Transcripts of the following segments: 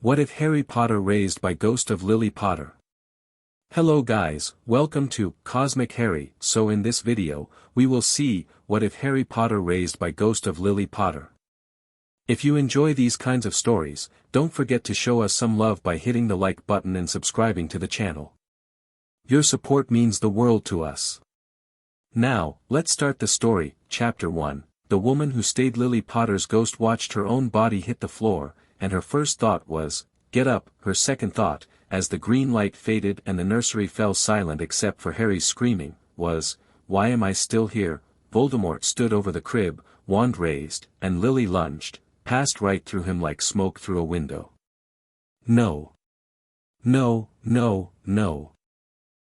What if Harry Potter raised by ghost of Lily Potter? Hello guys, welcome to Cosmic Harry. So in this video, we will see, what if Harry Potter raised by ghost of Lily Potter? If you enjoy these kinds of stories, don't forget to show us some love by hitting the like button and subscribing to the channel. Your support means the world to us. Now, let's start the story. Chapter 1. The woman who stayed Lily Potter's ghost watched her own body hit the floor, and her first thought was, get up. Her second thought, as the green light faded and the nursery fell silent except for Harry's screaming, was, why am I still here? Voldemort stood over the crib, wand raised, and Lily lunged, passed right through him like smoke through a window. No. No, no, no.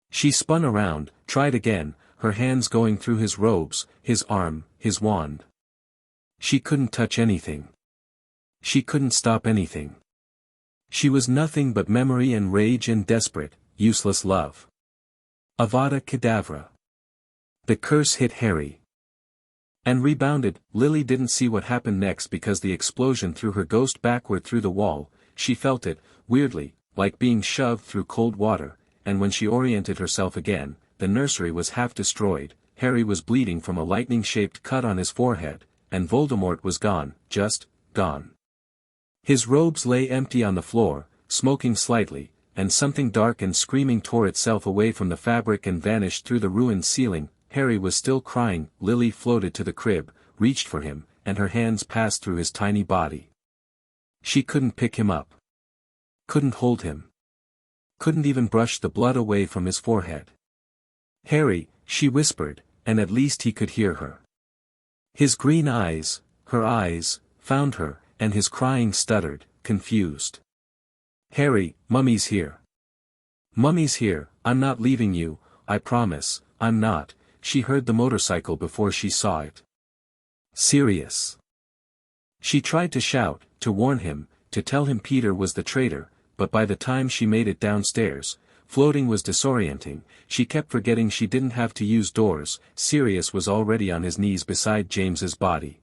She spun around, tried again, her hands going through his robes, his arm, his wand. She couldn't touch anything. She couldn't stop anything. She was nothing but memory and rage and desperate, useless love. Avada Kedavra. The curse hit Harry. And rebounded. Lily didn't see what happened next because the explosion threw her ghost backward through the wall. She felt it, weirdly, like being shoved through cold water, and when she oriented herself again, the nursery was half destroyed, Harry was bleeding from a lightning-shaped cut on his forehead, and Voldemort was gone, just, gone. His robes lay empty on the floor, smoking slightly, and something dark and screaming tore itself away from the fabric and vanished through the ruined ceiling. Harry was still crying. Lily floated to the crib, reached for him, and her hands passed through his tiny body. She couldn't pick him up. Couldn't hold him. Couldn't even brush the blood away from his forehead. Harry, she whispered, and at least he could hear her. His green eyes, her eyes, found her, and his crying stuttered, confused. Harry, Mummy's here. Mummy's here, I'm not leaving you, I promise, I'm not. She heard the motorcycle before she saw it. Sirius. She tried to shout, to warn him, to tell him Peter was the traitor, but by the time she made it downstairs, floating was disorienting. She kept forgetting she didn't have to use doors. Sirius was already on his knees beside James's body.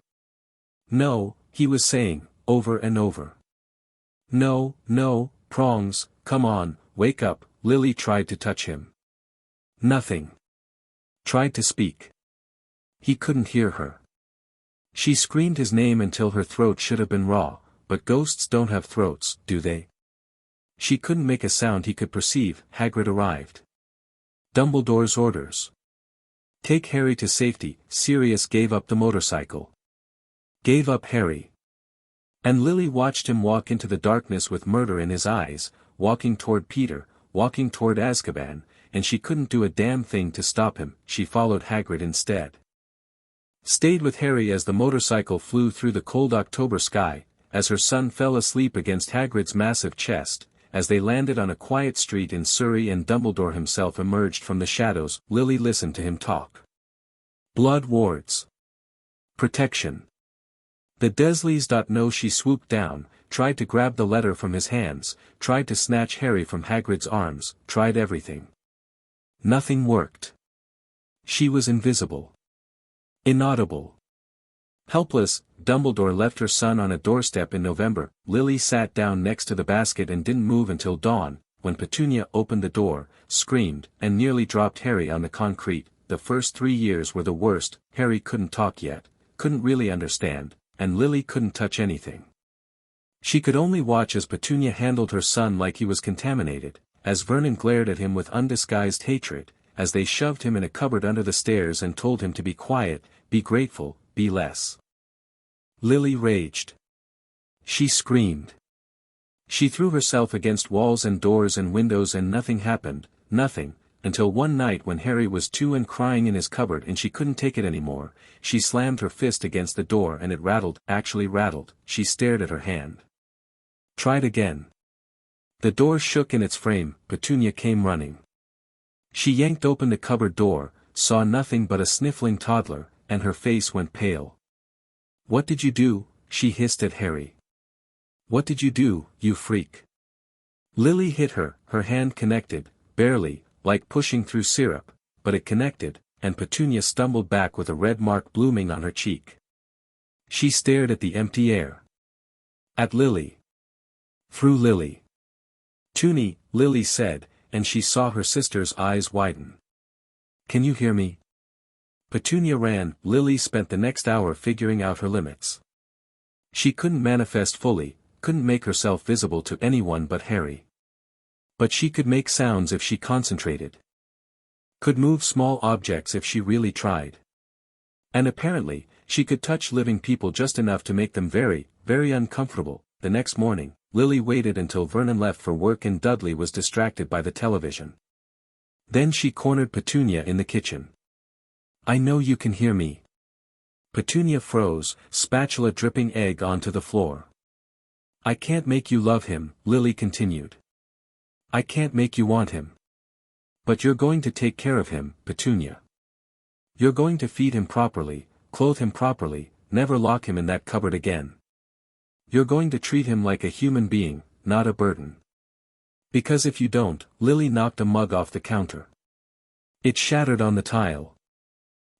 No, he was saying, over and over. No, no, Prongs, come on, wake up. Lily tried to touch him. Nothing. Tried to speak. He couldn't hear her. She screamed his name until her throat should have been raw, but ghosts don't have throats, do they? She couldn't make a sound he could perceive. Hagrid arrived. Dumbledore's orders. Take Harry to safety. Sirius gave up the motorcycle. Gave up Harry. And Lily watched him walk into the darkness with murder in his eyes, walking toward Peter, walking toward Azkaban, and she couldn't do a damn thing to stop him. She followed Hagrid instead. Stayed with Harry as the motorcycle flew through the cold October sky, as her son fell asleep against Hagrid's massive chest, as they landed on a quiet street in Surrey and Dumbledore himself emerged from the shadows. Lily listened to him talk. Blood wards. Protection. The Dursleys. No, she swooped down, tried to grab the letter from his hands, tried to snatch Harry from Hagrid's arms, tried everything. Nothing worked. She was invisible. Inaudible. Helpless. Dumbledore left her son on a doorstep in November. Lily sat down next to the basket and didn't move until dawn, when Petunia opened the door, screamed, and nearly dropped Harry on the concrete. The first 3 years were the worst. Harry couldn't talk yet, couldn't really understand, and Lily couldn't touch anything. She could only watch as Petunia handled her son like he was contaminated, as Vernon glared at him with undisguised hatred, as they shoved him in a cupboard under the stairs and told him to be quiet, be grateful, be less. Lily raged. She screamed. She threw herself against walls and doors and windows and nothing happened, nothing, until one night when Harry was 2 and crying in his cupboard and she couldn't take it anymore. She slammed her fist against the door and it rattled, actually rattled. She stared at her hand. Tried again. The door shook in its frame. Petunia came running. She yanked open the cupboard door, saw nothing but a sniffling toddler, and her face went pale. What did you do? She hissed at Harry. What did you do, you freak? Lily hit her, her hand connected, barely, like pushing through syrup, but it connected, and Petunia stumbled back with a red mark blooming on her cheek. She stared at the empty air. At Lily. Through Lily. Toonie, Lily said, and she saw her sister's eyes widen. Can you hear me? Petunia ran. Lily spent the next hour figuring out her limits. She couldn't manifest fully, couldn't make herself visible to anyone but Harry. But she could make sounds if she concentrated. Could move small objects if she really tried. And apparently, she could touch living people just enough to make them very, very uncomfortable. The next morning, Lily waited until Vernon left for work and Dudley was distracted by the television. Then she cornered Petunia in the kitchen. I know you can hear me. Petunia froze, spatula dripping egg onto the floor. I can't make you love him, Lily continued. I can't make you want him. But you're going to take care of him, Petunia. You're going to feed him properly, clothe him properly, never lock him in that cupboard again. You're going to treat him like a human being, not a burden. Because if you don't, Lily knocked a mug off the counter. It shattered on the tile.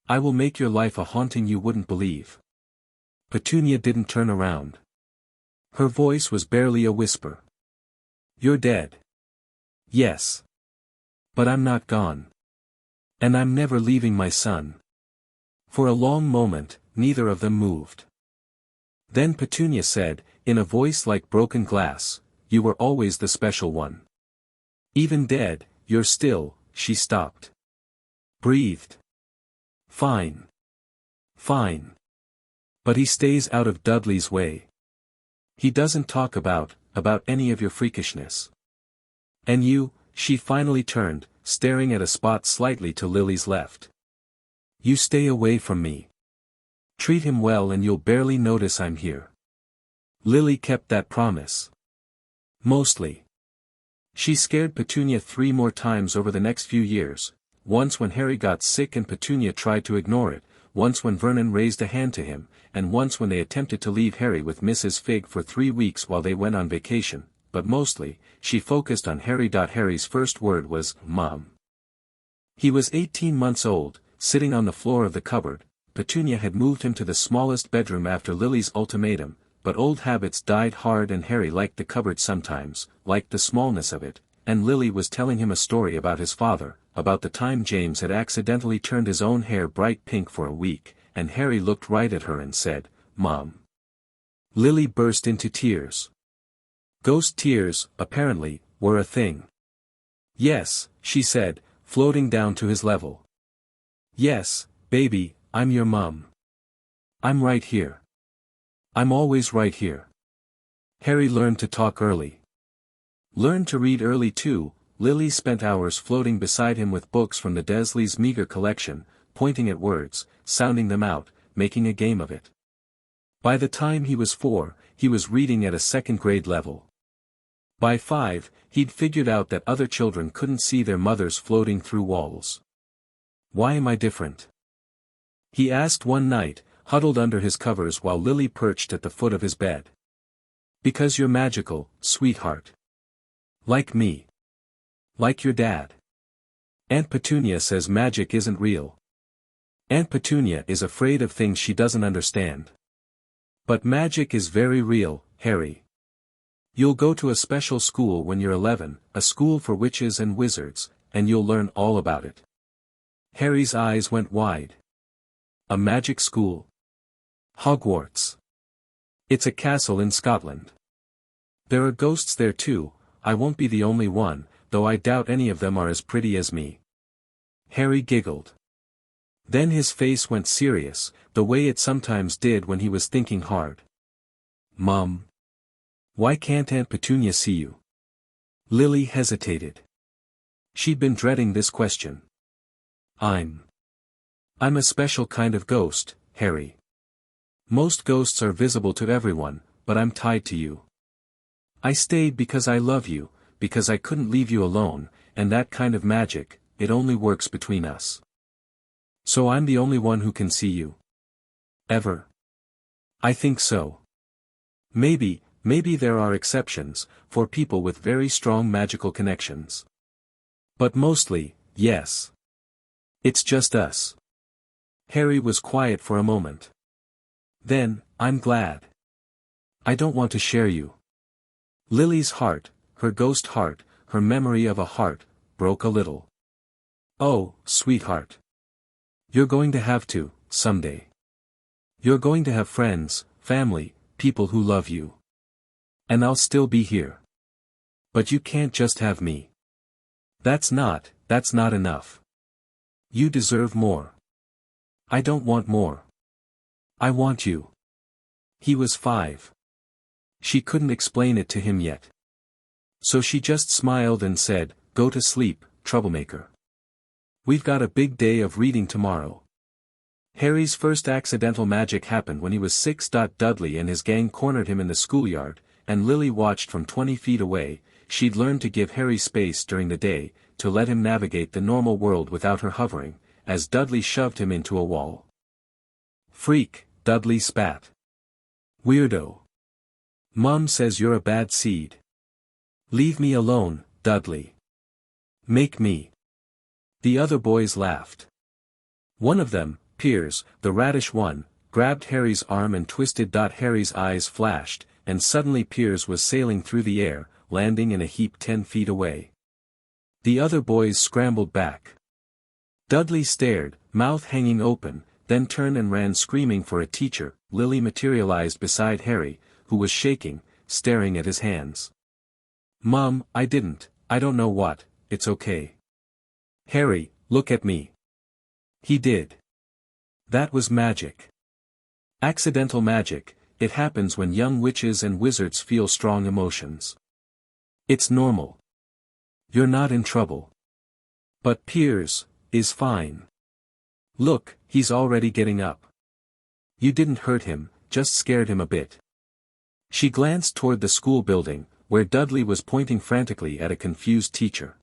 I will make your life a haunting you wouldn't believe. Petunia didn't turn around. Her voice was barely a whisper. You're dead. Yes. But I'm not gone. And I'm never leaving my son. For a long moment, neither of them moved. Then Petunia said, in a voice like broken glass, you were always the special one. Even dead, you're still. She stopped. Breathed. Fine. Fine. But he stays out of Dudley's way. He doesn't talk about any of your freakishness. And you, she finally turned, staring at a spot slightly to Lily's left. You stay away from me. Treat him well and you'll barely notice I'm here. Lily kept that promise. Mostly. She scared Petunia 3 more times over the next few years, once when Harry got sick and Petunia tried to ignore it, once when Vernon raised a hand to him, and once when they attempted to leave Harry with Mrs. Figg for 3 weeks while they went on vacation, but mostly, she focused on Harry. Harry's first word was, Mom. He was 18 months old, sitting on the floor of the cupboard. Petunia had moved him to the smallest bedroom after Lily's ultimatum, but old habits died hard and Harry liked the cupboard sometimes, liked the smallness of it, and Lily was telling him a story about his father, about the time James had accidentally turned his own hair bright pink for a week, and Harry looked right at her and said, Mom. Lily burst into tears. Ghost tears, apparently, were a thing. Yes, she said, floating down to his level. Yes, baby, I'm your mom. I'm right here. I'm always right here. Harry learned to talk early. Learned to read early too. Lily spent hours floating beside him with books from the Desley's meager collection, pointing at words, sounding them out, making a game of it. By the time he was 4, he was reading at a 2nd grade level. By 5, he'd figured out that other children couldn't see their mothers floating through walls. Why am I different? He asked one night, huddled under his covers while Lily perched at the foot of his bed. Because you're magical, sweetheart. Like me. Like your dad. Aunt Petunia says magic isn't real. Aunt Petunia is afraid of things she doesn't understand. But magic is very real, Harry. You'll go to a special school when you're 11, a school for witches and wizards, and you'll learn all about it. Harry's eyes went wide. A magic school? Hogwarts. It's a castle in Scotland. There are ghosts there too. I won't be the only one, though I doubt any of them are as pretty as me. Harry giggled. Then his face went serious, the way it sometimes did when he was thinking hard. Mom. Why can't Aunt Petunia see you? Lily hesitated. She'd been dreading this question. I'm a special kind of ghost, Harry. Most ghosts are visible to everyone, but I'm tied to you. I stayed because I love you, because I couldn't leave you alone, and that kind of magic, it only works between us. So I'm the only one who can see you. Ever? I think so. Maybe there are exceptions, for people with very strong magical connections. But mostly, yes. It's just us. Harry was quiet for a moment. Then, I'm glad. I don't want to share you. Lily's heart, her ghost heart, her memory of a heart, broke a little. Oh, sweetheart. You're going to have to, someday. You're going to have friends, family, people who love you. And I'll still be here. But you can't just have me. That's not enough. You deserve more. I don't want more. I want you. He was 5. She couldn't explain it to him yet. So she just smiled and said, "Go to sleep, troublemaker. We've got a big day of reading tomorrow." Harry's first accidental magic happened when he was 6. Dudley and his gang cornered him in the schoolyard, and Lily watched from 20 feet away. She'd learned to give Harry space during the day, to let him navigate the normal world without her hovering, as Dudley shoved him into a wall. "Freak," Dudley spat. "Weirdo. Mom says you're a bad seed. Leave me alone, Dudley. Make me." The other boys laughed. One of them, Piers, the radish one, grabbed Harry's arm and twisted. Harry's eyes flashed, and suddenly Piers was sailing through the air, landing in a heap 10 feet away. The other boys scrambled back. Dudley stared, mouth hanging open, then turned and ran screaming for a teacher. Lily materialized beside Harry, who was shaking, staring at his hands. "Mom, I don't know what, it's okay." "Harry, look at me." He did. That was magic. Accidental magic. It happens when young witches and wizards feel strong emotions. It's normal. You're not in trouble. But Piers is fine. Look, he's already getting up. You didn't hurt him, just scared him a bit. She glanced toward the school building, where Dudley was pointing frantically at a confused teacher.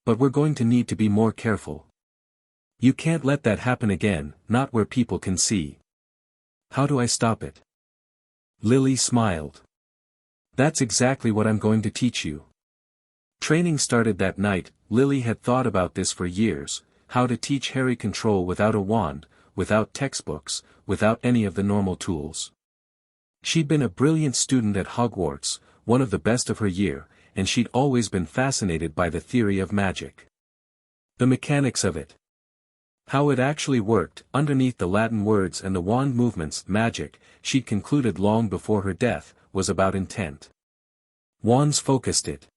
"But we're going to need to be more careful. You can't let that happen again, not where people can see." "How do I stop it?" Lily smiled. "That's exactly what I'm going to teach you." Training started that night. Lily had thought about this for years, how to teach Harry control without a wand, without textbooks, without any of the normal tools. She'd been a brilliant student at Hogwarts, one of the best of her year, and she'd always been fascinated by the theory of magic. The mechanics of it. How it actually worked, underneath the Latin words and the wand movements. Magic, she'd concluded long before her death, was about intent. Wands focused it.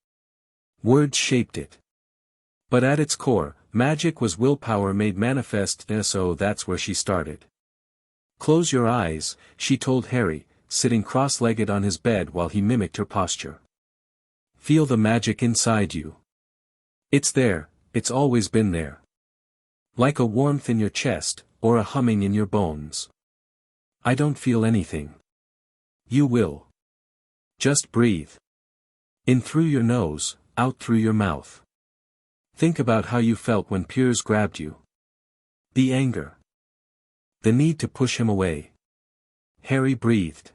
Words shaped it. But at its core, magic was willpower made manifest, and so that's where she started. "Close your eyes," she told Harry, sitting cross-legged on his bed while he mimicked her posture. "Feel the magic inside you. It's there, it's always been there. Like a warmth in your chest, or a humming in your bones." "I don't feel anything." "You will. Just breathe. In through your nose, out through your mouth. Think about how you felt when Piers grabbed you. The anger. The need to push him away." Harry breathed.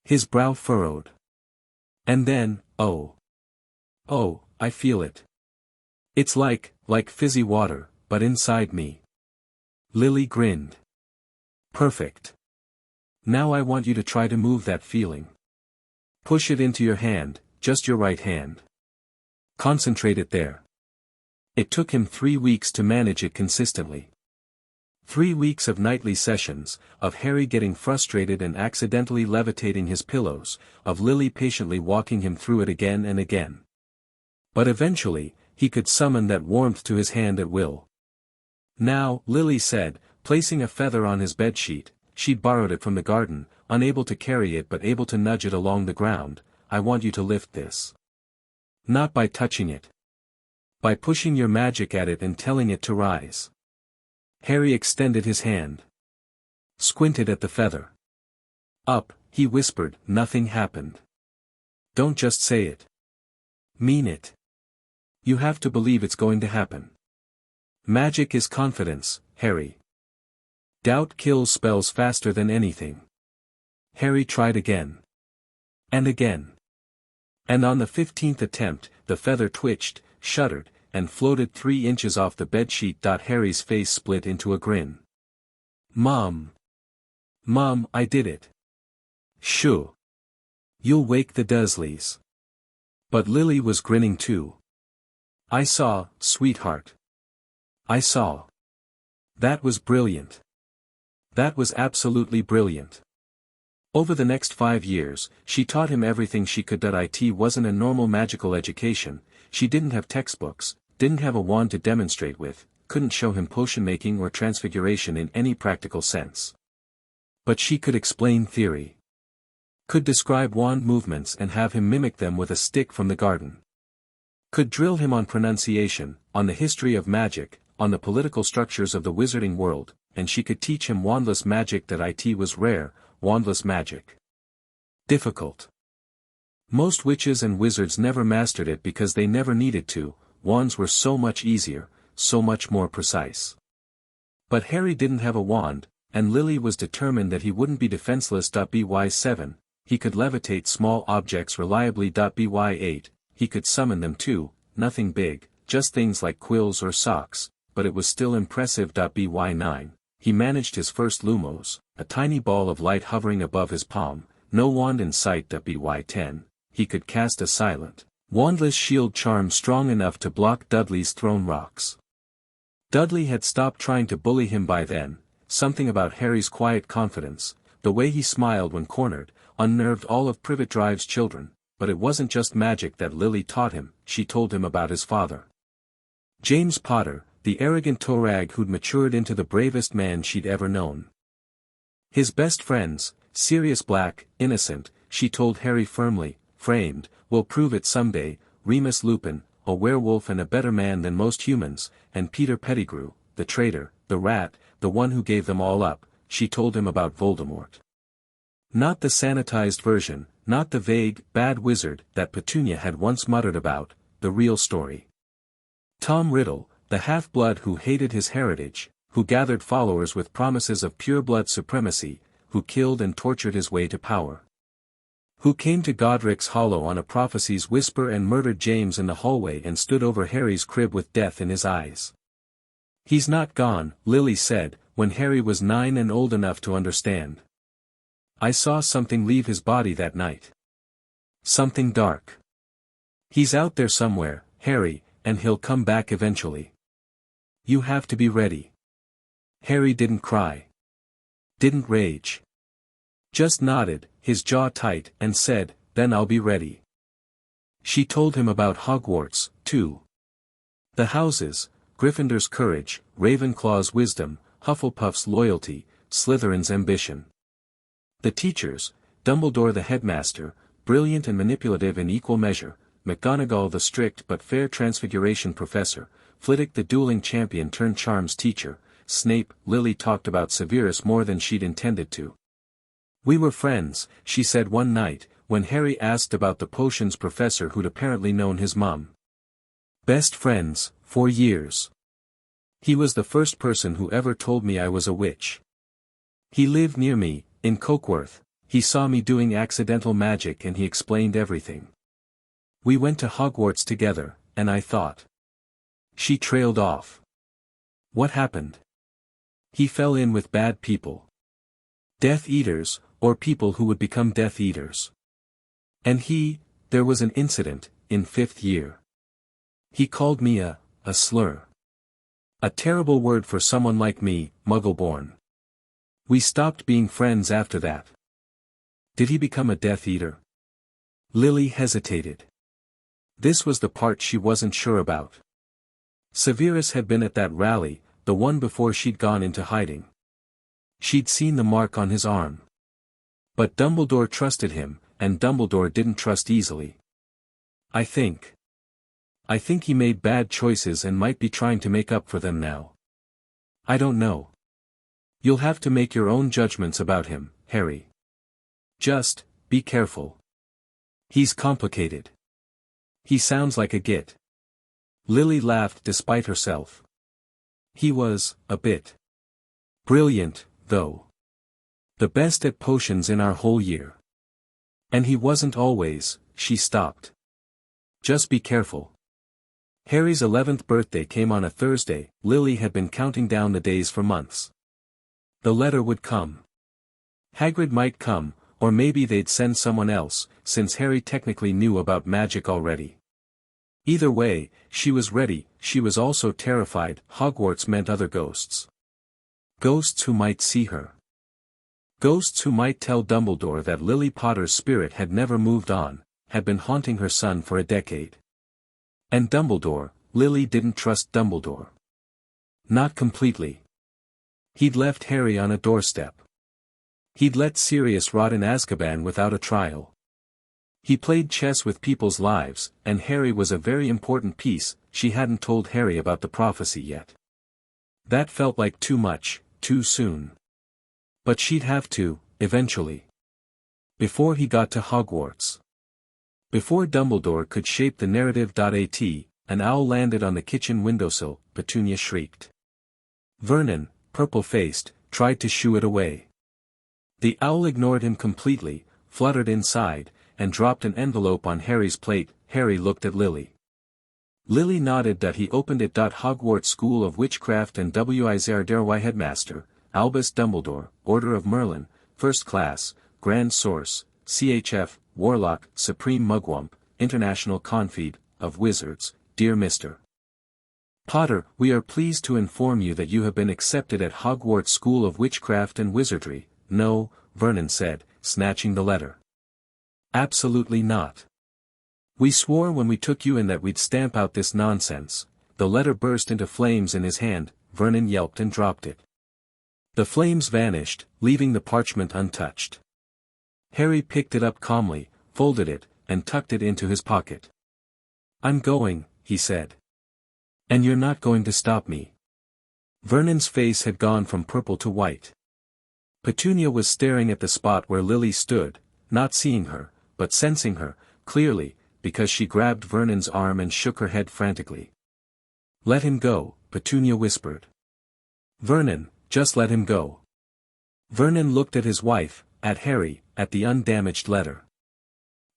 His brow furrowed. "And then, oh, I feel it. It's like fizzy water, but inside me." Lily grinned. "Perfect. Now I want you to try to move that feeling. Push it into your hand, just your right hand. Concentrate it there." It took him 3 weeks to manage it consistently. 3 weeks of nightly sessions, of Harry getting frustrated and accidentally levitating his pillows, of Lily patiently walking him through it again and again. But eventually, he could summon that warmth to his hand at will. "Now," Lily said, placing a feather on his bedsheet, she'd borrowed it from the garden, unable to carry it but able to nudge it along the ground, "I want you to lift this. Not by touching it. By pushing your magic at it and telling it to rise." Harry extended his hand. Squinted at the feather. "Up," he whispered. Nothing happened. "Don't just say it. Mean it. You have to believe it's going to happen. Magic is confidence, Harry. Doubt kills spells faster than anything." Harry tried again. And again. And on the 15th attempt, the feather twitched, shuddered, and floated 3 inches off the bedsheet. Harry's face split into a grin. Mom, I did it." "Shoo. You'll wake the Dursleys. But Lily was grinning too. I saw, sweetheart. I saw. That was brilliant. That was absolutely brilliant. Over the next 5 years, she taught him everything she could. It wasn't a normal magical education, she didn't have textbooks, didn't have a wand to demonstrate with, couldn't show him potion making or transfiguration in any practical sense. But she could explain theory. Could describe wand movements and have him mimic them with a stick from the garden. Could drill him on pronunciation, on the history of magic, on the political structures of the wizarding world, and she could teach him wandless magic. It was rare, wandless magic. Difficult. Most witches and wizards never mastered it because they never needed to. Wands were so much easier, so much more precise. But Harry didn't have a wand, and Lily was determined that he wouldn't be defenseless. By 7, he could levitate small objects reliably. By 8, he could summon them too, nothing big, just things like quills or socks, but it was still impressive. By 9, he managed his first lumos, a tiny ball of light hovering above his palm, no wand in sight. By 10, he could cast a silent, wandless shield charm strong enough to block Dudley's thrown rocks. Dudley had stopped trying to bully him by then. Something about Harry's quiet confidence, the way he smiled when cornered, unnerved all of Privet Drive's children, but it wasn't just magic that Lily taught him. She told him about his father. James Potter, the arrogant Torag who'd matured into the bravest man she'd ever known. His best friends, Sirius Black, innocent, she told Harry firmly, framed, will prove it someday, Remus Lupin, a werewolf and a better man than most humans, and Peter Pettigrew, the traitor, the rat, the one who gave them all up. She told him about Voldemort. Not the sanitized version, not the vague, bad wizard that Petunia had once muttered about, the real story. Tom Riddle, the half-blood who hated his heritage, who gathered followers with promises of pure-blood supremacy, who killed and tortured his way to power. Who came to Godric's Hollow on a prophecy's whisper and murdered James in the hallway and stood over Harry's crib with death in his eyes. He's not gone, Lily said, when Harry was 9 and old enough to understand. I saw something leave his body that night. Something dark. He's out there somewhere, Harry, and he'll come back eventually. You have to be ready. Harry didn't cry. Didn't rage. Just nodded, his jaw tight, and said, then I'll be ready. She told him about Hogwarts, too. The houses, Gryffindor's courage, Ravenclaw's wisdom, Hufflepuff's loyalty, Slytherin's ambition. The teachers, Dumbledore the headmaster, brilliant and manipulative in equal measure, McGonagall the strict but fair transfiguration professor, Flitwick the dueling champion turned charms teacher, Snape. Lily talked about Severus more than she'd intended to. We were friends, she said one night, when Harry asked about the potions professor who'd apparently known his mom. Best friends, for years. He was the first person who ever told me I was a witch. He lived near me, in Cokeworth. He saw me doing accidental magic and he explained everything. We went to Hogwarts together, and I thought. She trailed off. What happened? He fell in with bad people. Death Eaters, or people who would become Death Eaters. And there was an incident, in 5th year. He called me a slur. A terrible word for someone like me, Muggle-born. We stopped being friends after that. Did he become a Death Eater? Lily hesitated. This was the part she wasn't sure about. Severus had been at that rally, the one before she'd gone into hiding. She'd seen the mark on his arm. But Dumbledore trusted him, and Dumbledore didn't trust easily. I think he made bad choices and might be trying to make up for them now. I don't know. You'll have to make your own judgments about him, Harry. Just, be careful. He's complicated. He sounds like a git. Lily laughed despite herself. He was, a bit. Brilliant, though. The best at potions in our whole year. And he wasn't always. She stopped. Just be careful. Harry's 11th birthday came on a Thursday. Lily had been counting down the days for months. The letter would come. Hagrid might come, or maybe they'd send someone else, since Harry technically knew about magic already. Either way, she was ready. She was also terrified. Hogwarts meant other ghosts. Ghosts who might see her. Ghosts who might tell Dumbledore that Lily Potter's spirit had never moved on, had been haunting her son for a decade. And Dumbledore, Lily didn't trust Dumbledore. Not completely. He'd left Harry on a doorstep. He'd let Sirius rot in Azkaban without a trial. He played chess with people's lives, and Harry was a very important piece. She hadn't told Harry about the prophecy yet. That felt like too much, too soon. But she'd have to, eventually. Before he got to Hogwarts. Before Dumbledore could shape the narrative.at, an owl landed on the kitchen windowsill. Petunia shrieked. Vernon, purple-faced, tried to shoo it away. The owl ignored him completely, fluttered inside, and dropped an envelope on Harry's plate. Harry looked at Lily. Lily nodded that he opened it. Hogwarts School of Witchcraft and Wizardry Headmaster, Albus Dumbledore, Order of Merlin, First Class, Grand Source, CHF, Warlock, Supreme Mugwump, International Confede, of Wizards, Dear Mr. Potter, we are pleased to inform you that you have been accepted at Hogwarts School of Witchcraft and Wizardry. No, Vernon said, snatching the letter. Absolutely not. We swore when we took you in that we'd stamp out this nonsense. The letter burst into flames in his hand. Vernon yelped and dropped it. The flames vanished, leaving the parchment untouched. Harry picked it up calmly, folded it, and tucked it into his pocket. I'm going, he said. And you're not going to stop me. Vernon's face had gone from purple to white. Petunia was staring at the spot where Lily stood, not seeing her, but sensing her, clearly, because she grabbed Vernon's arm and shook her head frantically. Let him go, Petunia whispered. Vernon, just let him go. Vernon looked at his wife, at Harry, at the undamaged letter.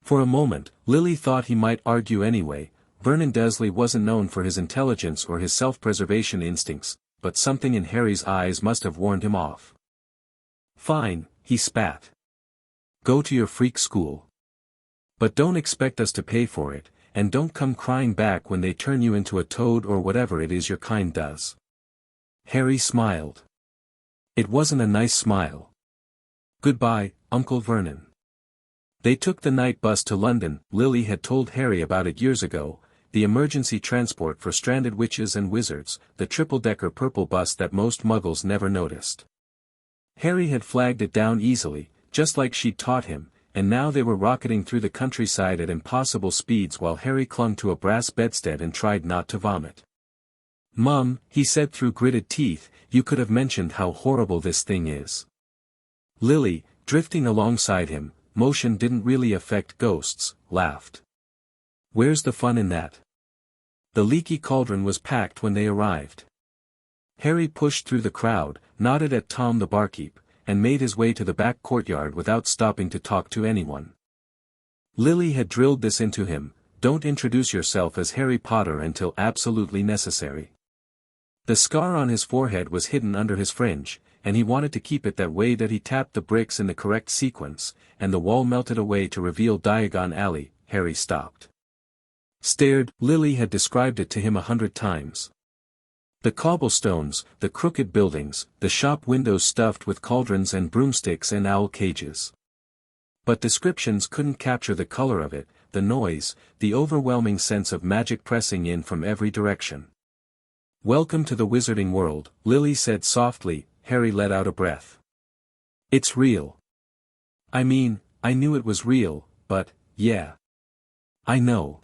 For a moment, Lily thought he might argue anyway. Vernon Dursley wasn't known for his intelligence or his self-preservation instincts, but something in Harry's eyes must have warned him off. Fine, he spat. Go to your freak school. But don't expect us to pay for it, and don't come crying back when they turn you into a toad or whatever it is your kind does. Harry smiled. It wasn't a nice smile. Goodbye, Uncle Vernon. They took the night bus to London. Lily had told Harry about it years ago, the emergency transport for stranded witches and wizards, the triple-decker purple bus that most muggles never noticed. Harry had flagged it down easily, just like she'd taught him, and now they were rocketing through the countryside at impossible speeds while Harry clung to a brass bedstead and tried not to vomit. Mum, he said through gritted teeth, you could have mentioned how horrible this thing is. Lily, drifting alongside him, motion didn't really affect ghosts, laughed. Where's the fun in that? The leaky cauldron was packed when they arrived. Harry pushed through the crowd, nodded at Tom the barkeep, and made his way to the back courtyard without stopping to talk to anyone. Lily had drilled this into him, don't introduce yourself as Harry Potter until absolutely necessary. The scar on his forehead was hidden under his fringe, and he wanted to keep it that way. That he tapped the bricks in the correct sequence, and the wall melted away to reveal Diagon Alley. Harry stopped. Stared. Lily had described it to him 100 times. The cobblestones, the crooked buildings, the shop windows stuffed with cauldrons and broomsticks and owl cages. But descriptions couldn't capture the color of it, the noise, the overwhelming sense of magic pressing in from every direction. Welcome to the wizarding world, Lily said softly. Harry let out a breath. It's real. I mean, I knew it was real, but, yeah. I know.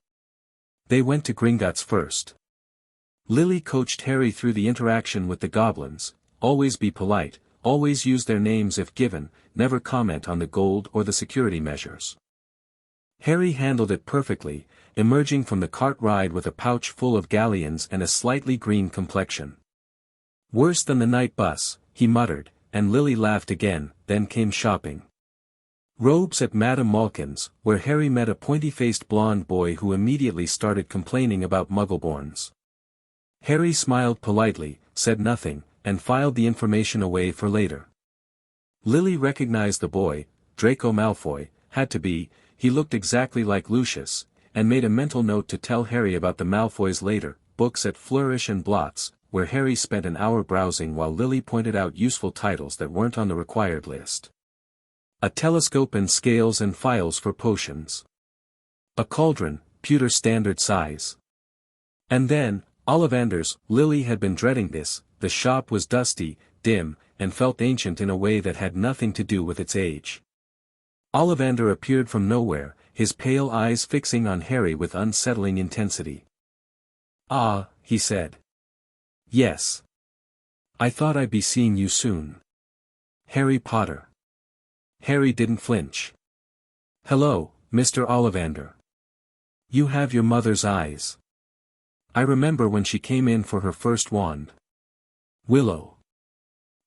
They went to Gringotts first. Lily coached Harry through the interaction with the goblins. Always be polite, always use their names if given, never comment on the gold or the security measures. Harry handled it perfectly, emerging from the cart ride with a pouch full of galleons and a slightly green complexion. Worse than the night bus, he muttered, and Lily laughed again. Then came shopping. Robes at Madame Malkin's, where Harry met a pointy-faced blonde boy who immediately started complaining about muggleborns. Harry smiled politely, said nothing, and filed the information away for later. Lily recognized the boy, Draco Malfoy, had to be, he looked exactly like Lucius, and made a mental note to tell Harry about the Malfoys later, books at Flourish and Blots, where Harry spent an hour browsing while Lily pointed out useful titles that weren't on the required list. A telescope and scales and files for potions. A cauldron, pewter standard size. And then, Ollivanders. Lily had been dreading this. The shop was dusty, dim, and felt ancient in a way that had nothing to do with its age. Ollivander appeared from nowhere, his pale eyes fixing on Harry with unsettling intensity. "Ah," he said. "Yes. I thought I'd be seeing you soon. Harry Potter." Harry didn't flinch. "Hello, Mr. Ollivander. You have your mother's eyes. I remember when she came in for her first wand. Willow.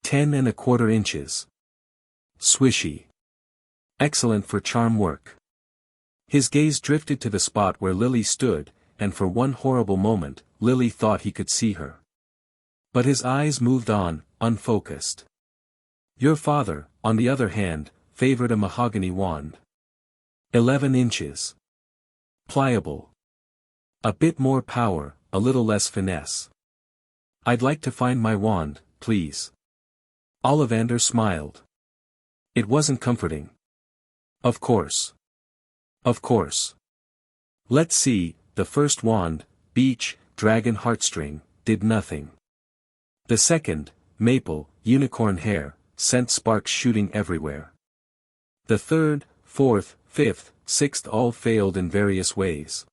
10¼ inches. Swishy. Excellent for charm work." His gaze drifted to the spot where Lily stood, and for one horrible moment, Lily thought he could see her. But his eyes moved on, unfocused. "Your father, on the other hand, favored a mahogany wand. 11 inches. Pliable. A bit more power, a little less finesse. I'd like to find my wand, please." Ollivander smiled. It wasn't comforting. "Of course. Of course. Let's see, the first wand, beech, dragon heartstring, did nothing. The second, maple, unicorn hair, sent sparks shooting everywhere. The third, fourth, fifth, sixth all failed in various ways."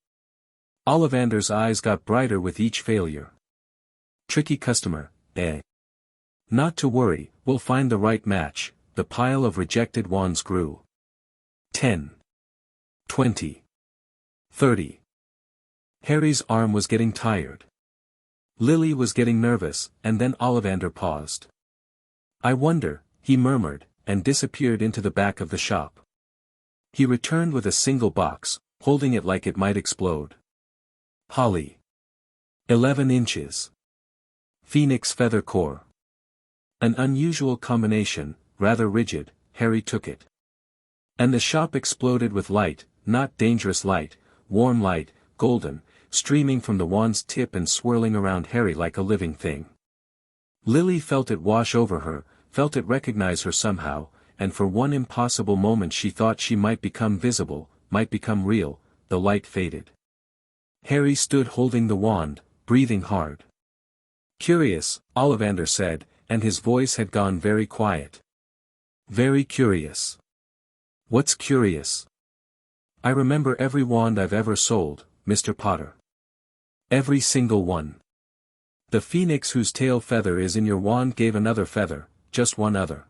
Ollivander's eyes got brighter with each failure. "Tricky customer, eh? Not to worry, we'll find the right match." The pile of rejected wands grew. 10. 20. 30. Harry's arm was getting tired. Lily was getting nervous, and then Ollivander paused. "I wonder," he murmured, and disappeared into the back of the shop. He returned with a single box, holding it like it might explode. Holly. 11 inches. Phoenix feather core. An unusual combination, rather rigid. Harry took it. And the shop exploded with light, not dangerous light, warm light, golden, streaming from the wand's tip and swirling around Harry like a living thing. Lily felt it wash over her, felt it recognize her somehow, and for one impossible moment she thought she might become visible, might become real. The light faded. Harry stood holding the wand, breathing hard. "Curious," Ollivander said, and his voice had gone very quiet. "Very curious." "What's curious?" "I remember every wand I've ever sold, Mr. Potter. Every single one. The phoenix whose tail feather is in your wand gave another feather, just one other.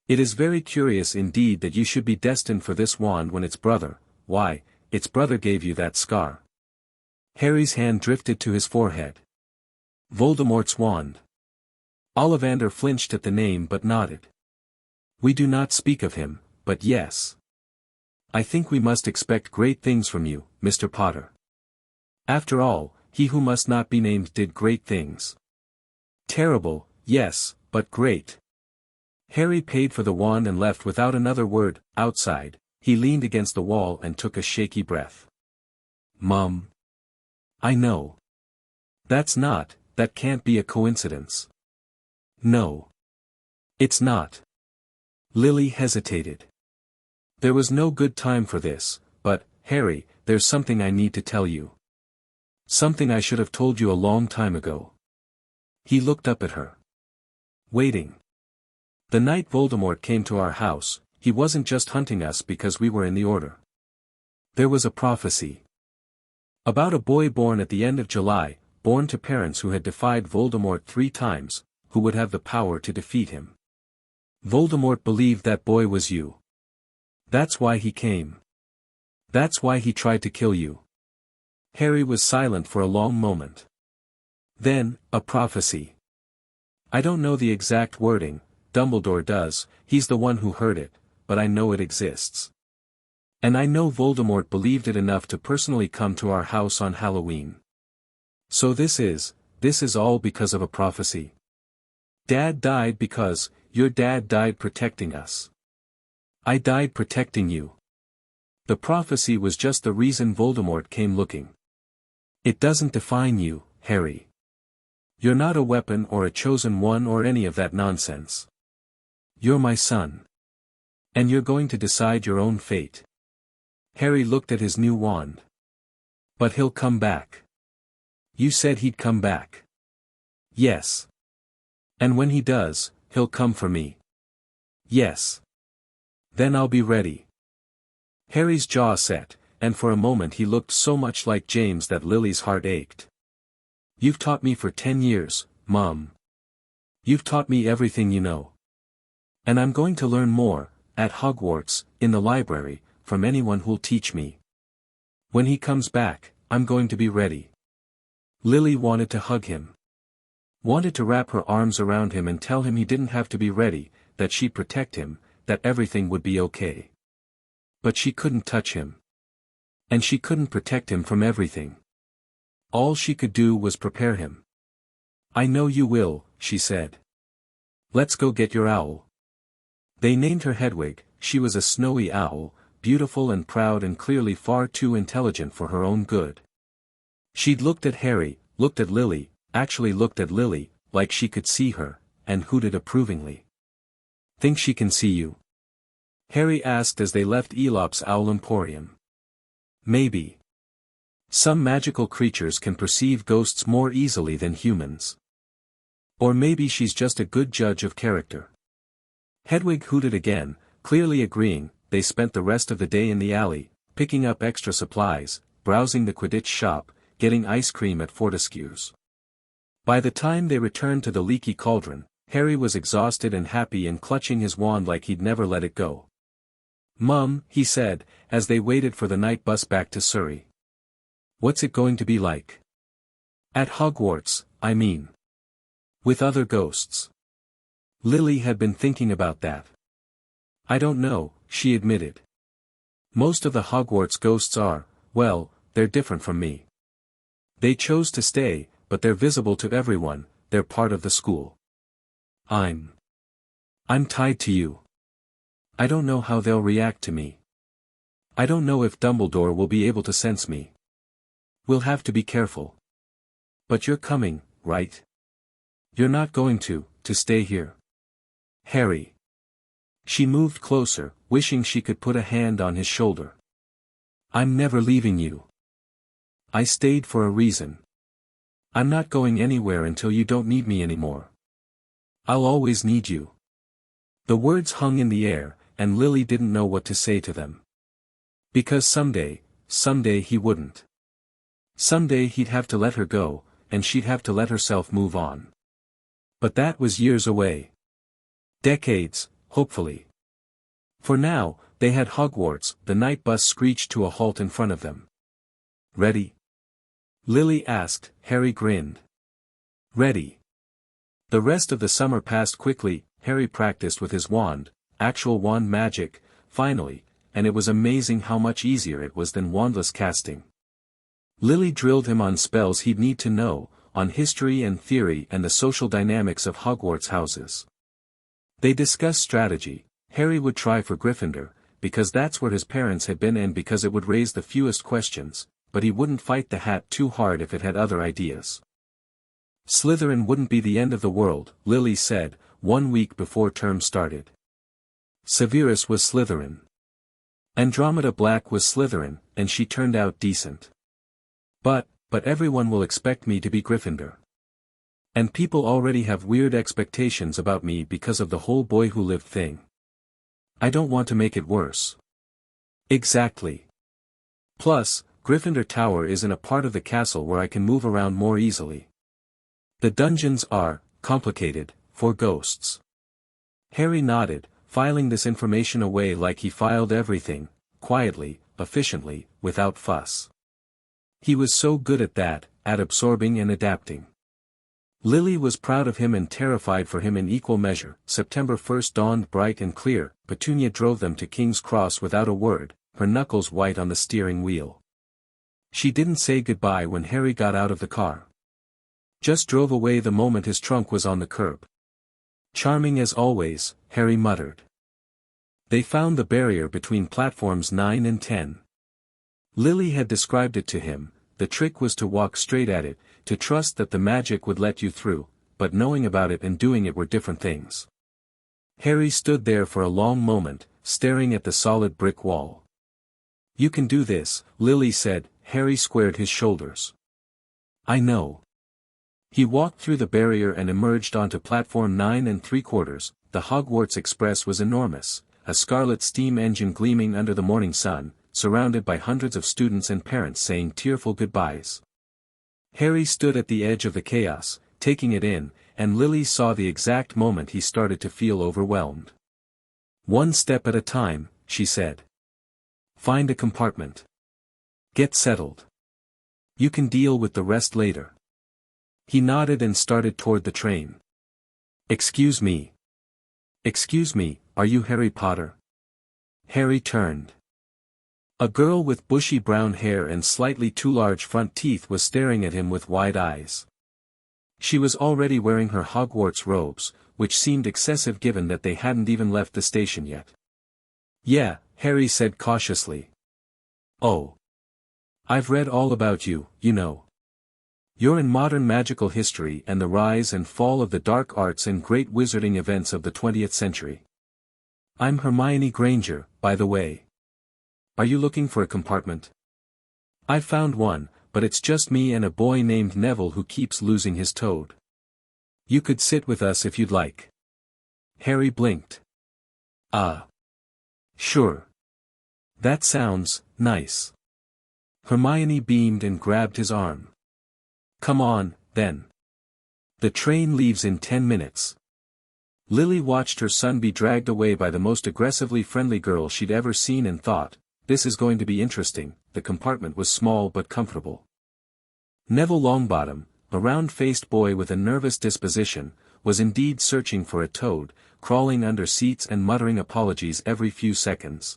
It is very curious indeed that you should be destined for this wand when its brother, why, its brother gave you that scar." Harry's hand drifted to his forehead. "Voldemort's wand." Ollivander flinched at the name but nodded. "We do not speak of him, but yes. I think we must expect great things from you, Mr. Potter. After all, he who must not be named did great things." "Terrible, yes, but great." Harry paid for the wand and left without another word. Outside, he leaned against the wall and took a shaky breath. "Mum. I know. That can't be a coincidence." "No. It's not." Lily hesitated. "There was no good time for this, but, Harry, there's something I need to tell you. Something I should have told you a long time ago." He looked up at her. "Waiting. The night Voldemort came to our house, he wasn't just hunting us because we were in the Order. There was a prophecy. About a boy born at the end of July, born to parents who had defied Voldemort 3 times, who would have the power to defeat him. Voldemort believed that boy was you. That's why he came. That's why he tried to kill you." Harry was silent for a long moment. Then, "A prophecy. I don't know the exact wording, Dumbledore does, he's the one who heard it, but I know it exists. And I know Voldemort believed it enough to personally come to our house on Halloween. So this is all because of a prophecy. Dad died because, your dad died protecting us. I died protecting you. The prophecy was just the reason Voldemort came looking. It doesn't define you, Harry. You're not a weapon or a chosen one or any of that nonsense. You're my son. And you're going to decide your own fate. Harry looked at his new wand. But he'll come back. You said he'd come back. Yes. And when he does, he'll come for me. Yes. Then I'll be ready. Harry's jaw set, and for a moment he looked so much like James that Lily's heart ached. You've taught me for 10 years, Mom. You've taught me everything you know. And I'm going to learn more, at Hogwarts, in the library, from anyone who'll teach me. When he comes back, I'm going to be ready. Lily wanted to hug him. Wanted to wrap her arms around him and tell him he didn't have to be ready, that she'd protect him, that everything would be okay. But she couldn't touch him. And she couldn't protect him from everything. All she could do was prepare him. I know you will, she said. Let's go get your owl. They named her Hedwig. She was a snowy owl, beautiful and proud and clearly far too intelligent for her own good. She'd looked at Harry, looked at Lily, actually looked at Lily, like she could see her, and hooted approvingly. Think she can see you? Harry asked as they left Elop's Owl Emporium. Maybe. Some magical creatures can perceive ghosts more easily than humans. Or maybe she's just a good judge of character. Hedwig hooted again, clearly agreeing. They spent the rest of the day in the alley, picking up extra supplies, browsing the Quidditch shop, getting ice cream at Fortescue's. By the time they returned to the Leaky Cauldron, Harry was exhausted and happy and clutching his wand like he'd never let it go. Mum, he said, as they waited for the night bus back to Surrey. What's it going to be like? At Hogwarts, I mean. With other ghosts. Lily had been thinking about that. I don't know, she admitted. Most of the Hogwarts ghosts are, well, they're different from me. They chose to stay, but they're visible to everyone, they're part of the school. I'm tied to you. I don't know how they'll react to me. I don't know if Dumbledore will be able to sense me. We'll have to be careful. But you're coming, right? You're not going to stay here. Harry. She moved closer, wishing she could put a hand on his shoulder. I'm never leaving you. I stayed for a reason. I'm not going anywhere until you don't need me anymore. I'll always need you. The words hung in the air, and Lily didn't know what to say to them. Because someday he wouldn't. Someday he'd have to let her go, and she'd have to let herself move on. But that was years away. Decades, hopefully. For now, they had Hogwarts. The night bus screeched to a halt in front of them. Ready? Lily asked. Harry grinned. Ready. The rest of the summer passed quickly. Harry practiced with his wand, actual wand magic, finally, and it was amazing how much easier it was than wandless casting. Lily drilled him on spells he'd need to know, on history and theory and the social dynamics of Hogwarts houses. They discussed strategy. Harry would try for Gryffindor, because that's where his parents had been and because it would raise the fewest questions, but he wouldn't fight the hat too hard if it had other ideas. Slytherin wouldn't be the end of the world, Lily said, 1 week before term started. Severus was Slytherin. Andromeda Black was Slytherin, and she turned out decent. But everyone will expect me to be Gryffindor. And people already have weird expectations about me because of the whole boy who lived thing. I don't want to make it worse. Exactly. Plus, Gryffindor Tower is in a part of the castle where I can move around more easily. The dungeons are complicated for ghosts. Harry nodded, filing this information away like he filed everything, quietly, efficiently, without fuss. He was so good at that, at absorbing and adapting. Lily was proud of him and terrified for him in equal measure. September 1st dawned bright and clear. Petunia drove them to King's Cross without a word, her knuckles white on the steering wheel. She didn't say goodbye when Harry got out of the car. Just drove away the moment his trunk was on the curb. Charming as always, Harry muttered. They found the barrier between platforms 9 and 10. Lily had described it to him. The trick was to walk straight at it, to trust that the magic would let you through, but knowing about it and doing it were different things. Harry stood there for a long moment, staring at the solid brick wall. "You can do this," Lily said. Harry squared his shoulders. "I know." He walked through the barrier and emerged onto platform 9 3/4. The Hogwarts Express was enormous, a scarlet steam engine gleaming under the morning sun, surrounded by hundreds of students and parents saying tearful goodbyes. Harry stood at the edge of the chaos, taking it in, and Lily saw the exact moment he started to feel overwhelmed. "One step at a time," she said. "Find a compartment. Get settled. You can deal with the rest later." He nodded and started toward the train. "Excuse me. Excuse me, are you Harry Potter?" Harry turned. A girl with bushy brown hair and slightly too large front teeth was staring at him with wide eyes. She was already wearing her Hogwarts robes, which seemed excessive given that they hadn't even left the station yet. "Yeah," Harry said cautiously. "Oh. I've read all about you, you know. You're in modern magical history and the rise and fall of the dark arts and great wizarding events of the 20th century. I'm Hermione Granger, by the way. Are you looking for a compartment? I've found one, but it's just me and a boy named Neville who keeps losing his toad. You could sit with us if you'd like." Harry blinked. Sure. That sounds nice." Hermione beamed and grabbed his arm. "Come on, then. The train leaves in 10 minutes. Lily watched her son be dragged away by the most aggressively friendly girl she'd ever seen and thought, "This is going to be interesting." The compartment was small but comfortable. Neville Longbottom, a round-faced boy with a nervous disposition, was indeed searching for a toad, crawling under seats and muttering apologies every few seconds.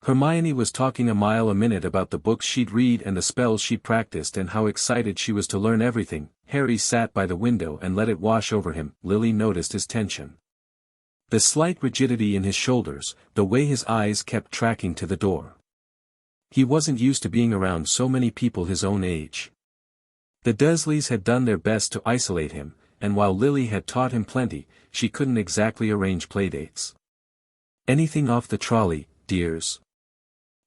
Hermione was talking a mile a minute about the books she'd read and the spells she practiced and how excited she was to learn everything. Harry sat by the window and let it wash over him. Lily noticed his tension. The slight rigidity in his shoulders, the way his eyes kept tracking to the door. He wasn't used to being around so many people his own age. The Dursleys had done their best to isolate him, and while Lily had taught him plenty, she couldn't exactly arrange playdates. "Anything off the trolley, dears?"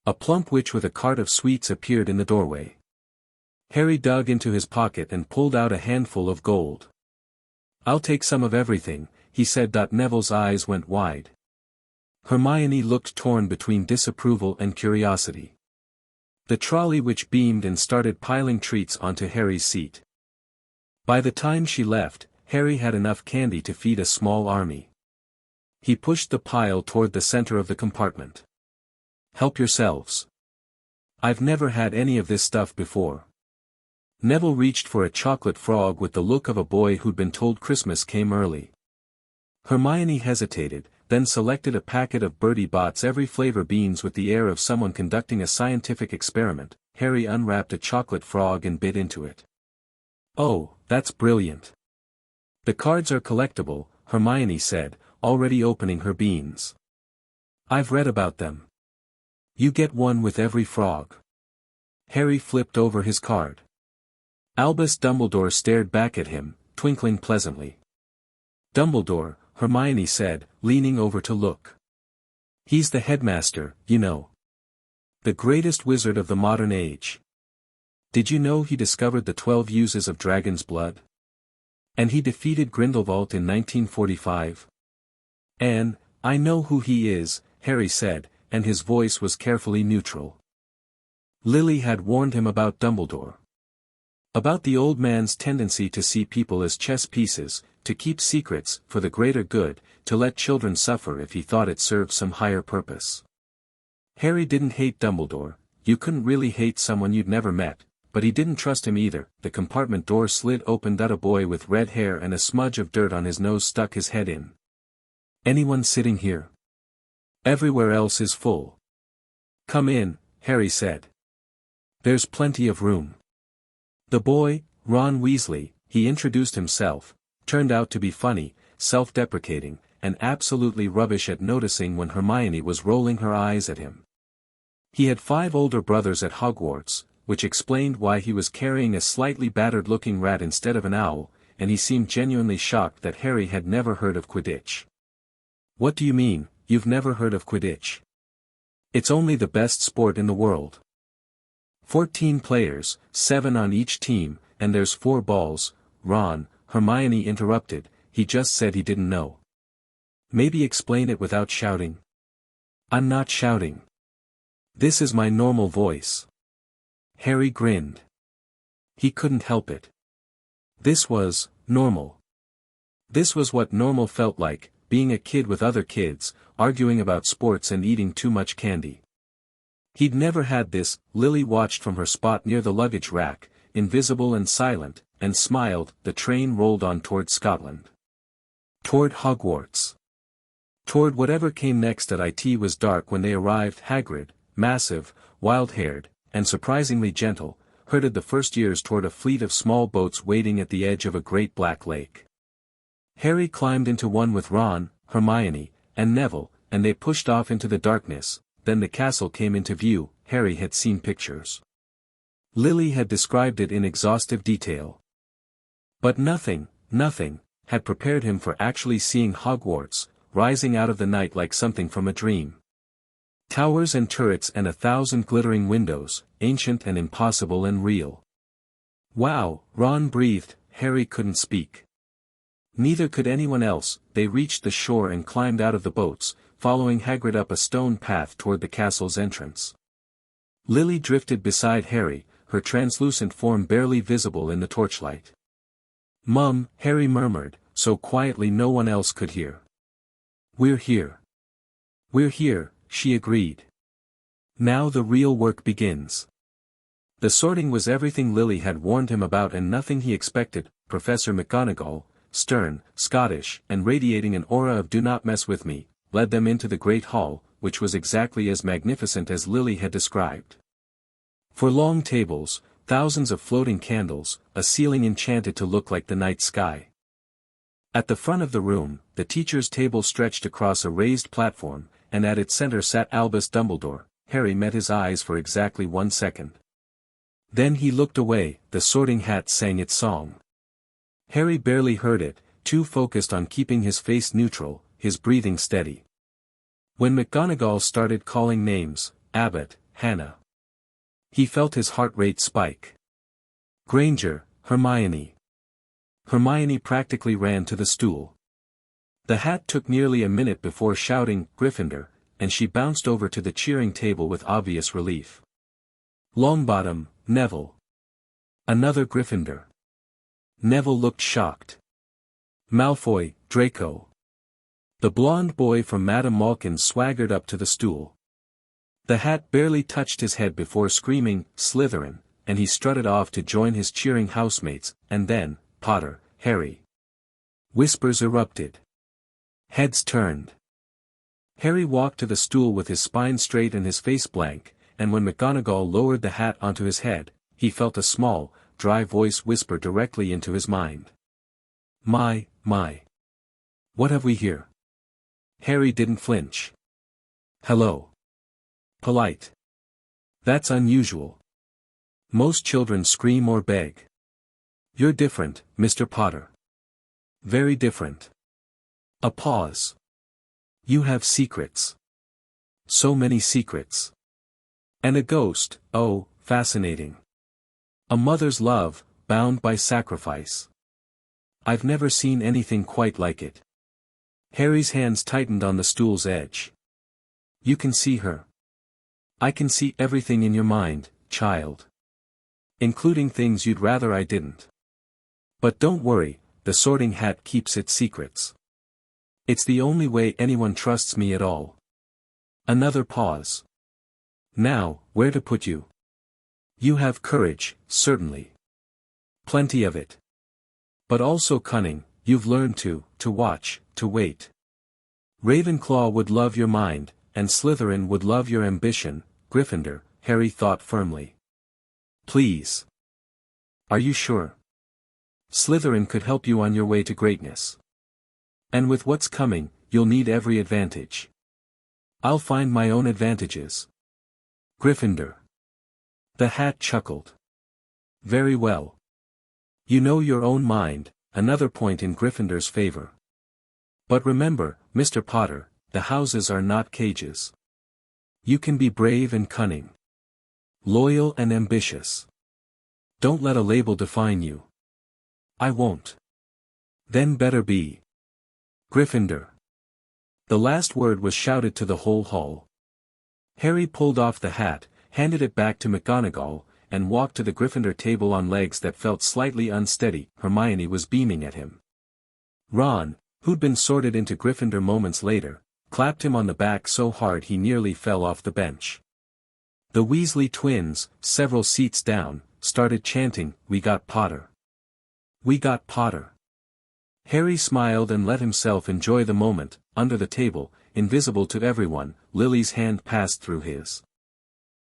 A plump witch with a cart of sweets appeared in the doorway. Harry dug into his pocket and pulled out a handful of gold. "I'll take some of everything," he said. Neville's eyes went wide. Hermione looked torn between disapproval and curiosity. The trolley witch beamed and started piling treats onto Harry's seat. By the time she left, Harry had enough candy to feed a small army. He pushed the pile toward the center of the compartment. "Help yourselves. I've never had any of this stuff before." Neville reached for a chocolate frog with the look of a boy who'd been told Christmas came early. Hermione hesitated, then selected a packet of Bertie Bott's every flavor beans with the air of someone conducting a scientific experiment. Harry unwrapped a chocolate frog and bit into it. "Oh, that's brilliant. The cards are collectible," Hermione said, already opening her beans. "I've read about them. You get one with every frog." Harry flipped over his card. Albus Dumbledore stared back at him, twinkling pleasantly. "Dumbledore," Hermione said, leaning over to look. "He's the headmaster, you know. The greatest wizard of the modern age. Did you know he discovered the 12 uses of dragon's blood? And he defeated Grindelwald in 1945. And, I know who he is," Harry said, and his voice was carefully neutral. Lily had warned him about Dumbledore. About the old man's tendency to see people as chess pieces, to keep secrets, for the greater good, to let children suffer if he thought it served some higher purpose. Harry didn't hate Dumbledore. You couldn't really hate someone you'd never met, but he didn't trust him either. The compartment door slid open. A boy with red hair and a smudge of dirt on his nose stuck his head in. "Anyone sitting here? Everywhere else is full." "Come in," Harry said. "There's plenty of room." The boy, Ron Weasley, he introduced himself, turned out to be funny, self-deprecating, and absolutely rubbish at noticing when Hermione was rolling her eyes at him. He had 5 older brothers at Hogwarts, which explained why he was carrying a slightly battered-looking rat instead of an owl, and he seemed genuinely shocked that Harry had never heard of Quidditch. "What do you mean, you've never heard of Quidditch? It's only the best sport in the world. 14 players, 7 on each team, and there's 4 balls." "Ron," Hermione interrupted, "he just said he didn't know. Maybe explain it without shouting." "I'm not shouting. This is my normal voice." Harry grinned. He couldn't help it. This was normal. This was what normal felt like, being a kid with other kids, arguing about sports and eating too much candy. He'd never had this. Lily watched from her spot near the luggage rack, invisible and silent, and smiled. The train rolled on toward Scotland. Toward Hogwarts. Toward whatever came next. At it was dark when they arrived. Hagrid, massive, wild-haired, and surprisingly gentle, herded the first years toward a fleet of small boats waiting at the edge of a great black lake. Harry climbed into one with Ron, Hermione, and Neville, and they pushed off into the darkness. Then the castle came into view. Harry had seen pictures. Lily had described it in exhaustive detail. But nothing, had prepared him for actually seeing Hogwarts, rising out of the night like something from a dream. Towers and turrets and 1,000 glittering windows, ancient and impossible and real. "Wow," Ron breathed. Harry couldn't speak. Neither could anyone else. They reached the shore and climbed out of the boats, following Hagrid up a stone path toward the castle's entrance. Lily drifted beside Harry, her translucent form barely visible in the torchlight. "Mum," Harry murmured, so quietly no one else could hear. "We're here." "We're here," she agreed. "Now the real work begins." The sorting was everything Lily had warned him about and nothing he expected. Professor McGonagall, stern, Scottish, and radiating an aura of "do not mess with me," led them into the great hall, which was exactly as magnificent as Lily had described. For long tables, thousands of floating candles, a ceiling enchanted to look like the night sky. At the front of the room, the teacher's table stretched across a raised platform, and at its center sat Albus Dumbledore. Harry met his eyes for exactly 1 second. Then he looked away. The Sorting Hat sang its song. Harry barely heard it, too focused on keeping his face neutral, his breathing steady. When McGonagall started calling names, Abbott, Hannah, he felt his heart rate spike. Granger, Hermione. Hermione practically ran to the stool. The hat took nearly a minute before shouting, "Gryffindor," and she bounced over to the cheering table with obvious relief. Longbottom, Neville. Another Gryffindor. Neville looked shocked. Malfoy, Draco. The blonde boy from Madame Malkin swaggered up to the stool. The hat barely touched his head before screaming, "Slytherin," and he strutted off to join his cheering housemates, and then, "Potter, Harry." Whispers erupted. Heads turned. Harry walked to the stool with his spine straight and his face blank, and when McGonagall lowered the hat onto his head, he felt a small, dry voice whisper directly into his mind. My. What have we here?" Harry didn't flinch. "Hello. Polite. That's unusual. Most children scream or beg. You're different, Mr. Potter. Very different." A pause. "You have secrets. So many secrets. And a ghost, oh, fascinating. A mother's love, bound by sacrifice. I've never seen anything quite like it." Harry's hands tightened on the stool's edge. "You can see her. I can see everything in your mind, child. Including things you'd rather I didn't. But don't worry, the Sorting Hat keeps its secrets. It's the only way anyone trusts me at all." Another pause. "Now, where to put you? You have courage, certainly. Plenty of it. But also cunning. You've learned to watch, to wait. Ravenclaw would love your mind, and Slytherin would love your ambition, Gryffindor," Harry thought firmly. "Please. Are you sure? Slytherin could help you on your way to greatness. And with what's coming, you'll need every advantage. I'll find my own advantages. Gryffindor. The hat chuckled. Very well. You know your own mind, another point in Gryffindor's favor. But remember, Mr. Potter, the houses are not cages. You can be brave and cunning. Loyal and ambitious. Don't let a label define you. I won't. Then better be. Gryffindor. The last word was shouted to the whole hall. Harry pulled off the hat, handed it back to McGonagall, and walked to the Gryffindor table on legs that felt slightly unsteady. Hermione was beaming at him. Ron, who'd been sorted into Gryffindor moments later, clapped him on the back so hard he nearly fell off the bench. The Weasley twins, several seats down, started chanting, "We got Potter. We got Potter." Harry smiled and let himself enjoy the moment. Under the table, invisible to everyone, Lily's hand passed through his.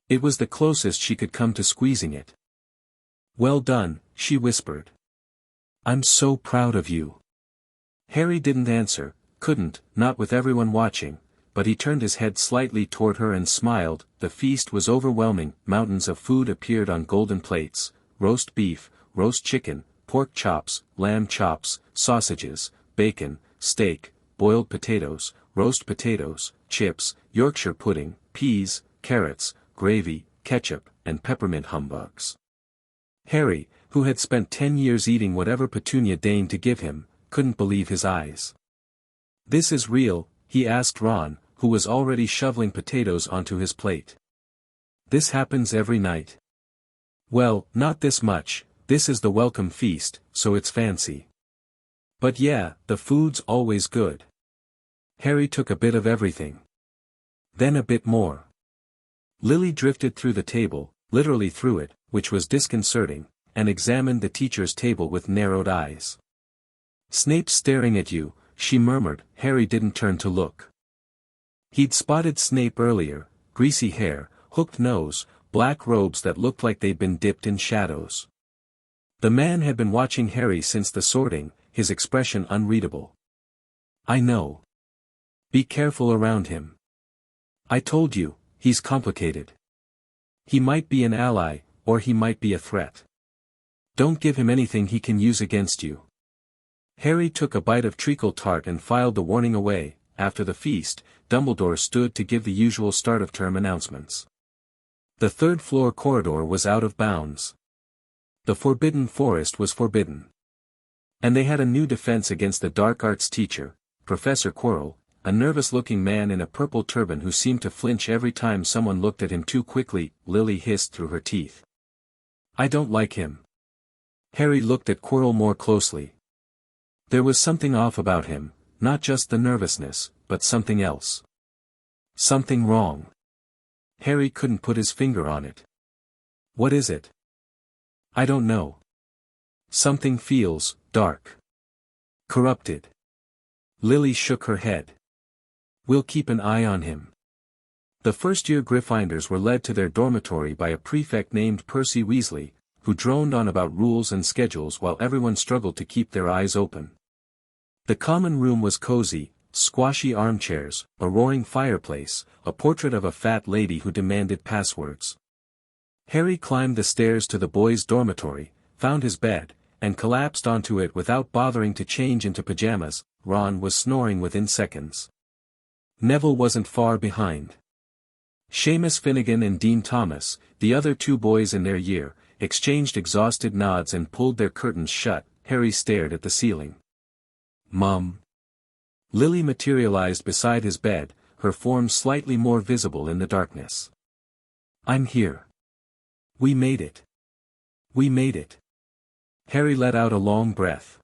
It was the closest she could come to squeezing it. "Well done," she whispered. "I'm so proud of you." Harry didn't answer, couldn't, not with everyone watching, but he turned his head slightly toward her and smiled. The feast was overwhelming. Mountains of food appeared on golden plates: roast beef, roast chicken, pork chops, lamb chops, sausages, bacon, steak, boiled potatoes, roast potatoes, chips, Yorkshire pudding, peas, carrots, gravy, ketchup, and peppermint humbugs. Harry, who had spent 10 years eating whatever Petunia deigned to give him, couldn't believe his eyes. "This is real?" he asked Ron, who was already shoveling potatoes onto his plate. "This happens every night?" "Well, not this much, this is the welcome feast, so it's fancy. But yeah, the food's always good." Harry took a bit of everything. Then a bit more. Lily drifted through the table, literally through it, which was disconcerting, and examined the teacher's table with narrowed eyes. "Snape's staring at you," she murmured. Harry didn't turn to look. He'd spotted Snape earlier: greasy hair, hooked nose, black robes that looked like they'd been dipped in shadows. The man had been watching Harry since the sorting, his expression unreadable. "I know. Be careful around him. I told you, he's complicated. He might be an ally, or he might be a threat. Don't give him anything he can use against you." Harry took a bite of treacle tart and filed the warning away. After the feast, Dumbledore stood to give the usual start-of-term announcements. The third-floor corridor was out of bounds. The Forbidden Forest was forbidden. And they had a new defense against the dark arts teacher, Professor Quirrell, a nervous-looking man in a purple turban who seemed to flinch every time someone looked at him too quickly. Lily hissed through her teeth. "I don't like him." Harry looked at Quirrell more closely. There was something off about him, not just the nervousness, but something else. Something wrong. Harry couldn't put his finger on it. "What is it?" "I don't know. Something feels dark. Corrupted." Lily shook her head. "We'll keep an eye on him." The first-year Gryffindors were led to their dormitory by a prefect named Percy Weasley, who droned on about rules and schedules while everyone struggled to keep their eyes open. The common room was cozy: squashy armchairs, a roaring fireplace, a portrait of a fat lady who demanded passwords. Harry climbed the stairs to the boys' dormitory, found his bed, and collapsed onto it without bothering to change into pajamas. Ron was snoring within seconds. Neville wasn't far behind. Seamus Finnegan and Dean Thomas, the other two boys in their year, exchanged exhausted nods and pulled their curtains shut. Harry stared at the ceiling. "Mum." Lily materialized beside his bed, her form slightly more visible in the darkness. "I'm here. We made it. We made it." Harry let out a long breath.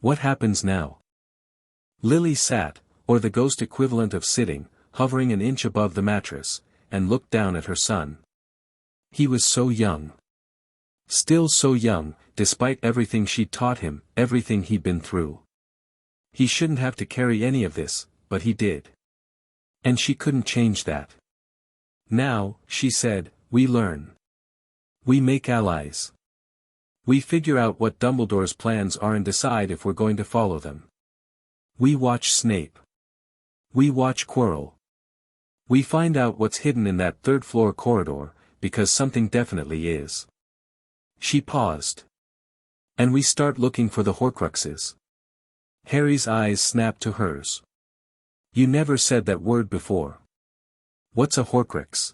"What happens now?" Lily sat, or the ghost equivalent of sitting, hovering an inch above the mattress, and looked down at her son. He was so young. Still so young, despite everything she'd taught him, everything he'd been through. He shouldn't have to carry any of this, but he did. And she couldn't change that. "Now," she said, "we learn. We make allies. We figure out what Dumbledore's plans are and decide if we're going to follow them. We watch Snape. We watch quarrel. We find out what's hidden in that third-floor corridor, because something definitely is. She paused. And we start looking for the Horcruxes. Harry's eyes snapped to hers. You never said that word before. What's a Horcrux?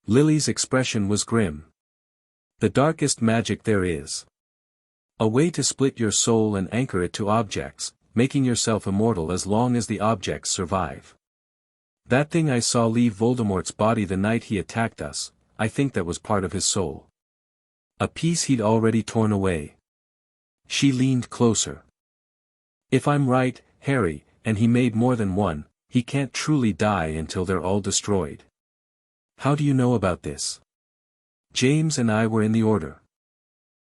Lily's expression was grim. The darkest magic there is. A way to split your soul and anchor it to objects, making yourself immortal as long as the objects survive. That thing I saw leave Voldemort's body the night he attacked us, I think that was part of his soul. A piece he'd already torn away. She leaned closer. If I'm right, Harry, and he made more than one, he can't truly die until they're all destroyed. How do you know about this? James and I were in the Order.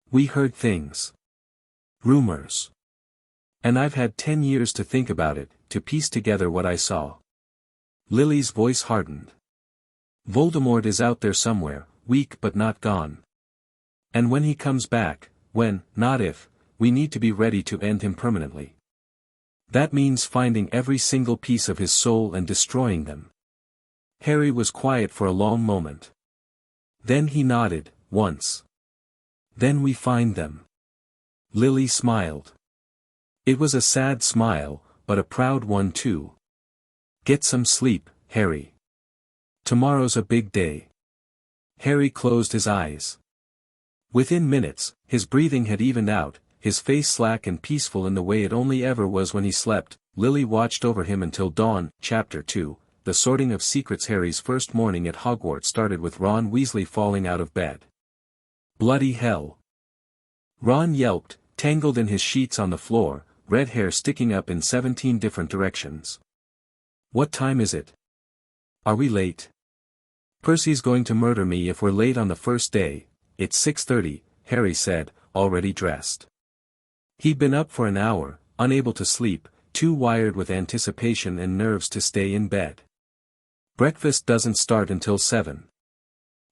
We heard things. Rumors. And I've had 10 years to think about it, to piece together what I saw. Lily's voice hardened. Voldemort is out there somewhere, weak but not gone. And when he comes back, when, not if, we need to be ready to end him permanently. That means finding every single piece of his soul and destroying them. Harry was quiet for a long moment. Then he nodded, once. Then we find them. Lily smiled. It was a sad smile, but a proud one too. Get some sleep, Harry. Tomorrow's a big day. Harry closed his eyes. Within minutes, his breathing had evened out, his face slack and peaceful in the way it only ever was when he slept. Lily watched over him until dawn. Chapter 2, The Sorting of Secrets. Harry's first morning at Hogwarts started with Ron Weasley falling out of bed. Bloody hell! Ron yelped, tangled in his sheets on the floor, red hair sticking up in 17 different directions. What time is it? Are we late? Percy's going to murder me if we're late on the first day. It's 6:30, Harry said, already dressed. He'd been up for an hour, unable to sleep, too wired with anticipation and nerves to stay in bed. Breakfast doesn't start until 7.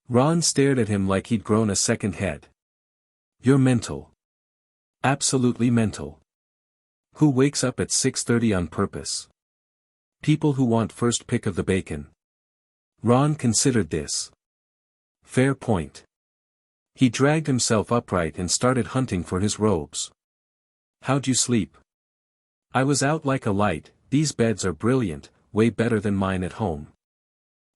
Ron stared at him like he'd grown a second head. You're mental. Absolutely mental. Who wakes up at 6:30 on purpose? People who want first pick of the bacon. Ron considered this. Fair point. He dragged himself upright and started hunting for his robes. How'd you sleep? I was out like a light. These beds are brilliant, way better than mine at home.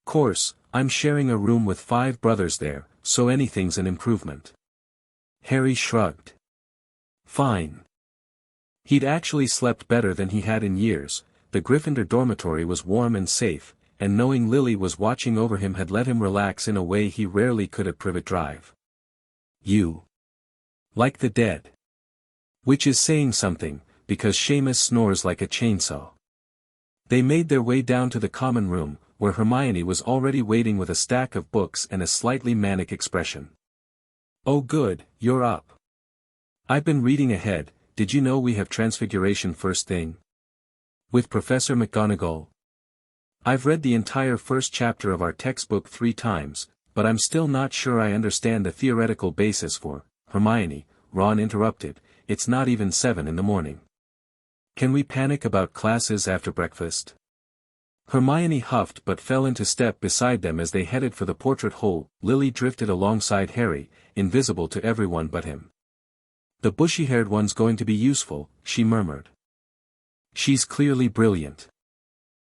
Course, I'm sharing a room with 5 brothers there, so anything's an improvement. Harry shrugged. Fine. He'd actually slept better than he had in years. The Gryffindor dormitory was warm and safe, and knowing Lily was watching over him had let him relax in a way he rarely could at Privet Drive. You. Like the dead. Which is saying something, because Seamus snores like a chainsaw. They made their way down to the common room, where Hermione was already waiting with a stack of books and a slightly manic expression. Oh good, you're up. I've been reading ahead. Did you know we have Transfiguration first thing? With Professor McGonagall. I've read the entire first chapter of our textbook 3 times, but I'm still not sure I understand the theoretical basis for, Hermione, Ron interrupted, it's not even 7 in the morning. Can we panic about classes after breakfast? Hermione huffed but fell into step beside them as they headed for the portrait hole. Lily drifted alongside Harry, invisible to everyone but him. The bushy-haired one's going to be useful, she murmured. She's clearly brilliant.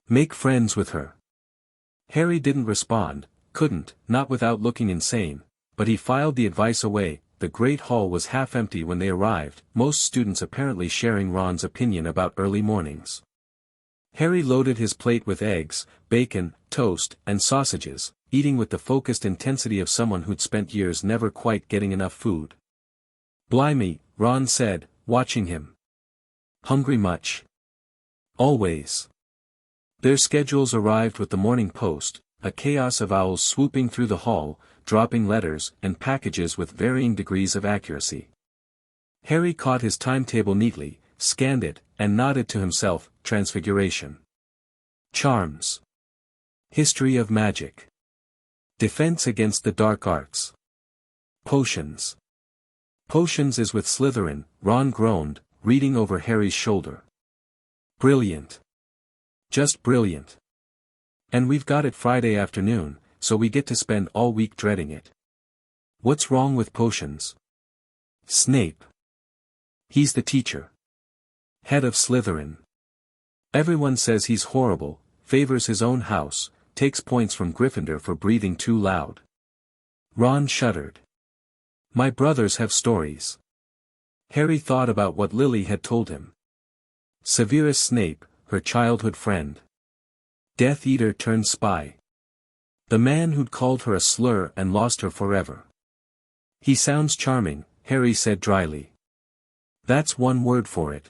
Make friends with her. Harry didn't respond, couldn't, not without looking insane, but he filed the advice away. The great hall was half empty when they arrived, most students apparently sharing Ron's opinion about early mornings. Harry loaded his plate with eggs, bacon, toast, and sausages, eating with the focused intensity of someone who'd spent years never quite getting enough food. Blimey, Ron said, watching him. Hungry much? Always. Their schedules arrived with the morning post, a chaos of owls swooping through the hall, dropping letters and packages with varying degrees of accuracy. Harry caught his timetable neatly, scanned it, and nodded to himself. Transfiguration. Charms. History of magic. Defense against the dark arts. Potions. Potions is with Slytherin, Ron groaned, reading over Harry's shoulder. Brilliant. Just brilliant. And we've got it Friday afternoon, so we get to spend all week dreading it. What's wrong with potions? Snape. He's the teacher. Head of Slytherin. Everyone says he's horrible, favors his own house, takes points from Gryffindor for breathing too loud. Ron shuddered. My brothers have stories. Harry thought about what Lily had told him. Severus Snape, her childhood friend. Death Eater turned spy. The man who'd called her a slur and lost her forever. He sounds charming, Harry said dryly. That's one word for it.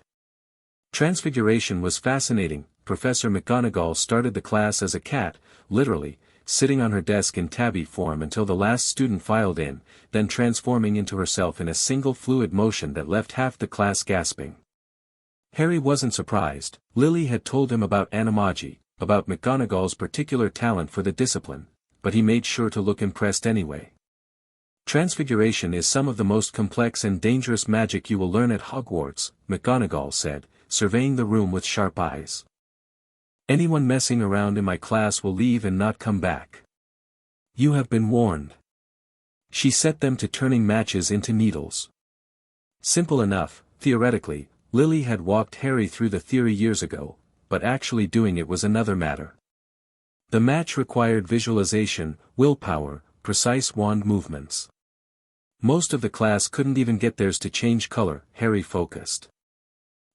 Transfiguration was fascinating. Professor McGonagall started the class as a cat, literally, sitting on her desk in tabby form until the last student filed in, then transforming into herself in a single fluid motion that left half the class gasping. Harry wasn't surprised. Lily had told him about animagi, about McGonagall's particular talent for the discipline, but he made sure to look impressed anyway. Transfiguration is some of the most complex and dangerous magic you will learn at Hogwarts, McGonagall said, surveying the room with sharp eyes. Anyone messing around in my class will leave and not come back. You have been warned. She set them to turning matches into needles. Simple enough, theoretically. Lily had walked Harry through the theory years ago, but actually doing it was another matter. The match required visualization, willpower, precise wand movements. Most of the class couldn't even get theirs to change color. Harry focused.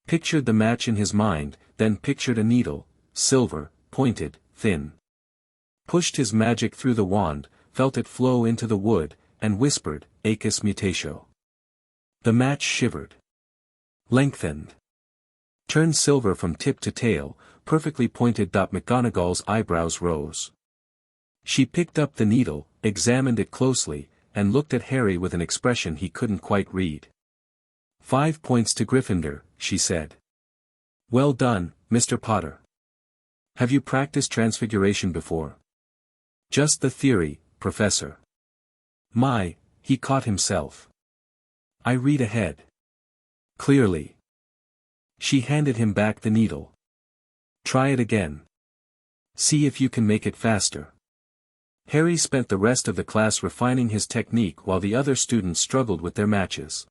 Pictured the match in his mind, then pictured a needle, silver, pointed, thin. Pushed his magic through the wand, felt it flow into the wood, and whispered, Acus mutatio. The match shivered. Lengthened. Turned silver from tip to tail, perfectly pointed. McGonagall's eyebrows rose. She picked up the needle, examined it closely, and looked at Harry with an expression he couldn't quite read. 5 points to Gryffindor, she said. Well done, Mr. Potter. Have you practiced transfiguration before? Just the theory, Professor. My, he caught himself. I read ahead. Clearly. She handed him back the needle. Try it again. See if you can make it faster. Harry spent the rest of the class refining his technique while the other students struggled with their matches.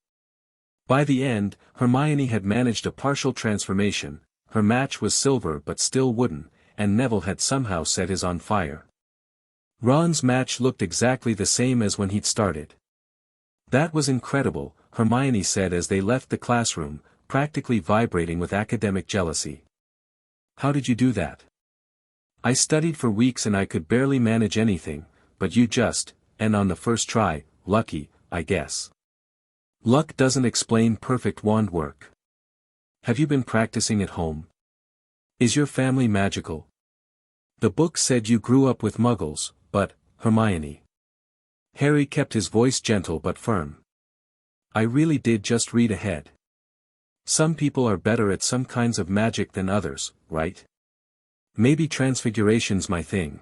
By the end, Hermione had managed a partial transformation. Her match was silver but still wooden, and Neville had somehow set his on fire. Ron's match looked exactly the same as when he'd started. That was incredible, Hermione said as they left the classroom, practically vibrating with academic jealousy. How did you do that? I studied for weeks and I could barely manage anything, but you just, and on the first try, lucky, I guess. Luck doesn't explain perfect wand work. Have you been practicing at home? Is your family magical? The book said you grew up with muggles, but, Hermione. Harry kept his voice gentle but firm. I really did just read ahead. Some people are better at some kinds of magic than others, right? Maybe transfiguration's my thing.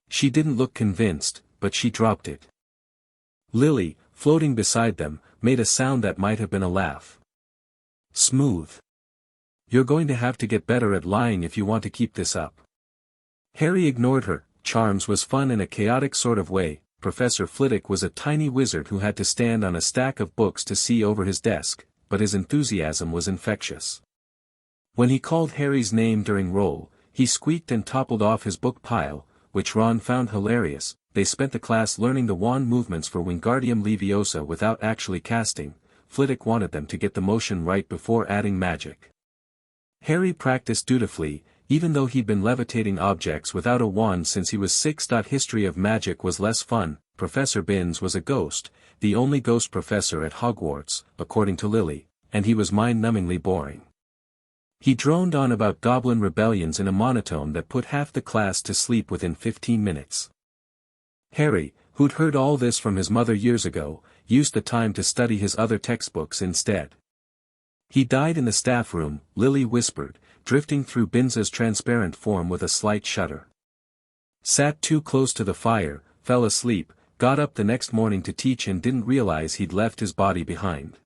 She didn't look convinced, but she dropped it. Lily, floating beside them, made a sound that might have been a laugh. Smooth. You're going to have to get better at lying if you want to keep this up. Harry ignored her. Charms was fun in a chaotic sort of way. Professor Flitwick was a tiny wizard who had to stand on a stack of books to see over his desk, but his enthusiasm was infectious. When he called Harry's name during roll, he squeaked and toppled off his book pile, which Ron found hilarious. They spent the class learning the wand movements for Wingardium Leviosa without actually casting. Flitwick wanted them to get the motion right before adding magic. Harry practiced dutifully, even though he'd been levitating objects without a wand since he was 6. History of magic was less fun. Professor Binns was a ghost, the only ghost professor at Hogwarts, according to Lily, and he was mind-numbingly boring. He droned on about goblin rebellions in a monotone that put half the class to sleep within 15 minutes. Harry, who'd heard all this from his mother years ago, used the time to study his other textbooks instead. He died in the staff room, Lily whispered, drifting through Binns's transparent form with a slight shudder. Sat too close to the fire, fell asleep, got up the next morning to teach and didn't realize he'd left his body behind.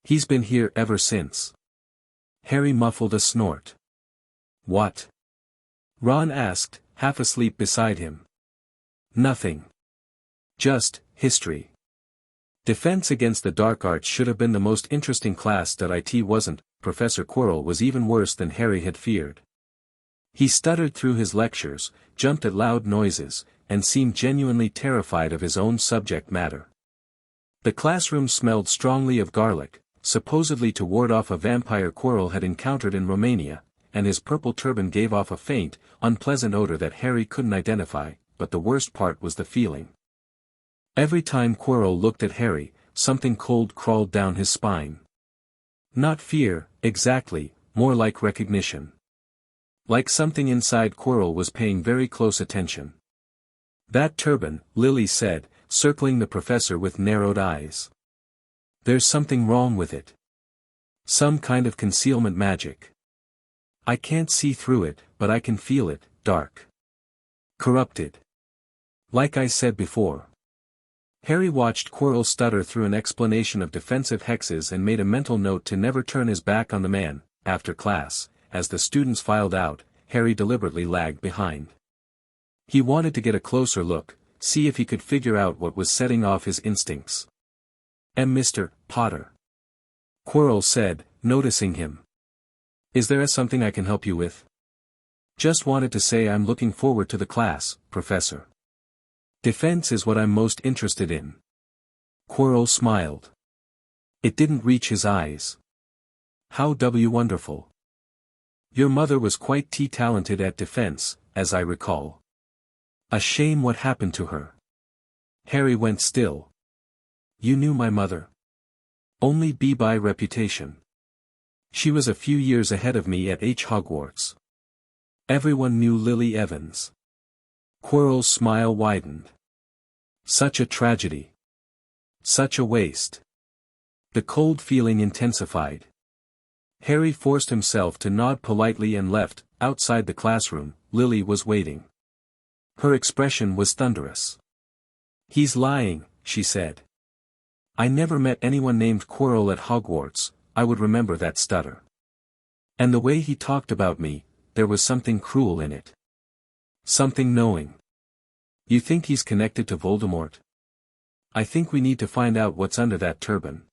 He's been here ever since. Harry muffled a snort. What? Ron asked, half asleep beside him. Nothing. Just, history. Defense against the dark arts should have been the most interesting class. It wasn't. Professor Quirrell was even worse than Harry had feared. He stuttered through his lectures, jumped at loud noises, and seemed genuinely terrified of his own subject matter. The classroom smelled strongly of garlic, supposedly to ward off a vampire Quirrell had encountered in Romania, and his purple turban gave off a faint, unpleasant odor that Harry couldn't identify, but the worst part was the feeling. Every time Quirrell looked at Harry, something cold crawled down his spine. Not fear, exactly, more like recognition. Like something inside Quirrell was paying very close attention. That turban, Lily said, circling the professor with narrowed eyes. There's something wrong with it. Some kind of concealment magic. I can't see through it, but I can feel it, dark. Corrupted. Like I said before. Harry watched Quirrell stutter through an explanation of defensive hexes and made a mental note to never turn his back on the man. After class, as the students filed out, Harry deliberately lagged behind. He wanted to get a closer look, see if he could figure out what was setting off his instincts. Mr. Potter," Quirrell said, noticing him. "Is there something I can help you with?" "Just wanted to say I'm looking forward to the class, Professor. Defense is what I'm most interested in." Quirrell smiled. It didn't reach his eyes. "How wonderful. Your mother was quite talented at defense, as I recall. A shame what happened to her." Harry went still. "You knew my mother?" "Only by reputation. She was a few years ahead of me at Hogwarts. Everyone knew Lily Evans." Quirrell's smile widened. Such a tragedy. Such a waste. The cold feeling intensified. Harry forced himself to nod politely and left. Outside the classroom, Lily was waiting. Her expression was thunderous. "He's lying," she said. "I never met anyone named Quirrell at Hogwarts. I would remember that stutter. And the way he talked about me, there was something cruel in it. Something knowing. You think he's connected to Voldemort? I think we need to find out what's under that turban."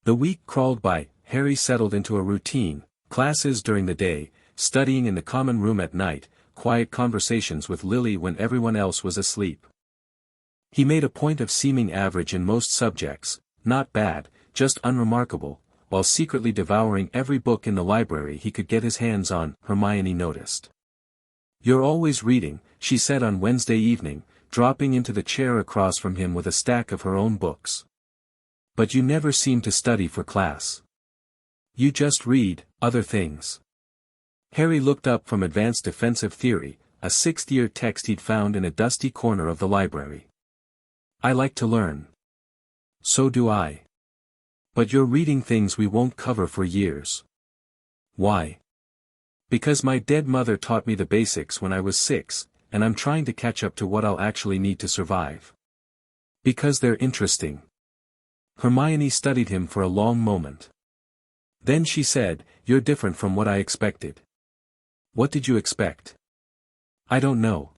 The week crawled by. Harry settled into a routine, classes during the day, studying in the common room at night, quiet conversations with Lily when everyone else was asleep. He made a point of seeming average in most subjects, not bad, just unremarkable, while secretly devouring every book in the library he could get his hands on. Hermione noticed. "You're always reading," she said on Wednesday evening, dropping into the chair across from him with a stack of her own books. "But you never seem to study for class. You just read other things." Harry looked up from Advanced Defensive Theory, a sixth-year text he'd found in a dusty corner of the library. "I like to learn." "So do I. But you're reading things we won't cover for years." "Why?" "Because my dead mother taught me the basics when I was 6, and I'm trying to catch up to what I'll actually need to survive." "Because they're interesting." Hermione studied him for a long moment. Then she said, "You're different from what I expected." "What did you expect?" "I don't know.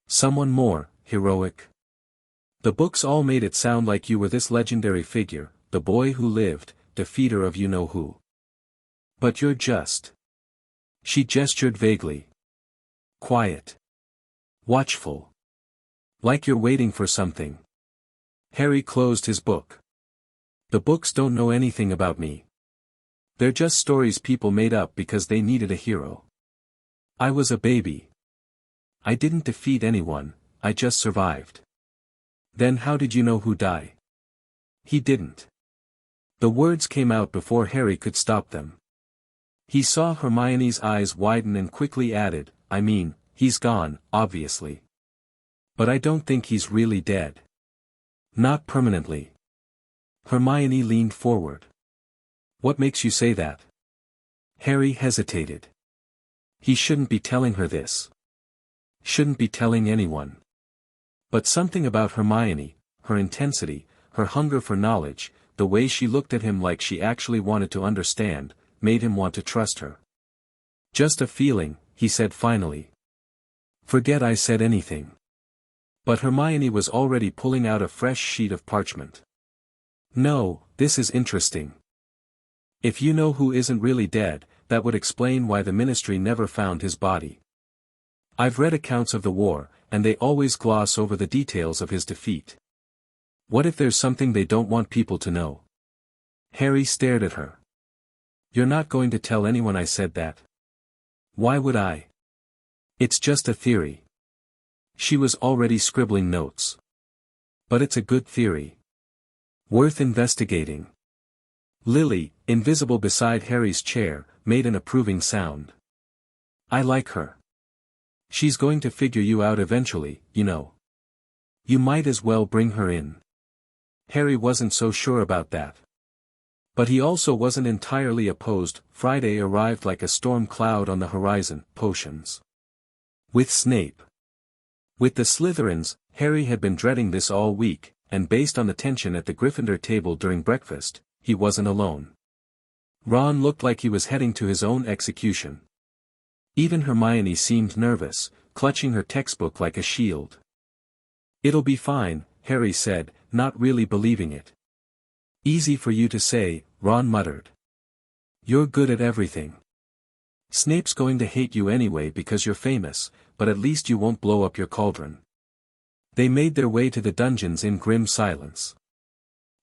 Someone more heroic. The books all made it sound like you were this legendary figure, the boy who lived, defeater of you-know-who. But you're just..." She gestured vaguely. "Quiet. Watchful. Like you're waiting for something." Harry closed his book. "The books don't know anything about me. They're just stories people made up because they needed a hero. I was a baby. I didn't defeat anyone, I just survived." "Then how did you know who died?" "He didn't." The words came out before Harry could stop them. He saw Hermione's eyes widen and quickly added, "I mean, he's gone, obviously. But I don't think he's really dead. Not permanently." Hermione leaned forward. "What makes you say that?" Harry hesitated. He shouldn't be telling her this. Shouldn't be telling anyone. But something about Hermione, her intensity, her hunger for knowledge, the way she looked at him like she actually wanted to understand, made him want to trust her. Just a feeling, he said finally. Forget I said anything. But Hermione was already pulling out a fresh sheet of parchment. No, this is interesting. If you know who isn't really dead, that would explain why the Ministry never found his body. I've read accounts of the war, and they always gloss over the details of his defeat. What if there's something they don't want people to know? Harry stared at her. You're not going to tell anyone I said that? Why would I? It's just a theory. She was already scribbling notes. But it's a good theory. Worth investigating. Lily, invisible beside Harry's chair, made an approving sound. I like her. She's going to figure you out eventually, you know. You might as well bring her in. Harry wasn't so sure about that. But he also wasn't entirely opposed. Friday arrived like a storm cloud on the horizon. Potions. With Snape. With the Slytherins, Harry had been dreading this all week, and based on the tension at the Gryffindor table during breakfast, he wasn't alone. Ron looked like he was heading to his own execution. Even Hermione seemed nervous, clutching her textbook like a shield. It'll be fine, Harry said, not really believing it. Easy for you to say, Ron muttered. You're good at everything. Snape's going to hate you anyway because you're famous, but at least you won't blow up your cauldron. They made their way to the dungeons in grim silence.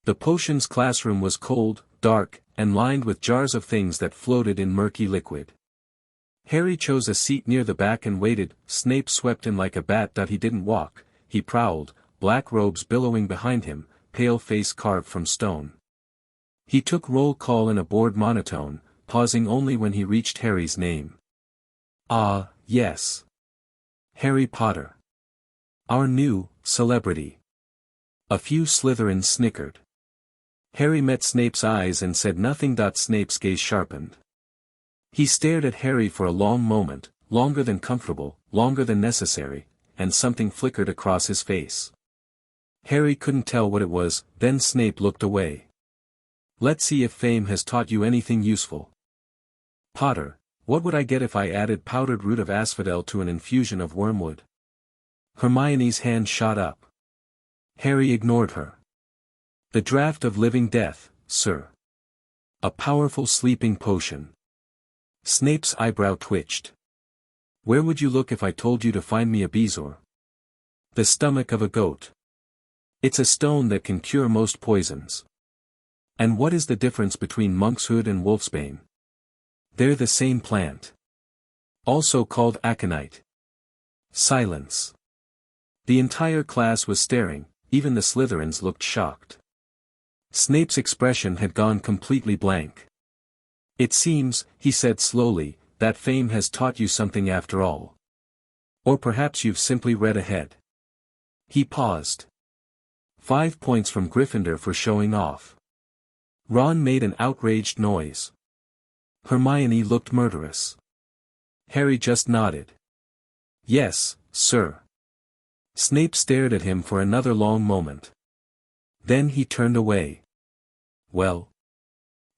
The potions classroom was cold, dark, and lined with jars of things that floated in murky liquid. Harry chose a seat near the back and waited. Snape swept in like a bat. He didn't walk, he prowled, black robes billowing behind him, pale face carved from stone. He took roll call in a bored monotone, pausing only when he reached Harry's name. Ah, yes. Harry Potter. Our new celebrity. A few Slytherins snickered. Harry met Snape's eyes and said nothing. Snape's gaze sharpened. He stared at Harry for a long moment, longer than comfortable, longer than necessary, and something flickered across his face. Harry couldn't tell what it was. Then Snape looked away. Let's see if fame has taught you anything useful. Potter, what would I get if I added powdered root of asphodel to an infusion of wormwood? Hermione's hand shot up. Harry ignored her. The draught of living death, sir. A powerful sleeping potion. Snape's eyebrow twitched. Where would you look if I told you to find me a bezoar? The stomach of a goat. It's a stone that can cure most poisons. And what is the difference between monkshood and wolfsbane? They're the same plant. Also called aconite. Silence. The entire class was staring, even the Slytherins looked shocked. Snape's expression had gone completely blank. It seems, he said slowly, that fame has taught you something after all. Or perhaps you've simply read ahead. He paused. 5 points from Gryffindor for showing off. Ron made an outraged noise. Hermione looked murderous. Harry just nodded. Yes, sir. Snape stared at him for another long moment. Then he turned away. Well?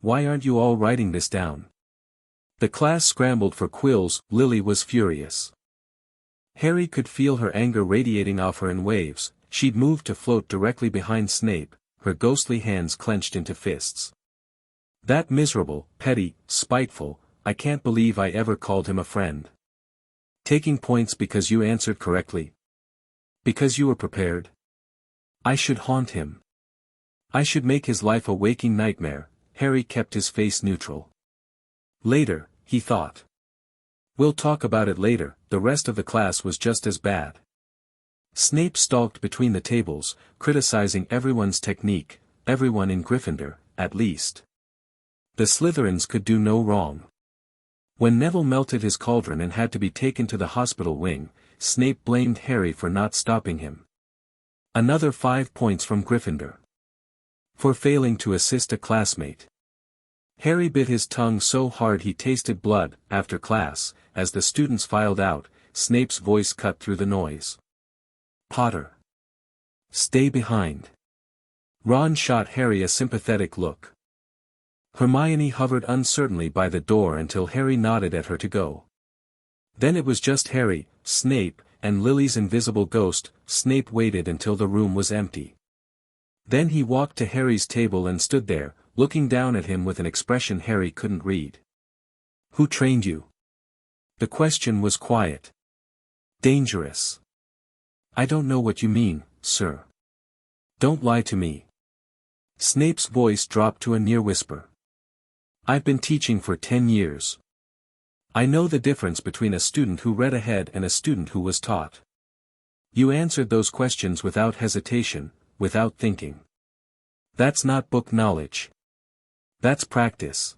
Why aren't you all writing this down? The class scrambled for quills. Lily was furious. Harry could feel her anger radiating off her in waves. She'd moved to float directly behind Snape, her ghostly hands clenched into fists. That miserable, petty, spiteful, I can't believe I ever called him a friend. Taking points because you answered correctly? Because you were prepared? I should haunt him. I should make his life a waking nightmare. Harry kept his face neutral. Later, he thought. We'll talk about it later. The rest of the class was just as bad. Snape stalked between the tables, criticizing everyone's technique, everyone in Gryffindor, at least. The Slytherins could do no wrong. When Neville melted his cauldron and had to be taken to the hospital wing, Snape blamed Harry for not stopping him. Another 5 points from Gryffindor. For failing to assist a classmate. Harry bit his tongue so hard he tasted blood. After class, as the students filed out, Snape's voice cut through the noise. Potter. Stay behind. Ron shot Harry a sympathetic look. Hermione hovered uncertainly by the door until Harry nodded at her to go. Then it was just Harry, Snape, and Lily's invisible ghost. Snape waited until the room was empty. Then he walked to Harry's table and stood there, looking down at him with an expression Harry couldn't read. "Who trained you?" The question was quiet. "Dangerous." "I don't know what you mean, sir." "Don't lie to me." Snape's voice dropped to a near whisper. "I've been teaching for 10 years. I know the difference between a student who read ahead and a student who was taught. You answered those questions without hesitation, without thinking. That's not book knowledge. That's practice.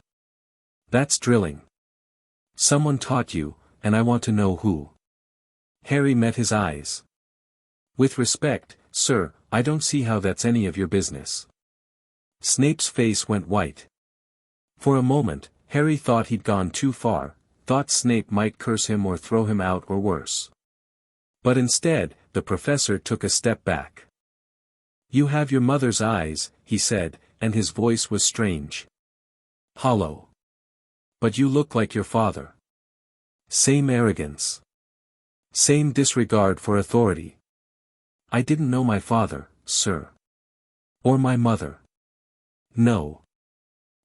That's drilling. Someone taught you, and I want to know who." Harry met his eyes. "With respect, sir, I don't see how that's any of your business." Snape's face went white. For a moment, Harry thought he'd gone too far, thought Snape might curse him or throw him out or worse. But instead, the professor took a step back. "You have your mother's eyes," he said, and his voice was strange. Hollow. "But you look like your father. Same arrogance. Same disregard for authority." "I didn't know my father, sir. Or my mother." "No.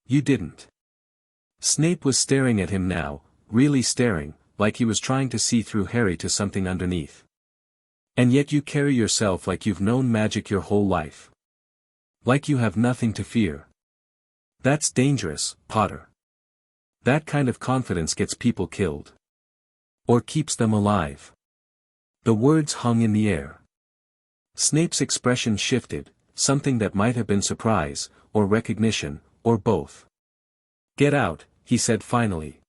You didn't." Snape was staring at him now, really staring, like he was trying to see through Harry to something underneath. "And yet you carry yourself like you've known magic your whole life. Like you have nothing to fear. That's dangerous, Potter. That kind of confidence gets people killed. Or keeps them alive." The words hung in the air. Snape's expression shifted, something that might have been surprise, or recognition, or both. "Get out," he said finally.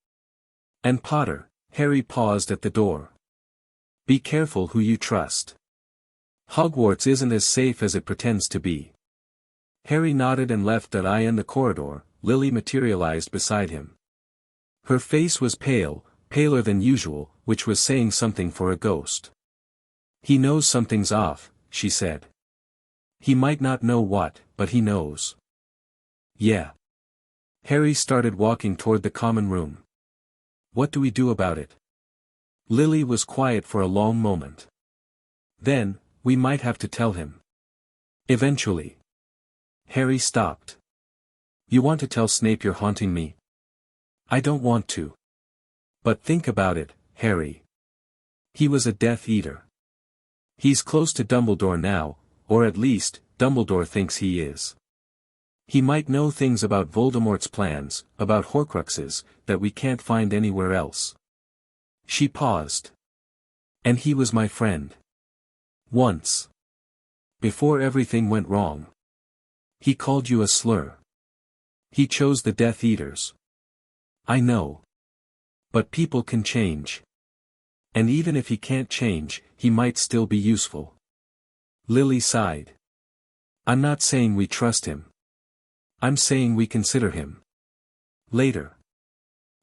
"And Potter," Harry paused at the door. "Be careful who you trust. Hogwarts isn't as safe as it pretends to be." Harry nodded and left that eye in the corridor. Lily materialized beside him. Her face was pale, paler than usual, which was saying something for a ghost. "He knows something's off," she said. "He might not know what, but he knows." "Yeah." Harry started walking toward the common room. "What do we do about it?" Lily was quiet for a long moment. "Then, we might have to tell him. Eventually." Harry stopped. "You want to tell Snape you're haunting me?" "I don't want to. But think about it, Harry. He was a Death Eater. He's close to Dumbledore now, or at least, Dumbledore thinks he is. He might know things about Voldemort's plans, about Horcruxes, that we can't find anywhere else." She paused. "And he was my friend. Once. Before everything went wrong. He called you a slur. He chose the Death Eaters. I know. But people can change. And even if he can't change, he might still be useful." Lily sighed. "I'm not saying we trust him. I'm saying we consider him. Later.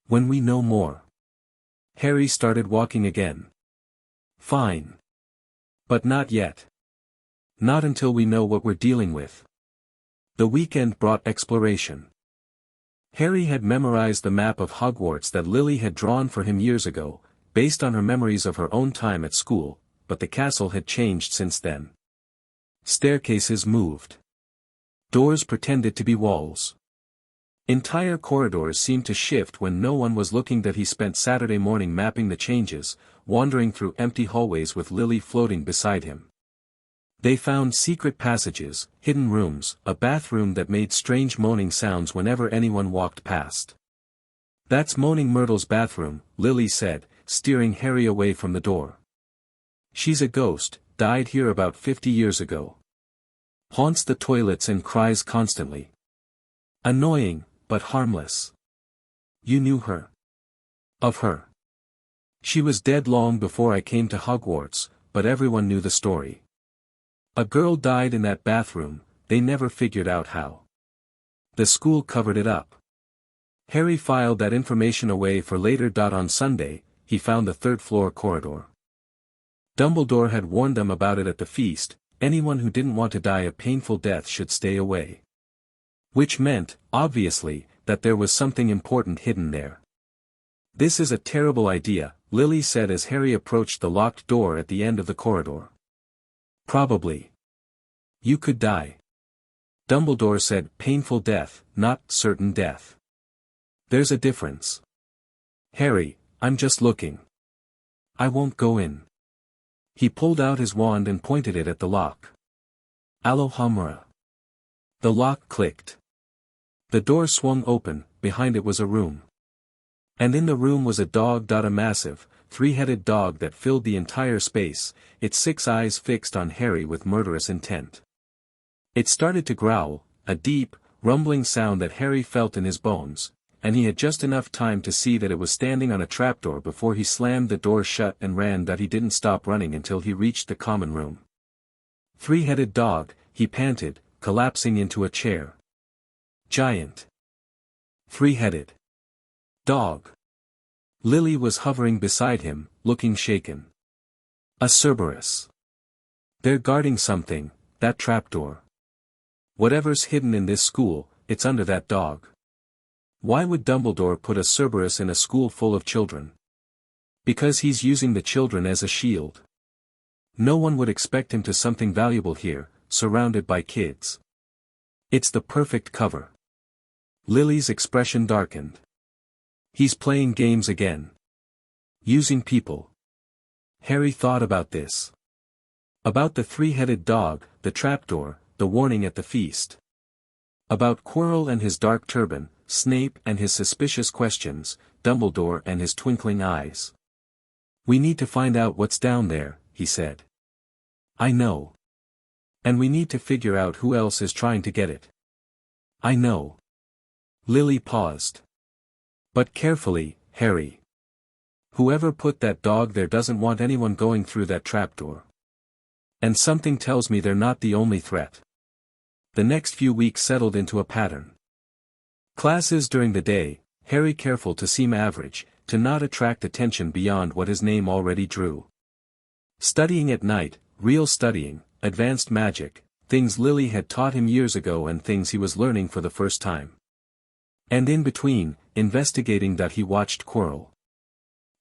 When we know more." Harry started walking again. "Fine. But not yet. Not until we know what we're dealing with." The weekend brought exploration. Harry had memorized the map of Hogwarts that Lily had drawn for him years ago, based on her memories of her own time at school, but the castle had changed since then. Staircases moved. Doors pretended to be walls. Entire corridors seemed to shift when no one was looking. That he spent Saturday morning mapping the changes, wandering through empty hallways with Lily floating beside him. They found secret passages, hidden rooms, a bathroom that made strange moaning sounds whenever anyone walked past. "That's Moaning Myrtle's bathroom," Lily said, steering Harry away from the door. "She's a ghost, died here about 50 years ago. Haunts the toilets and cries constantly. Annoying, but harmless. You knew her." "Of her. She was dead long before I came to Hogwarts, but everyone knew the story. A girl died in that bathroom, they never figured out how. The school covered it up." Harry filed that information away for later. On Sunday, he found the third-floor corridor. Dumbledore had warned them about it at the feast. Anyone who didn't want to die a painful death should stay away. Which meant, obviously, that there was something important hidden there. "This is a terrible idea," Lily said as Harry approached the locked door at the end of the corridor. "Probably. You could die." Dumbledore said, "Painful death, not certain death. There's a difference." "Harry, I'm just looking. I won't go in." He pulled out his wand and pointed it at the lock. Alohomora. The lock clicked. The door swung open, behind it was a room. And in the room was a dog. A massive, three-headed dog that filled the entire space, its 6 eyes fixed on Harry with murderous intent. It started to growl, a deep, rumbling sound that Harry felt in his bones, and he had just enough time to see that it was standing on a trapdoor before he slammed the door shut and ran. He didn't stop running until he reached the common room. "Three-headed dog," he panted, collapsing into a chair. "Giant. Three-headed. Dog." Lily was hovering beside him, looking shaken. "A Cerberus. They're guarding something, that trapdoor. Whatever's hidden in this school, it's under that dog." Why would Dumbledore put a Cerberus in a school full of children? Because he's using the children as a shield. No one would expect him to something valuable here, surrounded by kids. It's the perfect cover. Lily's expression darkened. He's playing games again. Using people. Harry thought about this. About the three-headed dog, the trapdoor, the warning at the feast. About Quirrell and his dark turban, Snape and his suspicious questions, Dumbledore and his twinkling eyes. "We need to find out what's down there," he said. "I know. And we need to figure out who else is trying to get it." "I know." Lily paused. "But carefully, Harry. Whoever put that dog there doesn't want anyone going through that trapdoor. And something tells me they're not the only threat." The next few weeks settled into a pattern. Classes during the day, Harry careful to seem average, to not attract attention beyond what his name already drew. Studying at night, real studying, advanced magic, things Lily had taught him years ago and things he was learning for the first time. And in between, investigating. He watched Quirrell.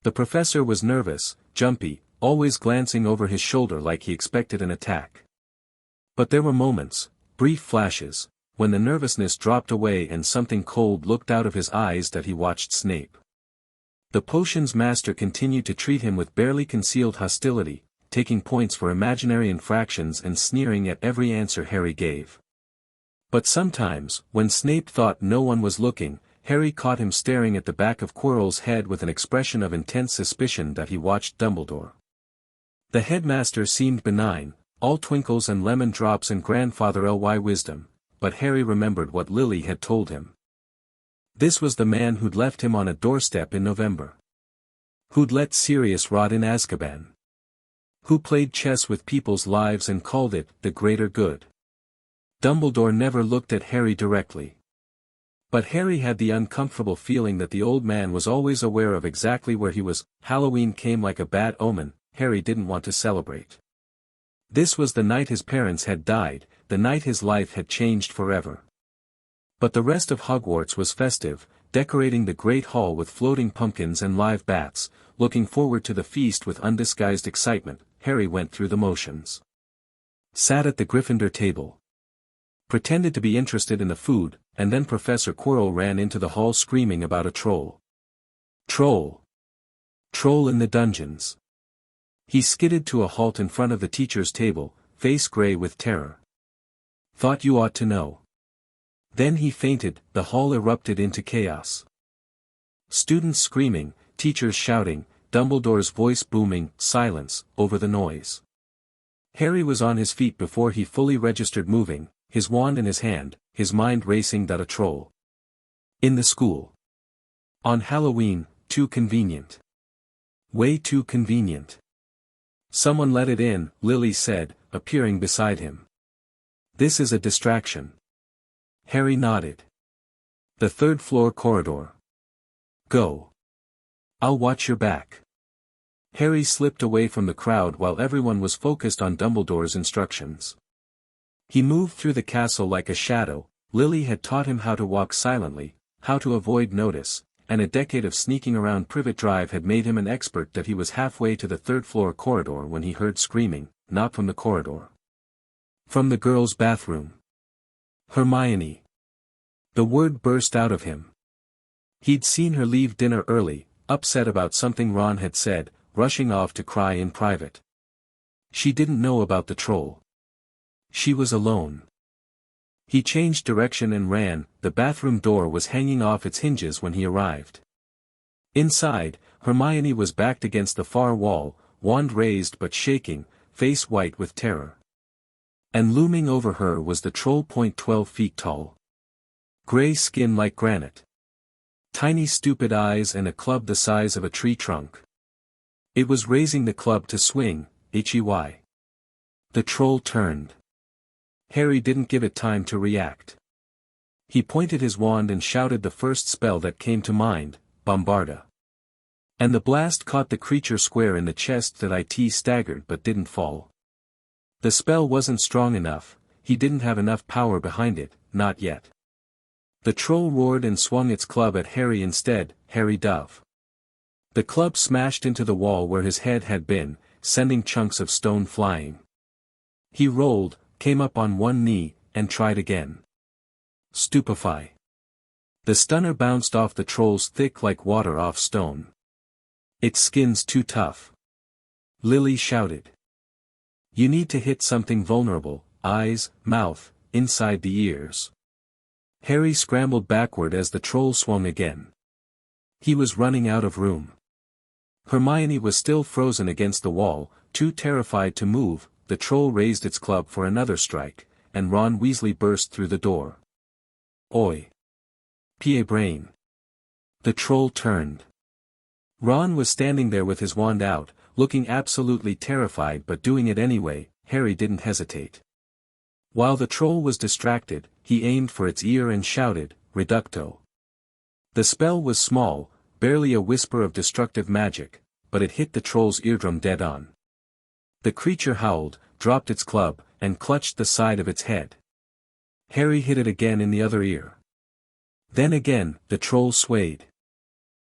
The professor was nervous, jumpy, always glancing over his shoulder like he expected an attack. But there were moments, brief flashes, when the nervousness dropped away and something cold looked out of his eyes. He watched Snape. The potions master continued to treat him with barely concealed hostility, taking points for imaginary infractions and sneering at every answer Harry gave. But sometimes, when Snape thought no one was looking, Harry caught him staring at the back of Quirrell's head with an expression of intense suspicion. He watched Dumbledore. The headmaster seemed benign, all twinkles and lemon drops and grandfather ly wisdom, but Harry remembered what Lily had told him. This was the man who'd left him on a doorstep in November. Who'd let Sirius rot in Azkaban. Who played chess with people's lives and called it the greater good. Dumbledore never looked at Harry directly. But Harry had the uncomfortable feeling that the old man was always aware of exactly where he was. Halloween came like a bad omen. Harry didn't want to celebrate. This was the night his parents had died, the night his life had changed forever. But the rest of Hogwarts was festive, decorating the Great Hall with floating pumpkins and live bats, looking forward to the feast with undisguised excitement. Harry went through the motions. Sat at the Gryffindor table. Pretended to be interested in the food, and then Professor Quirrell ran into the hall screaming about a troll. Troll! Troll in the dungeons! He skidded to a halt in front of the teacher's table, face gray with terror. Thought you ought to know. Then he fainted. The hall erupted into chaos. Students screaming, teachers shouting, Dumbledore's voice booming, silence, over the noise. Harry was on his feet before he fully registered, moving, his wand in his hand, his mind racing. A troll. In the school. On Halloween, too convenient. Way too convenient. Someone let it in, Lily said, appearing beside him. This is a distraction. Harry nodded. The third-floor corridor. Go. I'll watch your back. Harry slipped away from the crowd while everyone was focused on Dumbledore's instructions. He moved through the castle like a shadow, Lily had taught him how to walk silently, how to avoid notice, and a decade of sneaking around Privet Drive had made him an expert that he was halfway to the third-floor corridor when he heard screaming, not from the corridor. From the girls' bathroom. Hermione. The word burst out of him. He'd seen her leave dinner early, upset about something Ron had said, rushing off to cry in private. She didn't know about the troll. She was alone. He changed direction and ran. The bathroom door was hanging off its hinges when he arrived. Inside, Hermione was backed against the far wall, wand raised but shaking, face white with terror. And looming over her was the troll. 12 feet tall. Gray skin like granite. Tiny stupid eyes and a club the size of a tree trunk. It was raising the club to swing, Hey. The troll turned. Harry didn't give it time to react. He pointed his wand and shouted the first spell that came to mind, Bombarda. And the blast caught the creature square in the chest. That it staggered but didn't fall. The spell wasn't strong enough, he didn't have enough power behind it, not yet. The troll roared and swung its club at Harry instead, Harry Dove. The club smashed into the wall where his head had been, sending chunks of stone flying. He rolled, came up on one knee, and tried again. Stupefy. The stunner bounced off the troll's thick like water off stone. Its skin's too tough. Lily shouted. You need to hit something vulnerable, eyes, mouth, inside the ears. Harry scrambled backward as the troll swung again. He was running out of room. Hermione was still frozen against the wall, too terrified to move. The troll raised its club for another strike, and Ron Weasley burst through the door. Oi! Pie brain! The troll turned. Ron was standing there with his wand out, looking absolutely terrified but doing it anyway. Harry didn't hesitate. While the troll was distracted, he aimed for its ear and shouted, Reducto. The spell was small, barely a whisper of destructive magic, but it hit the troll's eardrum dead on. The creature howled, dropped its club, and clutched the side of its head. Harry hit it again in the other ear. Then again, the troll swayed.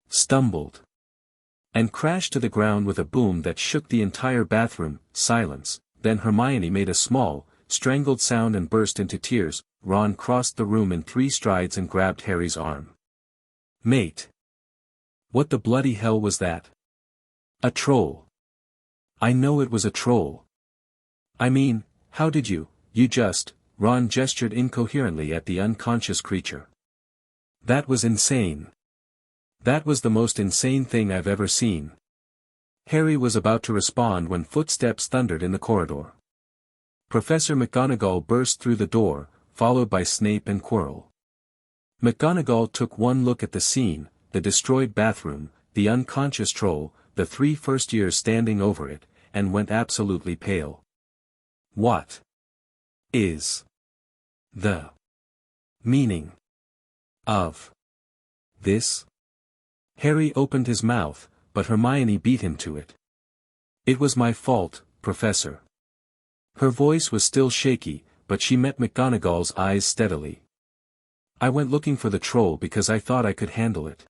Stumbled. And crashed to the ground with a boom that shook the entire bathroom. Silence. Then Hermione made a small, strangled sound and burst into tears. Ron crossed the room in 3 strides and grabbed Harry's arm. Mate! What the bloody hell was that? A troll. I know it was a troll. I mean, how did you just, Ron gestured incoherently at the unconscious creature. That was insane. That was the most insane thing I've ever seen. Harry was about to respond when footsteps thundered in the corridor. Professor McGonagall burst through the door, followed by Snape and Quirrell. McGonagall took one look at the scene, the destroyed bathroom, the unconscious troll, the 3 first-years standing over it, and went absolutely pale. What is the meaning of this? Harry opened his mouth, but Hermione beat him to it. It was my fault, Professor. Her voice was still shaky, but she met McGonagall's eyes steadily. I went looking for the troll because I thought I could handle it.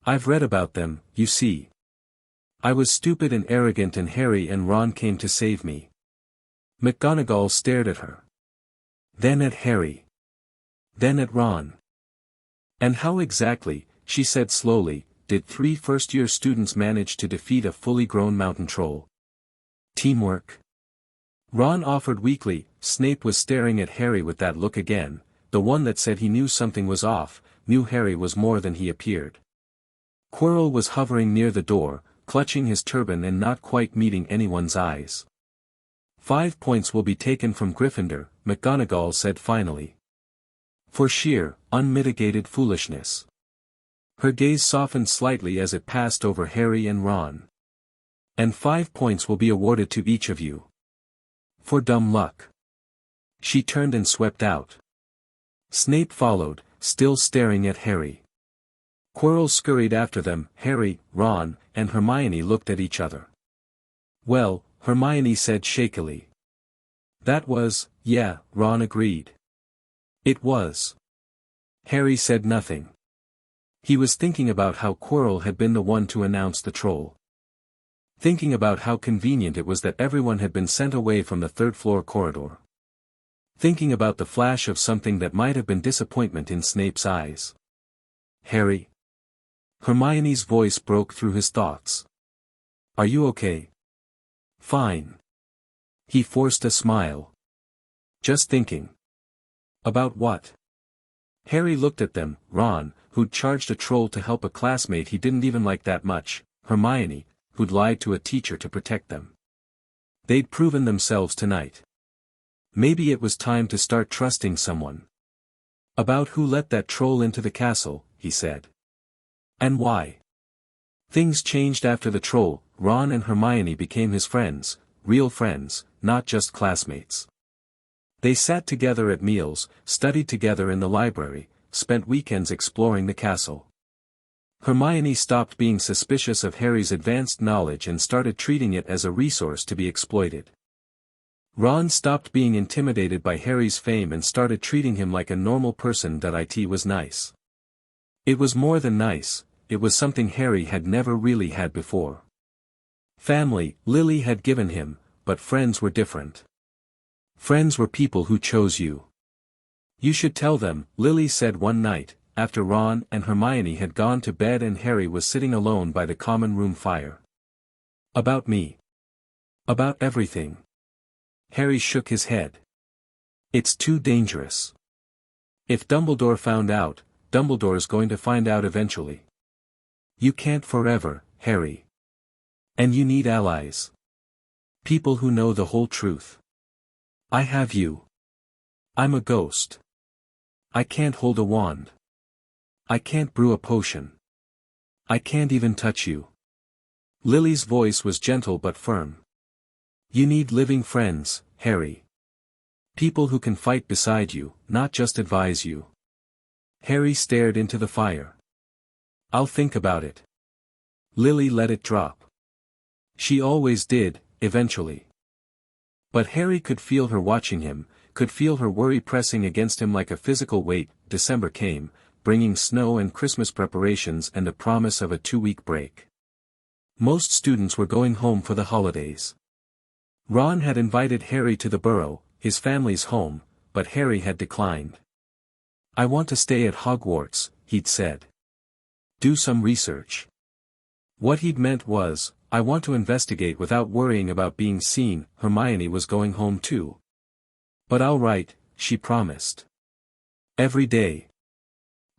I've read about them, you see. I was stupid and arrogant and Harry and Ron came to save me. McGonagall stared at her. Then at Harry. Then at Ron. And how exactly, she said slowly, did 3 first-year students manage to defeat a fully grown mountain troll? Teamwork? Ron offered weakly. Snape was staring at Harry with that look again, the one that said he knew something was off, knew Harry was more than he appeared. Quirrell was hovering near the door, clutching his turban and not quite meeting anyone's eyes. 5 points will be taken from Gryffindor, McGonagall said finally. For sheer, unmitigated foolishness. Her gaze softened slightly as it passed over Harry and Ron. And 5 points will be awarded to each of you. For dumb luck. She turned and swept out. Snape followed, still staring at Harry. Quirrell scurried after them. Harry, Ron, and Hermione looked at each other. Well, Hermione said shakily. That was, yeah, Ron agreed. It was. Harry said nothing. He was thinking about how Quirrell had been the one to announce the troll. Thinking about how convenient it was that everyone had been sent away from the third-floor corridor. Thinking about the flash of something that might have been disappointment in Snape's eyes. Harry? Hermione's voice broke through his thoughts. Are you okay? Fine. He forced a smile. Just thinking. About what? Harry looked at them, Ron, who'd charged a troll to help a classmate he didn't even like that much, Hermione, who'd lied to a teacher to protect them. They'd proven themselves tonight. Maybe it was time to start trusting someone. About who let that troll into the castle, he said. And why? Things changed after the troll. Ron and Hermione became his friends, real friends, not just classmates. They sat together at meals, studied together in the library, spent weekends exploring the castle. Hermione stopped being suspicious of Harry's advanced knowledge and started treating it as a resource to be exploited. Ron stopped being intimidated by Harry's fame and started treating him like a normal person. It was nice. It was more than nice, it was something Harry had never really had before. Family, Lily had given him, but friends were different. Friends were people who chose you. You should tell them, Lily said one night, after Ron and Hermione had gone to bed and Harry was sitting alone by the common room fire. About me. About everything. Harry shook his head. It's too dangerous. If Dumbledore found out, Dumbledore's going to find out eventually. You can't forever, Harry. And you need allies. People who know the whole truth. I have you. I'm a ghost. I can't hold a wand. I can't brew a potion. I can't even touch you. Lily's voice was gentle but firm. You need living friends, Harry. People who can fight beside you, not just advise you. Harry stared into the fire. I'll think about it. Lily let it drop. She always did, eventually. But Harry could feel her watching him, could feel her worry pressing against him like a physical weight. December came, bringing snow and Christmas preparations and the promise of a 2-week break. Most students were going home for the holidays. Ron had invited Harry to the Burrow, his family's home, but Harry had declined. I want to stay at Hogwarts, he'd said. Do some research. What he'd meant was, I want to investigate without worrying about being seen. Hermione was going home too. But I'll write, she promised. Every day.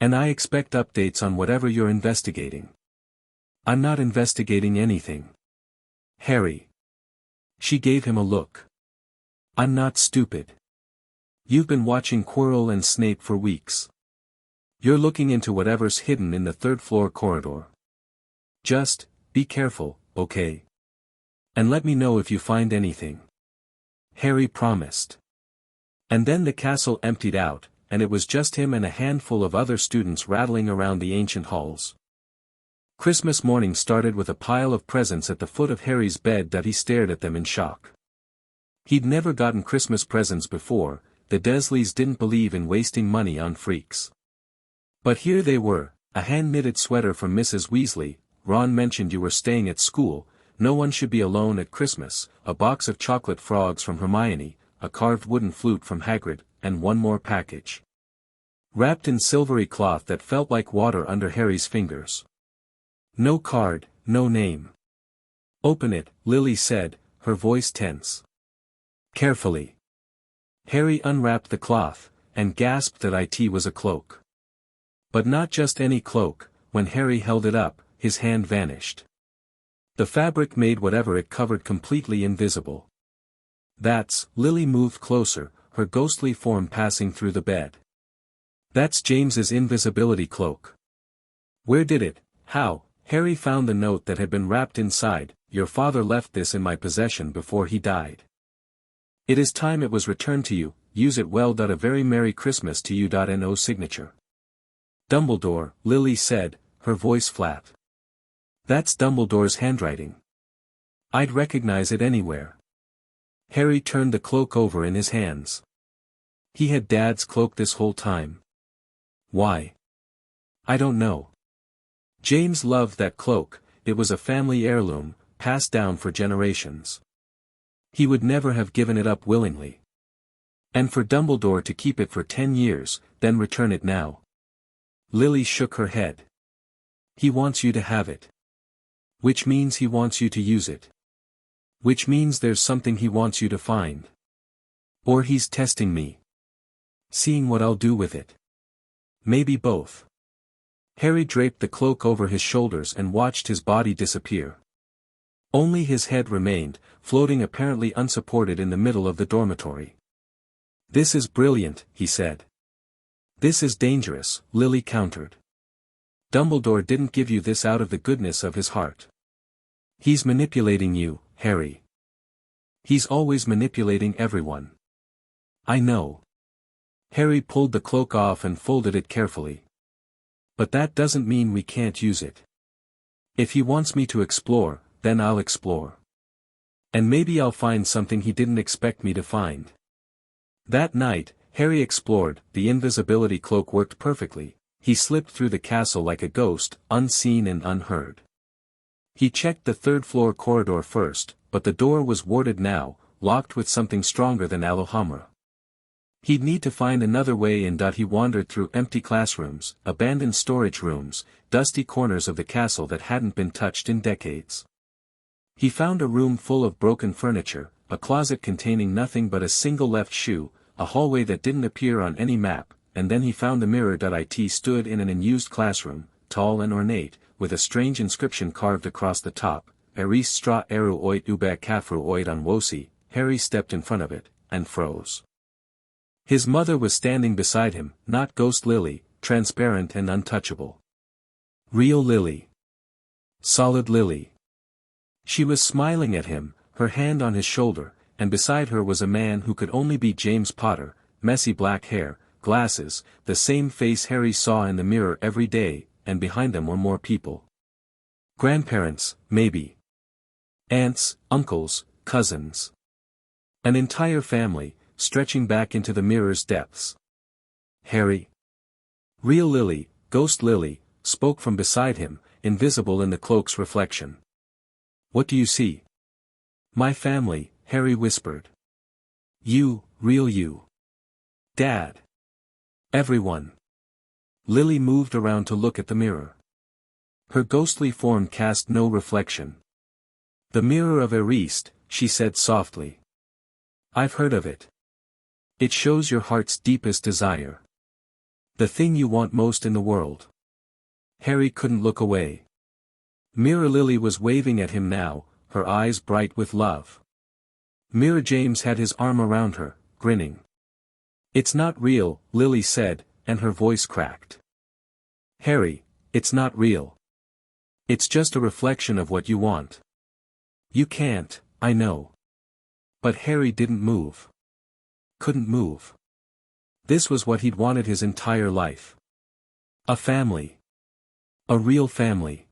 And I expect updates on whatever you're investigating. I'm not investigating anything. Harry. She gave him a look. I'm not stupid. You've been watching Quirrell and Snape for weeks. You're looking into whatever's hidden in the third-floor corridor. Just, be careful, okay? And let me know if you find anything. Harry promised. And then the castle emptied out, and it was just him and a handful of other students rattling around the ancient halls. Christmas morning started with a pile of presents at the foot of Harry's bed. He stared at them in shock. He'd never gotten Christmas presents before. The Dursleys didn't believe in wasting money on freaks. But here they were, a hand-knitted sweater from Mrs. Weasley. Ron mentioned you were staying at school, no one should be alone at Christmas, a box of chocolate frogs from Hermione, a carved wooden flute from Hagrid, and one more package. Wrapped in silvery cloth that felt like water under Harry's fingers. No card, no name. Open it, Lily said, her voice tense. Carefully. Harry unwrapped the cloth, and gasped that it was a cloak. But not just any cloak. When Harry held it up, his hand vanished. The fabric made whatever it covered completely invisible. Lily moved closer, her ghostly form passing through the bed. That's James's invisibility cloak. Where did it, how? Harry found the note that had been wrapped inside. Your father left this in my possession before he died. It is time it was returned to you. Use it well. A very Merry Christmas to you. No signature. Dumbledore, Lily said, her voice flat. That's Dumbledore's handwriting. I'd recognize it anywhere. Harry turned the cloak over in his hands. He had Dad's cloak this whole time. Why? I don't know. James loved that cloak, it was a family heirloom, passed down for generations. He would never have given it up willingly. And for Dumbledore to keep it for 10 years, then return it now. Lily shook her head. He wants you to have it. Which means he wants you to use it. Which means there's something he wants you to find. Or he's testing me. Seeing what I'll do with it. Maybe both. Harry draped the cloak over his shoulders and watched his body disappear. Only his head remained, floating apparently unsupported in the middle of the dormitory. This is brilliant, he said. This is dangerous, Lily countered. Dumbledore didn't give you this out of the goodness of his heart. He's manipulating you, Harry. He's always manipulating everyone. I know. Harry pulled the cloak off and folded it carefully. But that doesn't mean we can't use it. If he wants me to explore, then I'll explore. And maybe I'll find something he didn't expect me to find. That night, Harry explored. The invisibility cloak worked perfectly. He slipped through the castle like a ghost, unseen and unheard. He checked the third-floor corridor first, but the door was warded now, locked with something stronger than Alohomora. He'd need to find another way in. He wandered through empty classrooms, abandoned storage rooms, dusty corners of the castle that hadn't been touched in decades. He found a room full of broken furniture, a closet containing nothing but a single left shoe, a hallway that didn't appear on any map, and then he found the mirror. It stood in an unused classroom, tall and ornate, with a strange inscription carved across the top, Eris stra eru oit ube kafru oit on wosi. Harry stepped in front of it, and froze. His mother was standing beside him, not ghost Lily, transparent and untouchable. Real Lily. Solid Lily. She was smiling at him, her hand on his shoulder, and beside her was a man who could only be James Potter, messy black hair, glasses, the same face Harry saw in the mirror every day, and behind them were more people. Grandparents, maybe. Aunts, uncles, cousins. An entire family, stretching back into the mirror's depths. Harry. Real Lily, ghost Lily, spoke from beside him, invisible in the cloak's reflection. What do you see? My family, Harry whispered. You, real you. Dad. Everyone. Lily moved around to look at the mirror. Her ghostly form cast no reflection. The mirror of Erist, she said softly. I've heard of it. It shows your heart's deepest desire. The thing you want most in the world. Harry couldn't look away. Mirror Lily was waving at him now, her eyes bright with love. Mirror James had his arm around her, grinning. It's not real, Lily said, and her voice cracked. Harry, it's not real. It's just a reflection of what you want. You can't, I know. But Harry didn't move. Couldn't move. This was what he'd wanted his entire life. A family. A real family.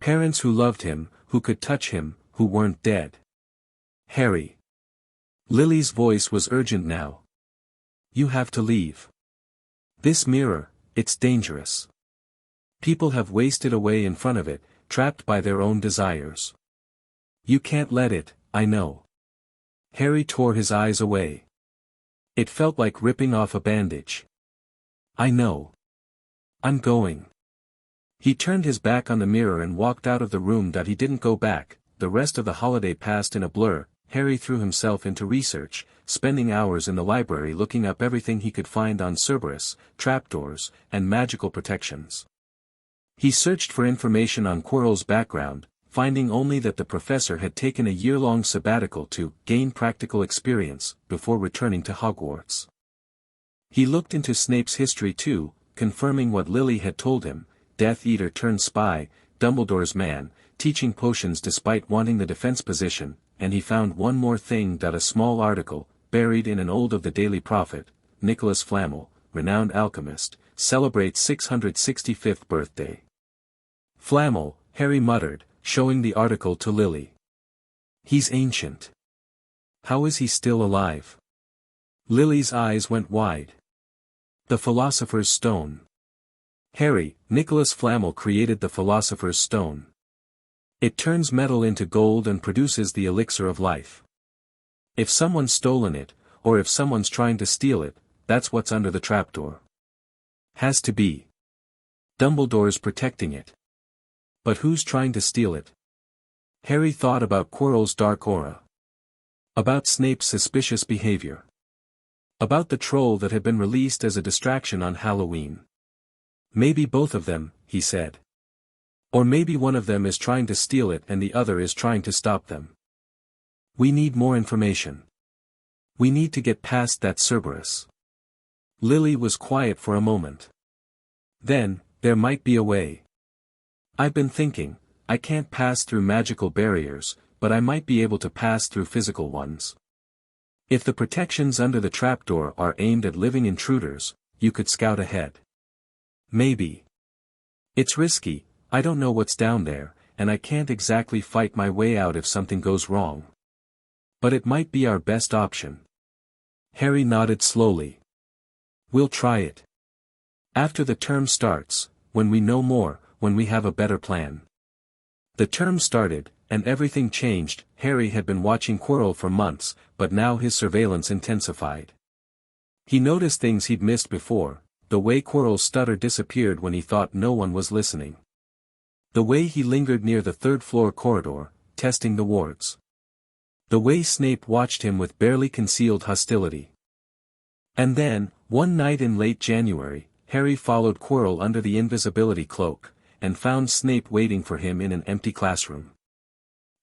Parents who loved him, who could touch him, who weren't dead. Harry. Lily's voice was urgent now. You have to leave. This mirror, it's dangerous. People have wasted away in front of it, trapped by their own desires. You can't let it, I know. Harry tore his eyes away. It felt like ripping off a bandage. I know. I'm going. He turned his back on the mirror and walked out of the room. He didn't go back. The rest of the holiday passed in a blur. Harry threw himself into research, spending hours in the library looking up everything he could find on Cerberus, trapdoors, and magical protections. He searched for information on Quirrell's background, finding only that the professor had taken a year-long sabbatical to gain practical experience before returning to Hogwarts. He looked into Snape's history too, confirming what Lily had told him, Death Eater turned spy, Dumbledore's man, teaching potions despite wanting the defense position, and he found one more thing. A small article, buried in an old of the Daily Prophet, Nicholas Flamel, renowned alchemist, celebrates 665th birthday. Flamel, Harry muttered, showing the article to Lily. He's ancient. How is he still alive? Lily's eyes went wide. The Philosopher's Stone. Harry, Nicholas Flamel created the Philosopher's Stone. It turns metal into gold and produces the elixir of life. If someone's stolen it, or if someone's trying to steal it, that's what's under the trapdoor. Has to be. Dumbledore's protecting it. But who's trying to steal it? Harry thought about Quirrell's dark aura. About Snape's suspicious behavior. About the troll that had been released as a distraction on Halloween. Maybe both of them, he said. Or maybe one of them is trying to steal it and the other is trying to stop them. We need more information. We need to get past that Cerberus. Lily was quiet for a moment. Then, there might be a way. I've been thinking, I can't pass through magical barriers, but I might be able to pass through physical ones. If the protections under the trapdoor are aimed at living intruders, you could scout ahead. Maybe. It's risky, I don't know what's down there, and I can't exactly fight my way out if something goes wrong. But it might be our best option. Harry nodded slowly. We'll try it. After the term starts, when we know more, when we have a better plan. The term started, and everything changed. Harry had been watching Quirrell for months, but now his surveillance intensified. He noticed things he'd missed before, the way Quirrell's stutter disappeared when he thought no one was listening. The way he lingered near the third-floor corridor, testing the wards. The way Snape watched him with barely concealed hostility. And then, one night in late January, Harry followed Quirrell under the invisibility cloak, and found Snape waiting for him in an empty classroom.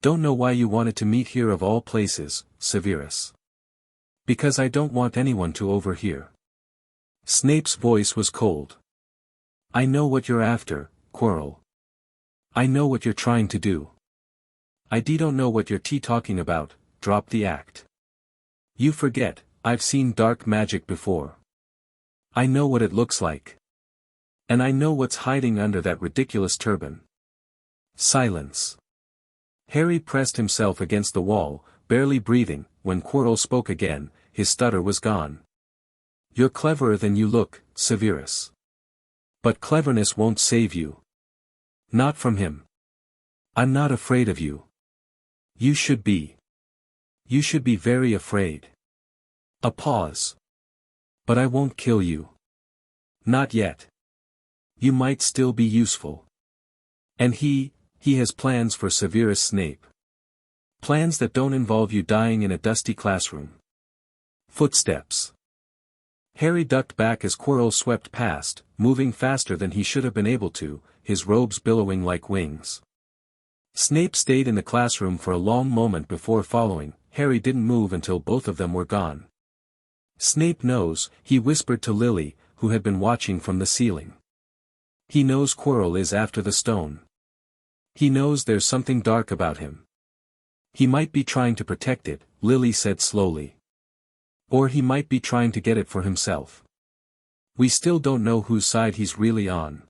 Don't know why you wanted to meet here of all places, Severus. Because I don't want anyone to overhear. Snape's voice was cold. I know what you're after, Quirrell. I know what you're trying to do. I don't know what you're talking about, drop the act. You forget, I've seen dark magic before. I know what it looks like. And I know what's hiding under that ridiculous turban. Silence. Harry pressed himself against the wall, barely breathing. When Quirrell spoke again, his stutter was gone. You're cleverer than you look, Severus. But cleverness won't save you. Not from him. I'm not afraid of you. You should be. You should be very afraid. A pause. But I won't kill you. Not yet. You might still be useful. And he has plans for Severus Snape. Plans that don't involve you dying in a dusty classroom. Footsteps. Harry ducked back as Quirrell swept past, moving faster than he should have been able to, his robes billowing like wings. Snape stayed in the classroom for a long moment before following. Harry didn't move until both of them were gone. Snape knows, he whispered to Lily, who had been watching from the ceiling. He knows Quirrell is after the stone. He knows there's something dark about him. He might be trying to protect it, Lily said slowly. Or he might be trying to get it for himself. We still don't know whose side he's really on.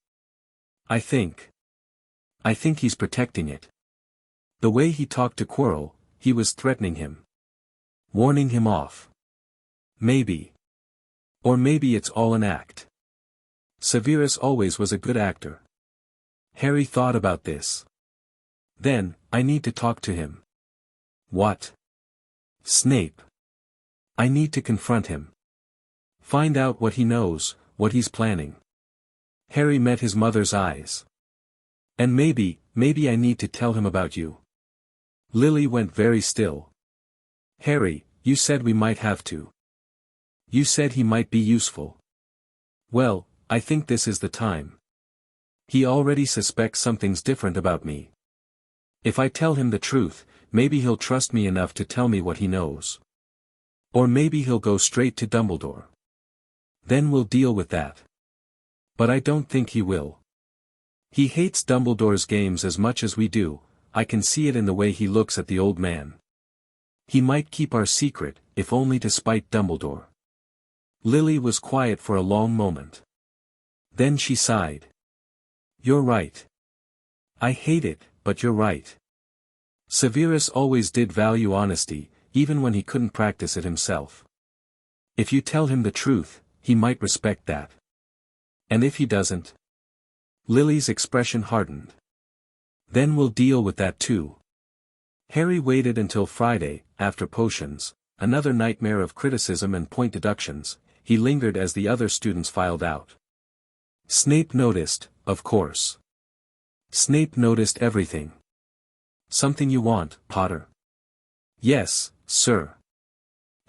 I think he's protecting it. The way he talked to Quirrell, he was threatening him. Warning him off. Maybe. Or maybe it's all an act. Severus always was a good actor. Harry thought about this. Then, I need to talk to him. What? Snape. I need to confront him. Find out what he knows, what he's planning. Harry met his mother's eyes. And maybe I need to tell him about you. Lily went very still. Harry, you said we might have to. You said he might be useful. Well, I think this is the time. He already suspects something's different about me. If I tell him the truth, maybe he'll trust me enough to tell me what he knows. Or maybe he'll go straight to Dumbledore. Then we'll deal with that. But I don't think he will. He hates Dumbledore's games as much as we do. I can see it in the way he looks at the old man. He might keep our secret, if only to spite Dumbledore. Lily was quiet for a long moment. Then she sighed. You're right. I hate it, but you're right. Severus always did value honesty, even when he couldn't practice it himself. If you tell him the truth, he might respect that. And if he doesn't? Lily's expression hardened. Then we'll deal with that too. Harry waited until Friday, after potions, another nightmare of criticism and point deductions. He lingered as the other students filed out. Snape noticed, of course. Snape noticed everything. Something you want, Potter? Yes, sir.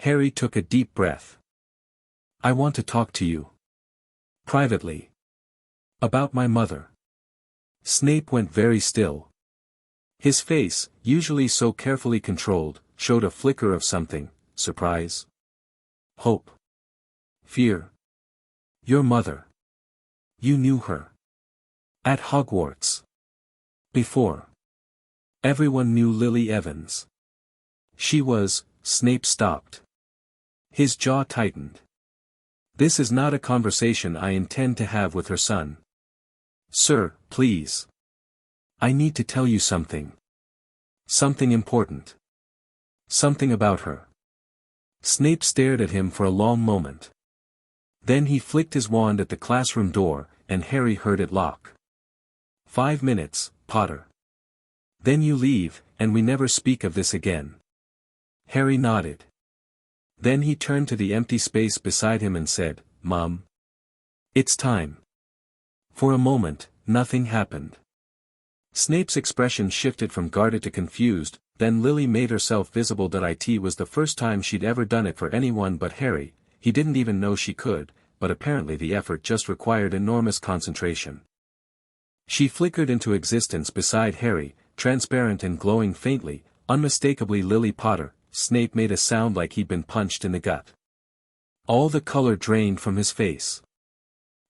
Harry took a deep breath. I want to talk to you. Privately. About my mother. Snape went very still. His face, usually so carefully controlled, showed a flicker of something: surprise, hope, fear. Your mother. You knew her. At Hogwarts. Before. Everyone knew Lily Evans. She was. Snape stopped. His jaw tightened. This is not a conversation I intend to have with her son. Sir, please. I need to tell you something. Something important. Something about her. Snape stared at him for a long moment. Then he flicked his wand at the classroom door, and Harry heard it lock. 5 minutes, Potter. Then you leave, and we never speak of this again. Harry nodded. Then he turned to the empty space beside him and said, Mom. It's time. For a moment, nothing happened. Snape's expression shifted from guarded to confused, then Lily made herself visible. It was the first time she'd ever done it for anyone but Harry. He didn't even know she could, but apparently the effort just required enormous concentration. She flickered into existence beside Harry, transparent and glowing faintly, unmistakably Lily Potter. Snape made a sound like he'd been punched in the gut. All the color drained from his face.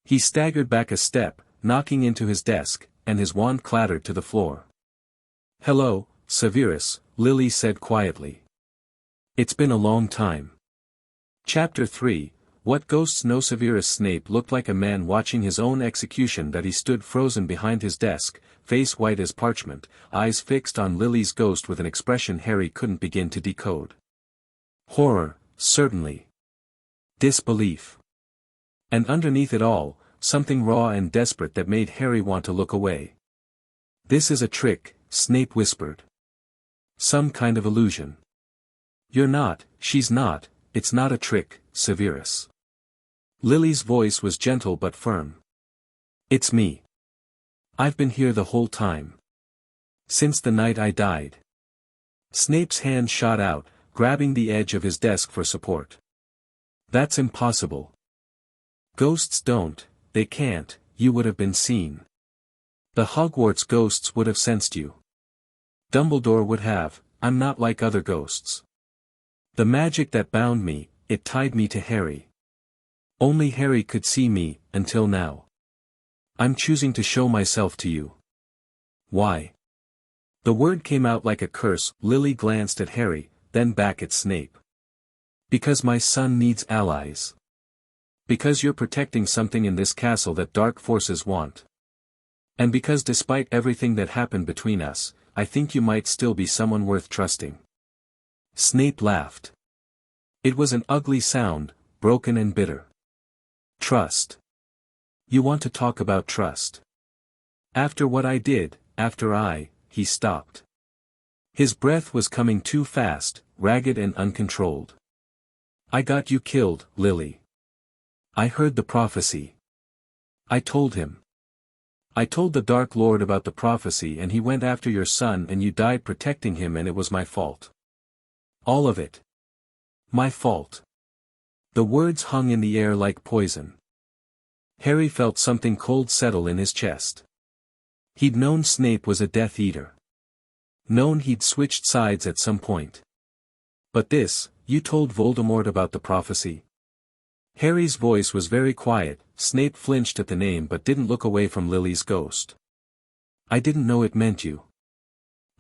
He staggered back a step, knocking into his desk, and his wand clattered to the floor. Hello, Severus, Lily said quietly. It's been a long time. Chapter 3, What Ghosts Know Severus Snape looked like a man watching his own execution. He stood frozen behind his desk, face white as parchment, eyes fixed on Lily's ghost with an expression Harry couldn't begin to decode. Horror, certainly. Disbelief. And underneath it all, something raw and desperate that made Harry want to look away. This is a trick, Snape whispered. Some kind of illusion. You're not, she's not, it's not a trick, Severus. Lily's voice was gentle but firm. It's me. I've been here the whole time. Since the night I died. Snape's hand shot out, grabbing the edge of his desk for support. That's impossible. Ghosts don't, they can't, you would have been seen. The Hogwarts ghosts would have sensed you. Dumbledore would have, I'm not like other ghosts. The magic that bound me, it tied me to Harry. Only Harry could see me, until now. I'm choosing to show myself to you. Why? The word came out like a curse. Lily glanced at Harry, then back at Snape. Because my son needs allies. Because you're protecting something in this castle that dark forces want. And because despite everything that happened between us, I think you might still be someone worth trusting. Snape laughed. It was an ugly sound, broken and bitter. Trust. You want to talk about trust? After what I did, he stopped. His breath was coming too fast, ragged and uncontrolled. I got you killed, Lily. I heard the prophecy. I told him. I told the Dark Lord about the prophecy and he went after your son and you died protecting him and it was my fault. All of it. My fault. The words hung in the air like poison. Harry felt something cold settle in his chest. He'd known Snape was a Death Eater. Known he'd switched sides at some point. But this, you told Voldemort about the prophecy? Harry's voice was very quiet. Snape flinched at the name but didn't look away from Lily's ghost. I didn't know it meant you.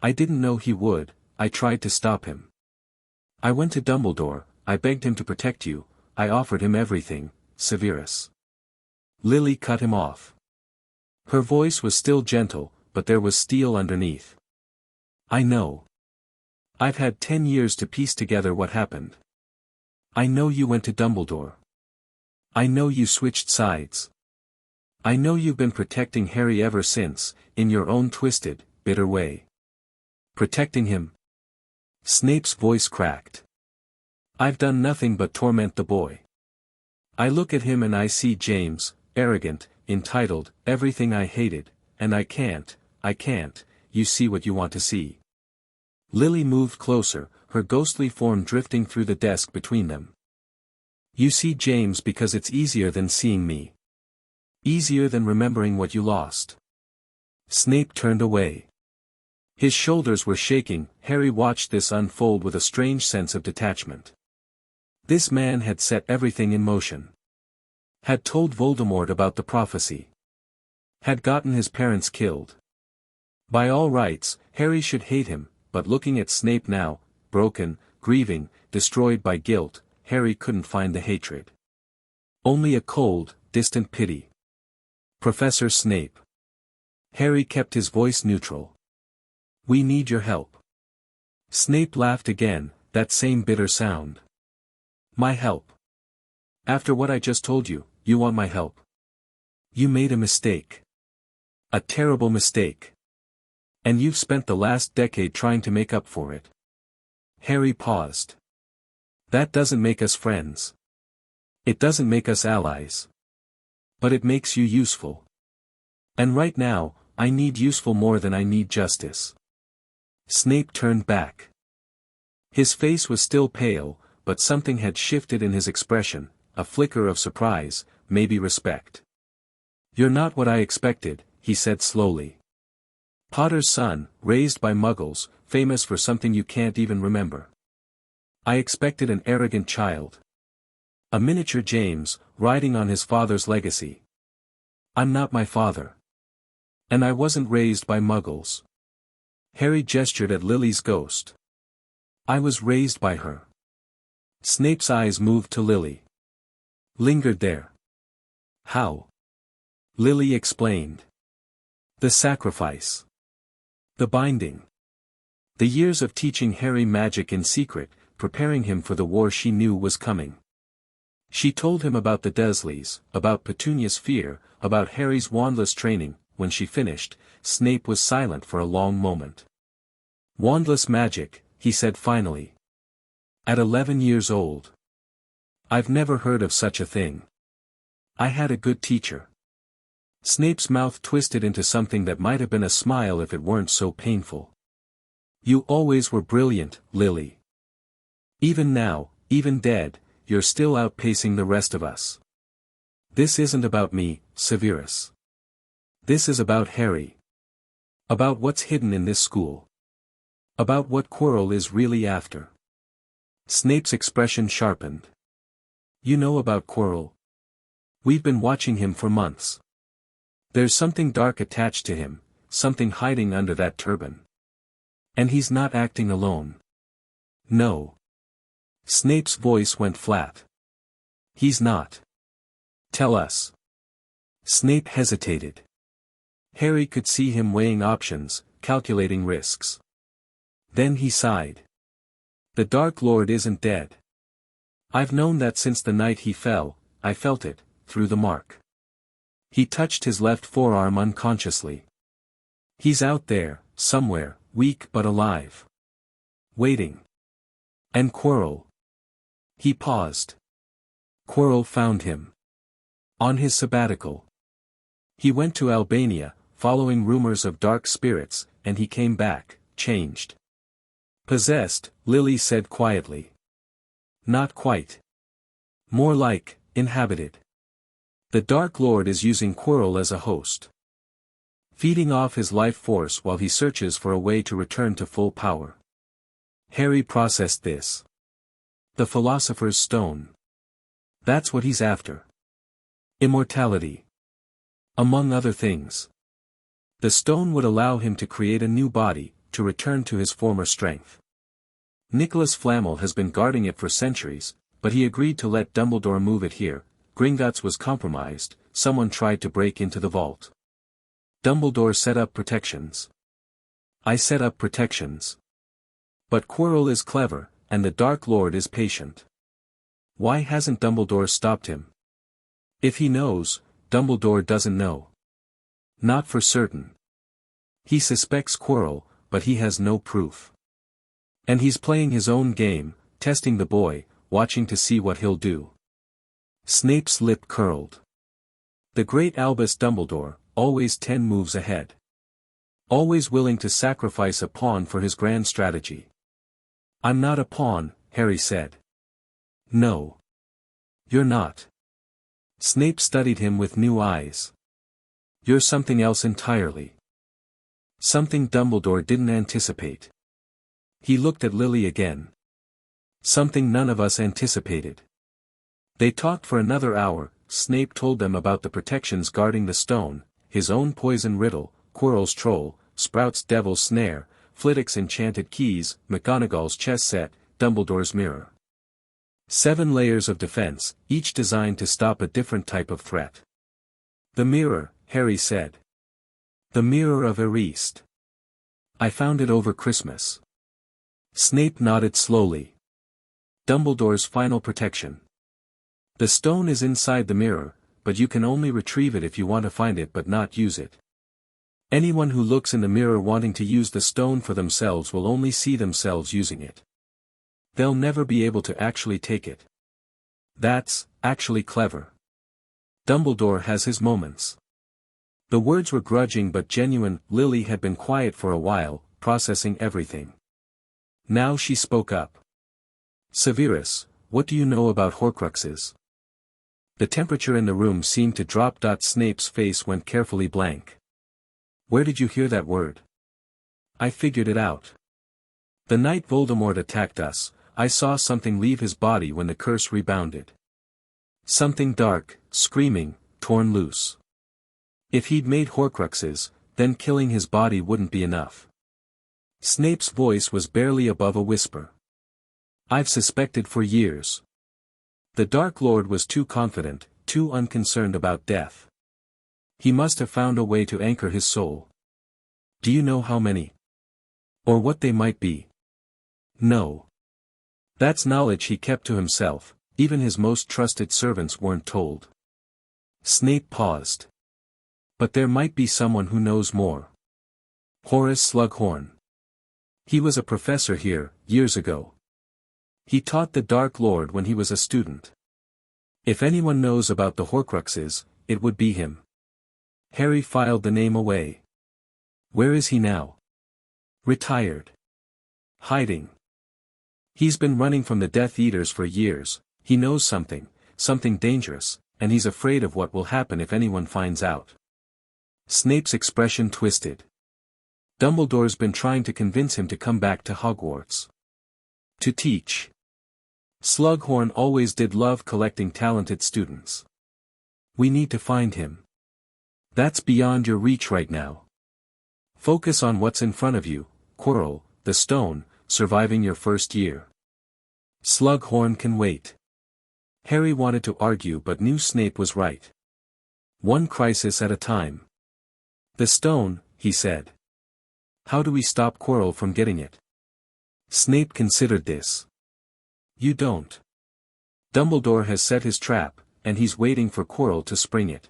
I didn't know he would. I tried to stop him. I went to Dumbledore, I begged him to protect you, I offered him everything, Severus. Lily cut him off. Her voice was still gentle, but there was steel underneath. I know. I've had 10 years to piece together what happened. I know you went to Dumbledore. I know you switched sides. I know you've been protecting Harry ever since, in your own twisted, bitter way. Protecting him? Snape's voice cracked. I've done nothing but torment the boy. I look at him and I see James, arrogant, entitled, everything I hated, and I can't, you see what you want to see. Lily moved closer, her ghostly form drifting through the desk between them. You see James because it's easier than seeing me. Easier than remembering what you lost. Snape turned away. His shoulders were shaking. Harry watched this unfold with a strange sense of detachment. This man had set everything in motion. Had told Voldemort about the prophecy. Had gotten his parents killed. By all rights, Harry should hate him, but looking at Snape now, broken, grieving, destroyed by guilt, Harry couldn't find the hatred. Only a cold, distant pity. Professor Snape. Harry kept his voice neutral. We need your help. Snape laughed again, that same bitter sound. My help? After what I just told you, you want my help? You made a mistake. A terrible mistake. And you've spent the last decade trying to make up for it. Harry paused. That doesn't make us friends. It doesn't make us allies. But it makes you useful. And right now, I need useful more than I need justice. Snape turned back. His face was still pale, but something had shifted in his expression, a flicker of surprise, maybe respect. You're not what I expected, he said slowly. Potter's son, raised by Muggles, famous for something you can't even remember. I expected an arrogant child. A miniature James, riding on his father's legacy. I'm not my father. And I wasn't raised by Muggles. Harry gestured at Lily's ghost. I was raised by her. Snape's eyes moved to Lily. Lingered there. How? Lily explained. The sacrifice. The binding. The years of teaching Harry magic in secret, preparing him for the war she knew was coming. She told him about the Dursleys, about Petunia's fear, about Harry's wandless training. When she finished, Snape was silent for a long moment. Wandless magic, he said finally. At 11 years old. I've never heard of such a thing. I had a good teacher. Snape's mouth twisted into something that might have been a smile if it weren't so painful. You always were brilliant, Lily. Even now, even dead, you're still outpacing the rest of us. This isn't about me, Severus. This is about Harry. About what's hidden in this school. About what Quirrell is really after. Snape's expression sharpened. You know about Quirrell. We've been watching him for months. There's something dark attached to him, something hiding under that turban. And he's not acting alone. No. Snape's voice went flat. He's not. Tell us. Snape hesitated. Harry could see him weighing options, calculating risks. Then he sighed. The Dark Lord isn't dead. I've known that since the night he fell, I felt it, through the mark. He touched his left forearm unconsciously. He's out there, somewhere, weak but alive. Waiting. And Quirrell. He paused. Quirrell found him. On his sabbatical. He went to Albania, following rumors of dark spirits, and he came back, changed. Possessed, Lily said quietly. Not quite. More like, inhabited. The Dark Lord is using Quirrell as a host. Feeding off his life force while he searches for a way to return to full power. Harry processed this. The Philosopher's Stone. That's what he's after. Immortality. Among other things. The stone would allow him to create a new body, to return to his former strength. Nicholas Flamel has been guarding it for centuries, but he agreed to let Dumbledore move it here. Gringotts was compromised, someone tried to break into the vault. Dumbledore set up protections. I set up protections. But Quirrell is clever, and the Dark Lord is patient. Why hasn't Dumbledore stopped him? If he knows, Dumbledore doesn't know. Not for certain. He suspects Quirrell, but he has no proof. And he's playing his own game, testing the boy, watching to see what he'll do. Snape's lip curled. The great Albus Dumbledore, always 10 moves ahead. Always willing to sacrifice a pawn for his grand strategy. I'm not a pawn, Harry said. No. You're not. Snape studied him with new eyes. You're something else entirely. Something Dumbledore didn't anticipate. He looked at Lily again. Something none of us anticipated. They talked for another hour. Snape told them about the protections guarding the stone, his own poison riddle, Quirrell's troll, Sprout's devil's snare, Flitwick's enchanted keys, McGonagall's chess set, Dumbledore's mirror. 7 layers of defense, each designed to stop a different type of threat. The mirror, Harry said. The mirror of Erist. I found it over Christmas. Snape nodded slowly. Dumbledore's final protection. The stone is inside the mirror, but you can only retrieve it if you want to find it but not use it. Anyone who looks in the mirror wanting to use the stone for themselves will only see themselves using it. They'll never be able to actually take it. That's, actually clever. Dumbledore has his moments. The words were grudging but genuine. Lily had been quiet for a while, processing everything. Now she spoke up. Severus, what do you know about Horcruxes? The temperature in the room seemed to drop. Snape's face went carefully blank. Where did you hear that word? I figured it out. The night Voldemort attacked us, I saw something leave his body when the curse rebounded. Something dark, screaming, torn loose. If he'd made Horcruxes, then killing his body wouldn't be enough. Snape's voice was barely above a whisper. I've suspected for years. The Dark Lord was too confident, too unconcerned about death. He must have found a way to anchor his soul. Do you know how many? Or what they might be? No. That's knowledge he kept to himself, even his most trusted servants weren't told. Snape paused. But there might be someone who knows more. Horace Slughorn. He was a professor here, years ago. He taught the Dark Lord when he was a student. If anyone knows about the Horcruxes, it would be him. Harry filed the name away. Where is he now? Retired. Hiding. He's been running from the Death Eaters for years. He knows something dangerous, and he's afraid of what will happen if anyone finds out. Snape's expression twisted. Dumbledore's been trying to convince him to come back to Hogwarts. To teach. Slughorn always did love collecting talented students. We need to find him. That's beyond your reach right now. Focus on what's in front of you, Quirrell, the stone, surviving your first year. Slughorn can wait. Harry wanted to argue but knew Snape was right. One crisis at a time. The stone, he said. How do we stop Quirrell from getting it? Snape considered this. You don't. Dumbledore has set his trap, and he's waiting for Quirrell to spring it.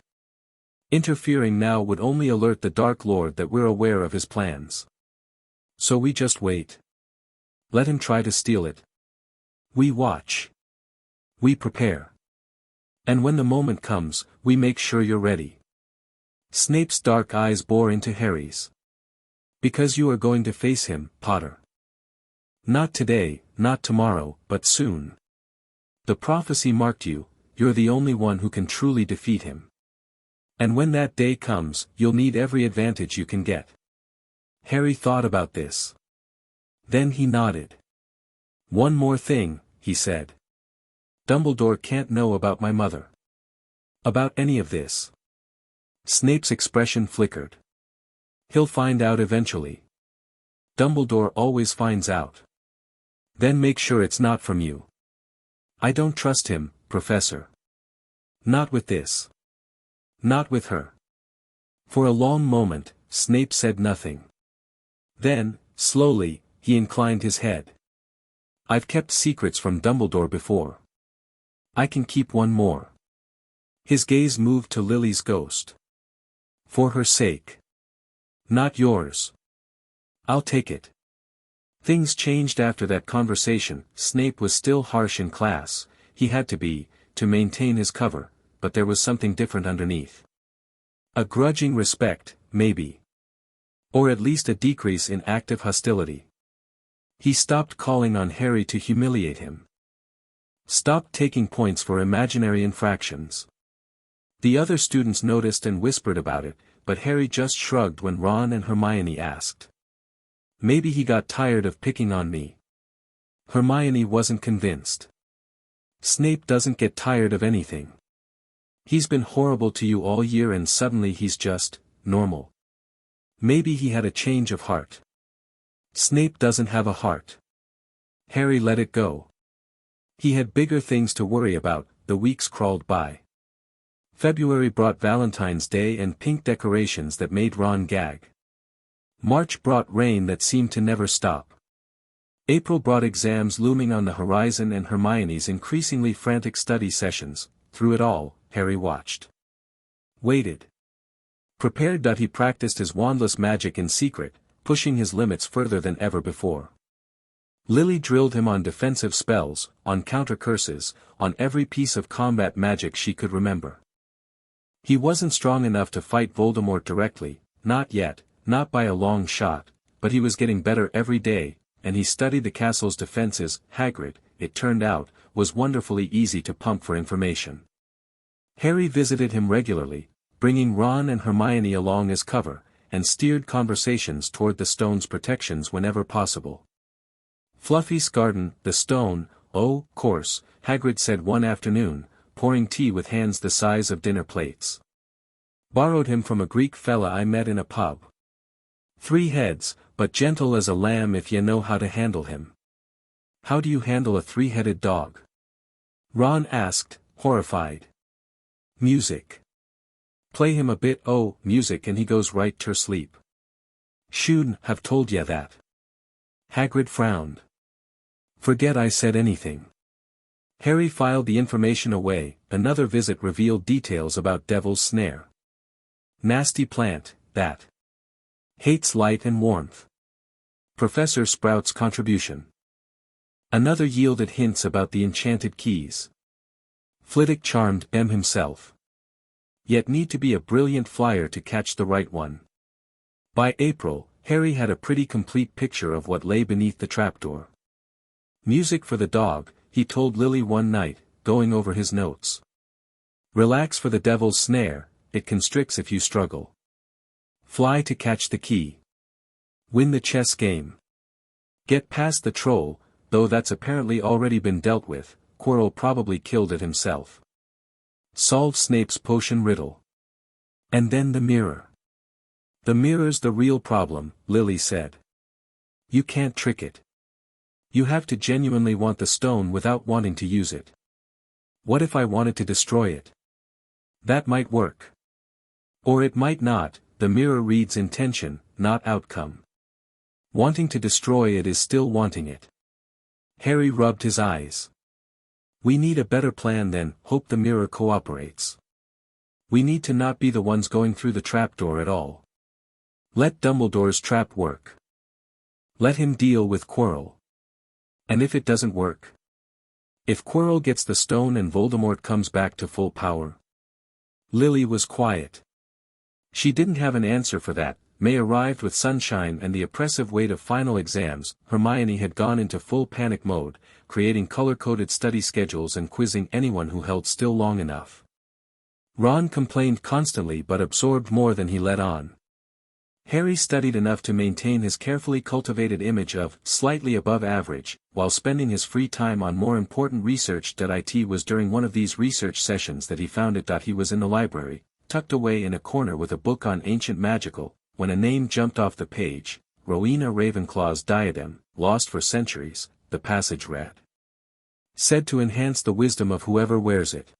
Interfering now would only alert the Dark Lord that we're aware of his plans. So we just wait. Let him try to steal it. We watch. We prepare. And when the moment comes, we make sure you're ready. Snape's dark eyes bore into Harry's. Because you are going to face him, Potter. Not today, not tomorrow, but soon. The prophecy marked you, you're the only one who can truly defeat him. And when that day comes, you'll need every advantage you can get. Harry thought about this. Then he nodded. One more thing, he said. Dumbledore can't know about my mother. About any of this. Snape's expression flickered. He'll find out eventually. Dumbledore always finds out. Then make sure it's not from you. I don't trust him, Professor. Not with this. Not with her. For a long moment, Snape said nothing. Then, slowly, he inclined his head. I've kept secrets from Dumbledore before. I can keep one more. His gaze moved to Lily's ghost. For her sake. Not yours. I'll take it. Things changed after that conversation. Snape was still harsh in class, he had to be, to maintain his cover, but there was something different underneath. A grudging respect, maybe. Or at least a decrease in active hostility. He stopped calling on Harry to humiliate him. Stopped taking points for imaginary infractions. The other students noticed and whispered about it, but Harry just shrugged when Ron and Hermione asked. Maybe he got tired of picking on me. Hermione wasn't convinced. Snape doesn't get tired of anything. He's been horrible to you all year and suddenly he's just, normal. Maybe he had a change of heart. Snape doesn't have a heart. Harry let it go. He had bigger things to worry about. The weeks crawled by. February brought Valentine's Day and pink decorations that made Ron gag. March brought rain that seemed to never stop. April brought exams looming on the horizon and Hermione's increasingly frantic study sessions. Through it all, Harry watched. Waited. Prepared. He practiced his wandless magic in secret, pushing his limits further than ever before. Lily drilled him on defensive spells, on counter curses, on every piece of combat magic she could remember. He wasn't strong enough to fight Voldemort directly, not yet, not by a long shot, but he was getting better every day, and he studied the castle's defenses. Hagrid, it turned out, was wonderfully easy to pump for information. Harry visited him regularly, bringing Ron and Hermione along as cover, and steered conversations toward the stone's protections whenever possible. Fluffy's garden, the stone, oh, course, Hagrid said one afternoon, pouring tea with hands the size of dinner plates. Borrowed him from a Greek fella I met in a pub. 3 heads, but gentle as a lamb if you know how to handle him. How do you handle a 3-headed dog? Ron asked, horrified. Music. Play him a bit, oh, music, and he goes right ter sleep. Shouldn't have told ya that. Hagrid frowned. Forget I said anything. Harry filed the information away. Another visit revealed details about Devil's Snare. Nasty plant, that. Hates light and warmth. Professor Sprout's contribution. Another yielded hints about the enchanted keys. Flitwick charmed M himself. Yet need to be a brilliant flyer to catch the right one. By April, Harry had a pretty complete picture of what lay beneath the trapdoor. Music for the dog, he told Lily one night, going over his notes. Relax for the Devil's Snare, it constricts if you struggle. Fly to catch the key. Win the chess game. Get past the troll, though that's apparently already been dealt with. Quirrell probably killed it himself. Solve Snape's potion riddle. And then the mirror. The mirror's the real problem, Lily said. You can't trick it. You have to genuinely want the stone without wanting to use it. What if I wanted to destroy it? That might work. Or it might not. The mirror reads intention, not outcome. Wanting to destroy it is still wanting it. Harry rubbed his eyes. We need a better plan than, hope the mirror cooperates. We need to not be the ones going through the trapdoor at all. Let Dumbledore's trap work. Let him deal with Quirrell. And if it doesn't work? If Quirrell gets the stone and Voldemort comes back to full power? Lily was quiet. She didn't have an answer for that. May arrived with sunshine and the oppressive weight of final exams. Hermione had gone into full panic mode, creating color-coded study schedules and quizzing anyone who held still long enough. Ron complained constantly but absorbed more than he let on. Harry studied enough to maintain his carefully cultivated image of slightly above average, while spending his free time on more important research. It was during one of these research sessions that he found it. He was in the library, tucked away in a corner with a book on ancient magical, when a name jumped off the page, Rowena Ravenclaw's diadem, lost for centuries, the passage read. Said to enhance the wisdom of whoever wears it.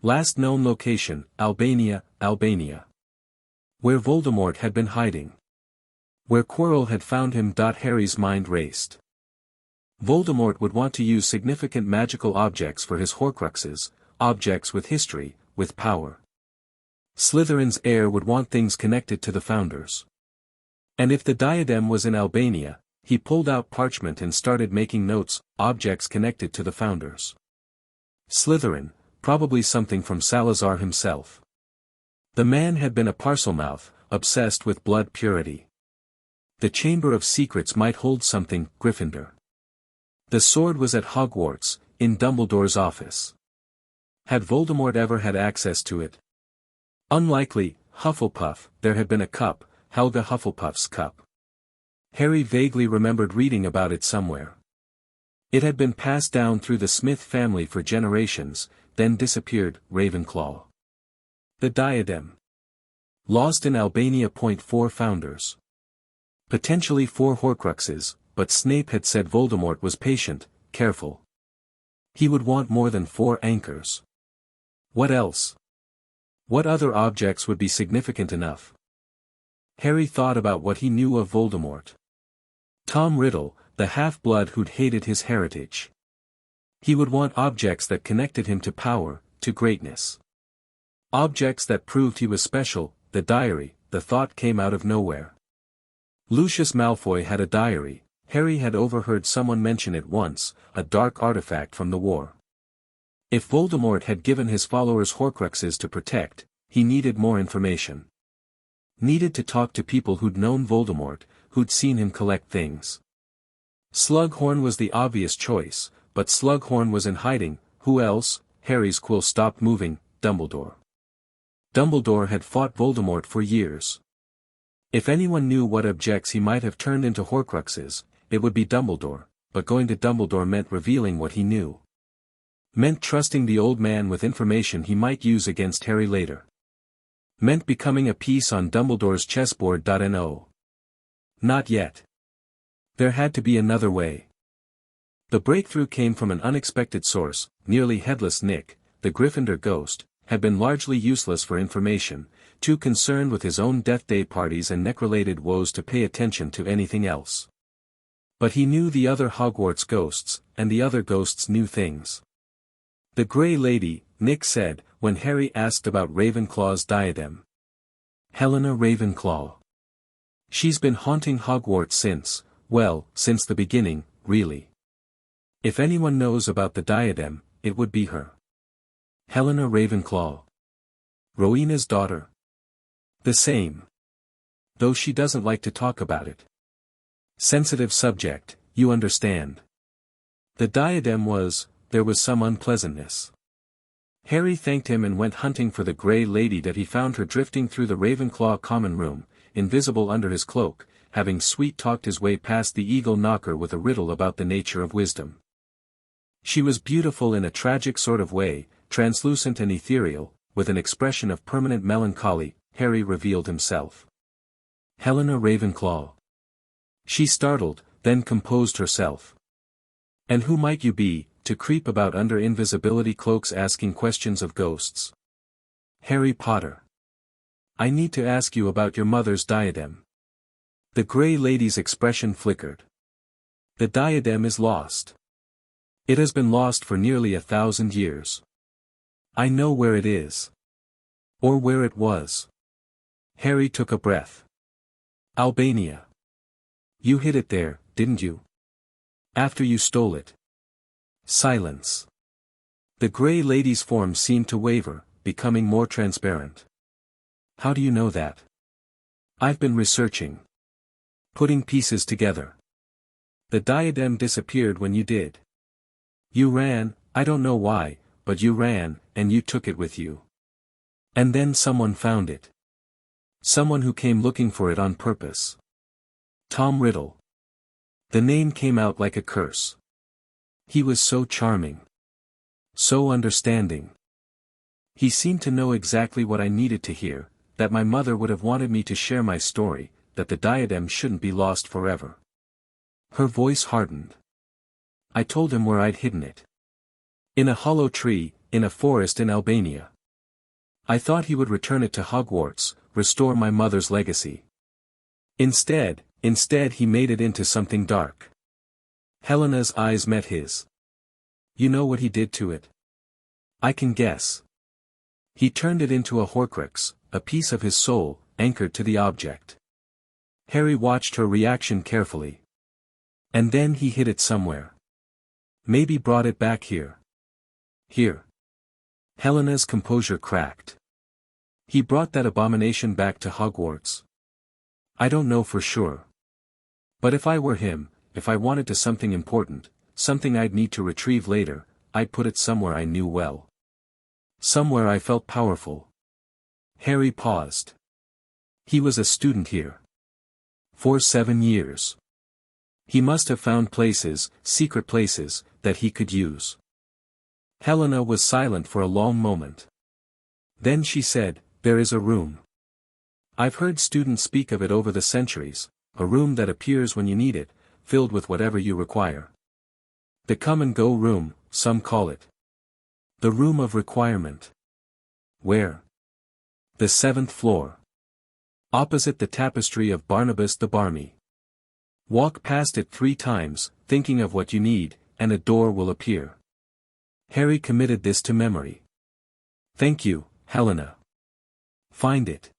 Last known location, Albania, Albania. Where Voldemort had been hiding. Where Quirrell had found him. Harry's mind raced. Voldemort would want to use significant magical objects for his Horcruxes, objects with history, with power. Slytherin's heir would want things connected to the founders. And if the diadem was in Albania, he pulled out parchment and started making notes, objects connected to the founders. Slytherin, probably something from Salazar himself. The man had been a parselmouth, obsessed with blood purity. The Chamber of Secrets might hold something, Gryffindor. The sword was at Hogwarts, in Dumbledore's office. Had Voldemort ever had access to it? Unlikely. Hufflepuff, there had been a cup, Helga Hufflepuff's cup. Harry vaguely remembered reading about it somewhere. It had been passed down through the Smith family for generations, then disappeared, Ravenclaw. The diadem. Lost in Albania. 4 founders. Potentially 4 Horcruxes, but Snape had said Voldemort was patient, careful. He would want more than 4 anchors. What else? What other objects would be significant enough? Harry thought about what he knew of Voldemort. Tom Riddle, the half-blood who'd hated his heritage. He would want objects that connected him to power, to greatness. Objects that proved he was special. The diary, the thought came out of nowhere. Lucius Malfoy had a diary. Harry had overheard someone mention it once, a dark artifact from the war. If Voldemort had given his followers Horcruxes to protect, he needed more information. Needed to talk to people who'd known Voldemort, who'd seen him collect things. Slughorn was the obvious choice, but Slughorn was in hiding. Who else? Harry's quill stopped moving. Dumbledore. Dumbledore had fought Voldemort for years. If anyone knew what objects he might have turned into Horcruxes, it would be Dumbledore, but going to Dumbledore meant revealing what he knew. Meant trusting the old man with information he might use against Harry later. Meant becoming a piece on Dumbledore's chessboard. No. Not yet. There had to be another way. The breakthrough came from an unexpected source. Nearly headless Nick, the Gryffindor ghost, had been largely useless for information, too concerned with his own death day parties and neck-related woes to pay attention to anything else. But he knew the other Hogwarts ghosts, and the other ghosts knew things. The Grey Lady, Nick said, when Harry asked about Ravenclaw's diadem. Helena Ravenclaw. She's been haunting Hogwarts since the beginning, really. If anyone knows about the diadem, it would be her. Helena Ravenclaw. Rowena's daughter. The same. Though she doesn't like to talk about it. Sensitive subject, you understand. The diadem was, there was some unpleasantness. Harry thanked him and went hunting for the Grey Lady. That he found her drifting through the Ravenclaw common room, invisible under his cloak, having sweet-talked his way past the Eagle Knocker with a riddle about the nature of wisdom. She was beautiful in a tragic sort of way, translucent and ethereal, with an expression of permanent melancholy. Harry revealed himself. Helena Ravenclaw. She startled, then composed herself. And who might you be, to creep about under invisibility cloaks asking questions of ghosts? Harry Potter. I need to ask you about your mother's diadem. The Grey Lady's expression flickered. The diadem is lost. It has been lost for nearly 1,000 years. I know where it is. Or where it was. Harry took a breath. Albania. You hid it there, didn't you? After you stole it. Silence. The Grey Lady's form seemed to waver, becoming more transparent. How do you know that? I've been researching. Putting pieces together. The diadem disappeared when you did. You ran, I don't know why, but you ran, and you took it with you. And then someone found it. Someone who came looking for it on purpose. Tom Riddle. The name came out like a curse. He was so charming. So understanding. He seemed to know exactly what I needed to hear, that my mother would have wanted me to share my story, that the diadem shouldn't be lost forever. Her voice hardened. I told him where I'd hidden it. In a hollow tree, in a forest in Albania. I thought he would return it to Hogwarts, restore my mother's legacy. Instead he made it into something dark. Helena's eyes met his. You know what he did to it? I can guess. He turned it into a Horcrux, a piece of his soul, anchored to the object. Harry watched her reaction carefully. And then he hid it somewhere. Maybe brought it back here. Here. Helena's composure cracked. He brought that abomination back to Hogwarts. I don't know for sure. But if I were him, if I wanted to something important, something I'd need to retrieve later, I'd put it somewhere I knew well. Somewhere I felt powerful. Harry paused. He was a student here. For 7 years. He must have found places, secret places, that he could use. Helena was silent for a long moment. Then she said, there is a room. I've heard students speak of it over the centuries, a room that appears when you need it, filled with whatever you require. The come-and-go room, some call it. The room of requirement. Where? The 7th floor. Opposite the tapestry of Barnabas the Barmy. Walk past it 3 times, thinking of what you need, and a door will appear. Harry committed this to memory. Thank you, Helena. Find it.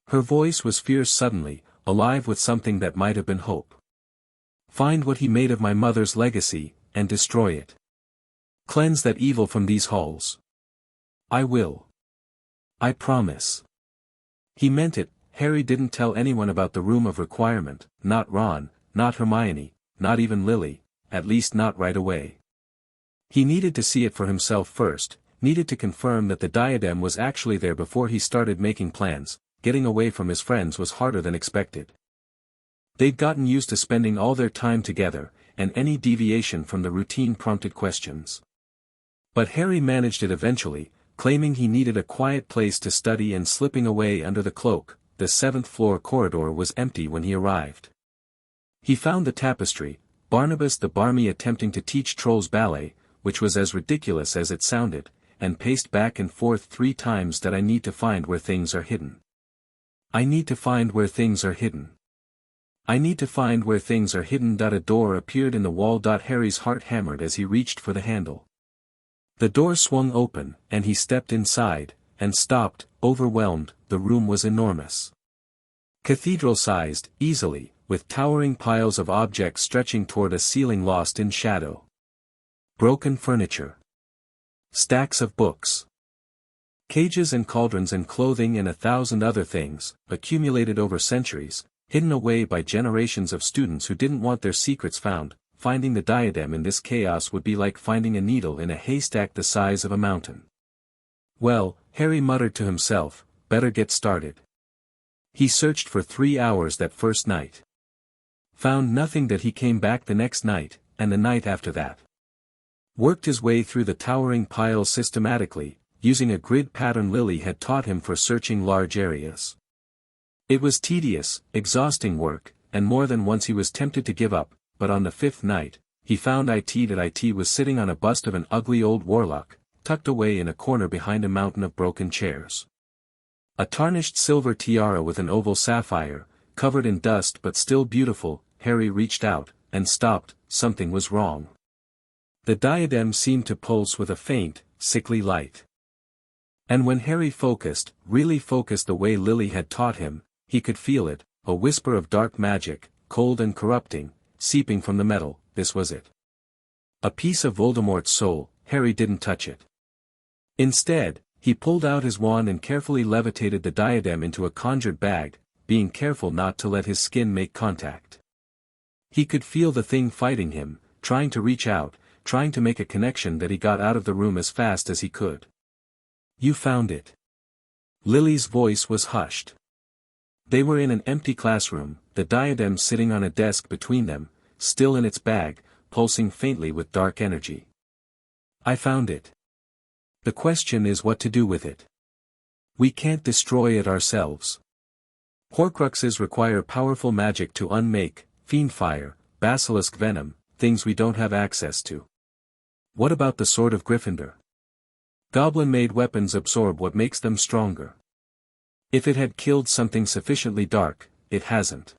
Her voice was fierce suddenly, alive with something that might have been hope. Find what he made of my mother's legacy, and destroy it. Cleanse that evil from these halls. I will. I promise. He meant it. Harry didn't tell anyone about the room of requirement, not Ron, not Hermione, not even Lily, at least not right away. He needed to see it for himself first, needed to confirm that the diadem was actually there before he started making plans. Getting away from his friends was harder than expected. They'd gotten used to spending all their time together, and any deviation from the routine prompted questions. But Harry managed it eventually, claiming he needed a quiet place to study and slipping away under the cloak. The 7th floor corridor was empty when he arrived. He found the tapestry, Barnabas the Barmy attempting to teach trolls ballet, which was as ridiculous as it sounded, and paced back and forth 3 times that I need to find where things are hidden. I need to find where things are hidden. I need to find where things are hidden. A door appeared in the wall. Harry's heart hammered as he reached for the handle. The door swung open, and he stepped inside, and stopped, overwhelmed. The room was enormous. Cathedral-sized, easily, with towering piles of objects stretching toward a ceiling lost in shadow. Broken furniture. Stacks of books. Cages and cauldrons and clothing and 1,000 other things, accumulated over centuries, hidden away by generations of students who didn't want their secrets found. Finding the diadem in this chaos would be like finding a needle in a haystack the size of a mountain. Well, Harry muttered to himself, better get started. He searched for 3 hours that first night. Found nothing. That he came back the next night, and the night after that. Worked his way through the towering piles systematically, using a grid pattern Lily had taught him for searching large areas. It was tedious, exhausting work, and more than once he was tempted to give up, but on the 5th night, he found it was sitting on a bust of an ugly old warlock, tucked away in a corner behind a mountain of broken chairs. A tarnished silver tiara with an oval sapphire, covered in dust but still beautiful. Harry reached out, and stopped. Something was wrong. The diadem seemed to pulse with a faint, sickly light. And when Harry focused, really focused the way Lily had taught him, he could feel it, a whisper of dark magic, cold and corrupting, seeping from the metal. This was it. A piece of Voldemort's soul. Harry didn't touch it. Instead, he pulled out his wand and carefully levitated the diadem into a conjured bag, being careful not to let his skin make contact. He could feel the thing fighting him, trying to reach out, trying to make a connection. That he got out of the room as fast as he could. You found it. Lily's voice was hushed. They were in an empty classroom, the diadem sitting on a desk between them, still in its bag, pulsing faintly with dark energy. I found it. The question is what to do with it. We can't destroy it ourselves. Horcruxes require powerful magic to unmake, fiend fire, basilisk venom, things we don't have access to. What about the Sword of Gryffindor? Goblin-made weapons absorb what makes them stronger. If it had killed something sufficiently dark, it hasn't.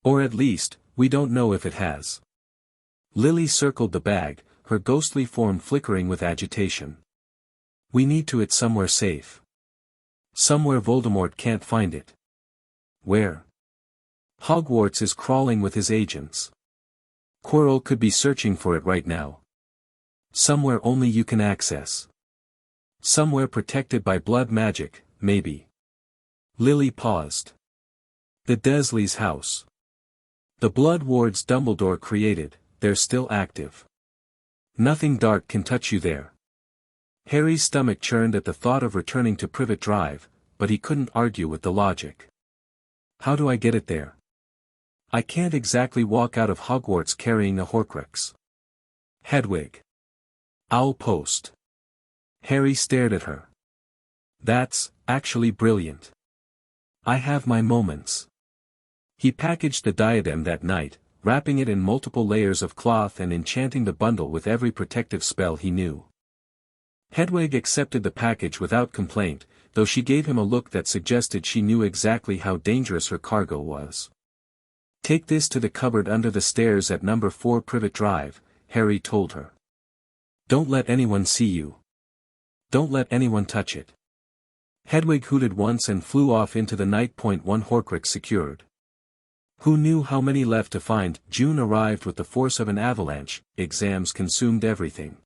Or at least, we don't know if it has. Lily circled the bag, her ghostly form flickering with agitation. We need to it somewhere safe. Somewhere Voldemort can't find it. Where? Hogwarts is crawling with his agents. Quirrell could be searching for it right now. Somewhere only you can access. Somewhere protected by blood magic, maybe. Lily paused. The Dursleys' house. The blood wards Dumbledore created, they're still active. Nothing dark can touch you there. Harry's stomach churned at the thought of returning to Privet Drive, but he couldn't argue with the logic. How do I get it there? I can't exactly walk out of Hogwarts carrying a Horcrux. Hedwig. Owl post. Harry stared at her. That's, actually brilliant. I have my moments. He packaged the diadem that night, wrapping it in multiple layers of cloth and enchanting the bundle with every protective spell he knew. Hedwig accepted the package without complaint, though she gave him a look that suggested she knew exactly how dangerous her cargo was. Take this to the cupboard under the stairs at number 4 Privet Drive, Harry told her. Don't let anyone see you. Don't let anyone touch it. Hedwig hooted once and flew off into the night. One Horcrux secured. Who knew how many left to find? June arrived with the force of an avalanche, exams consumed everything.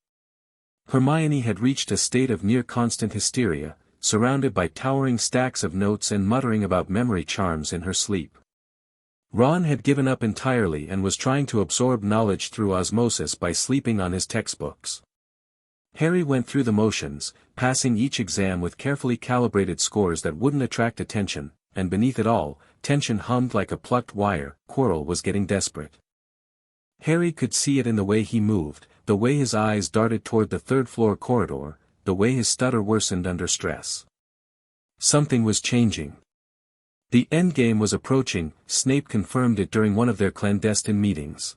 Hermione had reached a state of near-constant hysteria, surrounded by towering stacks of notes and muttering about memory charms in her sleep. Ron had given up entirely and was trying to absorb knowledge through osmosis by sleeping on his textbooks. Harry went through the motions, passing each exam with carefully calibrated scores that wouldn't attract attention, and beneath it all, tension hummed like a plucked wire. Quirrell was getting desperate. Harry could see it in the way he moved, the way his eyes darted toward the third-floor corridor, the way his stutter worsened under stress. Something was changing. The endgame was approaching. Snape confirmed it during one of their clandestine meetings.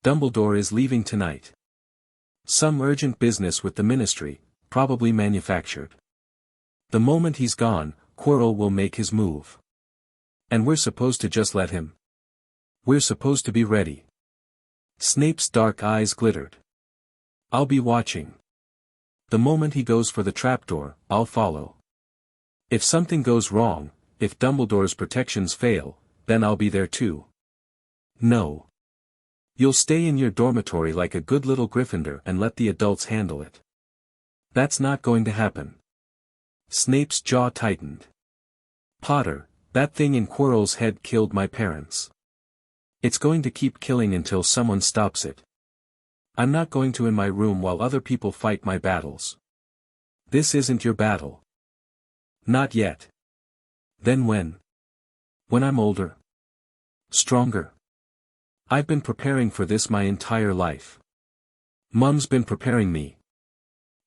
Dumbledore is leaving tonight. Some urgent business with the Ministry, probably manufactured. The moment he's gone, Quirrell will make his move. And we're supposed to just let him? We're supposed to be ready. Snape's dark eyes glittered. I'll be watching. The moment he goes for the trapdoor, I'll follow. If something goes wrong, if Dumbledore's protections fail, then I'll be there too. No. You'll stay in your dormitory like a good little Gryffindor and let the adults handle it. That's not going to happen. Snape's jaw tightened. Potter, that thing in Quirrell's head killed my parents. It's going to keep killing until someone stops it. I'm not going to in my room while other people fight my battles. This isn't your battle. Not yet. Then when? When I'm older. Stronger. I've been preparing for this my entire life. Mum's been preparing me.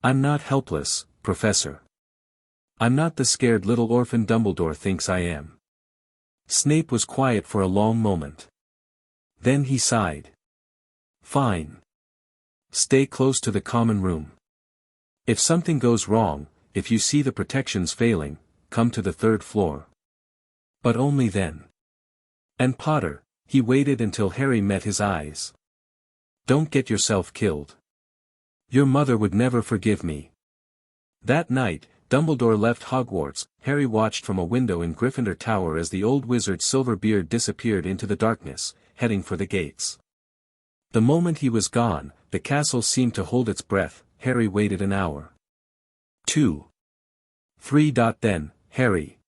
I'm not helpless, Professor. I'm not the scared little orphan Dumbledore thinks I am. Snape was quiet for a long moment. Then he sighed. Fine. Stay close to the common room. If something goes wrong, if you see the protections failing, come to the third floor. But only then. And Potter, he waited until Harry met his eyes. Don't get yourself killed. Your mother would never forgive me. That night, Dumbledore left Hogwarts. Harry watched from a window in Gryffindor Tower as the old wizard's silver beard disappeared into the darkness, heading for the gates. The moment he was gone, the castle seemed to hold its breath. Harry waited an hour. 2. 3. Then, Harry.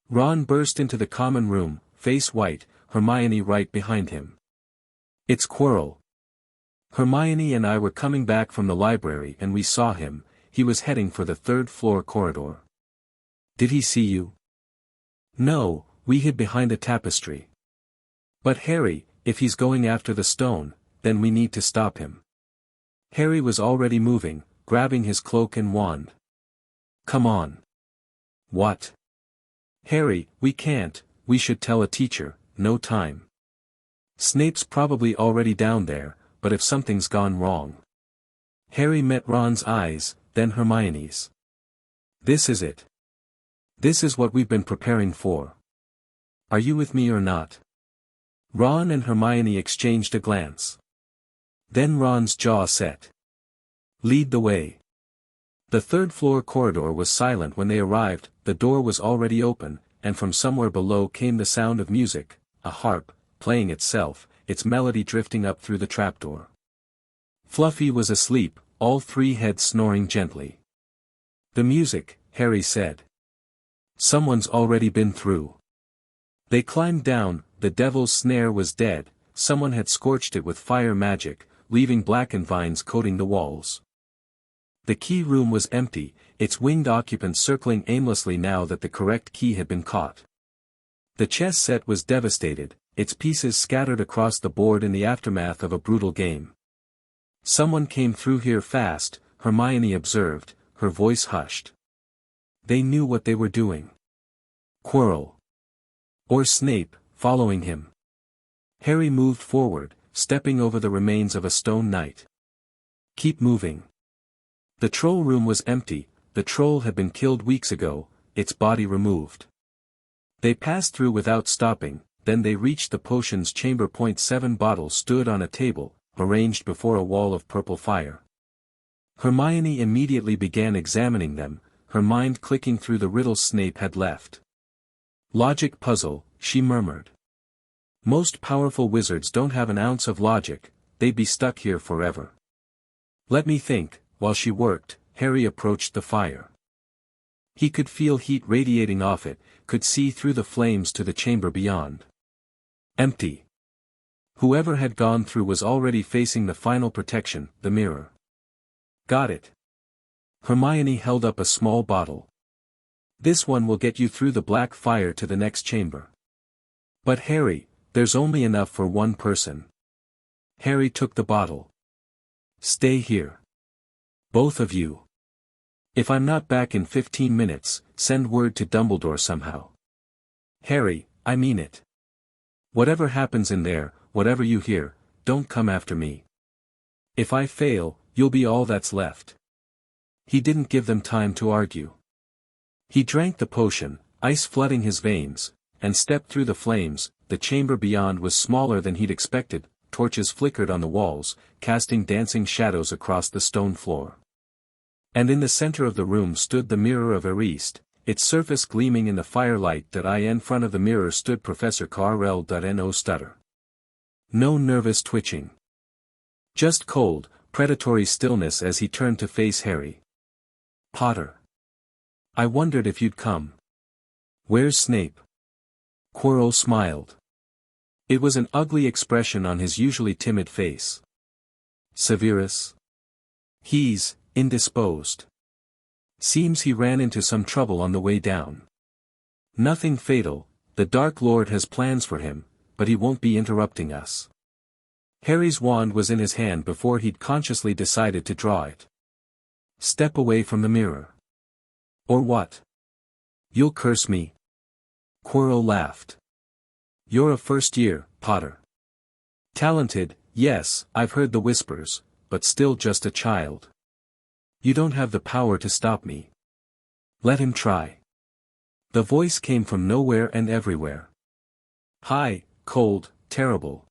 Ron burst into the common room, face white, Hermione right behind him. It's Quirrell. Hermione and I were coming back from the library and we saw him. He was heading for the third-floor corridor. Did he see you? No, we hid behind a tapestry. But Harry, if he's going after the stone, then we need to stop him. Harry was already moving, grabbing his cloak and wand. Come on. What? Harry, we can't, we should tell a teacher, no time. Snape's probably already down there, but if something's gone wrong. Harry met Ron's eyes, then Hermione's. This is it. This is what we've been preparing for. Are you with me or not? Ron and Hermione exchanged a glance. Then Ron's jaw set. Lead the way. The third-floor corridor was silent when they arrived, the door was already open, and from somewhere below came the sound of music, a harp, playing itself, its melody drifting up through the trapdoor. Fluffy was asleep, all three heads snoring gently. The music, Harry said. Someone's already been through. They climbed down, the devil's snare was dead, someone had scorched it with fire magic, leaving blackened vines coating the walls. The key room was empty, its winged occupants circling aimlessly now that the correct key had been caught. The chess set was devastated, its pieces scattered across the board in the aftermath of a brutal game. Someone came through here fast, Hermione observed, her voice hushed. They knew what they were doing. Quirrell. Or Snape, following him. Harry moved forward, stepping over the remains of a stone knight. Keep moving. The troll room was empty, the troll had been killed weeks ago, its body removed. They passed through without stopping, then they reached the potions chamber. 7 bottles stood on a table, arranged before a wall of purple fire. Hermione immediately began examining them, her mind clicking through the riddles Snape had left. Logic puzzle, she murmured. Most powerful wizards don't have an ounce of logic, they'd be stuck here forever. Let me think. While she worked, Harry approached the fire. He could feel heat radiating off it, could see through the flames to the chamber beyond. Empty. Whoever had gone through was already facing the final protection, the mirror. Got it. Hermione held up a small bottle. This one will get you through the black fire to the next chamber. But Harry, there's only enough for one person. Harry took the bottle. Stay here. Both of you. If I'm not back in 15 minutes, send word to Dumbledore somehow. Harry, I mean it. Whatever happens in there, whatever you hear, don't come after me. If I fail, you'll be all that's left. He didn't give them time to argue. He drank the potion, ice flooding his veins, and stepped through the flames. The chamber beyond was smaller than he'd expected, torches flickered on the walls, casting dancing shadows across the stone floor. And in the center of the room stood the mirror of Ariste, its surface gleaming in the firelight. In front of the mirror stood Professor Quirrell. Stutter. No nervous twitching. Just cold, predatory stillness as he turned to face Harry. Potter. I wondered if you'd come. Where's Snape? Quirrell smiled. It was an ugly expression on his usually timid face. Severus? He's indisposed. Seems he ran into some trouble on the way down. Nothing fatal, the Dark Lord has plans for him, but he won't be interrupting us. Harry's wand was in his hand before he'd consciously decided to draw it. Step away from the mirror. Or what? You'll curse me? Quirrell laughed. You're a first year, Potter. Talented, yes, I've heard the whispers, but still just a child. You don't have the power to stop me. Let him try. The voice came from nowhere and everywhere. High, cold, terrible.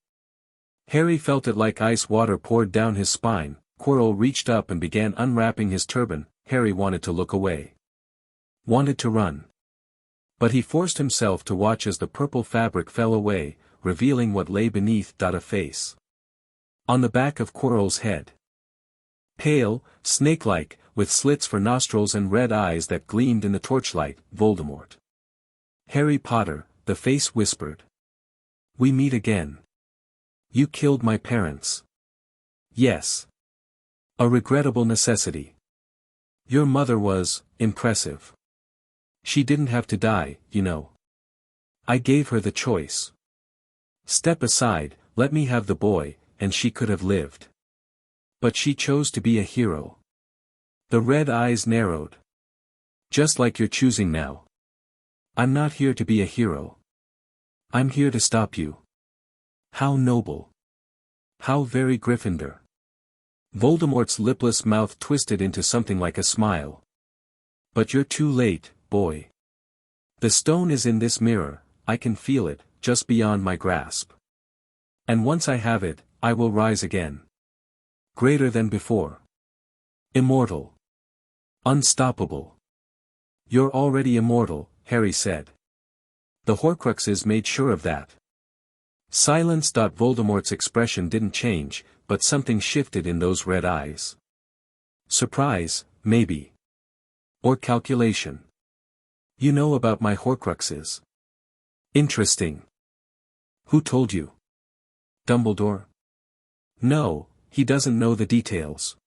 Harry felt it like ice water poured down his spine. Quirrell reached up and began unwrapping his turban. Harry wanted to look away. Wanted to run. But he forced himself to watch as the purple fabric fell away, revealing what lay beneath. A face. On the back of Quirrell's head. Pale, snake-like, with slits for nostrils and red eyes that gleamed in the torchlight, Voldemort. Harry Potter, the face whispered. We meet again. You killed my parents. Yes. A regrettable necessity. Your mother was impressive. She didn't have to die, you know. I gave her the choice. Step aside, let me have the boy, and she could have lived. But she chose to be a hero. The red eyes narrowed. Just like you're choosing now. I'm not here to be a hero. I'm here to stop you. How noble. How very Gryffindor. Voldemort's lipless mouth twisted into something like a smile. But you're too late, boy. The stone is in this mirror, I can feel it, just beyond my grasp. And once I have it, I will rise again. Greater than before. Immortal. Unstoppable. You're already immortal, Harry said. The Horcruxes made sure of that. Silence. Voldemort's expression didn't change, but something shifted in those red eyes. Surprise, maybe. Or calculation. You know about my Horcruxes. Interesting. Who told you? Dumbledore? No, he doesn't know the details.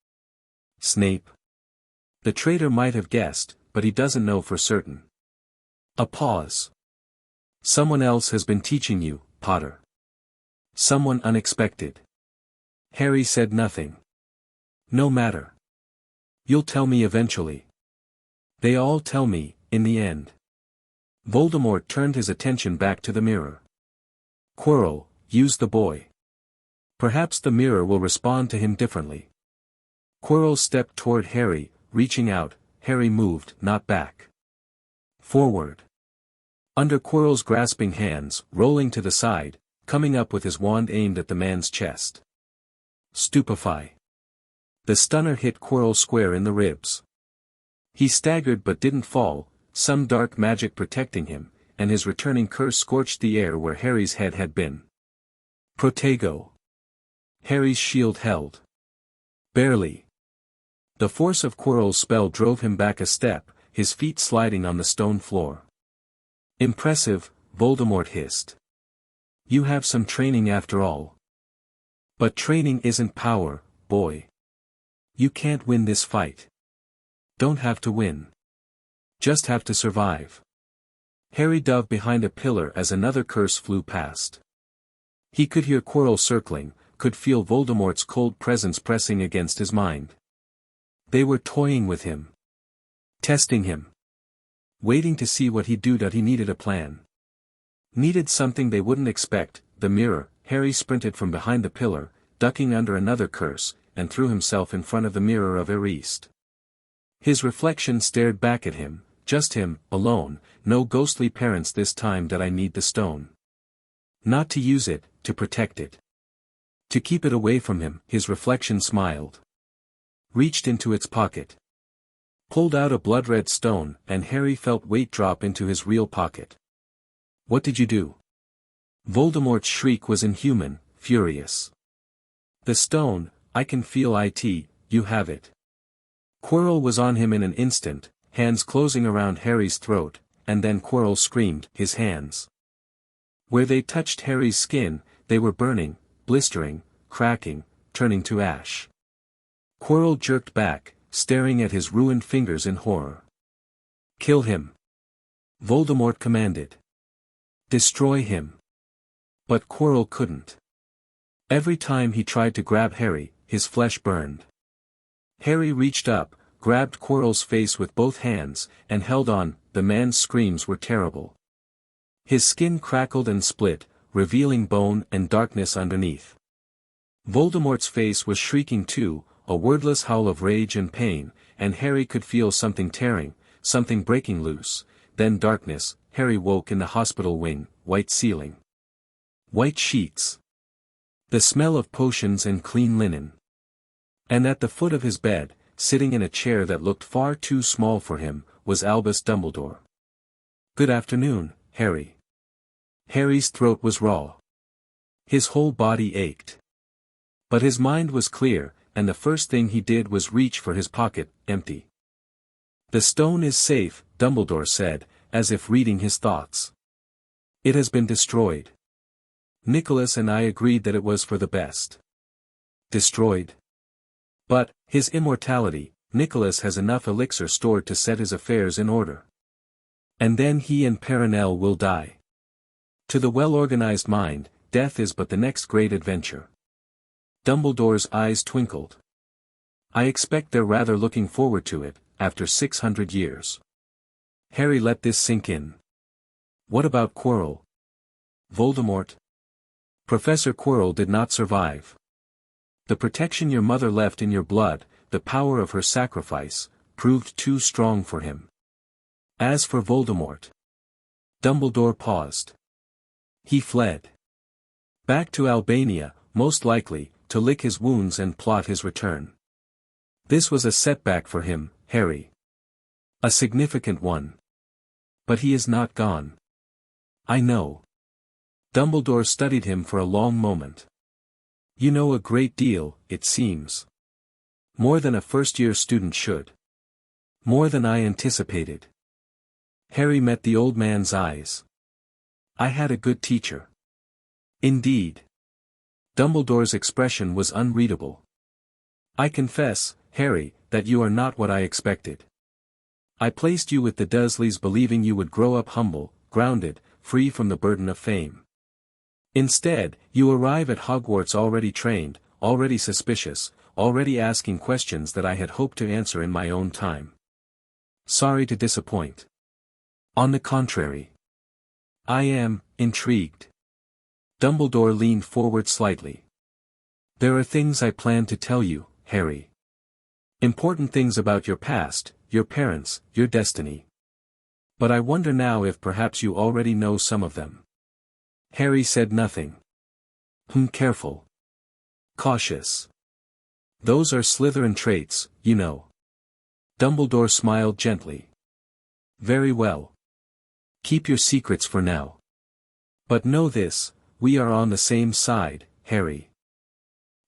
Snape? The traitor might have guessed, but he doesn't know for certain. A pause. Someone else has been teaching you, Potter. Someone unexpected. Harry said nothing. No matter. You'll tell me eventually. They all tell me, in the end. Voldemort turned his attention back to the mirror. Quirrell, use the boy. Perhaps the mirror will respond to him differently. Quirrell stepped toward Harry, reaching out. Harry moved, not back. Forward. Under Quirrell's grasping hands, rolling to the side, coming up with his wand aimed at the man's chest. Stupefy. The stunner hit Quirrell square in the ribs. He staggered but didn't fall, some dark magic protecting him, and his returning curse scorched the air where Harry's head had been. Protego. Harry's shield held. Barely. The force of Quirrell's spell drove him back a step, his feet sliding on the stone floor. Impressive, Voldemort hissed. You have some training after all. But training isn't power, boy. You can't win this fight. Don't have to win. Just have to survive. Harry dove behind a pillar as another curse flew past. He could hear Quirrell circling, could feel Voldemort's cold presence pressing against his mind. They were toying with him. Testing him. Waiting to see what he'd do. He needed a plan. Needed something they wouldn't expect. The mirror. Harry sprinted from behind the pillar, ducking under another curse, and threw himself in front of the mirror of Erist. His reflection stared back at him, just him, alone, no ghostly parents this time. That I need the stone. Not to use it, to protect it. To keep it away from him. His reflection smiled. Reached into its pocket. Pulled out a blood-red stone, and Harry felt weight drop into his real pocket. What did you do? Voldemort's shriek was inhuman, furious. The stone, I can feel it, you have it. Quirrell was on him in an instant, hands closing around Harry's throat, and then Quirrell screamed. His hands. Where they touched Harry's skin, they were burning, blistering, cracking, turning to ash. Quirrell jerked back, staring at his ruined fingers in horror. Kill him. Voldemort commanded. Destroy him. But Quirrell couldn't. Every time he tried to grab Harry, his flesh burned. Harry reached up, grabbed Quirrell's face with both hands, and held on. The man's screams were terrible. His skin crackled and split, revealing bone and darkness underneath. Voldemort's face was shrieking too, a wordless howl of rage and pain, and Harry could feel something tearing, something breaking loose. Then darkness. Harry woke in the hospital wing, white ceiling. White sheets. The smell of potions and clean linen. And at the foot of his bed, sitting in a chair that looked far too small for him, was Albus Dumbledore. Good afternoon, Harry. Harry's throat was raw. His whole body ached. But his mind was clear, and the first thing he did was reach for his pocket, empty. The stone is safe, Dumbledore said, as if reading his thoughts. It has been destroyed. Nicholas and I agreed that it was for the best. Destroyed? But, his immortality, Nicholas has enough elixir stored to set his affairs in order. And then he and Perenelle will die. To the well-organized mind, death is but the next great adventure. Dumbledore's eyes twinkled. I expect they're rather looking forward to it, after 600 years. Harry let this sink in. What about Quirrell? Voldemort? Professor Quirrell did not survive. The protection your mother left in your blood, the power of her sacrifice, proved too strong for him. As for Voldemort. Dumbledore paused. He fled. Back to Albania, most likely, to lick his wounds and plot his return. This was a setback for him, Harry. A significant one. But he is not gone. I know. Dumbledore studied him for a long moment. You know a great deal, it seems. More than a first-year student should. More than I anticipated. Harry met the old man's eyes. I had a good teacher. Indeed. Dumbledore's expression was unreadable. I confess, Harry, that you are not what I expected. I placed you with the Dursleys believing you would grow up humble, grounded, free from the burden of fame. Instead, you arrive at Hogwarts already trained, already suspicious, already asking questions that I had hoped to answer in my own time. Sorry to disappoint. On the contrary. I am intrigued. Dumbledore leaned forward slightly. There are things I plan to tell you, Harry. Important things about your past, your parents, your destiny. But I wonder now if perhaps you already know some of them. Harry said nothing. Careful. Cautious. Those are Slytherin traits, you know. Dumbledore smiled gently. Very well. Keep your secrets for now. But know this, we are on the same side, Harry.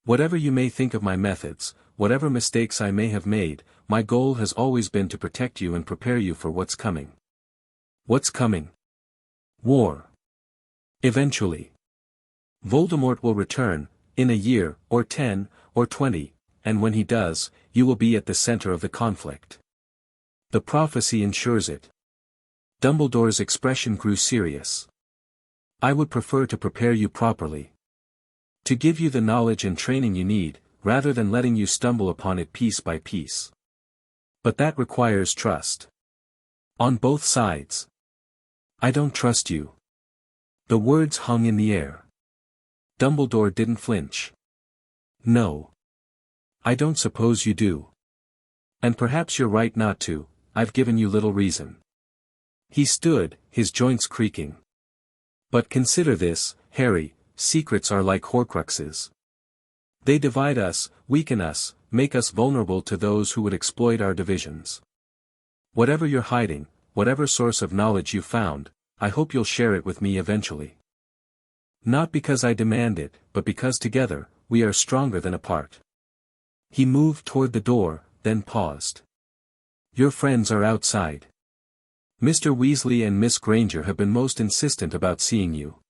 Whatever you may think of my methods, whatever mistakes I may have made, my goal has always been to protect you and prepare you for what's coming. What's coming? War. Eventually. Voldemort will return, in a year, or 10, or 20, and when he does, you will be at the center of the conflict. The prophecy ensures it. Dumbledore's expression grew serious. I would prefer to prepare you properly. To give you the knowledge and training you need, rather than letting you stumble upon it piece by piece. But that requires trust. On both sides. I don't trust you. The words hung in the air. Dumbledore didn't flinch. No. I don't suppose you do. And perhaps you're right not to, I've given you little reason. He stood, his joints creaking. But consider this, Harry, secrets are like horcruxes. They divide us, weaken us, make us vulnerable to those who would exploit our divisions. Whatever you're hiding, whatever source of knowledge you found, I hope you'll share it with me eventually. Not because I demand it, but because together, we are stronger than apart. He moved toward the door, then paused. Your friends are outside. Mr. Weasley and Miss Granger have been most insistent about seeing you.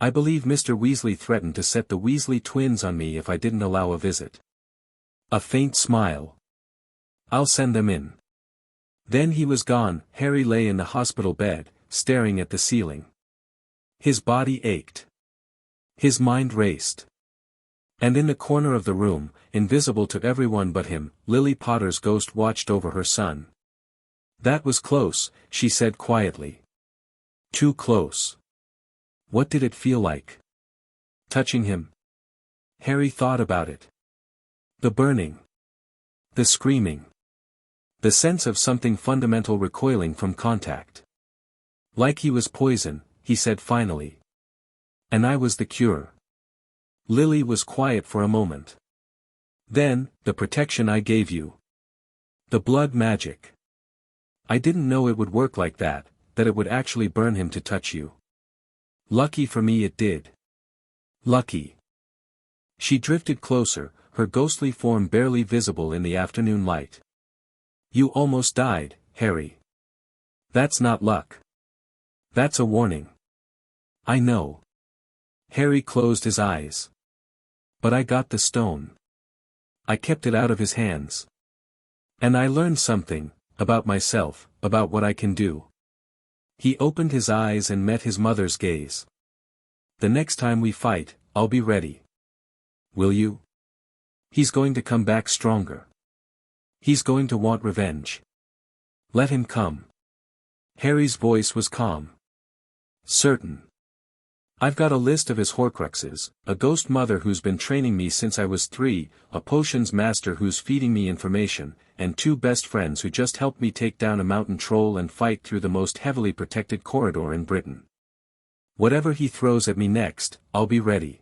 I believe Mr. Weasley threatened to set the Weasley twins on me if I didn't allow a visit. A faint smile. I'll send them in. Then he was gone. Harry lay in the hospital bed, staring at the ceiling. His body ached. His mind raced. And in the corner of the room, invisible to everyone but him, Lily Potter's ghost watched over her son. That was close, she said quietly. Too close. What did it feel like? Touching him? Harry thought about it. The burning. The screaming. The sense of something fundamental recoiling from contact. Like he was poison, he said finally. And I was the cure. Lily was quiet for a moment. Then, the protection I gave you. The blood magic. I didn't know it would work like that it would actually burn him to touch you. Lucky for me it did. Lucky. She drifted closer, her ghostly form barely visible in the afternoon light. You almost died, Harry. That's not luck. That's a warning. I know. Harry closed his eyes. But I got the stone. I kept it out of his hands. And I learned something, about myself, about what I can do. He opened his eyes and met his mother's gaze. The next time we fight, I'll be ready. Will you? He's going to come back stronger. He's going to want revenge. Let him come. Harry's voice was calm. Certain. I've got a list of his horcruxes, a ghost mother who's been training me since I was 3, a potions master who's feeding me information, and 2 best friends who just helped me take down a mountain troll and fight through the most heavily protected corridor in Britain. Whatever he throws at me next, I'll be ready.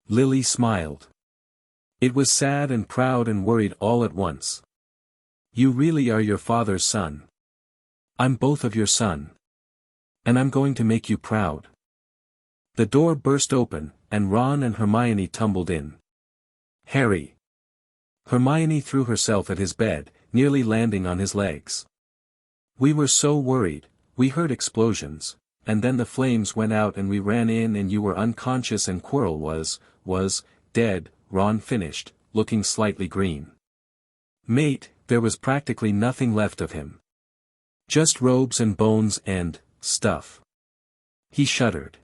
Lily smiled. It was sad and proud and worried all at once. You really are your father's son. I'm both of your son. And I'm going to make you proud. The door burst open, and Ron and Hermione tumbled in. Harry. Hermione threw herself at his bed, nearly landing on his legs. We were so worried, we heard explosions, and then the flames went out and we ran in and you were unconscious and Quirrell was dead, Ron finished, looking slightly green. Mate, there was practically nothing left of him. Just robes and bones and stuff. He shuddered.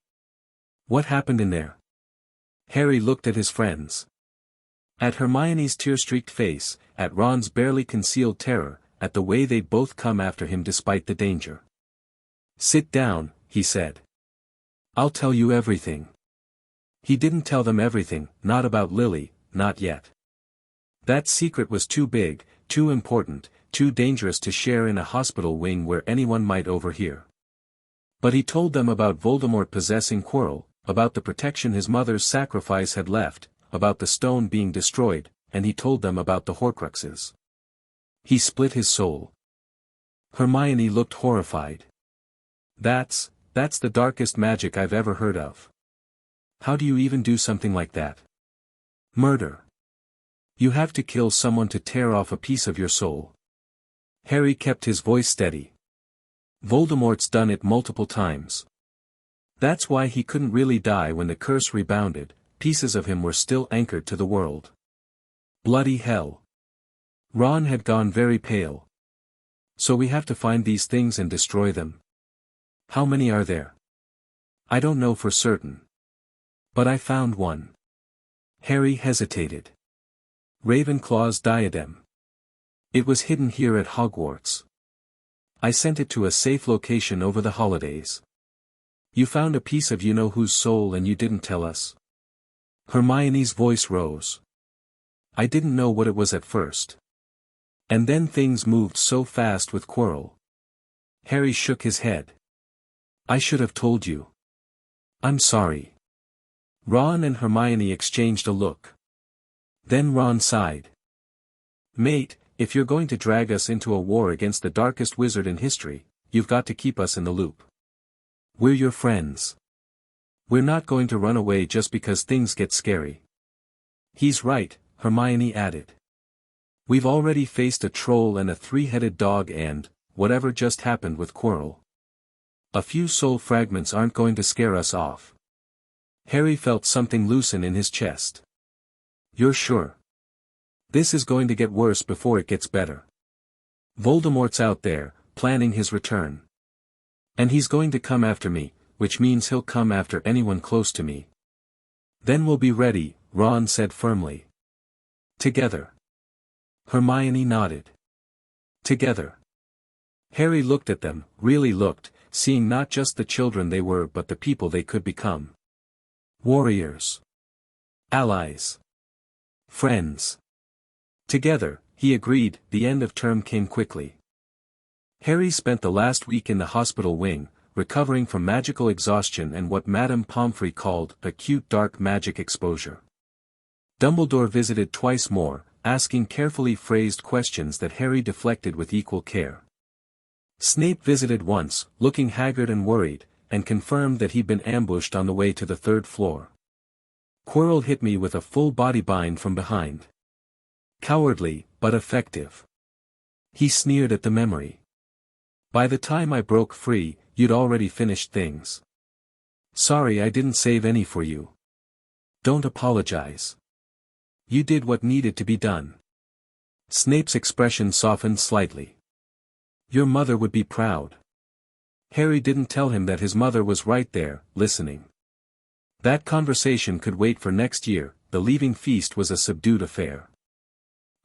What happened in there? Harry looked at his friends. At Hermione's tear-streaked face, at Ron's barely concealed terror, at the way they'd both come after him despite the danger. Sit down, he said. I'll tell you everything. He didn't tell them everything, not about Lily, not yet. That secret was too big, too important, too dangerous to share in a hospital wing where anyone might overhear. But he told them about Voldemort possessing Quirrell, about the protection his mother's sacrifice had left, about the stone being destroyed, and he told them about the Horcruxes. He split his soul. Hermione looked horrified. That's the darkest magic I've ever heard of. How do you even do something like that? Murder. You have to kill someone to tear off a piece of your soul. Harry kept his voice steady. Voldemort's done it multiple times. That's why he couldn't really die when the curse rebounded, pieces of him were still anchored to the world. Bloody hell. Ron had gone very pale. So we have to find these things and destroy them. How many are there? I don't know for certain. But I found one. Harry hesitated. Ravenclaw's diadem. It was hidden here at Hogwarts. I sent it to a safe location over the holidays. You found a piece of you-know-whose soul and you didn't tell us? Hermione's voice rose. I didn't know what it was at first. And then things moved so fast with Quirrell. Harry shook his head. I should have told you. I'm sorry. Ron and Hermione exchanged a look. Then Ron sighed. Mate, if you're going to drag us into a war against the darkest wizard in history, you've got to keep us in the loop. We're your friends. We're not going to run away just because things get scary. He's right, Hermione added. We've already faced a troll and a three-headed dog and, whatever just happened with Quirrell. A few soul fragments aren't going to scare us off. Harry felt something loosen in his chest. You're sure? This is going to get worse before it gets better. Voldemort's out there, planning his return. And he's going to come after me, which means he'll come after anyone close to me. Then we'll be ready, Ron said firmly. Together. Hermione nodded. Together. Harry looked at them, really looked, seeing not just the children they were but the people they could become. Warriors. Allies. Friends. Together, he agreed. The end of term came quickly. Harry spent the last week in the hospital wing, recovering from magical exhaustion and what Madame Pomfrey called acute dark magic exposure. Dumbledore visited twice more, asking carefully phrased questions that Harry deflected with equal care. Snape visited once, looking haggard and worried, and confirmed that he'd been ambushed on the way to the third floor. Quirrell hit me with a full body bind from behind. Cowardly, but effective. He sneered at the memory. By the time I broke free, you'd already finished things. Sorry I didn't save any for you. Don't apologize. You did what needed to be done. Snape's expression softened slightly. Your mother would be proud. Harry didn't tell him that his mother was right there, listening. That conversation could wait for next year. The leaving feast was a subdued affair.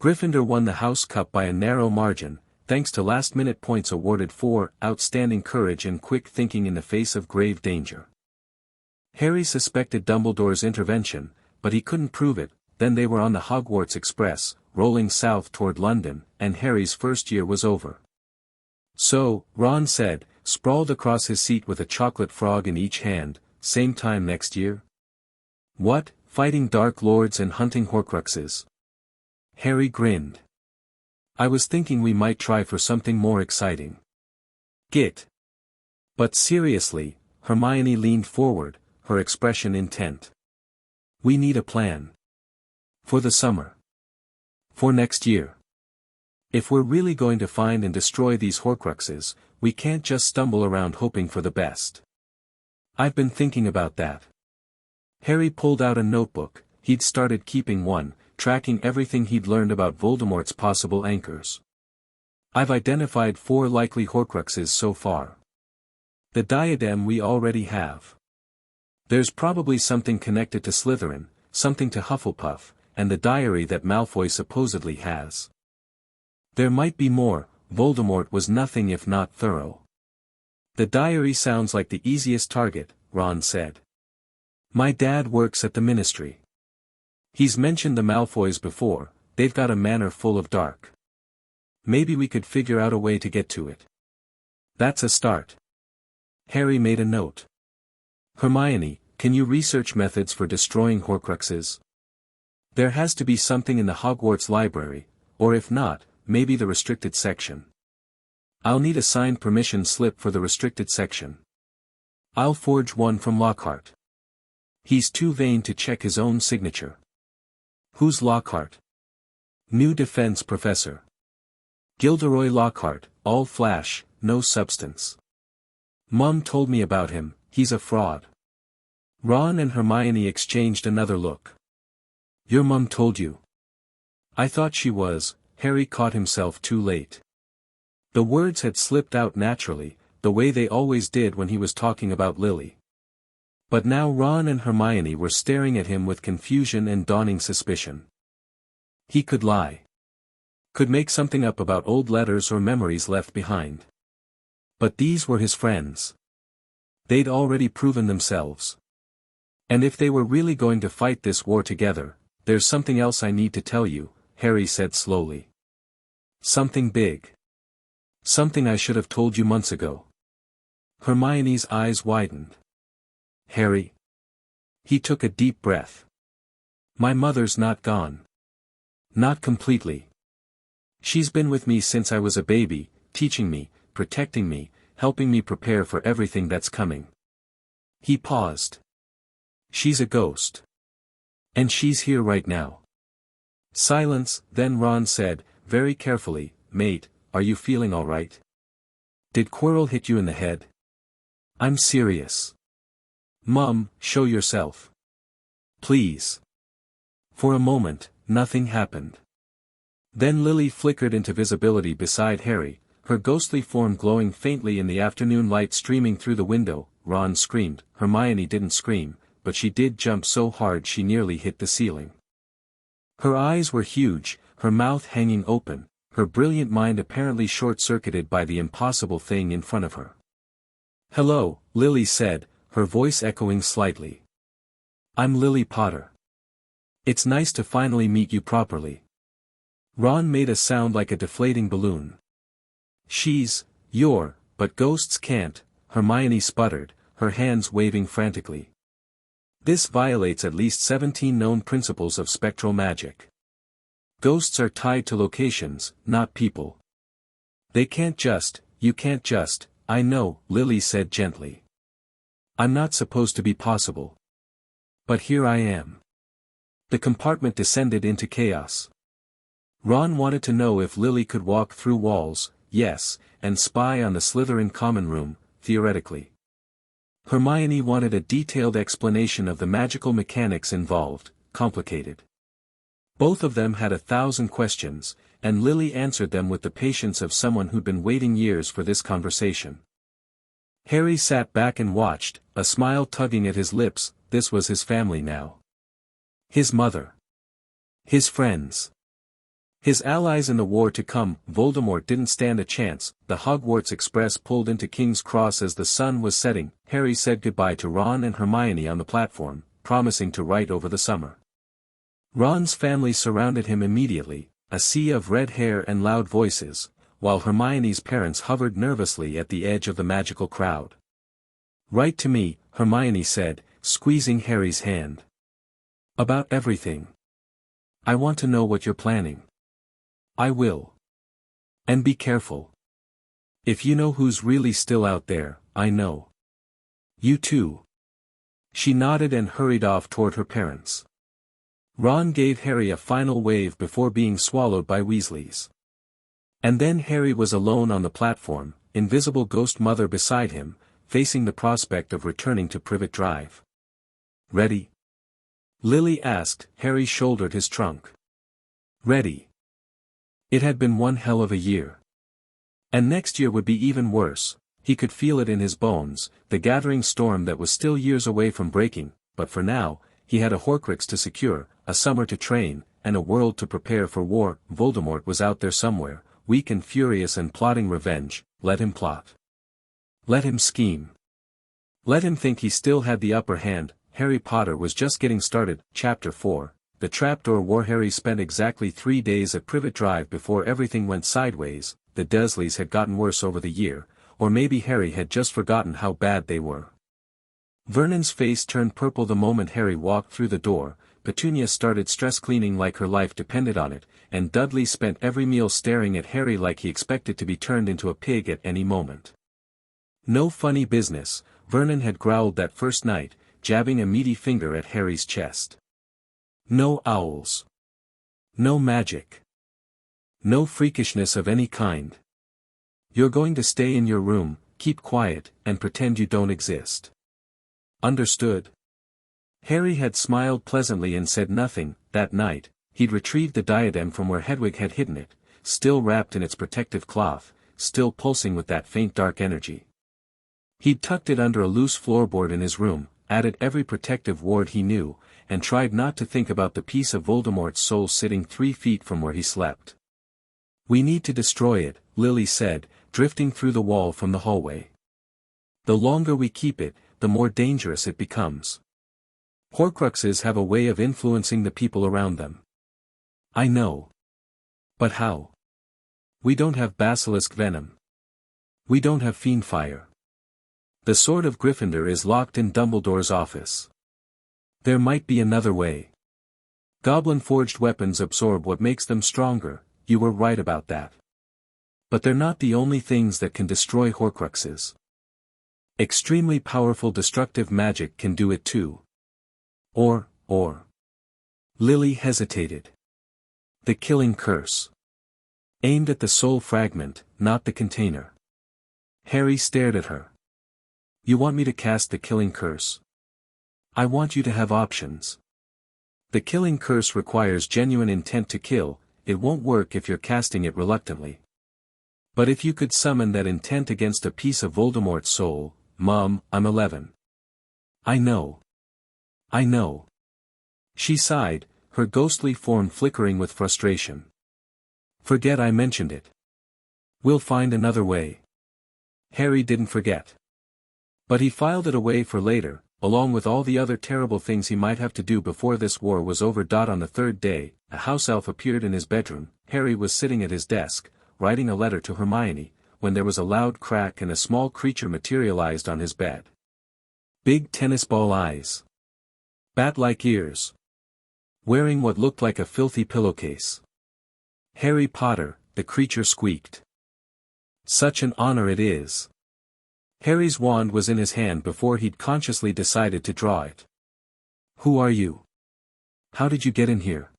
Gryffindor won the House Cup by a narrow margin, thanks to last-minute points awarded for outstanding courage and quick thinking in the face of grave danger. Harry suspected Dumbledore's intervention, but he couldn't prove it. Then they were on the Hogwarts Express, rolling south toward London, and Harry's first year was over. So, Ron said, sprawled across his seat with a chocolate frog in each hand, same time next year? What, fighting dark lords and hunting horcruxes. Harry grinned. I was thinking we might try for something more exciting. Git. But seriously, Hermione leaned forward, her expression intent. We need a plan. For the summer. For next year. If we're really going to find and destroy these horcruxes, we can't just stumble around hoping for the best. I've been thinking about that. Harry pulled out a notebook. He'd started keeping one, tracking everything he'd learned about Voldemort's possible anchors. I've identified 4 likely horcruxes so far. The diadem we already have. There's probably something connected to Slytherin, something to Hufflepuff, and the diary that Malfoy supposedly has. There might be more. Voldemort was nothing if not thorough. The diary sounds like the easiest target, Ron said. My dad works at the Ministry. He's mentioned the Malfoys before. They've got a manor full of dark. Maybe we could figure out a way to get to it. That's a start. Harry made a note. Hermione, can you research methods for destroying horcruxes? There has to be something in the Hogwarts library, or if not, maybe the restricted section. I'll need a signed permission slip for the restricted section. I'll forge one from Lockhart. He's too vain to check his own signature. Who's Lockhart? New defense professor. Gilderoy Lockhart, all flash, no substance. Mum told me about him, he's a fraud. Ron and Hermione exchanged another look. Your mum told you? I thought she was. Harry caught himself too late. The words had slipped out naturally, the way they always did when he was talking about Lily. But now Ron and Hermione were staring at him with confusion and dawning suspicion. He could lie. Could make something up about old letters or memories left behind. But these were his friends. They'd already proven themselves. And if they were really going to fight this war together, there's something else I need to tell you, Harry said slowly. Something big. Something I should have told you months ago. Hermione's eyes widened. Harry. He took a deep breath. My mother's not gone. Not completely. She's been with me since I was a baby, teaching me, protecting me, helping me prepare for everything that's coming. He paused. She's a ghost. And she's here right now. Silence, then Ron said, very carefully, Mate, are you feeling all right? Did Quirrell hit you in the head? I'm serious. Mum, show yourself. Please. For a moment, nothing happened. Then Lily flickered into visibility beside Harry, her ghostly form glowing faintly in the afternoon light streaming through the window. Ron screamed. Hermione didn't scream, but she did jump so hard she nearly hit the ceiling. Her eyes were huge, her mouth hanging open, her brilliant mind apparently short-circuited by the impossible thing in front of her. Hello, Lily said, her voice echoing slightly. I'm Lily Potter. It's nice to finally meet you properly. Ron made a sound like a deflating balloon. But ghosts can't, Hermione sputtered, her hands waving frantically. This violates at least 17 known principles of spectral magic. Ghosts are tied to locations, not people. You can't just, I know, Lily said gently. I'm not supposed to be possible. But here I am. The compartment descended into chaos. Ron wanted to know if Lily could walk through walls, yes, and spy on the Slytherin common room, theoretically. Hermione wanted a detailed explanation of the magical mechanics involved, complicated. Both of them had 1,000 questions, and Lily answered them with the patience of someone who'd been waiting years for this conversation. Harry sat back and watched, a smile tugging at his lips. This was his family now. His mother. His friends. His allies in the war to come. Voldemort didn't stand a chance. The Hogwarts Express pulled into King's Cross as the sun was setting. Harry said goodbye to Ron and Hermione on the platform, promising to write over the summer. Ron's family surrounded him immediately, a sea of red hair and loud voices, while Hermione's parents hovered nervously at the edge of the magical crowd. Write to me, Hermione said, squeezing Harry's hand. About everything. I want to know what you're planning. I will. And be careful. If you know who's really still out there, I know. You too. She nodded and hurried off toward her parents. Ron gave Harry a final wave before being swallowed by Weasleys. And then Harry was alone on the platform, invisible ghost mother beside him, facing the prospect of returning to Privet Drive. Ready? Lily asked. Harry shouldered his trunk. Ready. It had been one hell of a year. And next year would be even worse. He could feel it in his bones, the gathering storm that was still years away from breaking, but for now, he had a Horcrux to secure, a summer to train, and a world to prepare for war. Voldemort was out there somewhere, weak and furious and plotting revenge. Let him plot. Let him scheme. Let him think he still had the upper hand. Harry Potter was just getting started. Chapter 4, The Trapdoor War. Harry spent exactly 3 days at Privet Drive before everything went sideways. The Dursleys had gotten worse over the year, or maybe Harry had just forgotten how bad they were. Vernon's face turned purple the moment Harry walked through the door. Petunia started stress cleaning like her life depended on it, and Dudley spent every meal staring at Harry like he expected to be turned into a pig at any moment. No funny business, Vernon had growled that first night, jabbing a meaty finger at Harry's chest. No owls. No magic. No freakishness of any kind. You're going to stay in your room, keep quiet, and pretend you don't exist. Understood? Harry had smiled pleasantly and said nothing. That night, he'd retrieved the diadem from where Hedwig had hidden it, still wrapped in its protective cloth, still pulsing with that faint dark energy. He'd tucked it under a loose floorboard in his room, added every protective ward he knew, and tried not to think about the piece of Voldemort's soul sitting 3 feet from where he slept. We need to destroy it, Lily said, drifting through the wall from the hallway. The longer we keep it, the more dangerous it becomes. Horcruxes have a way of influencing the people around them. I know. But how? We don't have basilisk venom. We don't have fiend fire. The Sword of Gryffindor is locked in Dumbledore's office. There might be another way. Goblin-forged weapons absorb what makes them stronger. You were right about that. But they're not the only things that can destroy Horcruxes. Extremely powerful destructive magic can do it too. Or. Lily hesitated. The killing curse. Aimed at the soul fragment, not the container. Harry stared at her. You want me to cast the killing curse? I want you to have options. The killing curse requires genuine intent to kill. It won't work if you're casting it reluctantly. But if you could summon that intent against a piece of Voldemort's soul, Mom, I'm 11. I know. I know. She sighed, her ghostly form flickering with frustration. Forget I mentioned it. We'll find another way. Harry didn't forget. But he filed it away for later, along with all the other terrible things he might have to do before this war was over. On the 3rd day, a house elf appeared in his bedroom. Harry was sitting at his desk, writing a letter to Hermione, when there was a loud crack and a small creature materialized on his bed. Big tennis ball eyes. Bat-like ears. Wearing what looked like a filthy pillowcase. Harry Potter, the creature squeaked. Such an honor it is. Harry's wand was in his hand before he'd consciously decided to draw it. Who are you? How did you get in here?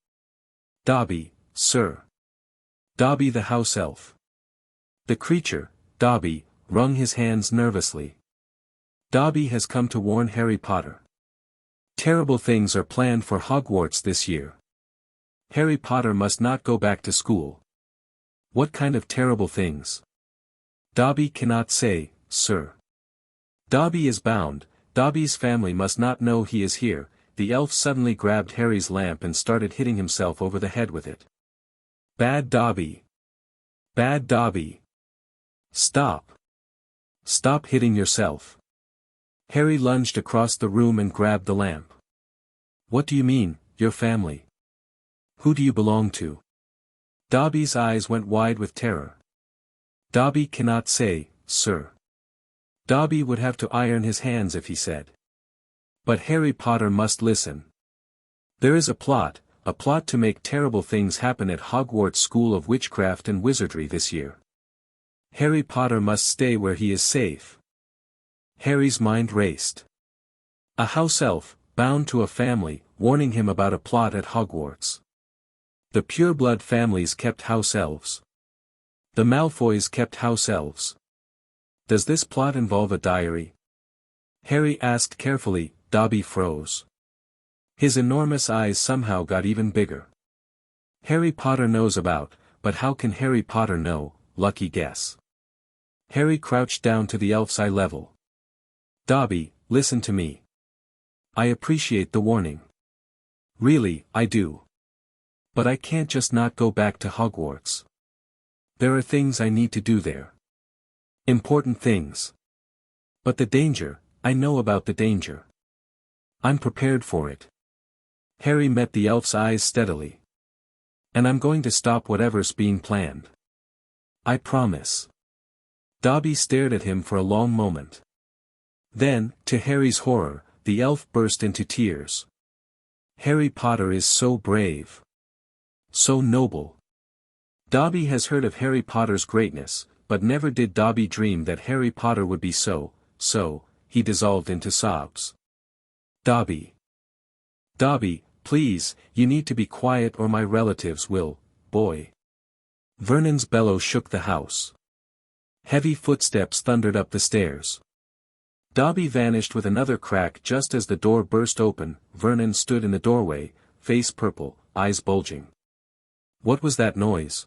Dobby, sir. Dobby the house elf. The creature, Dobby, wrung his hands nervously. Dobby has come to warn Harry Potter. Terrible things are planned for Hogwarts this year. Harry Potter must not go back to school. What kind of terrible things? Dobby cannot say, sir. Dobby is bound. Dobby's family must not know he is here. The elf suddenly grabbed Harry's lamp and started hitting himself over the head with it. Bad Dobby. Bad Dobby. Stop. Stop hitting yourself. Harry lunged across the room and grabbed the lamp. What do you mean, your family? Who do you belong to? Dobby's eyes went wide with terror. Dobby cannot say, sir. Dobby would have to iron his hands if he said. But Harry Potter must listen. There is a plot to make terrible things happen at Hogwarts School of Witchcraft and Wizardry this year. Harry Potter must stay where he is safe. Harry's mind raced. A house elf, bound to a family, warning him about a plot at Hogwarts. The pureblood families kept house elves. The Malfoys kept house elves. Does this plot involve a diary? Harry asked carefully. Dobby froze. His enormous eyes somehow got even bigger. Harry Potter knows about, but how can Harry Potter know? Lucky guess. Harry crouched down to the elf's eye level. Dobby, listen to me. I appreciate the warning. Really, I do. But I can't just not go back to Hogwarts. There are things I need to do there. Important things. But the danger, I know about the danger. I'm prepared for it. Harry met the elf's eyes steadily. And I'm going to stop whatever's being planned. I promise. Dobby stared at him for a long moment. Then, to Harry's horror, the elf burst into tears. Harry Potter is so brave. So noble. Dobby has heard of Harry Potter's greatness, but never did Dobby dream that Harry Potter would be so, he dissolved into sobs. Dobby. Dobby, please, you need to be quiet or my relatives will, boy. Vernon's bellow shook the house. Heavy footsteps thundered up the stairs. Dobby vanished with another crack just as the door burst open. Vernon stood in the doorway, face purple, eyes bulging. What was that noise?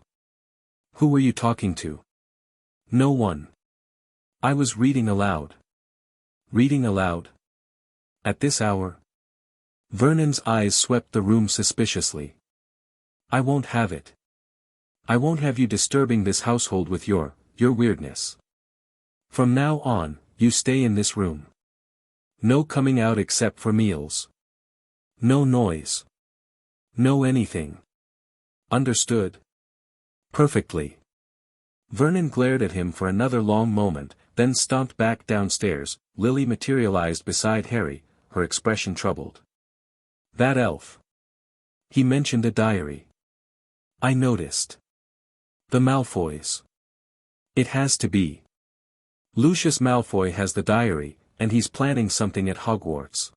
Who were you talking to? No one. I was reading aloud. Reading aloud? At this hour? Vernon's eyes swept the room suspiciously. I won't have it. I won't have you disturbing this household with your weirdness. From now on, you stay in this room. No coming out except for meals. No noise. No anything. Understood? Perfectly. Vernon glared at him for another long moment, then stomped back downstairs. Lily materialized beside Harry, her expression troubled. That elf. He mentioned a diary. I noticed. The Malfoys. It has to be. Lucius Malfoy has the diary, and he's planning something at Hogwarts.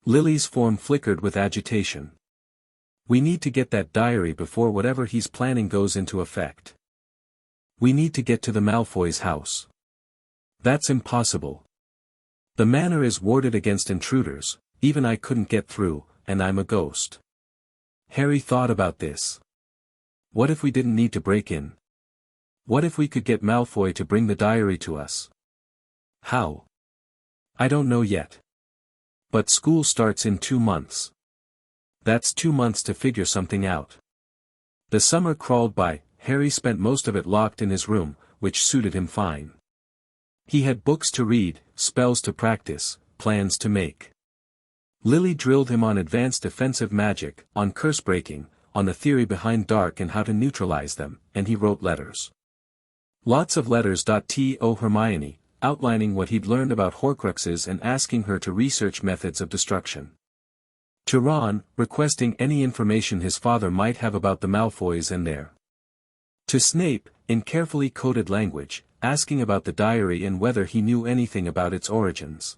Lily's form flickered with agitation. We need to get that diary before whatever he's planning goes into effect. We need to get to the Malfoy's house. That's impossible. The manor is warded against intruders, even I couldn't get through, and I'm a ghost. Harry thought about this. What if we didn't need to break in? What if we could get Malfoy to bring the diary to us? How? I don't know yet. But school starts in 2 months. That's 2 months to figure something out. The summer crawled by. Harry spent most of it locked in his room, which suited him fine. He had books to read, spells to practice, plans to make. Lily drilled him on advanced defensive magic, on curse breaking, on the theory behind dark and how to neutralize them, and he wrote letters. Lots of letters. To Hermione, outlining what he'd learned about Horcruxes and asking her to research methods of destruction. To Ron, requesting any information his father might have about the Malfoys and their. To Snape, in carefully coded language, asking about the diary and whether he knew anything about its origins.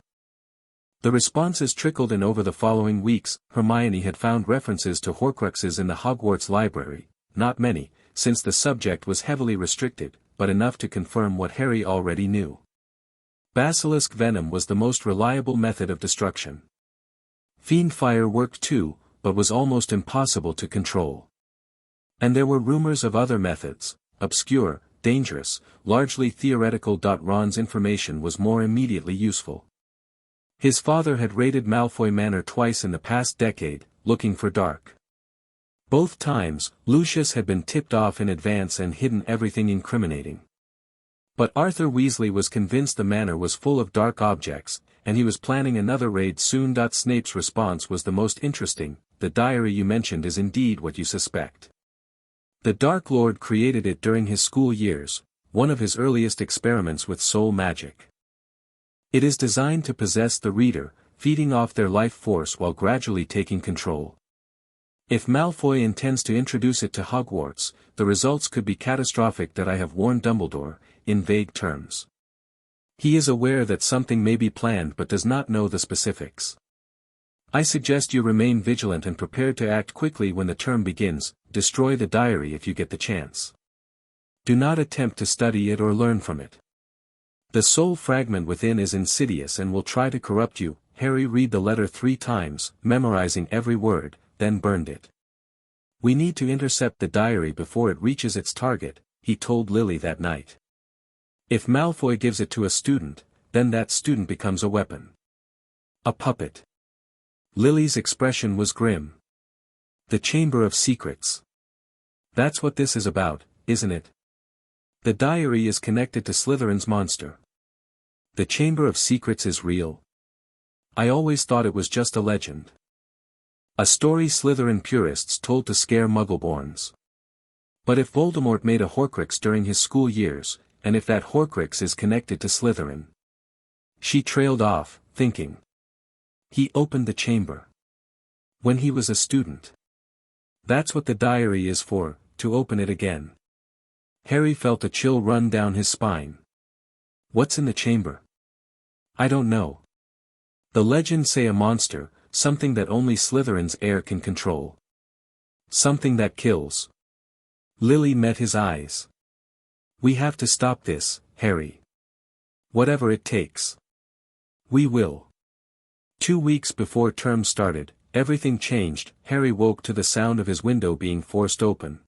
The responses trickled in over the following weeks. Hermione had found references to Horcruxes in the Hogwarts library, not many, since the subject was heavily restricted, but enough to confirm what Harry already knew. Basilisk venom was the most reliable method of destruction. Fiend fire worked too, but was almost impossible to control. And there were rumors of other methods, obscure, dangerous, largely theoretical. Ron's information was more immediately useful. His father had raided Malfoy Manor twice in the past decade, looking for dark. Both times, Lucius had been tipped off in advance and hidden everything incriminating. But Arthur Weasley was convinced the manor was full of dark objects, and he was planning another raid soon. Snape's response was the most interesting. The diary you mentioned is indeed what you suspect. The Dark Lord created it during his school years, one of his earliest experiments with soul magic. It is designed to possess the reader, feeding off their life force while gradually taking control. If Malfoy intends to introduce it to Hogwarts, the results could be catastrophic that I have warned Dumbledore, in vague terms. He is aware that something may be planned but does not know the specifics. I suggest you remain vigilant and prepared to act quickly when the term begins. Destroy the diary if you get the chance. Do not attempt to study it or learn from it. The soul fragment within is insidious and will try to corrupt you. Harry read the letter 3 times, memorizing every word, then burned it. We need to intercept the diary before it reaches its target, he told Lily that night. If Malfoy gives it to a student, then that student becomes a weapon. A puppet. Lily's expression was grim. The Chamber of Secrets. That's what this is about, isn't it? The diary is connected to Slytherin's monster. The Chamber of Secrets is real. I always thought it was just a legend. A story Slytherin purists told to scare Muggleborns. But if Voldemort made a Horcrux during his school years, and if that Horcrux is connected to Slytherin? She trailed off, thinking. He opened the chamber. When he was a student. That's what the diary is for, to open it again. Harry felt a chill run down his spine. What's in the chamber? I don't know. The legends say a monster, something that only Slytherin's heir can control. Something that kills. Lily met his eyes. We have to stop this, Harry. Whatever it takes. We will. 2 weeks before term started, everything changed. Harry woke to the sound of his window being forced open.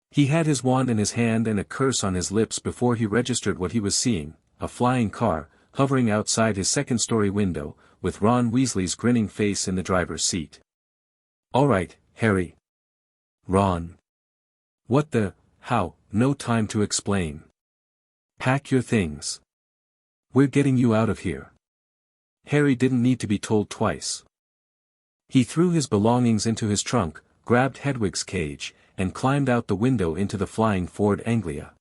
He had his wand in his hand and a curse on his lips before he registered what he was seeing, a flying car, hovering outside his second-story window, with Ron Weasley's grinning face in the driver's seat. All right, Harry. Ron. What the, how, no time to explain. Pack your things. We're getting you out of here. Harry didn't need to be told twice. He threw his belongings into his trunk, grabbed Hedwig's cage, and climbed out the window into the flying Ford Anglia.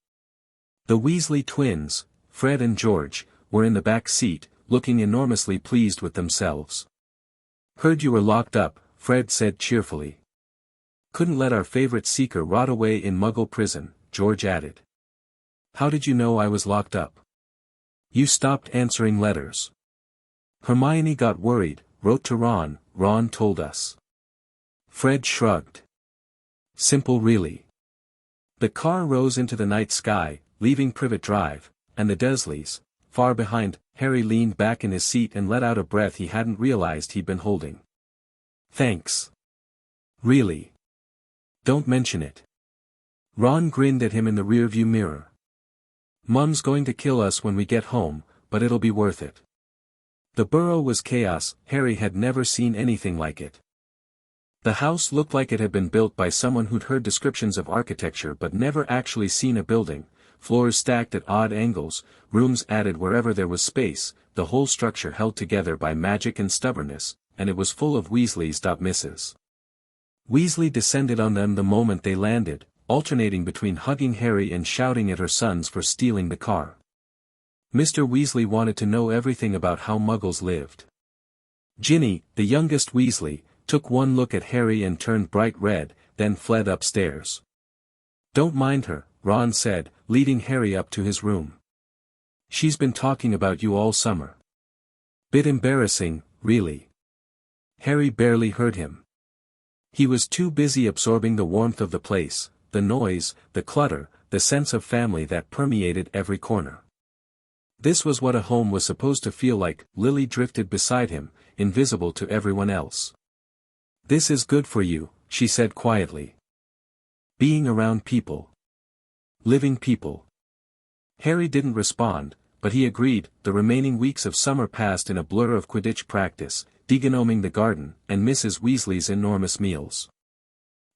The Weasley twins, Fred and George, were in the back seat, looking enormously pleased with themselves. Heard you were locked up, Fred said cheerfully. Couldn't let our favorite seeker rot away in Muggle prison, George added. How did you know I was locked up? You stopped answering letters. Hermione got worried, wrote to Ron, Ron told us. Fred shrugged. Simple really. The car rose into the night sky, leaving Privet Drive, and the Dursleys, far behind. Harry leaned back in his seat and let out a breath he hadn't realized he'd been holding. Thanks. Really. Don't mention it. Ron grinned at him in the rearview mirror. Mum's going to kill us when we get home, but it'll be worth it. The burrow was chaos. Harry had never seen anything like it. The house looked like it had been built by someone who'd heard descriptions of architecture but never actually seen a building, floors stacked at odd angles, rooms added wherever there was space, the whole structure held together by magic and stubbornness, and it was full of Weasleys. Misses. Weasley descended on them the moment they landed, alternating between hugging Harry and shouting at her sons for stealing the car. Mr. Weasley wanted to know everything about how Muggles lived. Ginny, the youngest Weasley, took one look at Harry and turned bright red, then fled upstairs. Don't mind her, Ron said, leading Harry up to his room. She's been talking about you all summer. Bit embarrassing, really. Harry barely heard him. He was too busy absorbing the warmth of the place, the noise, the clutter, the sense of family that permeated every corner. This was what a home was supposed to feel like. Lily drifted beside him, invisible to everyone else. This is good for you, she said quietly. Being around people. Living people. Harry didn't respond, but he agreed. The remaining weeks of summer passed in a blur of Quidditch practice, degnoming the garden, and Mrs. Weasley's enormous meals.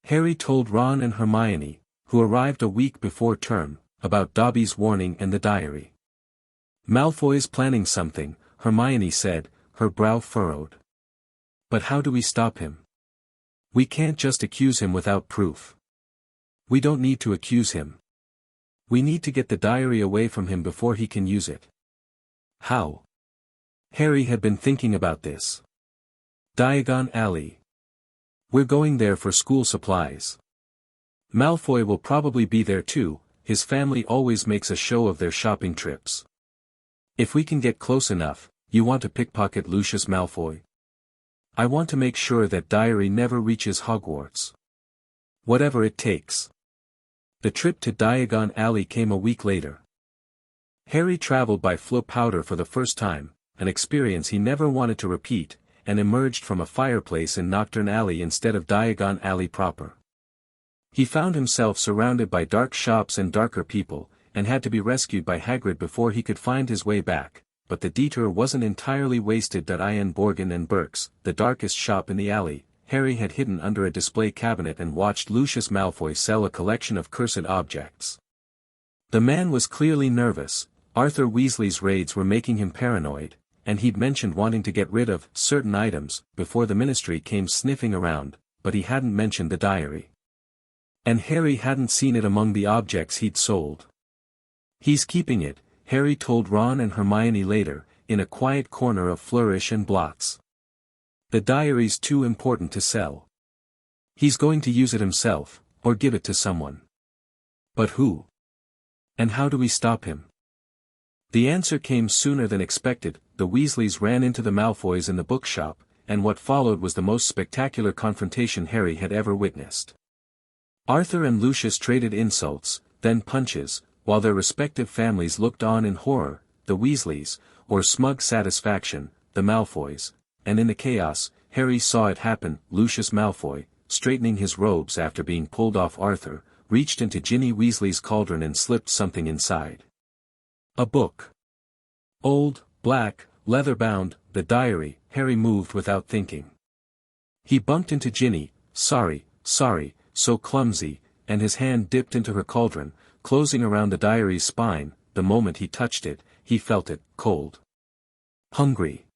Harry told Ron and Hermione, who arrived a week before term, about Dobby's warning and the diary. Malfoy's planning something, Hermione said, her brow furrowed. But how do we stop him? We can't just accuse him without proof. We don't need to accuse him. We need to get the diary away from him before he can use it. How? Harry had been thinking about this. Diagon Alley. We're going there for school supplies. Malfoy will probably be there too, his family always makes a show of their shopping trips. If we can get close enough, you want to pickpocket Lucius Malfoy? I want to make sure that diary never reaches Hogwarts. Whatever it takes. The trip to Diagon Alley came a week later. Harry traveled by Flo Powder for the first time, an experience he never wanted to repeat, and emerged from a fireplace in Knockturn Alley instead of Diagon Alley proper. He found himself surrounded by dark shops and darker people, and had to be rescued by Hagrid before he could find his way back, but the detour wasn't entirely wasted. In Borgin and Burke's, the darkest shop in the alley, Harry had hidden under a display cabinet and watched Lucius Malfoy sell a collection of cursed objects. The man was clearly nervous. Arthur Weasley's raids were making him paranoid, and he'd mentioned wanting to get rid of certain items before the Ministry came sniffing around, but he hadn't mentioned the diary. And Harry hadn't seen it among the objects he'd sold. He's keeping it, Harry told Ron and Hermione later, in a quiet corner of Flourish and Blots. The diary's too important to sell. He's going to use it himself, or give it to someone. But who? And how do we stop him? The answer came sooner than expected. The Weasleys ran into the Malfoys in the bookshop, and what followed was the most spectacular confrontation Harry had ever witnessed. Arthur and Lucius traded insults, then punches, while their respective families looked on in horror, the Weasleys, or smug satisfaction, the Malfoys, and in the chaos, Harry saw it happen. Lucius Malfoy, straightening his robes after being pulled off Arthur, reached into Ginny Weasley's cauldron and slipped something inside. A book. Old, black, leather-bound, the diary. Harry moved without thinking. He bumped into Ginny, sorry, so clumsy, and his hand dipped into her cauldron, closing around the diary's spine. The moment he touched it, he felt it, cold. Hungry.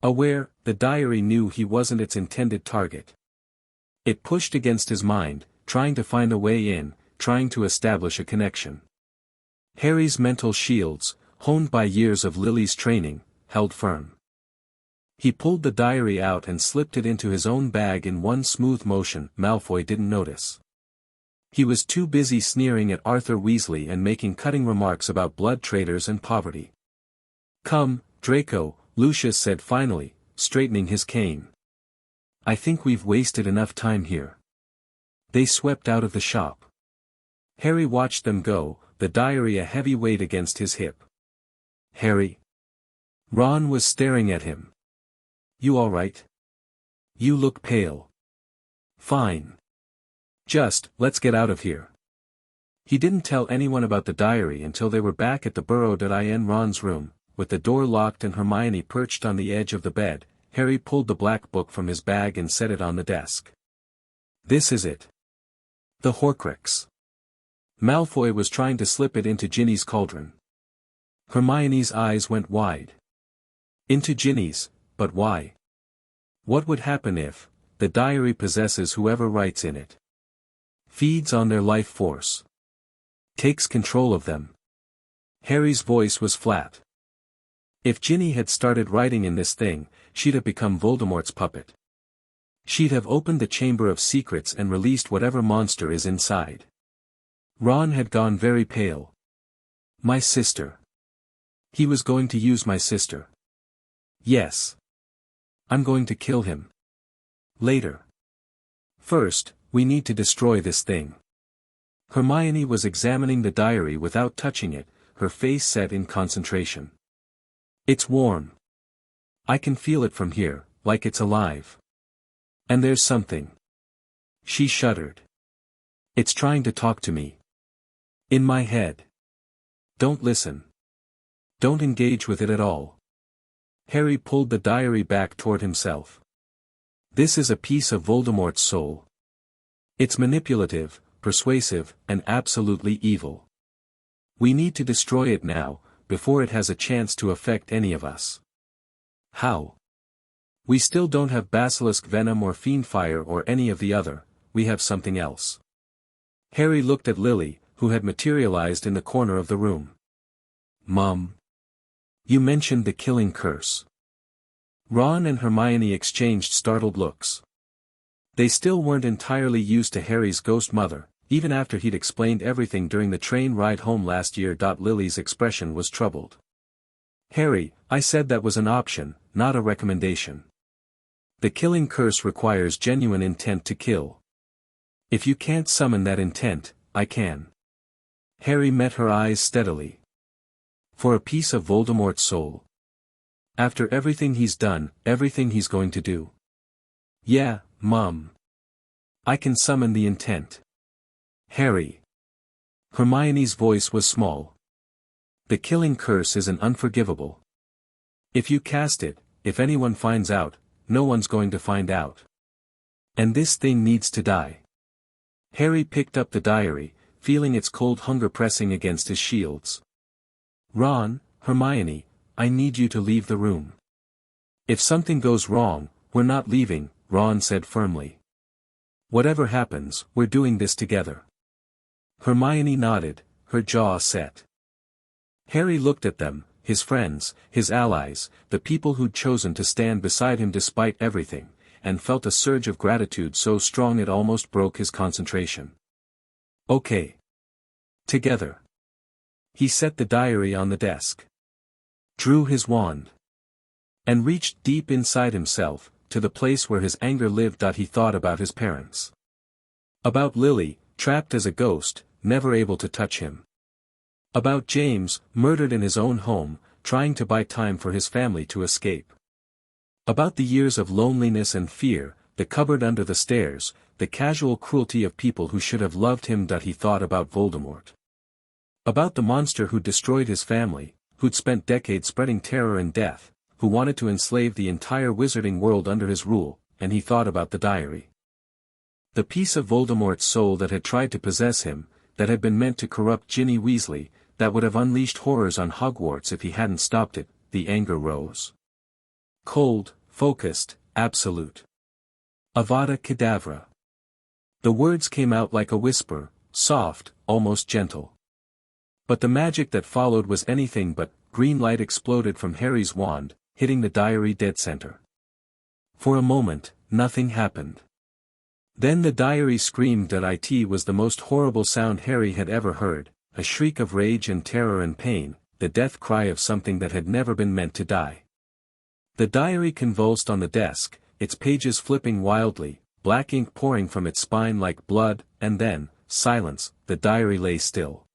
Aware, the diary knew he wasn't its intended target. It pushed against his mind, trying to find a way in, trying to establish a connection. Harry's mental shields, honed by years of Lily's training, held firm. He pulled the diary out and slipped it into his own bag in one smooth motion. Malfoy didn't notice. He was too busy sneering at Arthur Weasley and making cutting remarks about blood traders and poverty. Come, Draco, Lucius said finally, straightening his cane. I think we've wasted enough time here. They swept out of the shop. Harry watched them go, the diary a heavy weight against his hip. Harry. Ron was staring at him. You all right? You look pale. Fine. Just, let's get out of here. He didn't tell anyone about the diary until they were back at the Burrow.in Ron's room, with the door locked and Hermione perched on the edge of the bed. Harry pulled the black book from his bag and set it on the desk. This is it. The Horcrux. Malfoy was trying to slip it into Ginny's cauldron. Hermione's eyes went wide. Into Ginny's, but why? What would happen if the diary possesses whoever writes in it? Feeds on their life force. Takes control of them. Harry's voice was flat. If Ginny had started writing in this thing, she'd have become Voldemort's puppet. She'd have opened the Chamber of Secrets and released whatever monster is inside. Ron had gone very pale. My sister. He was going to use my sister. Yes. I'm going to kill him. Later. First, we need to destroy this thing. Hermione was examining the diary without touching it, her face set in concentration. It's warm. I can feel it from here, like it's alive. And there's something. She shuddered. It's trying to talk to me. In my head. Don't listen. Don't engage with it at all. Harry pulled the diary back toward himself. This is a piece of Voldemort's soul. It's manipulative, persuasive, and absolutely evil. We need to destroy it now, before it has a chance to affect any of us. How? We still don't have basilisk venom or fiendfire or any of the other, we have something else. Harry looked at Lily, who had materialized in the corner of the room. Mom. You mentioned the killing curse. Ron and Hermione exchanged startled looks. They still weren't entirely used to Harry's ghost mother, even after he'd explained everything during the train ride home last year. Lily's expression was troubled. "Harry, I said that was an option, not a recommendation. The killing curse requires genuine intent to kill. If you can't summon that intent, I can." Harry met her eyes steadily. "For a piece of Voldemort's soul? After everything he's done, everything he's going to do?" "Yeah, Mum. I can summon the intent." "Harry." Hermione's voice was small. "The killing curse is an unforgivable. If you cast it, if anyone finds out, no one's going to find out. And this thing needs to die." Harry picked up the diary, feeling its cold hunger pressing against his shields. "Ron, Hermione, I need you to leave the room. If something goes wrong, we're not leaving," Ron said firmly. "Whatever happens, we're doing this together." Hermione nodded, her jaw set. Harry looked at them, his friends, his allies, the people who'd chosen to stand beside him despite everything, and felt a surge of gratitude so strong it almost broke his concentration. "Okay. Together." He set the diary on the desk. Drew his wand. And reached deep inside himself, to the place where his anger lived. He thought about his parents. About Lily, trapped as a ghost, never able to touch him. About James, murdered in his own home, trying to buy time for his family to escape. About the years of loneliness and fear, the cupboard under the stairs, the casual cruelty of people who should have loved him. He thought about Voldemort. About the monster who destroyed his family, who'd spent decades spreading terror and death, who wanted to enslave the entire wizarding world under his rule, and he thought about the diary. The piece of Voldemort's soul that had tried to possess him, that had been meant to corrupt Ginny Weasley, that would have unleashed horrors on Hogwarts if he hadn't stopped it. The anger rose. Cold, focused, absolute. Avada Kedavra. The words came out like a whisper, soft, almost gentle. But the magic that followed was anything but. Green light exploded from Harry's wand, hitting the diary dead center. For a moment, nothing happened. Then the diary screamed. It was the most horrible sound Harry had ever heard, a shriek of rage and terror and pain, the death cry of something that had never been meant to die. The diary convulsed on the desk, its pages flipping wildly, black ink pouring from its spine like blood, and then, silence. The diary lay still.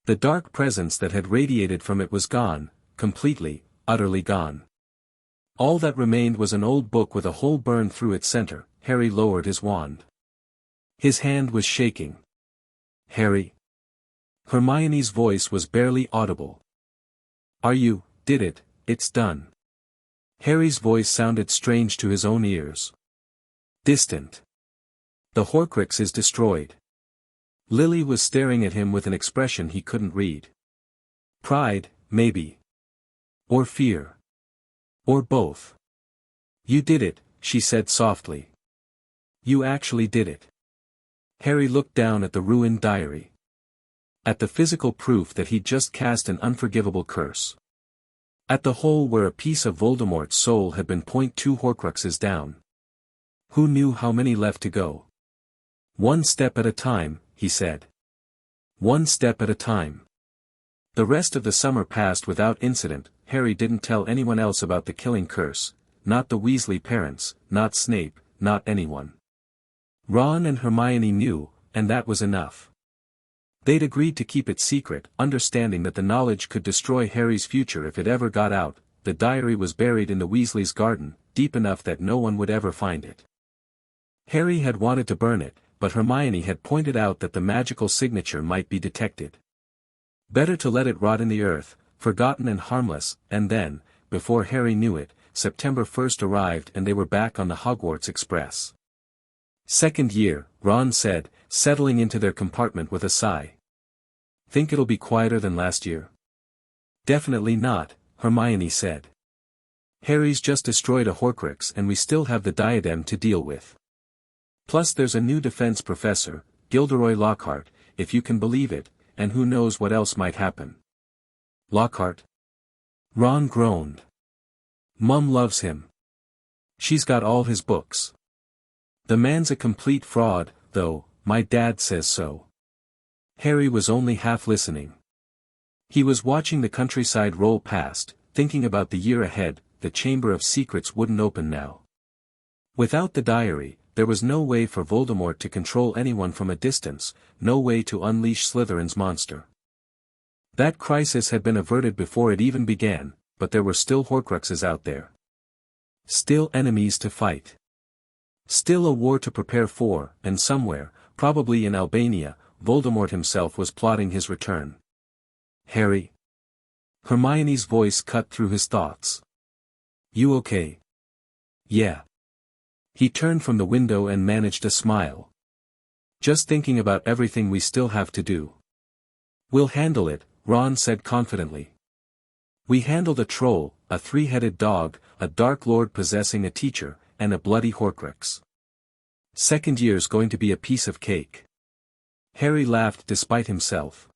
The dark presence that had radiated from it was gone, completely, utterly gone. All that remained was an old book with a hole burned through its center. Harry lowered his wand. His hand was shaking. "Harry?" Hermione's voice was barely audible. Did it, it's done." Harry's voice sounded strange to his own ears. Distant. "The Horcrux is destroyed." Lily was staring at him with an expression he couldn't read. Pride, maybe. Or fear. Or both. "You did it," she said softly. "You actually did it." Harry looked down at the ruined diary. At the physical proof that he'd just cast an unforgivable curse. At the hole where a piece of Voldemort's soul had been 2 Horcruxes down. Who knew how many left to go? "One step at a time," he said. "One step at a time." The rest of the summer passed without incident. Harry didn't tell anyone else about the killing curse, not the Weasley parents, not Snape, not anyone. Ron and Hermione knew, and that was enough. They'd agreed to keep it secret, understanding that the knowledge could destroy Harry's future if it ever got out. The diary was buried in the Weasleys' garden, deep enough that no one would ever find it. Harry had wanted to burn it, but Hermione had pointed out that the magical signature might be detected. Better to let it rot in the earth, forgotten and harmless. And then, before Harry knew it, September 1st arrived and they were back on the Hogwarts Express. "Second year," Ron said, settling into their compartment with a sigh. "Think it'll be quieter than last year?" "Definitely not," Hermione said. "Harry's just destroyed a Horcrux and we still have the diadem to deal with. Plus there's a new defense professor, Gilderoy Lockhart, if you can believe it, and who knows what else might happen." "Lockhart?" Ron groaned. "Mum loves him. She's got all his books." The man's a complete fraud, though, my dad says so. Harry was only half listening. He was watching the countryside roll past, thinking about the year ahead. The Chamber of Secrets wouldn't open now. Without the diary, there was no way for Voldemort to control anyone from a distance, no way to unleash Slytherin's monster. That crisis had been averted before it even began, but there were still Horcruxes out there. Still enemies to fight. Still a war to prepare for, and somewhere, probably in Albania, Voldemort himself was plotting his return. Harry? Hermione's voice cut through his thoughts. You okay? Yeah. He turned from the window and managed a smile. Just thinking about everything we still have to do. We'll handle it, Ron said confidently. We handled a troll, a three-headed dog, a Dark Lord possessing a teacher, and a bloody Horcrux. Second year's going to be a piece of cake. Harry laughed despite himself.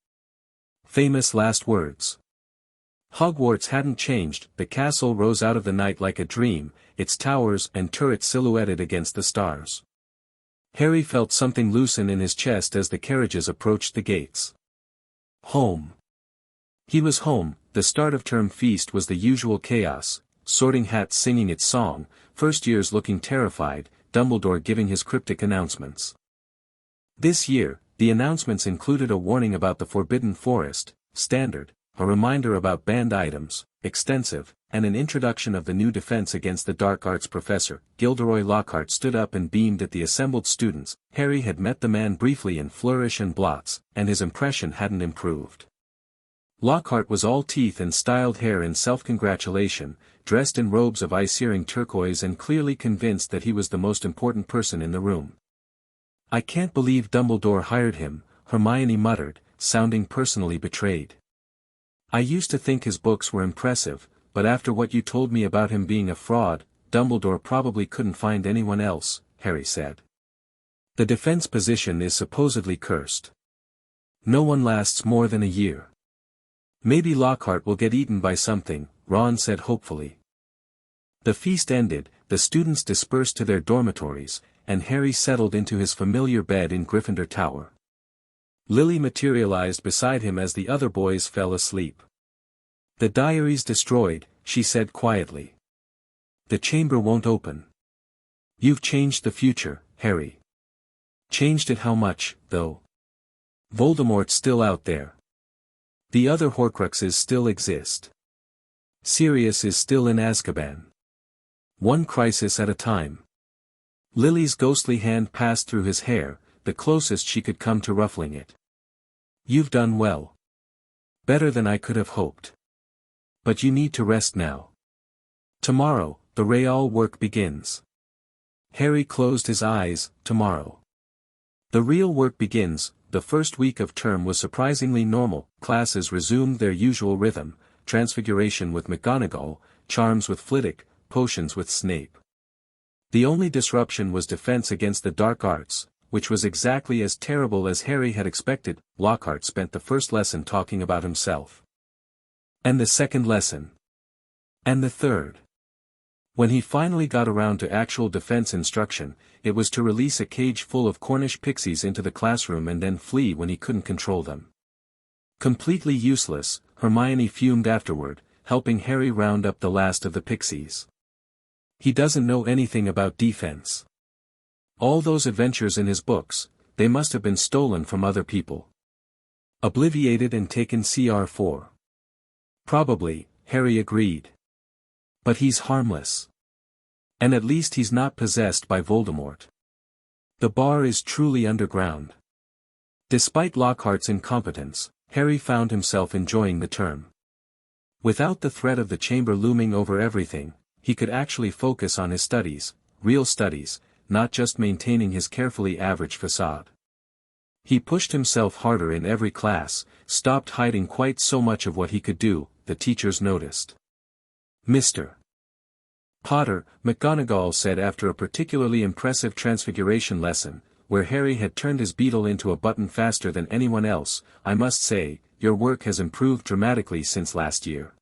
Famous last words. Hogwarts hadn't changed. The castle rose out of the night like a dream, its towers and turrets silhouetted against the stars. Harry felt something loosen in his chest as the carriages approached the gates. Home. He was home. The start of term feast was the usual chaos, Sorting Hat singing its song, first years looking terrified, Dumbledore giving his cryptic announcements. This year, the announcements included a warning about the Forbidden Forest, standard, a reminder about banned items, extensive, and an introduction of the new defense against the dark arts professor. Gilderoy Lockhart stood up and beamed at the assembled students. Harry had met the man briefly in Flourish and Blots, and his impression hadn't improved. Lockhart was all teeth and styled hair in self-congratulation, dressed in robes of eye-searing turquoise and clearly convinced that he was the most important person in the room. I can't believe Dumbledore hired him, Hermione muttered, sounding personally betrayed. I used to think his books were impressive, but after what you told me about him being a fraud, Dumbledore probably couldn't find anyone else, Harry said. The defense position is supposedly cursed. No one lasts more than a year. Maybe Lockhart will get eaten by something, Ron said hopefully. The feast ended, the students dispersed to their dormitories, and Harry settled into his familiar bed in Gryffindor Tower. Lily materialized beside him as the other boys fell asleep. The diary's destroyed, she said quietly. The chamber won't open. You've changed the future, Harry. Changed it how much, though? Voldemort's still out there. The other Horcruxes still exist. Sirius is still in Azkaban. One crisis at a time. Lily's ghostly hand passed through his hair, the closest she could come to ruffling it. You've done well. Better than I could have hoped. But you need to rest now. Tomorrow, the real work begins. Harry closed his eyes. Tomorrow. The real work begins. The first week of term was surprisingly normal. Classes resumed their usual rhythm, Transfiguration with McGonagall, Charms with Flitwick, Potions with Snape. The only disruption was defense against the dark arts, which was exactly as terrible as Harry had expected. Lockhart spent the first lesson talking about himself. And the second lesson. And the third. When he finally got around to actual defense instruction, it was to release a cage full of Cornish pixies into the classroom and then flee when he couldn't control them. Completely useless, Hermione fumed afterward, helping Harry round up the last of the pixies. He doesn't know anything about defense. All those adventures in his books, they must have been stolen from other people. Obliviated and taken CR4. Probably, Harry agreed. But he's harmless. And at least he's not possessed by Voldemort. The bar is truly underground. Despite Lockhart's incompetence, Harry found himself enjoying the term. Without the threat of the chamber looming over everything, he could actually focus on his studies, real studies, not just maintaining his carefully average facade. He pushed himself harder in every class, stopped hiding quite so much of what he could do. The teachers noticed. Mr. Potter, McGonagall said after a particularly impressive Transfiguration lesson, where Harry had turned his beetle into a button faster than anyone else, I must say, your work has improved dramatically since last year.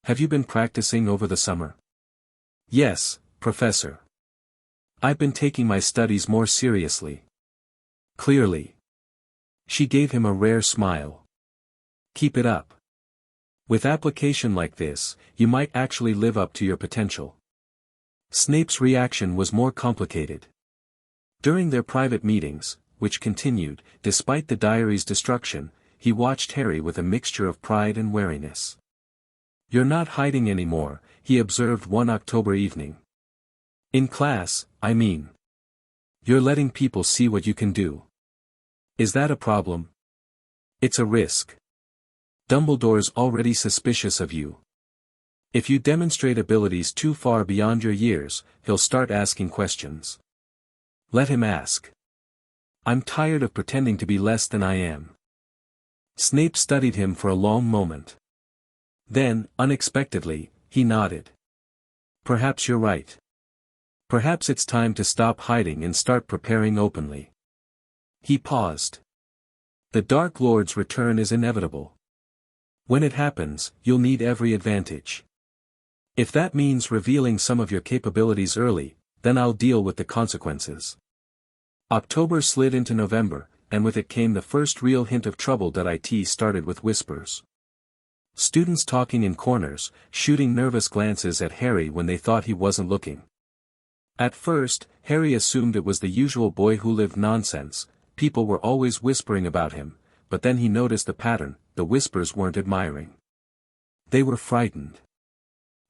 Have you been practicing over the summer? Yes, Professor. I've been taking my studies more seriously. Clearly. She gave him a rare smile. Keep it up. With application like this, you might actually live up to your potential. Snape's reaction was more complicated. During their private meetings, which continued, despite the diary's destruction, he watched Harry with a mixture of pride and wariness. "You're not hiding anymore," he observed one October evening. "In class, I mean. You're letting people see what you can do. Is that a problem? It's a risk. Dumbledore's already suspicious of you. If you demonstrate abilities too far beyond your years, he'll start asking questions. Let him ask. I'm tired of pretending to be less than I am." Snape studied him for a long moment. Then, unexpectedly, he nodded. "Perhaps you're right. Perhaps it's time to stop hiding and start preparing openly." He paused. "The Dark Lord's return is inevitable. When it happens, you'll need every advantage. If that means revealing some of your capabilities early, then I'll deal with the consequences." October slid into November, and with it came the first real hint of trouble that it started with whispers. Students talking in corners, shooting nervous glances at Harry when they thought he wasn't looking. At first, Harry assumed it was the usual boy who lived nonsense. People were always whispering about him, but then he noticed the pattern. The whispers weren't admiring. They were frightened.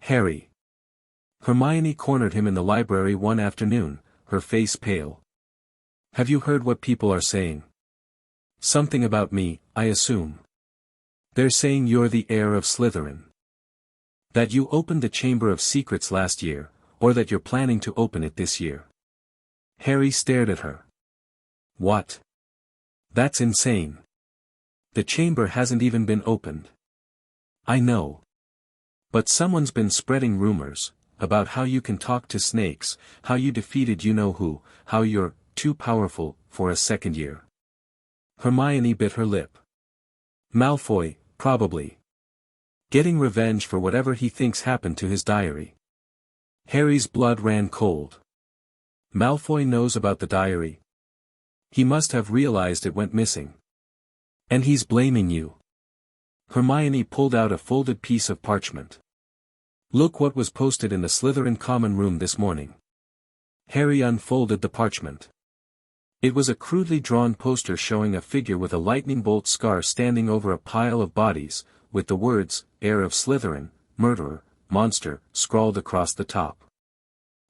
"Harry." Hermione cornered him in the library one afternoon, her face pale. "Have you heard what people are saying? Something about me, I assume. They're saying you're the heir of Slytherin. That you opened the Chamber of Secrets last year, or that you're planning to open it this year." Harry stared at her. "What? That's insane. The chamber hasn't even been opened." "I know. But someone's been spreading rumors, about how you can talk to snakes, how you defeated you-know-who, how you're too powerful for a second year." Hermione bit her lip. "Malfoy, probably. Getting revenge for whatever he thinks happened to his diary." Harry's blood ran cold. "Malfoy knows about the diary. He must have realized it went missing. And he's blaming you." Hermione pulled out a folded piece of parchment. "Look what was posted in the Slytherin common room this morning." Harry unfolded the parchment. It was a crudely drawn poster showing a figure with a lightning bolt scar standing over a pile of bodies, with the words, "Heir of Slytherin, Murderer, Monster," scrawled across the top.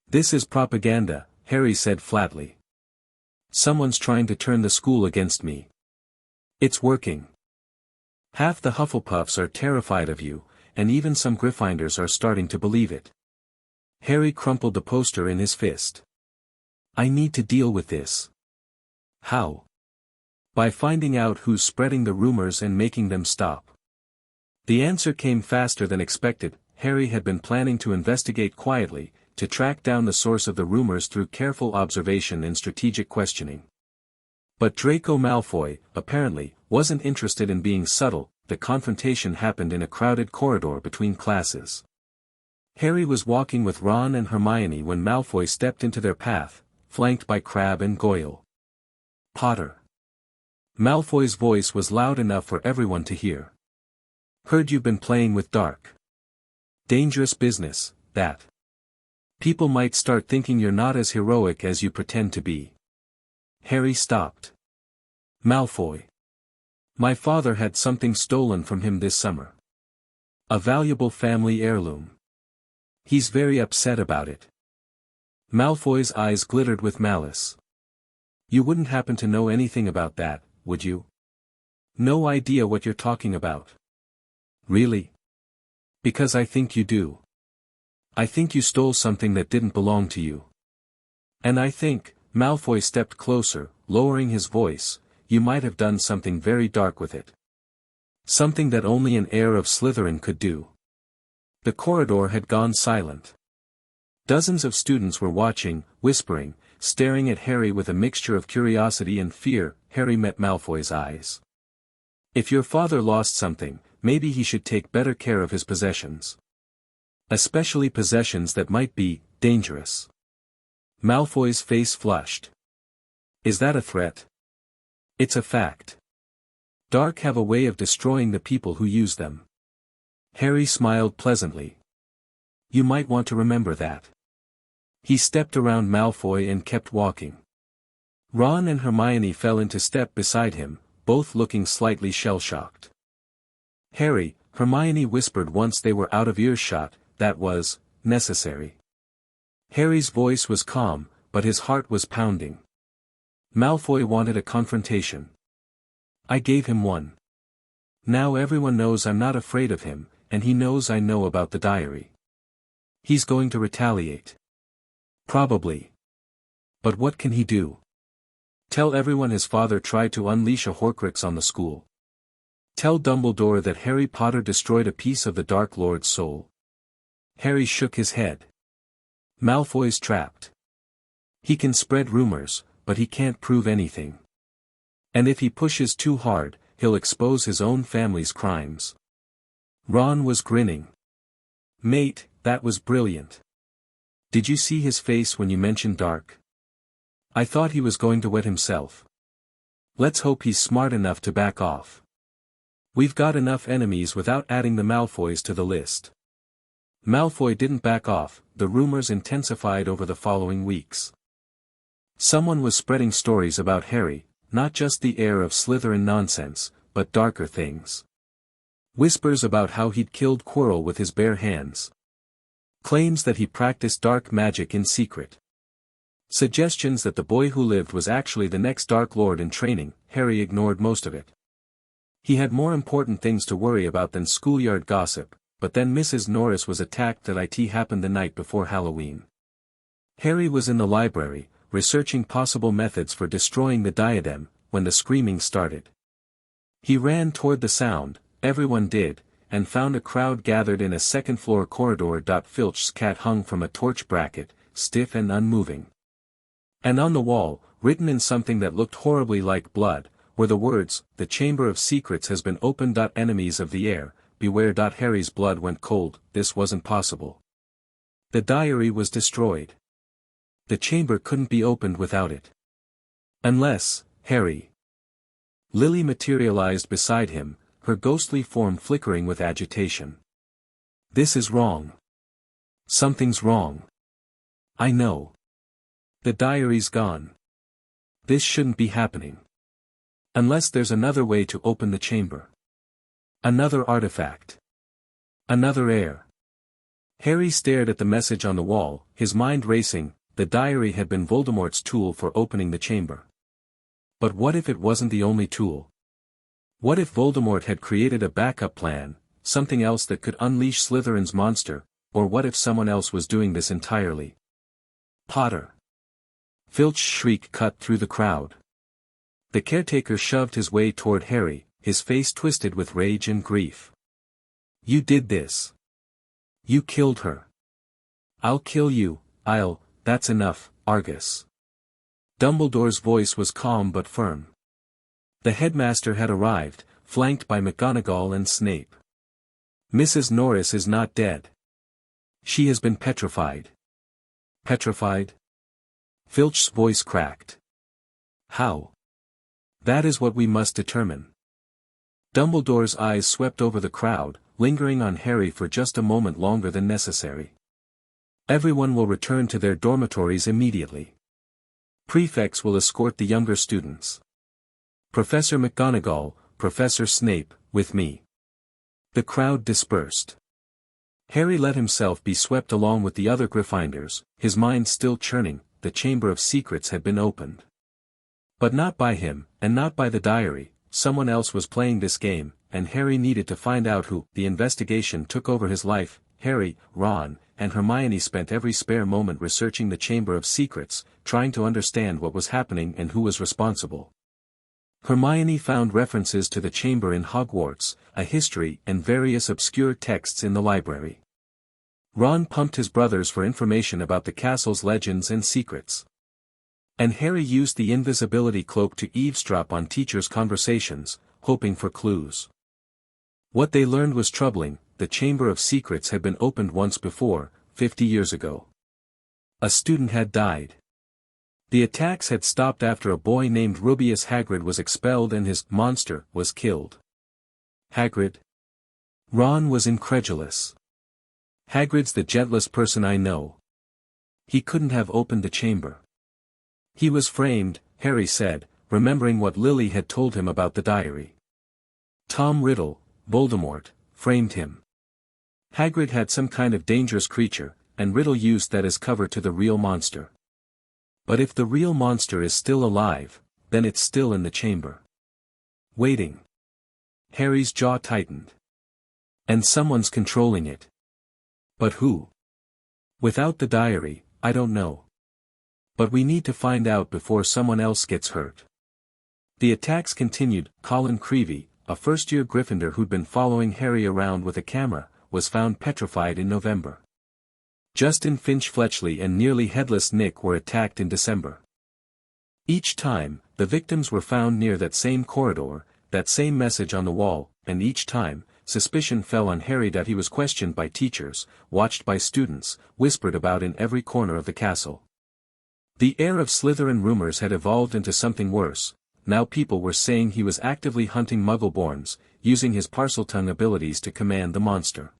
"This is propaganda," Harry said flatly. "Someone's trying to turn the school against me. It's working. Half the Hufflepuffs are terrified of you, and even some Gryffindors are starting to believe it." Harry crumpled the poster in his fist. "I need to deal with this." "How?" "By finding out who's spreading the rumors and making them stop." The answer came faster than expected. Harry had been planning to investigate quietly, to track down the source of the rumors through careful observation and strategic questioning. But Draco Malfoy, apparently, wasn't interested in being subtle. The confrontation happened in a crowded corridor between classes. Harry was walking with Ron and Hermione when Malfoy stepped into their path, flanked by Crabbe and Goyle. "Potter." Malfoy's voice was loud enough for everyone to hear. "Heard you've been playing with dark. Dangerous business, that. People might start thinking you're not as heroic as you pretend to be." Harry stopped. "Malfoy. My father had something stolen from him this summer. A valuable family heirloom. He's very upset about it." Malfoy's eyes glittered with malice. "You wouldn't happen to know anything about that, would you?" "No idea what you're talking about." "Really? Because I think you do. I think you stole something that didn't belong to you. And I think," Malfoy stepped closer, lowering his voice, "you might have done something very dark with it. Something that only an heir of Slytherin could do." The corridor had gone silent. Dozens of students were watching, whispering, staring at Harry with a mixture of curiosity and fear. Harry met Malfoy's eyes. "If your father lost something, maybe he should take better care of his possessions. Especially possessions that might be dangerous." Malfoy's face flushed. Is that a threat? It's a fact. Dark have a way of destroying the people who use them. Harry smiled pleasantly. You might want to remember that. He stepped around Malfoy and kept walking. Ron and Hermione fell into step beside him, both looking slightly shell-shocked. Harry, Hermione whispered once they were out of earshot, that was necessary. Harry's voice was calm, but his heart was pounding. Malfoy wanted a confrontation. I gave him one. Now everyone knows I'm not afraid of him, and he knows I know about the diary. He's going to retaliate. Probably. But what can he do? Tell everyone his father tried to unleash a Horcrux on the school. Tell Dumbledore that Harry Potter destroyed a piece of the Dark Lord's soul. Harry shook his head. Malfoy's trapped. He can spread rumors, but he can't prove anything. And if he pushes too hard, he'll expose his own family's crimes. Ron was grinning. Mate, that was brilliant. Did you see his face when you mentioned Dark? I thought he was going to wet himself. Let's hope he's smart enough to back off. We've got enough enemies without adding the Malfoys to the list. Malfoy didn't back off, the rumors intensified over the following weeks. Someone was spreading stories about Harry, not just the heir of Slytherin nonsense, but darker things. Whispers about how he'd killed Quirrell with his bare hands. Claims that he practiced dark magic in secret. Suggestions that the boy who lived was actually the next Dark Lord in training. Harry ignored most of it. He had more important things to worry about than schoolyard gossip, but then Mrs. Norris was attacked. That IT happened the night before Halloween. Harry was in the library, researching possible methods for destroying the diadem, when the screaming started. He ran toward the sound, everyone did, and found a crowd gathered in a second-floor corridor. Filch's cat hung from a torch bracket, stiff and unmoving. And on the wall, written in something that looked horribly like blood, were the words, "The Chamber of Secrets has been opened. Enemies of the heir, beware." Harry's blood went cold. This wasn't possible. The diary was destroyed. The chamber couldn't be opened without it. Unless, Harry. Lily materialized beside him, her ghostly form flickering with agitation. This is wrong. Something's wrong. I know. The diary's gone. This shouldn't be happening. Unless there's another way to open the chamber. Another artifact. Another heir. Harry stared at the message on the wall, his mind racing. The diary had been Voldemort's tool for opening the chamber. But what if it wasn't the only tool? What if Voldemort had created a backup plan, something else that could unleash Slytherin's monster, or what if someone else was doing this entirely? Potter! Filch's shriek cut through the crowd. The caretaker shoved his way toward Harry, his face twisted with rage and grief. You did this. You killed her. I'll kill you, that's enough, Argus. Dumbledore's voice was calm but firm. The headmaster had arrived, flanked by McGonagall and Snape. Mrs. Norris is not dead. She has been petrified. Petrified? Filch's voice cracked. How? That is what we must determine. Dumbledore's eyes swept over the crowd, lingering on Harry for just a moment longer than necessary. Everyone will return to their dormitories immediately. Prefects will escort the younger students. Professor McGonagall, Professor Snape, with me. The crowd dispersed. Harry let himself be swept along with the other Gryffindors, his mind still churning. The Chamber of Secrets had been opened. But not by him, and not by the diary. Someone else was playing this game, and Harry needed to find out who. The investigation took over his life. Harry, Ron, and Hermione spent every spare moment researching the Chamber of Secrets, trying to understand what was happening and who was responsible. Hermione found references to the chamber in Hogwarts, a history, and various obscure texts in the library. Ron pumped his brothers for information about the castle's legends and secrets. And Harry used the invisibility cloak to eavesdrop on teachers' conversations, hoping for clues. What they learned was troubling. The Chamber of Secrets had been opened once before, 50 years ago. A student had died. The attacks had stopped after a boy named Rubius Hagrid was expelled and his monster was killed. Hagrid? Ron was incredulous. Hagrid's the gentlest person I know. He couldn't have opened the chamber. He was framed, Harry said, remembering what Lily had told him about the diary. Tom Riddle, Voldemort, framed him. Hagrid had some kind of dangerous creature, and Riddle used that as cover to the real monster. But if the real monster is still alive, then it's still in the chamber. Waiting. Harry's jaw tightened. And someone's controlling it. But who? Without the diary, I don't know. But we need to find out before someone else gets hurt. The attacks continued. Colin Creevey, a first-year Gryffindor who'd been following Harry around with a camera, was found petrified in November. Justin Finch-Fletchley and nearly headless Nick were attacked in December. Each time, the victims were found near that same corridor, that same message on the wall, and each time, suspicion fell on Harry that he was questioned by teachers, watched by students, whispered about in every corner of the castle. The air of Slytherin rumors had evolved into something worse. Now people were saying he was actively hunting Muggleborns, using his Parseltongue abilities to command the monster.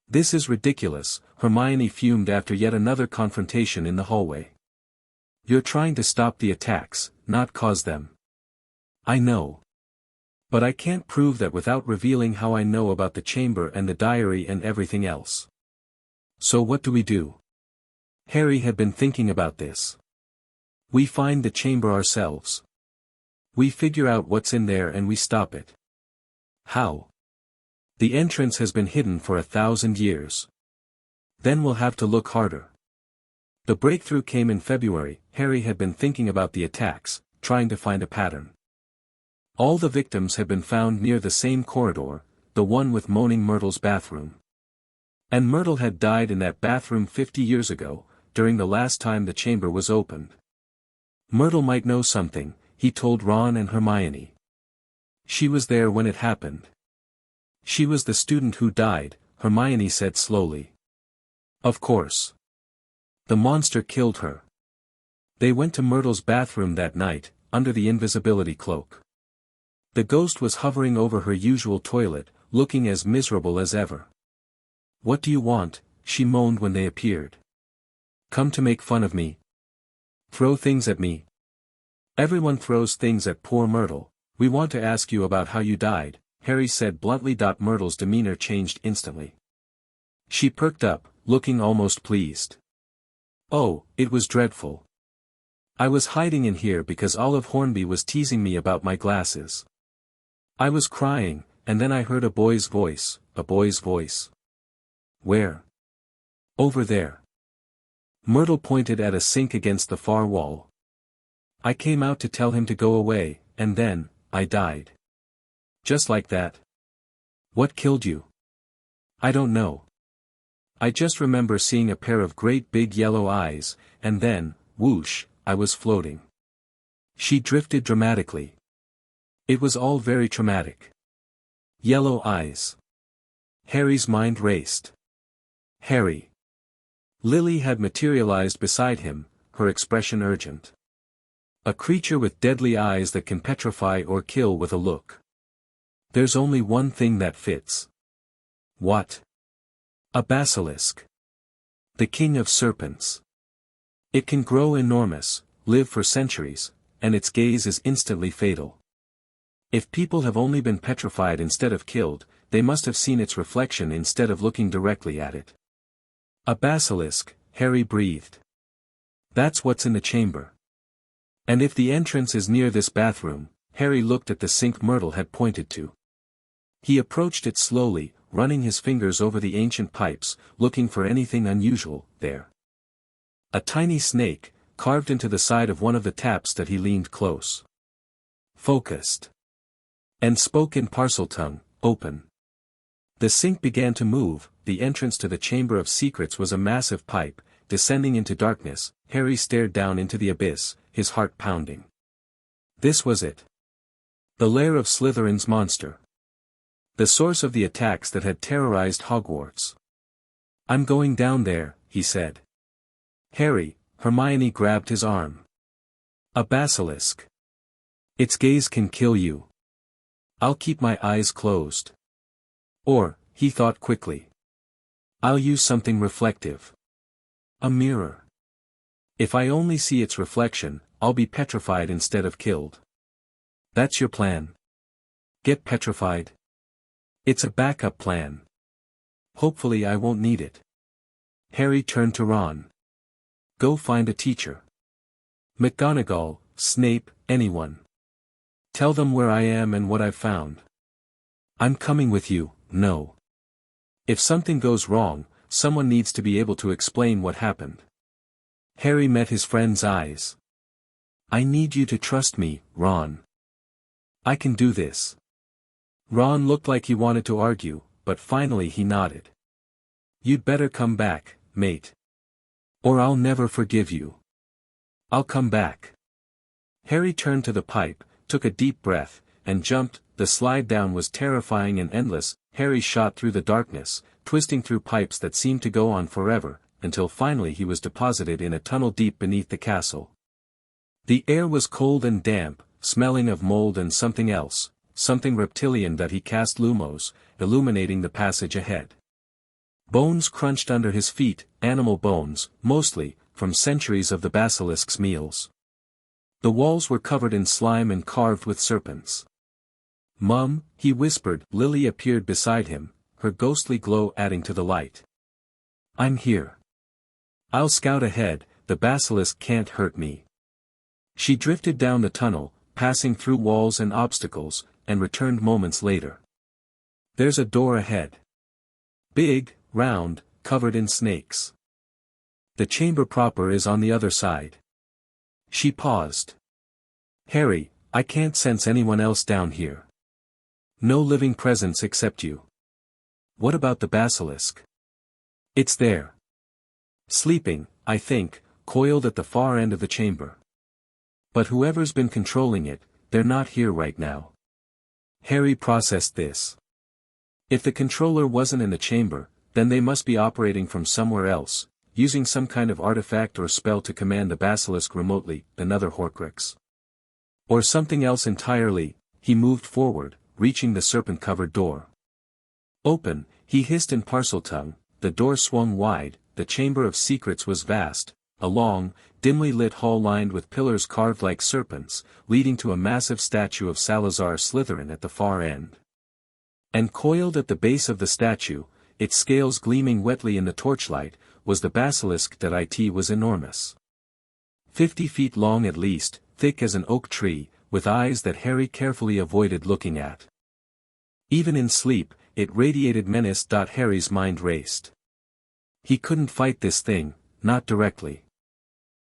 This is ridiculous, Hermione fumed after yet another confrontation in the hallway. You're trying to stop the attacks, not cause them. I know. But I can't prove that without revealing how I know about the chamber and the diary and everything else. So what do we do? Harry had been thinking about this. We find the chamber ourselves. We figure out what's in there and we stop it. How? The entrance has been hidden for 1,000 years. Then we'll have to look harder. The breakthrough came in February. Harry had been thinking about the attacks, trying to find a pattern. All the victims had been found near the same corridor, the one with Moaning Myrtle's bathroom. And Myrtle had died in that bathroom 50 years ago, during the last time the chamber was opened. Myrtle might know something, he told Ron and Hermione. She was there when it happened. She was the student who died, Hermione said slowly. Of course. The monster killed her. They went to Myrtle's bathroom that night, under the invisibility cloak. The ghost was hovering over her usual toilet, looking as miserable as ever. What do you want? She moaned when they appeared. Come to make fun of me? Throw things at me? Everyone throws things at poor Myrtle. We want to ask you about how you died, Harry said bluntly. Myrtle's demeanor changed instantly. She perked up, looking almost pleased. Oh, it was dreadful. I was hiding in here because Olive Hornby was teasing me about my glasses. I was crying, and then I heard a boy's voice, a boy's voice. Where? Over there. Myrtle pointed at a sink against the far wall. I came out to tell him to go away, and then, I died. Just like that. What killed you? I don't know. I just remember seeing a pair of great big yellow eyes, and then, whoosh, I was floating. She drifted dramatically. It was all very traumatic. Yellow eyes. Harry's mind raced. Harry. Lily had materialized beside him, her expression urgent. A creature with deadly eyes that can petrify or kill with a look. There's only one thing that fits. What? A basilisk. The king of serpents. It can grow enormous, live for centuries, and its gaze is instantly fatal. If people have only been petrified instead of killed, they must have seen its reflection instead of looking directly at it. A basilisk, Harry breathed. That's what's in the chamber. And if the entrance is near this bathroom, Harry looked at the sink Myrtle had pointed to. He approached it slowly, running his fingers over the ancient pipes, looking for anything unusual there. A tiny snake, carved into the side of one of the taps that he leaned close. Focused. And spoke in Parseltongue, open. The sink began to move. The entrance to the Chamber of Secrets was a massive pipe, descending into darkness. Harry stared down into the abyss, his heart pounding. This was it. The lair of Slytherin's monster. The source of the attacks that had terrorized Hogwarts. I'm going down there, he said. Harry, Hermione grabbed his arm. A basilisk. Its gaze can kill you. I'll keep my eyes closed. Or, he thought quickly. I'll use something reflective. A mirror. If I only see its reflection, I'll be petrified instead of killed. That's your plan. Get petrified. It's a backup plan. Hopefully I won't need it. Harry turned to Ron. Go find a teacher. McGonagall, Snape, anyone. Tell them where I am and what I've found. I'm coming with you, no. If something goes wrong, someone needs to be able to explain what happened. Harry met his friend's eyes. I need you to trust me, Ron. I can do this. Ron looked like he wanted to argue, but finally he nodded. You'd better come back, mate. Or I'll never forgive you. I'll come back. Harry turned to the pipe, took a deep breath, and jumped. The slide down was terrifying and endless. Harry shot through the darkness, twisting through pipes that seemed to go on forever, until finally he was deposited in a tunnel deep beneath the castle. The air was cold and damp, smelling of mold and something else, something reptilian that he cast lumos, illuminating the passage ahead. Bones crunched under his feet, animal bones, mostly, from centuries of the basilisk's meals. The walls were covered in slime and carved with serpents. Mum, he whispered. Lily appeared beside him, her ghostly glow adding to the light. I'm here. I'll scout ahead, the basilisk can't hurt me. She drifted down the tunnel, passing through walls and obstacles, and returned moments later. There's a door ahead. Big, round, covered in snakes. The chamber proper is on the other side. She paused. Harry, I can't sense anyone else down here. No living presence except you. What about the basilisk? It's there. Sleeping, I think, coiled at the far end of the chamber. But whoever's been controlling it, they're not here right now. Harry processed this. If the controller wasn't in the chamber, then they must be operating from somewhere else, using some kind of artifact or spell to command the basilisk remotely, another Horcrux. Or something else entirely. He moved forward, reaching the serpent-covered door. Open, he hissed in Parseltongue. The door swung wide. The chamber of secrets was vast, a long, dimly lit hall lined with pillars carved like serpents, leading to a massive statue of Salazar Slytherin at the far end. And coiled at the base of the statue, its scales gleaming wetly in the torchlight, was the basilisk that it was enormous. 50 feet long at least, thick as an oak tree, with eyes that Harry carefully avoided looking at. Even in sleep, it radiated menace. Harry's mind raced. He couldn't fight this thing, not directly.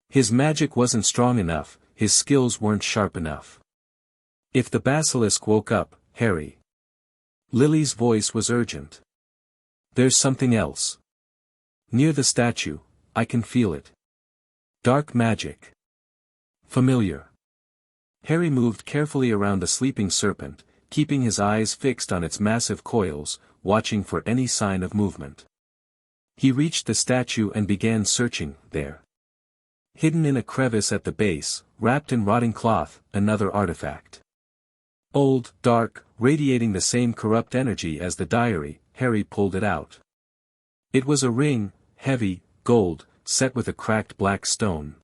His magic wasn't strong enough, his skills weren't sharp enough. If the basilisk woke up, Harry. Lily's voice was urgent. There's something else. Near the statue, I can feel it. Dark magic. Familiar. Harry moved carefully around the sleeping serpent, keeping his eyes fixed on its massive coils, watching for any sign of movement. He reached the statue and began searching. There. Hidden in a crevice at the base, wrapped in rotting cloth, another artifact. Old, dark, radiating the same corrupt energy as the diary. Harry pulled it out. It was a ring, heavy, gold, set with a cracked black stone.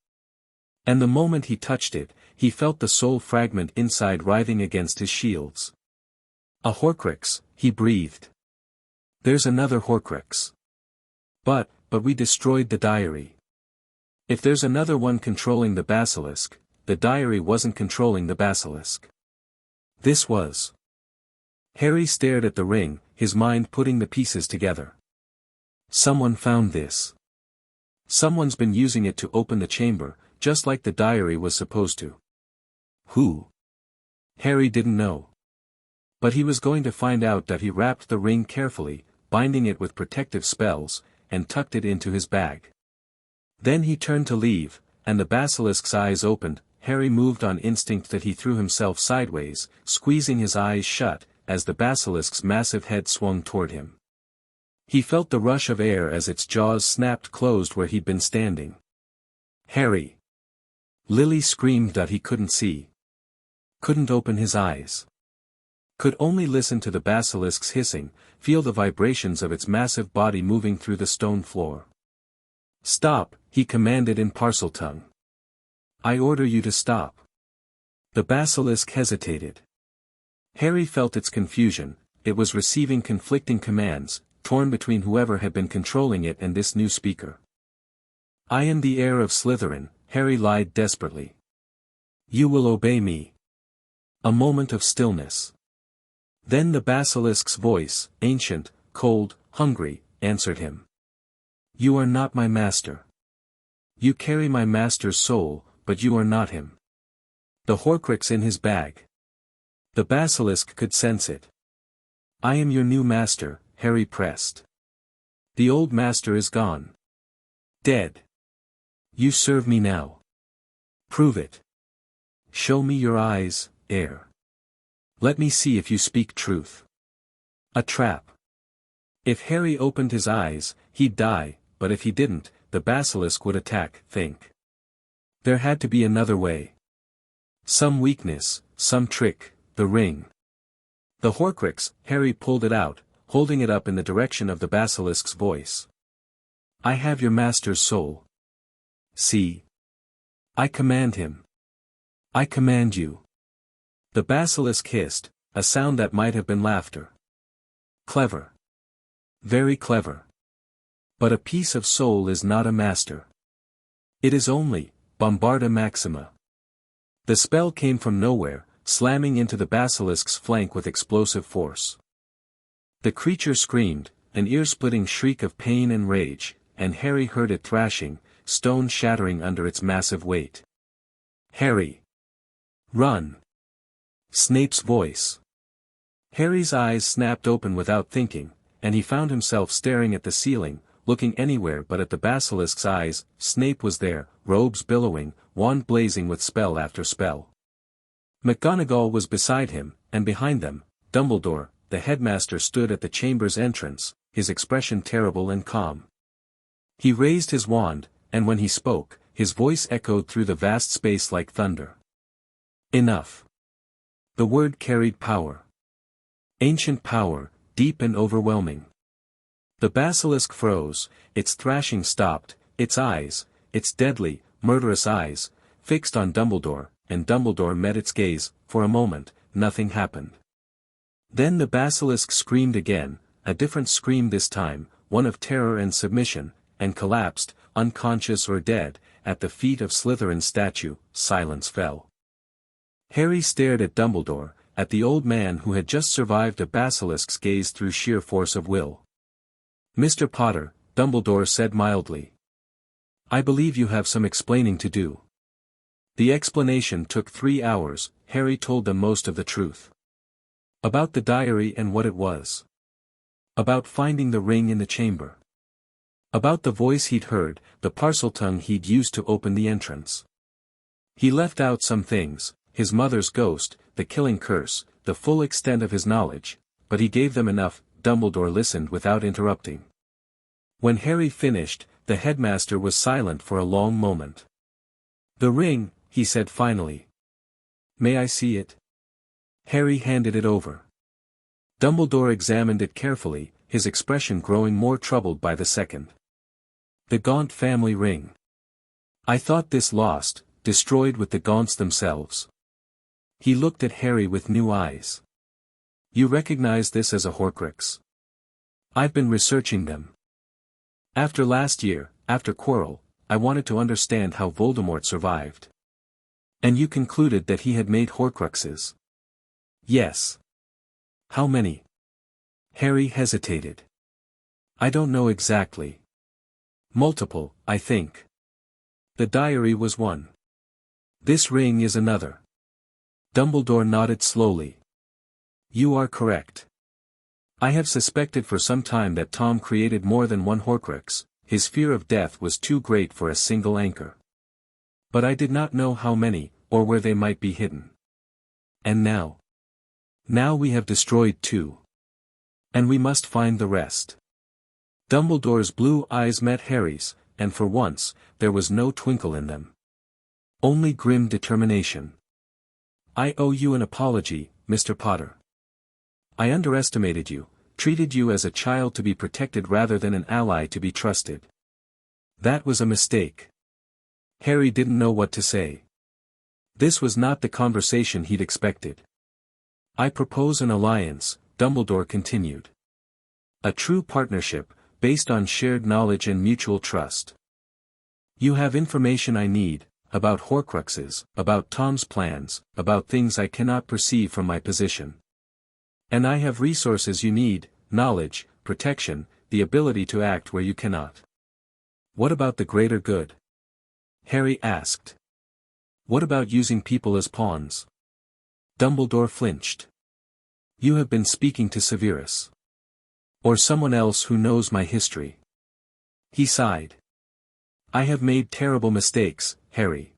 And the moment he touched it, he felt the soul fragment inside writhing against his shields. A Horcrux, he breathed. There's another Horcrux. But we destroyed the diary. If there's another one controlling the basilisk, the diary wasn't controlling the basilisk. This was. Harry stared at the ring, his mind putting the pieces together. Someone found this. Someone's been using it to open the chamber, just like the diary was supposed to. Who? Harry didn't know. But he was going to find out. He wrapped the ring carefully, binding it with protective spells, and tucked it into his bag. Then he turned to leave, and the basilisk's eyes opened. Harry moved on instinct. He threw himself sideways, squeezing his eyes shut, as the basilisk's massive head swung toward him. He felt the rush of air as its jaws snapped closed where he'd been standing. Harry! Lily screamed that he couldn't see. Couldn't open his eyes. Could only listen to the basilisk's hissing, feel the vibrations of its massive body moving through the stone floor. "Stop," he commanded in Parseltongue. "I order you to stop." The basilisk hesitated. Harry felt its confusion. It was receiving conflicting commands, torn between whoever had been controlling it and this new speaker. "I am the heir of Slytherin," Harry lied desperately. "You will obey me." A moment of stillness. Then the basilisk's voice, ancient, cold, hungry, answered him. "You are not my master. You carry my master's soul, but you are not him. The Horcrux in his bag." The basilisk could sense it. "I am your new master," Harry pressed. "The old master is gone. Dead. You serve me now. Prove it. Show me your eyes, heir. Let me see if you speak truth." A trap. If Harry opened his eyes, he'd die, but if he didn't, the basilisk would attack, think. There had to be another way. Some weakness, some trick, the ring. The Horcrux, Harry pulled it out, holding it up in the direction of the basilisk's voice. "I have your master's soul. See. I command him. I command you." The basilisk hissed, a sound that might have been laughter. "Clever. Very clever. But a piece of soul is not a master. It is only, Bombarda Maxima." The spell came from nowhere, slamming into the basilisk's flank with explosive force. The creature screamed, an ear-splitting shriek of pain and rage, and Harry heard it thrashing, stone shattering under its massive weight. "Harry! Run!" Snape's voice. Harry's eyes snapped open without thinking, and he found himself staring at the ceiling, looking anywhere but at the basilisk's eyes. Snape was there, robes billowing, wand blazing with spell after spell. McGonagall was beside him, and behind them, Dumbledore, the headmaster, stood at the chamber's entrance, his expression terrible and calm. He raised his wand, and when he spoke, his voice echoed through the vast space like thunder. "Enough." The word carried power. Ancient power, deep and overwhelming. The basilisk froze, its thrashing stopped, its eyes, its deadly, murderous eyes, fixed on Dumbledore, and Dumbledore met its gaze. For a moment, nothing happened. Then the basilisk screamed again, a different scream this time, one of terror and submission, and collapsed, unconscious or dead, at the feet of Slytherin's statue. Silence fell. Harry stared at Dumbledore, at the old man who had just survived a basilisk's gaze through sheer force of will. "Mr. Potter," Dumbledore said mildly. "I believe you have some explaining to do." The explanation took 3 hours. Harry told them most of the truth. About the diary and what it was. About finding the ring in the chamber. About the voice he'd heard, the Parseltongue he'd used to open the entrance. He left out some things, his mother's ghost, the killing curse, the full extent of his knowledge, but he gave them enough. Dumbledore listened without interrupting. When Harry finished, the headmaster was silent for a long moment. "The ring," he said finally. "May I see it?" Harry handed it over. Dumbledore examined it carefully, his expression growing more troubled by the second. "The Gaunt family ring. I thought this lost, destroyed with the Gaunts themselves." He looked at Harry with new eyes. "You recognize this as a Horcrux?" "I've been researching them. After last year, after Quirrell, I wanted to understand how Voldemort survived." "And you concluded that he had made Horcruxes?" "Yes." "How many?" Harry hesitated. "I don't know exactly. Multiple, I think. The diary was one. This ring is another." Dumbledore nodded slowly. "You are correct. I have suspected for some time that Tom created more than one Horcrux. His fear of death was too great for a single anchor. But I did not know how many, or where they might be hidden. And now? Now we have destroyed 2. And we must find the rest." Dumbledore's blue eyes met Harry's, and for once, there was no twinkle in them. Only grim determination. I owe you an apology, Mr. Potter. I underestimated you, treated you as a child to be protected rather than an ally to be trusted. That was a mistake. Harry didn't know what to say. This was not the conversation he'd expected. I propose an alliance, Dumbledore continued. A true partnership, based on shared knowledge and mutual trust. You have information I need, about Horcruxes, about Tom's plans, about things I cannot perceive from my position. And I have resources you need, knowledge, protection, the ability to act where you cannot. What about the greater good? Harry asked. What about using people as pawns? Dumbledore flinched. You have been speaking to Severus. Or someone else who knows my history. He sighed. I have made terrible mistakes, Harry.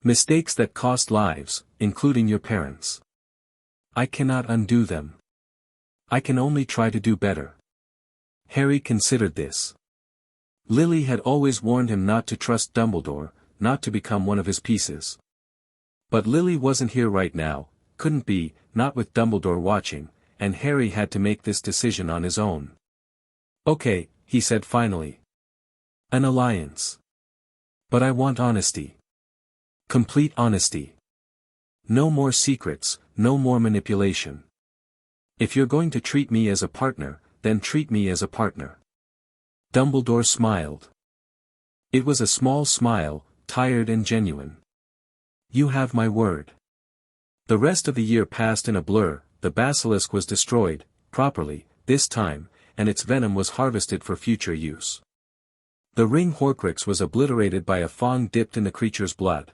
Mistakes that cost lives, including your parents. I cannot undo them. I can only try to do better. Harry considered this. Lily had always warned him not to trust Dumbledore, not to become one of his pieces. But Lily wasn't here right now, couldn't be, not with Dumbledore watching, and Harry had to make this decision on his own. Okay, he said finally. An alliance. But I want honesty. Complete honesty. No more secrets, no more manipulation. If you're going to treat me as a partner, then treat me as a partner. Dumbledore smiled. It was a small smile, tired and genuine. You have my word. The rest of the year passed in a blur. The basilisk was destroyed, properly, this time, and its venom was harvested for future use. The ring Horcrux was obliterated by a fang dipped in the creature's blood.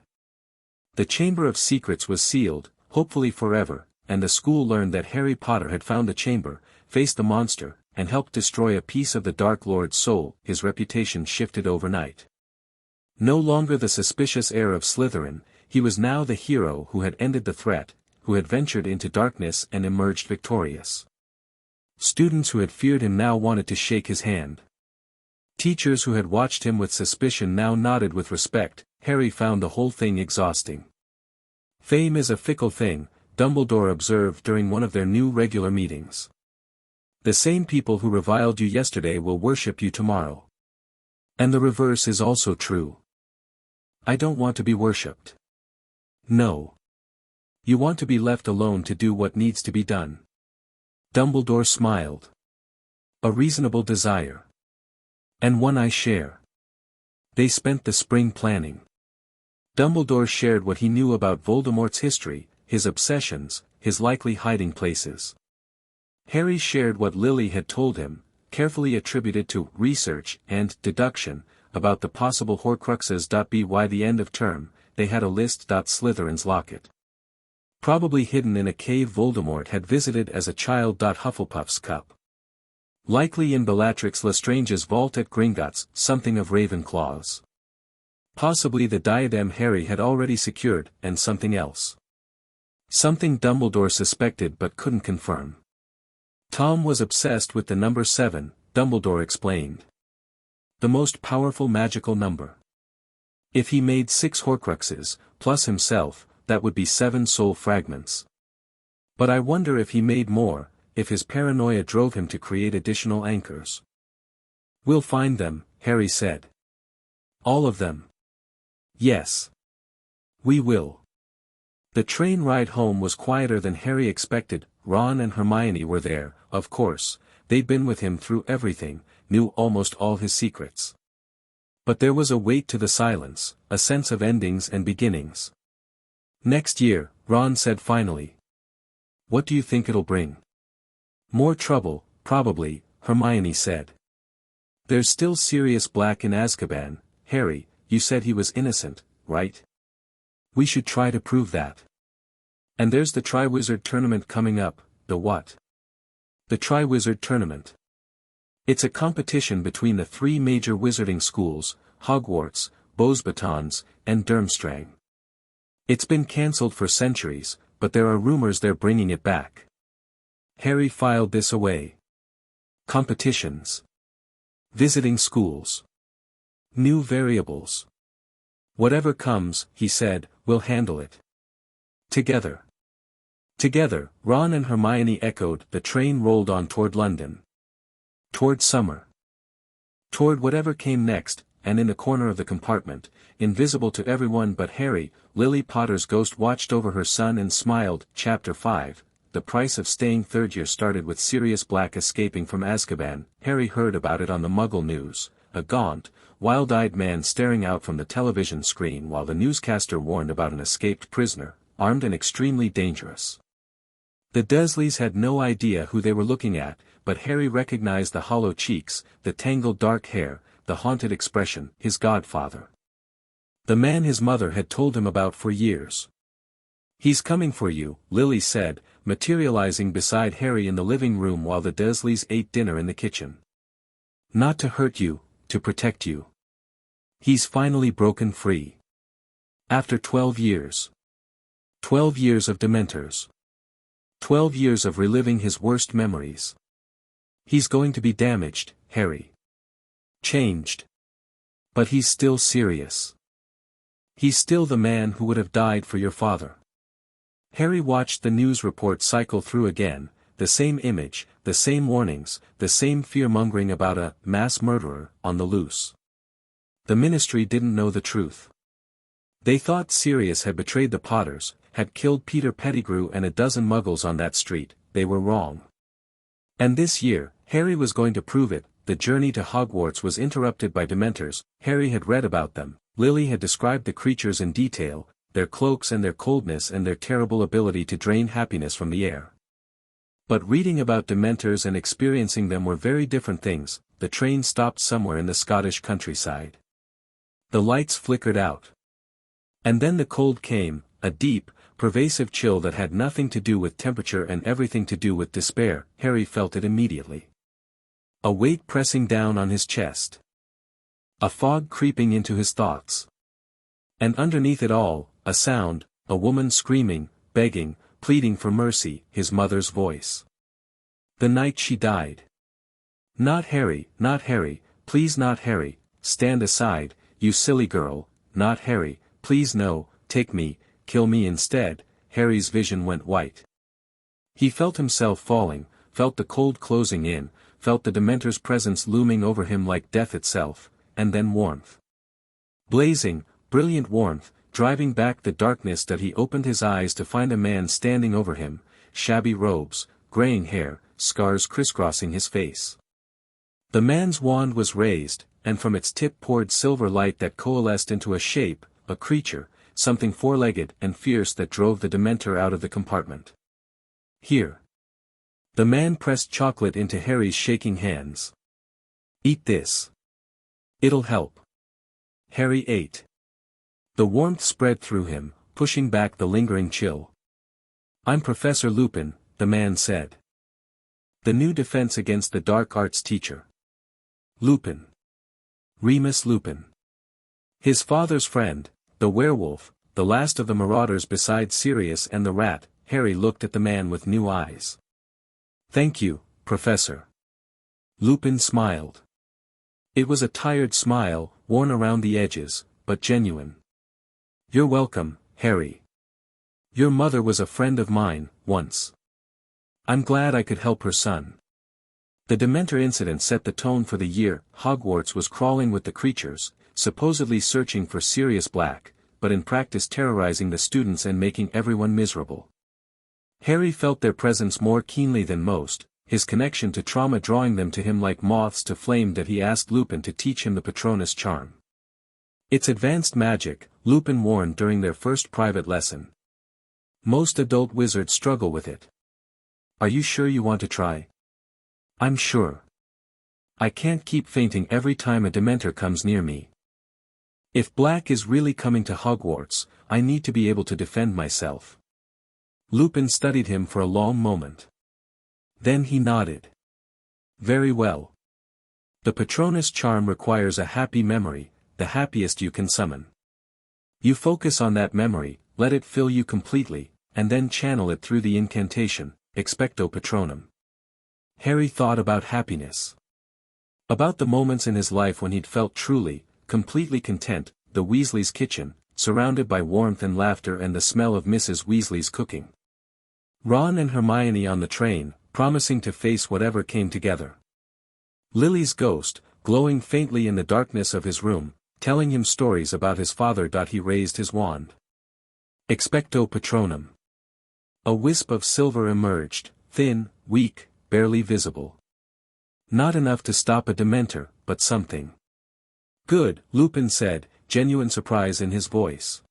The Chamber of Secrets was sealed, hopefully forever, and the school learned that Harry Potter had found the chamber, faced the monster, and helped destroy a piece of the Dark Lord's soul. His reputation shifted overnight. No longer the suspicious heir of Slytherin, he was now the hero who had ended the threat, who had ventured into darkness and emerged victorious. Students who had feared him now wanted to shake his hand. Teachers who had watched him with suspicion now nodded with respect. Harry found the whole thing exhausting. Fame is a fickle thing, Dumbledore observed during one of their new regular meetings. The same people who reviled you yesterday will worship you tomorrow. And the reverse is also true. I don't want to be worshipped. No. You want to be left alone to do what needs to be done. Dumbledore smiled. A reasonable desire. And one I share. They spent the spring planning. Dumbledore shared what he knew about Voldemort's history, his obsessions, his likely hiding places. Harry shared what Lily had told him, carefully attributed to research and deduction, about the possible Horcruxes. By the end of term, they had a list. Slytherin's locket. Probably hidden in a cave Voldemort had visited as a child. Hufflepuff's cup. Likely in Bellatrix Lestrange's vault at Gringotts, something of Ravenclaw's. Possibly the diadem Harry had already secured, and something else. Something Dumbledore suspected but couldn't confirm. Tom was obsessed with the number 7, Dumbledore explained. The most powerful magical number. If he made 6 Horcruxes, plus himself, that would be 7 soul fragments. But I wonder if he made more, if his paranoia drove him to create additional anchors. We'll find them, Harry said. All of them. Yes. We will. The train ride home was quieter than Harry expected. Ron and Hermione were there, of course, they'd been with him through everything, knew almost all his secrets. But there was a weight to the silence, a sense of endings and beginnings. Next year, Ron said finally. What do you think it'll bring? More trouble, probably, Hermione said. There's still Sirius Black in Azkaban. Harry, you said he was innocent, right? We should try to prove that. And there's the Triwizard Tournament coming up. The what? The Triwizard Tournament. It's a competition between the 3 major wizarding schools, Hogwarts, Beauxbatons, and Durmstrang. It's been cancelled for centuries, but there are rumors they're bringing it back. Harry filed this away. Competitions. Visiting schools. New variables. Whatever comes, he said, we'll handle it. Together. Together, Ron and Hermione echoed. The train rolled on toward London. Toward summer. Toward whatever came next, and in the corner of the compartment, invisible to everyone but Harry, Lily Potter's ghost watched over her son and smiled. Chapter 5. The price of staying third year started with Sirius Black escaping from Azkaban. Harry heard about it on the Muggle news, a gaunt, wild-eyed man staring out from the television screen while the newscaster warned about an escaped prisoner, armed and extremely dangerous. The Dursleys had no idea who they were looking at, but Harry recognized the hollow cheeks, the tangled dark hair, the haunted expression, his godfather. The man his mother had told him about for years. He's coming for you, Lily said, materializing beside Harry in the living room while the Dursleys ate dinner in the kitchen. Not to hurt you, to protect you. He's finally broken free. After 12 years. 12 years of Dementors. 12 years of reliving his worst memories. He's going to be damaged, Harry. Changed. But he's still Sirius. He's still the man who would have died for your father. Harry watched the news report cycle through again, the same image, the same warnings, the same fear-mongering about a mass murderer on the loose. The Ministry didn't know the truth. They thought Sirius had betrayed the Potters, had killed Peter Pettigrew and a dozen Muggles on that street. They were wrong. And this year, Harry was going to prove it. The journey to Hogwarts was interrupted by Dementors. Harry had read about them. Lily had described the creatures in detail, their cloaks and their coldness and their terrible ability to drain happiness from the air. But reading about Dementors and experiencing them were very different things. The train stopped somewhere in the Scottish countryside. The lights flickered out. And then the cold came, a deep, pervasive chill that had nothing to do with temperature and everything to do with despair. Harry felt it immediately. A weight pressing down on his chest. A fog creeping into his thoughts. And underneath it all, a sound, a woman screaming, begging, pleading for mercy, his mother's voice. The night she died. Not Harry, please not Harry, stand aside, you silly girl, not Harry, please no, take me, kill me instead. Harry's vision went white. He felt himself falling, felt the cold closing in, felt the Dementor's presence looming over him like death itself, and then warmth. Blazing, brilliant warmth, driving back the darkness that he opened his eyes to find a man standing over him, shabby robes, graying hair, scars crisscrossing his face. The man's wand was raised, and from its tip poured silver light that coalesced into a shape, a creature, something four-legged and fierce that drove the Dementor out of the compartment. Here. The man pressed chocolate into Harry's shaking hands. Eat this. It'll help. Harry ate. The warmth spread through him, pushing back the lingering chill. I'm Professor Lupin, the man said. The new defense against the dark arts teacher. Lupin. Remus Lupin. His father's friend, the werewolf, the last of the marauders besides Sirius and the rat. Harry looked at the man with new eyes. Thank you, Professor. Lupin smiled. It was a tired smile, worn around the edges, but genuine. You're welcome, Harry. Your mother was a friend of mine, once. I'm glad I could help her son. The Dementor incident set the tone for the year. Hogwarts was crawling with the creatures, supposedly searching for Sirius Black, but in practice terrorizing the students and making everyone miserable. Harry felt their presence more keenly than most, his connection to trauma drawing them to him like moths to flame that he asked Lupin to teach him the Patronus charm. It's advanced magic, Lupin warned during their first private lesson. Most adult wizards struggle with it. Are you sure you want to try? I'm sure. I can't keep fainting every time a Dementor comes near me. If Black is really coming to Hogwarts, I need to be able to defend myself. Lupin studied him for a long moment. Then he nodded. Very well. The Patronus charm requires a happy memory, the happiest you can summon. You focus on that memory, let it fill you completely, and then channel it through the incantation, Expecto Patronum. Harry thought about happiness. About the moments in his life when he'd felt truly, completely content, the Weasleys' kitchen, surrounded by warmth and laughter and the smell of Mrs. Weasley's cooking. Ron and Hermione on the train, promising to face whatever came together. Lily's ghost, glowing faintly in the darkness of his room, telling him stories about his father. He raised his wand. Expecto Patronum. A wisp of silver emerged, thin, weak, barely visible. Not enough to stop a Dementor, but something. Good, Lupin said, genuine surprise in his voice.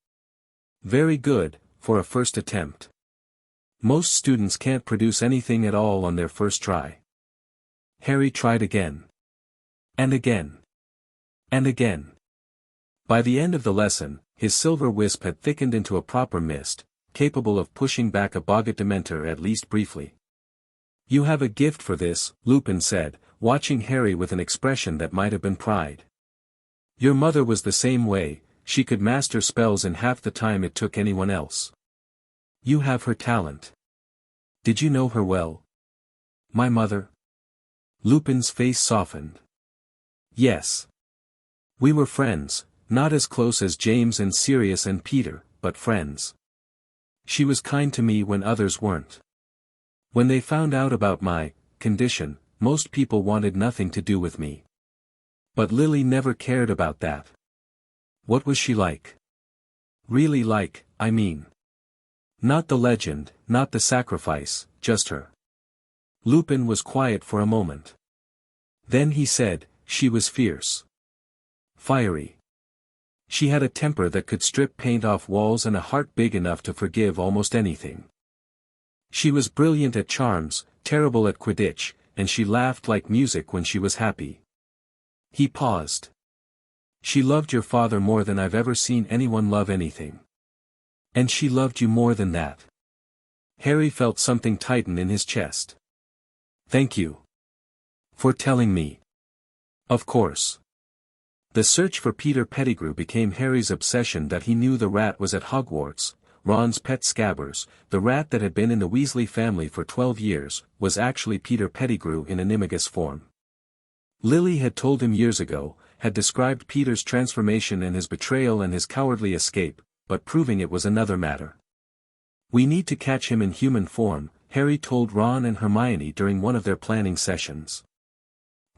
Very good, for a first attempt. Most students can't produce anything at all on their first try. Harry tried again. And again. And again. By the end of the lesson, his silver wisp had thickened into a proper mist, capable of pushing back a Boggart Dementor at least briefly. You have a gift for this, Lupin said, watching Harry with an expression that might have been pride. Your mother was the same way, she could master spells in half the time it took anyone else. You have her talent. Did you know her well? My mother? Lupin's face softened. Yes. We were friends, not as close as James and Sirius and Peter, but friends. She was kind to me when others weren't. When they found out about my condition, most people wanted nothing to do with me. But Lily never cared about that. What was she like? Really like, I mean. Not the legend, not the sacrifice, just her. Lupin was quiet for a moment. Then he said, she was fierce. Fiery. She had a temper that could strip paint off walls and a heart big enough to forgive almost anything. She was brilliant at charms, terrible at Quidditch, and she laughed like music when she was happy. He paused. She loved your father more than I've ever seen anyone love anything. And she loved you more than that. Harry felt something tighten in his chest. Thank you. For telling me. Of course. The search for Peter Pettigrew became Harry's obsession. That he knew the rat was at Hogwarts. Ron's pet Scabbers, the rat that had been in the Weasley family for 12 years, was actually Peter Pettigrew in animagus form. Lily had told him years ago, had described Peter's transformation and his betrayal and his cowardly escape, but proving it was another matter. We need to catch him in human form, Harry told Ron and Hermione during one of their planning sessions.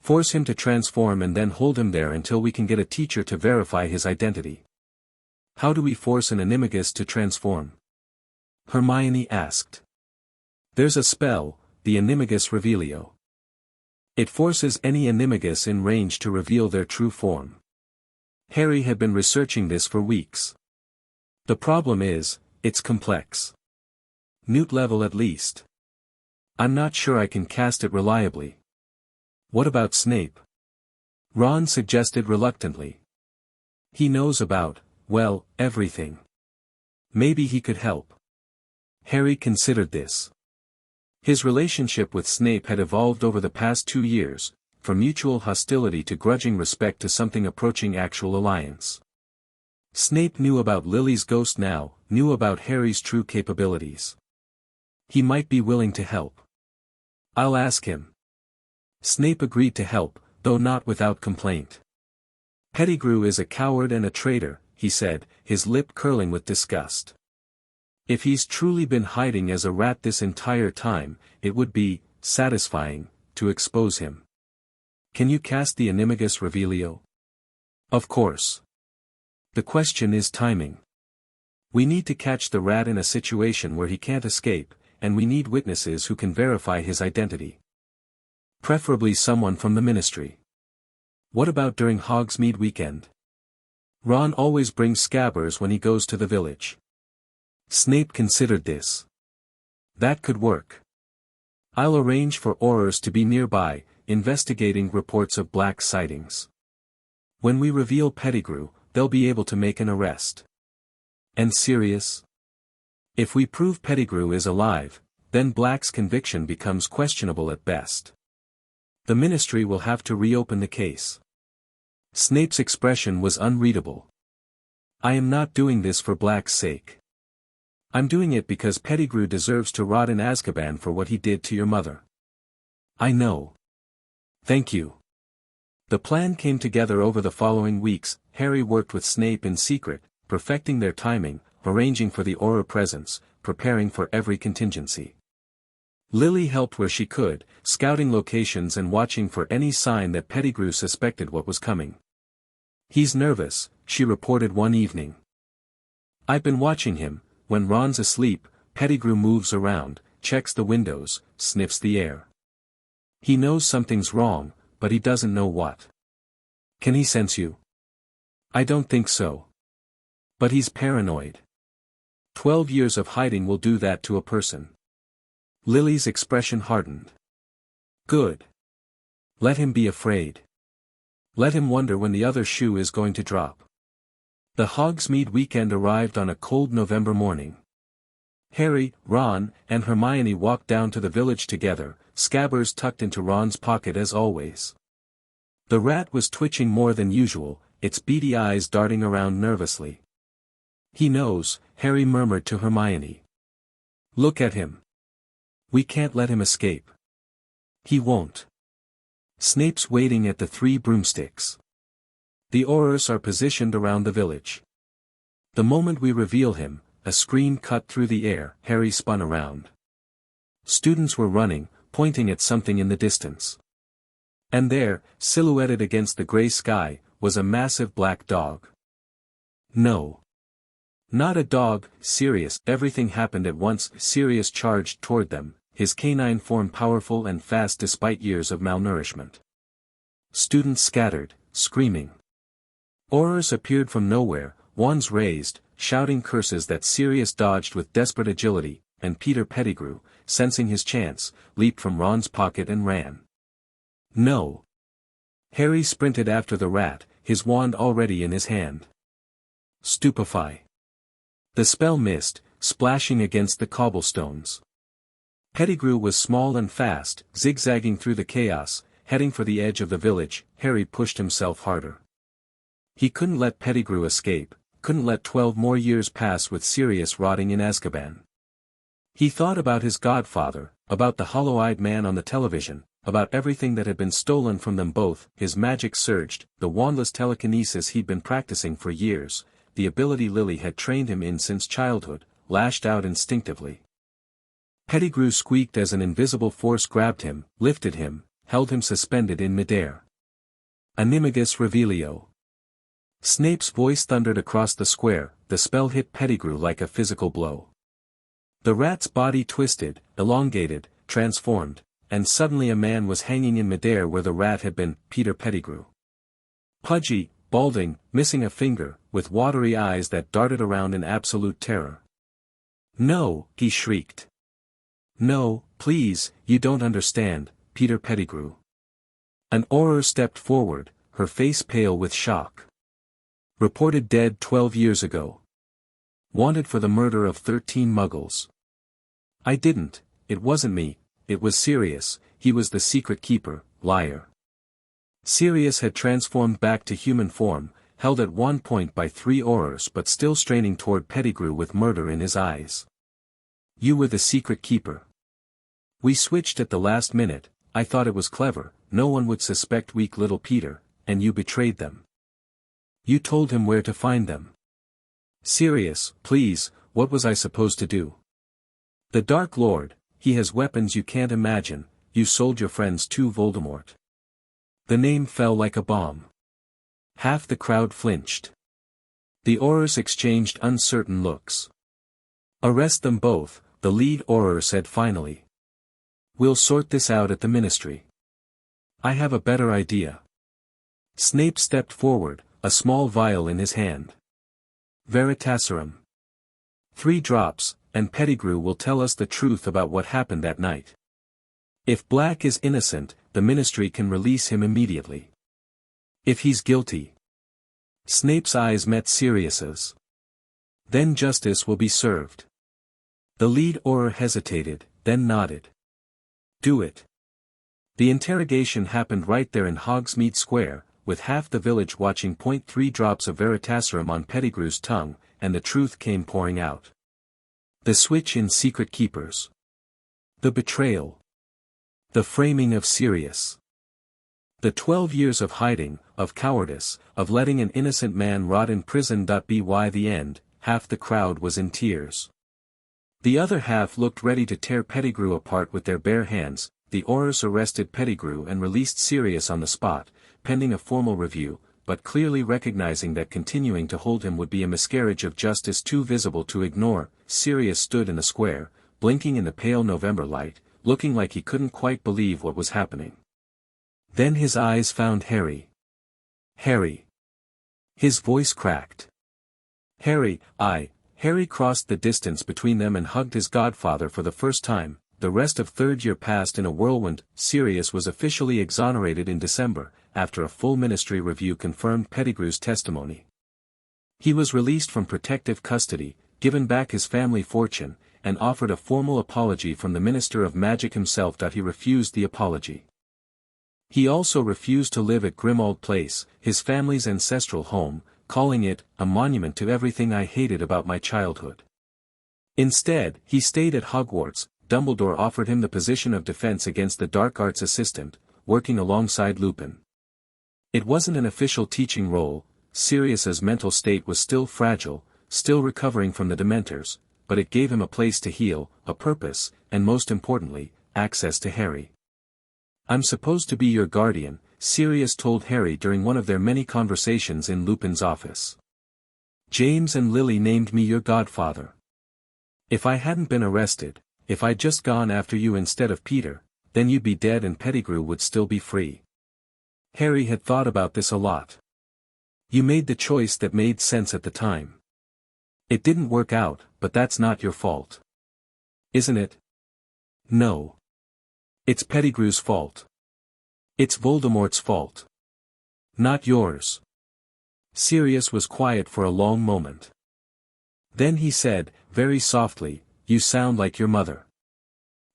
Force him to transform and then hold him there until we can get a teacher to verify his identity. How do we force an animagus to transform? Hermione asked. There's a spell, the Animagus Revealio. It forces any animagus in range to reveal their true form. Harry had been researching this for weeks. The problem is, it's complex. Newt level at least. I'm not sure I can cast it reliably. What about Snape? Ron suggested reluctantly. He knows about, well, everything. Maybe he could help. Harry considered this. His relationship with Snape had evolved over the past 2 years, from mutual hostility to grudging respect to something approaching actual alliance. Snape knew about Lily's ghost now, knew about Harry's true capabilities. He might be willing to help. I'll ask him. Snape agreed to help, though not without complaint. Pettigrew is a coward and a traitor, he said, his lip curling with disgust. If he's truly been hiding as a rat this entire time, it would be satisfying to expose him. Can you cast the Animagus Revealio? Of course. The question is timing. We need to catch the rat in a situation where he can't escape, and we need witnesses who can verify his identity. Preferably someone from the Ministry. What about during Hogsmeade weekend? Ron always brings Scabbers when he goes to the village. Snape considered this. That could work. I'll arrange for Aurors to be nearby, investigating reports of black sightings. When we reveal Pettigrew, they'll be able to make an arrest. And Sirius? If we prove Pettigrew is alive, then Black's conviction becomes questionable at best. The Ministry will have to reopen the case. Snape's expression was unreadable. I am not doing this for Black's sake. I'm doing it because Pettigrew deserves to rot in Azkaban for what he did to your mother. I know. Thank you. The plan came together over the following weeks, Harry worked with Snape in secret, perfecting their timing, arranging for the Auror presence, preparing for every contingency. Lily helped where she could, scouting locations and watching for any sign that Pettigrew suspected what was coming. "He's nervous," she reported one evening. "I've been watching him. When Ron's asleep, Pettigrew moves around, checks the windows, sniffs the air. He knows something's wrong, but he doesn't know what. Can he sense you?" "I don't think so. But he's paranoid. 12 years of hiding will do that to a person." Lily's expression hardened. "Good. Let him be afraid. Let him wonder when the other shoe is going to drop." The Hogsmeade weekend arrived on a cold November morning. Harry, Ron, and Hermione walked down to the village together, Scabbers tucked into Ron's pocket as always. The rat was twitching more than usual, its beady eyes darting around nervously. "He knows," Harry murmured to Hermione. "Look at him. We can't let him escape." "He won't. Snape's waiting at the 3 broomsticks. The Aurors are positioned around the village. The moment we reveal him," a scream cut through the air. Harry spun around. Students were running, pointing at something in the distance. And there, silhouetted against the grey sky, was a massive black dog. No. Not a dog, Sirius. Everything happened at once. Sirius charged toward them, his canine form powerful and fast despite years of malnourishment. Students scattered, screaming. Aurors appeared from nowhere, wands raised, shouting curses that Sirius dodged with desperate agility, and Peter Pettigrew, sensing his chance, leaped from Ron's pocket and ran. No. Harry sprinted after the rat, his wand already in his hand. Stupefy. The spell missed, splashing against the cobblestones. Pettigrew was small and fast, zigzagging through the chaos, heading for the edge of the village. Harry pushed himself harder. He couldn't let Pettigrew escape, couldn't let 12 more years pass with Sirius rotting in Azkaban. He thought about his godfather, about the hollow-eyed man on the television, about everything that had been stolen from them both. His magic surged, the wandless telekinesis he'd been practicing for years, the ability Lily had trained him in since childhood, lashed out instinctively. Pettigrew squeaked as an invisible force grabbed him, lifted him, held him suspended in midair. Animagus Revelio. Snape's voice thundered across the square. The spell hit Pettigrew like a physical blow. The rat's body twisted, elongated, transformed, and suddenly a man was hanging in midair where the rat had been. Peter Pettigrew. Pudgy, balding, missing a finger, with watery eyes that darted around in absolute terror. "No," he shrieked. "No, please, you don't understand, Peter Pettigrew." An Auror stepped forward, her face pale with shock. "Reported dead 12 years ago. Wanted for the murder of 13 muggles. I didn't, it wasn't me, it was Sirius, he was the secret keeper, liar." Sirius had transformed back to human form, held at one point by 3 Aurors but still straining toward Pettigrew with murder in his eyes. "You were the secret keeper. We switched at the last minute. I thought it was clever, no one would suspect weak little Peter, and you betrayed them. You told him where to find them. Sirius, please, what was I supposed to do? The Dark Lord, he has weapons you can't imagine, you sold your friends to Voldemort." The name fell like a bomb. Half the crowd flinched. The Aurors exchanged uncertain looks. "Arrest them both," the lead Auror said finally. "We'll sort this out at the Ministry. I have a better idea." Snape stepped forward, a small vial in his hand. "Veritaserum. 3 drops, and Pettigrew will tell us the truth about what happened that night. If Black is innocent, the Ministry can release him immediately. If he's guilty..." Snape's eyes met Sirius's. "Then justice will be served." The lead Auror hesitated, then nodded. "Do it." The interrogation happened right there in Hogsmeade Square, with half the village watching. 3 drops of Veritaserum on Pettigrew's tongue, and the truth came pouring out. The switch in Secret Keepers. The betrayal. The framing of Sirius. The 12 years of hiding, of cowardice, of letting an innocent man rot in prison. By the end, half the crowd was in tears. The other half looked ready to tear Pettigrew apart with their bare hands. The Aurors arrested Pettigrew and released Sirius on the spot, pending a formal review, but clearly recognizing that continuing to hold him would be a miscarriage of justice too visible to ignore. Sirius stood in the square, blinking in the pale November light, looking like he couldn't quite believe what was happening. Then his eyes found Harry. Harry. His voice cracked. Harry, Harry crossed the distance between them and hugged his godfather for the first time. The rest of third year passed in a whirlwind. Sirius was officially exonerated in December, after a full ministry review confirmed Pettigrew's testimony. He was released from protective custody, given back his family fortune, and offered a formal apology from the Minister of Magic himself. He refused the apology. He also refused to live at Grimmauld Place, his family's ancestral home, calling it a monument to everything I hated about my childhood. Instead, he stayed at Hogwarts. Dumbledore offered him the position of Defense Against the Dark Arts assistant, working alongside Lupin. It wasn't an official teaching role. Sirius's mental state was still fragile, still recovering from the Dementors, but it gave him a place to heal, a purpose, and most importantly, access to Harry. "I'm supposed to be your guardian," Sirius told Harry during one of their many conversations in Lupin's office. "James and Lily named me your godfather. If I hadn't been arrested, if I'd just gone after you instead of Peter, then you'd be dead and Pettigrew would still be free." Harry had thought about this a lot. "You made the choice that made sense at the time. It didn't work out, but that's not your fault. Isn't it?" "No. It's Pettigrew's fault. It's Voldemort's fault. Not yours." Sirius was quiet for a long moment. Then he said, very softly, "You sound like your mother.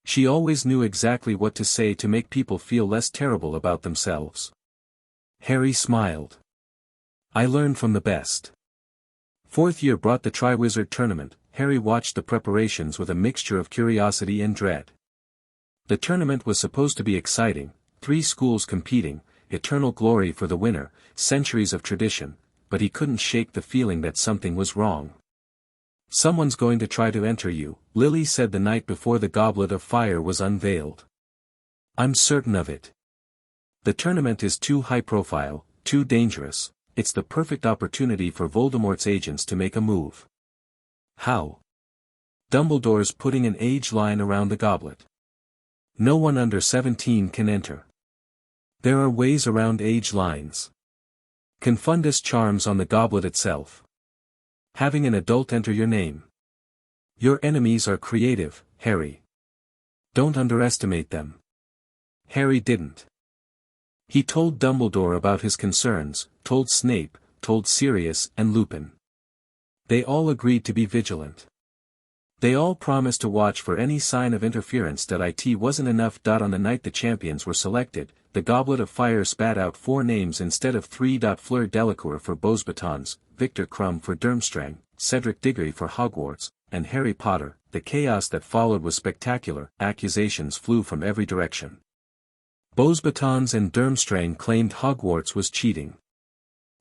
She always knew exactly what to say to make people feel less terrible about themselves." Harry smiled. "I learned from the best." Fourth year brought the Triwizard Tournament. Harry watched the preparations with a mixture of curiosity and dread. The tournament was supposed to be exciting, 3 schools competing, eternal glory for the winner, centuries of tradition, but he couldn't shake the feeling that something was wrong. "Someone's going to try to enter you," Lily said the night before the Goblet of Fire was unveiled. "I'm certain of it. The tournament is too high profile, too dangerous. It's the perfect opportunity for Voldemort's agents to make a move." "How?" "Dumbledore's putting an age line around the goblet. No one under 17 can enter. There are ways around age lines. Confundus charms on the goblet itself. Having an adult enter your name. Your enemies are creative, Harry. Don't underestimate them." Harry didn't. He told Dumbledore about his concerns, told Snape, told Sirius and Lupin. They all agreed to be vigilant. They all promised to watch for any sign of interference. It wasn't enough. On the night the champions were selected, the Goblet of Fire spat out 4 names instead of 3. Fleur Delacour for Beauxbatons, Victor Crumb for Durmstrang, Cedric Diggory for Hogwarts, and Harry Potter. The chaos that followed was spectacular. Accusations flew from every direction. Beauxbatons and Durmstrang claimed Hogwarts was cheating.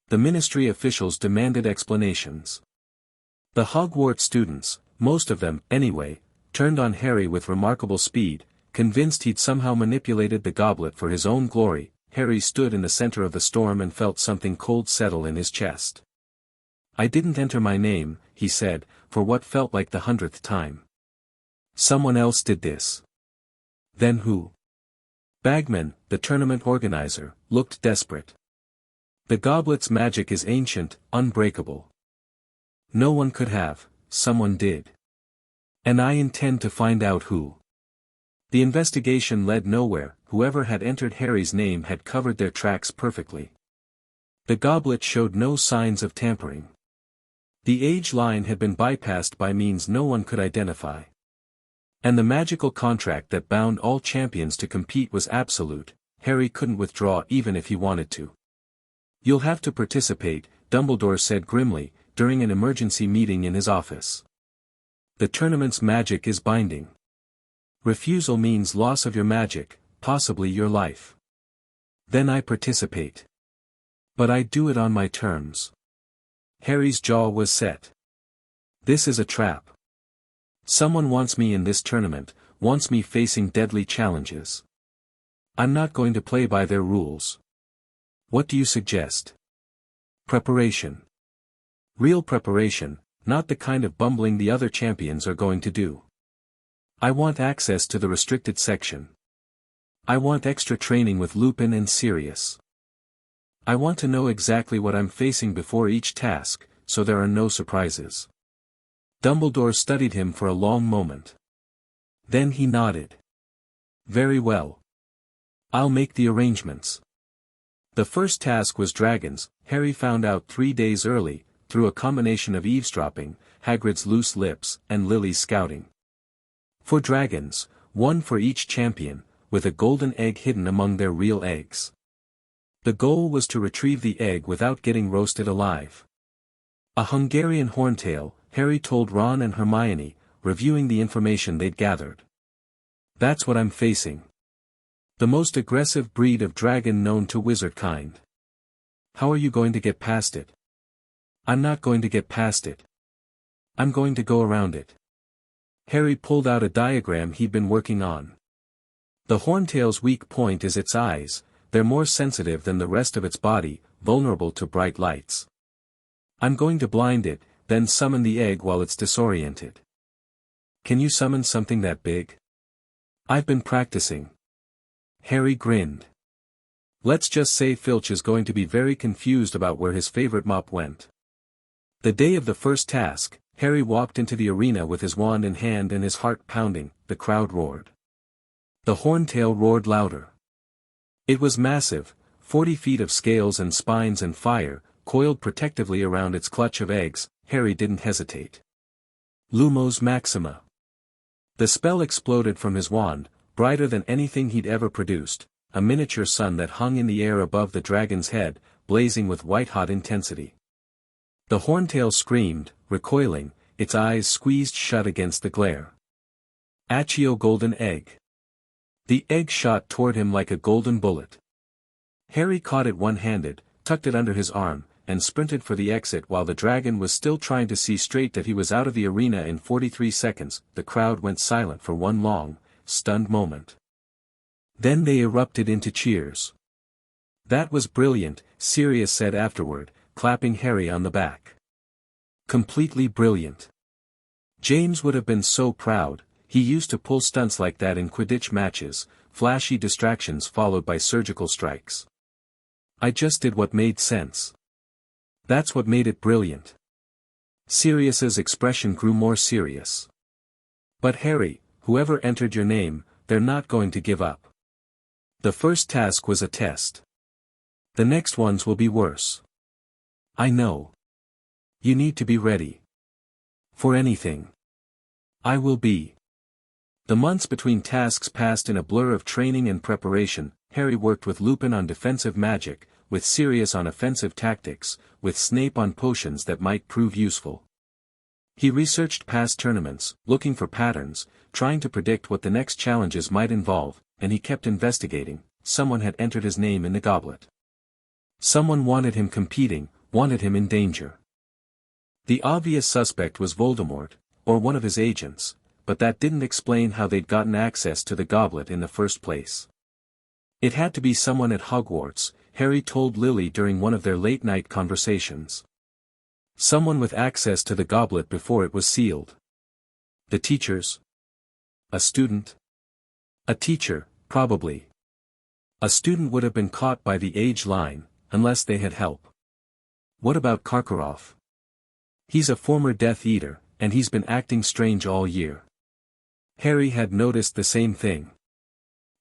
The ministry officials demanded explanations. The Hogwarts students, most of them, anyway, turned on Harry with remarkable speed, convinced he'd somehow manipulated the goblet for his own glory. Harry stood in the center of the storm and felt something cold settle in his chest. "I didn't enter my name," he said, for what felt like the 100th time. "Someone else did this." "Then who?" Bagman, the tournament organizer, looked desperate. "The goblet's magic is ancient, unbreakable. No one could have. Someone did. And I intend to find out who." The investigation led nowhere. Whoever had entered Harry's name had covered their tracks perfectly. The goblet showed no signs of tampering. The age line had been bypassed by means no one could identify. And the magical contract that bound all champions to compete was absolute. Harry couldn't withdraw even if he wanted to. "You'll have to participate," Dumbledore said grimly, during an emergency meeting in his office. "The tournament's magic is binding. Refusal means loss of your magic, possibly your life." "Then I participate." But I'd do it on my terms. Harry's jaw was set. This is a trap. Someone wants me in this tournament, wants me facing deadly challenges. I'm not going to play by their rules. What do you suggest? Preparation. Real preparation, not the kind of bumbling the other champions are going to do. I want access to the restricted section. I want extra training with Lupin and Sirius. I want to know exactly what I'm facing before each task, so there are no surprises. Dumbledore studied him for a long moment. Then he nodded. Very well. I'll make the arrangements. The first task was dragons. Harry found out 3 days early, through a combination of eavesdropping, Hagrid's loose lips, and Lily's scouting. For dragons, one for each champion, with a golden egg hidden among their real eggs. The goal was to retrieve the egg without getting roasted alive. A Hungarian horntail, Harry told Ron and Hermione, reviewing the information they'd gathered. That's what I'm facing. The most aggressive breed of dragon known to wizard kind. How are you going to get past it? I'm not going to get past it. I'm going to go around it. Harry pulled out a diagram he'd been working on. The horntail's weak point is its eyes. They're more sensitive than the rest of its body, vulnerable to bright lights. I'm going to blind it, then summon the egg while it's disoriented. Can you summon something that big? I've been practicing. Harry grinned. Let's just say Filch is going to be very confused about where his favorite mop went. The day of the first task, Harry walked into the arena with his wand in hand and his heart pounding. The crowd roared. The horntail roared louder. It was massive, 40 feet of scales and spines and fire, coiled protectively around its clutch of eggs. Harry didn't hesitate. Lumos Maxima. The spell exploded from his wand, brighter than anything he'd ever produced, a miniature sun that hung in the air above the dragon's head, blazing with white-hot intensity. The horntail screamed, recoiling, its eyes squeezed shut against the glare. Accio Golden Egg. The egg shot toward him like a golden bullet. Harry caught it one-handed, tucked it under his arm, and sprinted for the exit while the dragon was still trying to see straight that he was out of the arena in 43 seconds. The crowd went silent for one long, stunned moment. Then they erupted into cheers. That was brilliant, Sirius said afterward, clapping Harry on the back. Completely brilliant. James would have been so proud. He used to pull stunts like that in Quidditch matches, flashy distractions followed by surgical strikes. I just did what made sense. That's what made it brilliant. Sirius's expression grew more serious. But Harry, whoever entered your name, they're not going to give up. The first task was a test. The next ones will be worse. I know. You need to be ready. For anything. I will be. The months between tasks passed in a blur of training and preparation. Harry worked with Lupin on defensive magic, with Sirius on offensive tactics, with Snape on potions that might prove useful. He researched past tournaments, looking for patterns, trying to predict what the next challenges might involve, and he kept investigating. Someone had entered his name in the goblet. Someone wanted him competing, wanted him in danger. The obvious suspect was Voldemort, or one of his agents, but that didn't explain how they'd gotten access to the goblet in the first place. It had to be someone at Hogwarts, Harry told Lily during one of their late-night conversations. Someone with access to the goblet before it was sealed. The teachers? A student? A teacher, probably. A student would have been caught by the age line, unless they had help. What about Karkaroff? He's a former Death Eater, and he's been acting strange all year. Harry had noticed the same thing.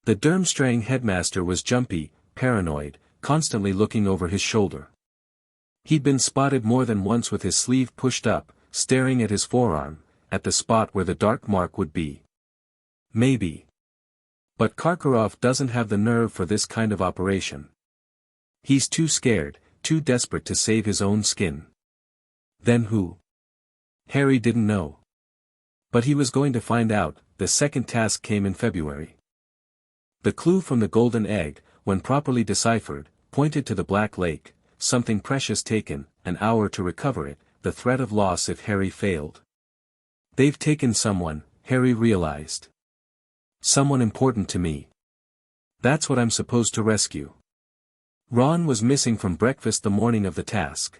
The Durmstrang headmaster was jumpy, paranoid, constantly looking over his shoulder. He'd been spotted more than once with his sleeve pushed up, staring at his forearm, at the spot where the dark mark would be. Maybe. But Karkaroff doesn't have the nerve for this kind of operation. He's too scared, too desperate to save his own skin. Then who? Harry didn't know. But he was going to find out. The second task came in February. The clue from the golden egg, when properly deciphered, pointed to the Black Lake, something precious taken, an hour to recover it, the threat of loss if Harry failed. They've taken someone, Harry realized. Someone important to me. That's what I'm supposed to rescue. Ron was missing from breakfast the morning of the task.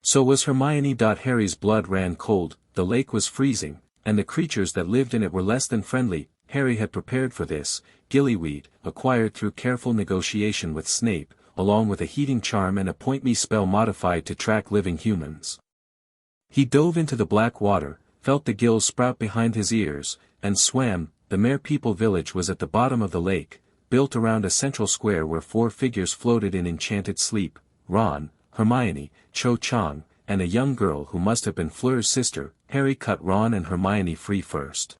So was Hermione. Harry's blood ran cold, the lake was freezing, and the creatures that lived in it were less than friendly. Harry had prepared for this, gillyweed, acquired through careful negotiation with Snape, along with a heating charm and a point-me spell modified to track living humans. He dove into the black water, felt the gills sprout behind his ears, and swam. The Mere People village was at the bottom of the lake, built around a central square where 4 figures floated in enchanted sleep: Ron, Hermione, Cho Chang, and a young girl who must have been Fleur's sister. Harry cut Ron and Hermione free first.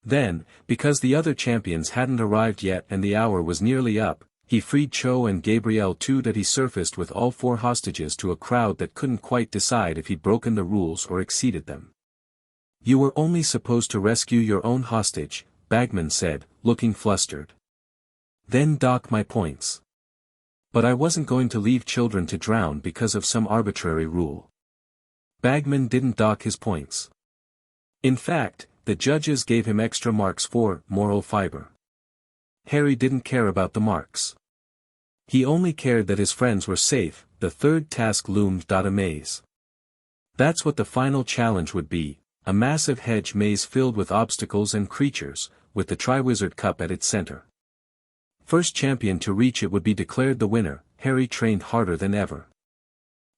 Then, because the other champions hadn't arrived yet and the hour was nearly up, he freed Cho and Gabrielle too. That he surfaced with all 4 hostages to a crowd that couldn't quite decide if he'd broken the rules or exceeded them. You were only supposed to rescue your own hostage, Bagman said, looking flustered. Then dock my points. But I wasn't going to leave children to drown because of some arbitrary rule. Bagman didn't dock his points. In fact, the judges gave him extra marks for moral fiber. Harry didn't care about the marks. He only cared that his friends were safe. The third task loomed. A maze. That's what the final challenge would be, a massive hedge maze filled with obstacles and creatures, with the Triwizard Cup at its center. First champion to reach it would be declared the winner. Harry trained harder than ever.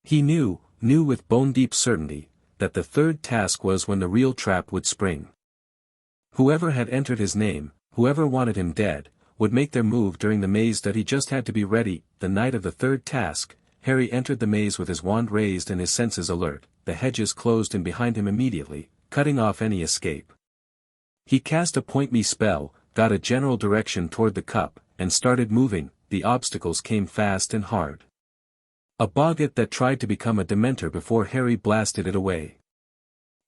He knew with bone-deep certainty, that the third task was when the real trap would spring. Whoever had entered his name, whoever wanted him dead, would make their move during the maze. That he just had to be ready. The night of the third task, Harry entered the maze with his wand raised and his senses alert. The hedges closed in behind him immediately, cutting off any escape. He cast a point-me spell, got a general direction toward the cup, and started moving. The obstacles came fast and hard. A boggart that tried to become a Dementor before Harry blasted it away.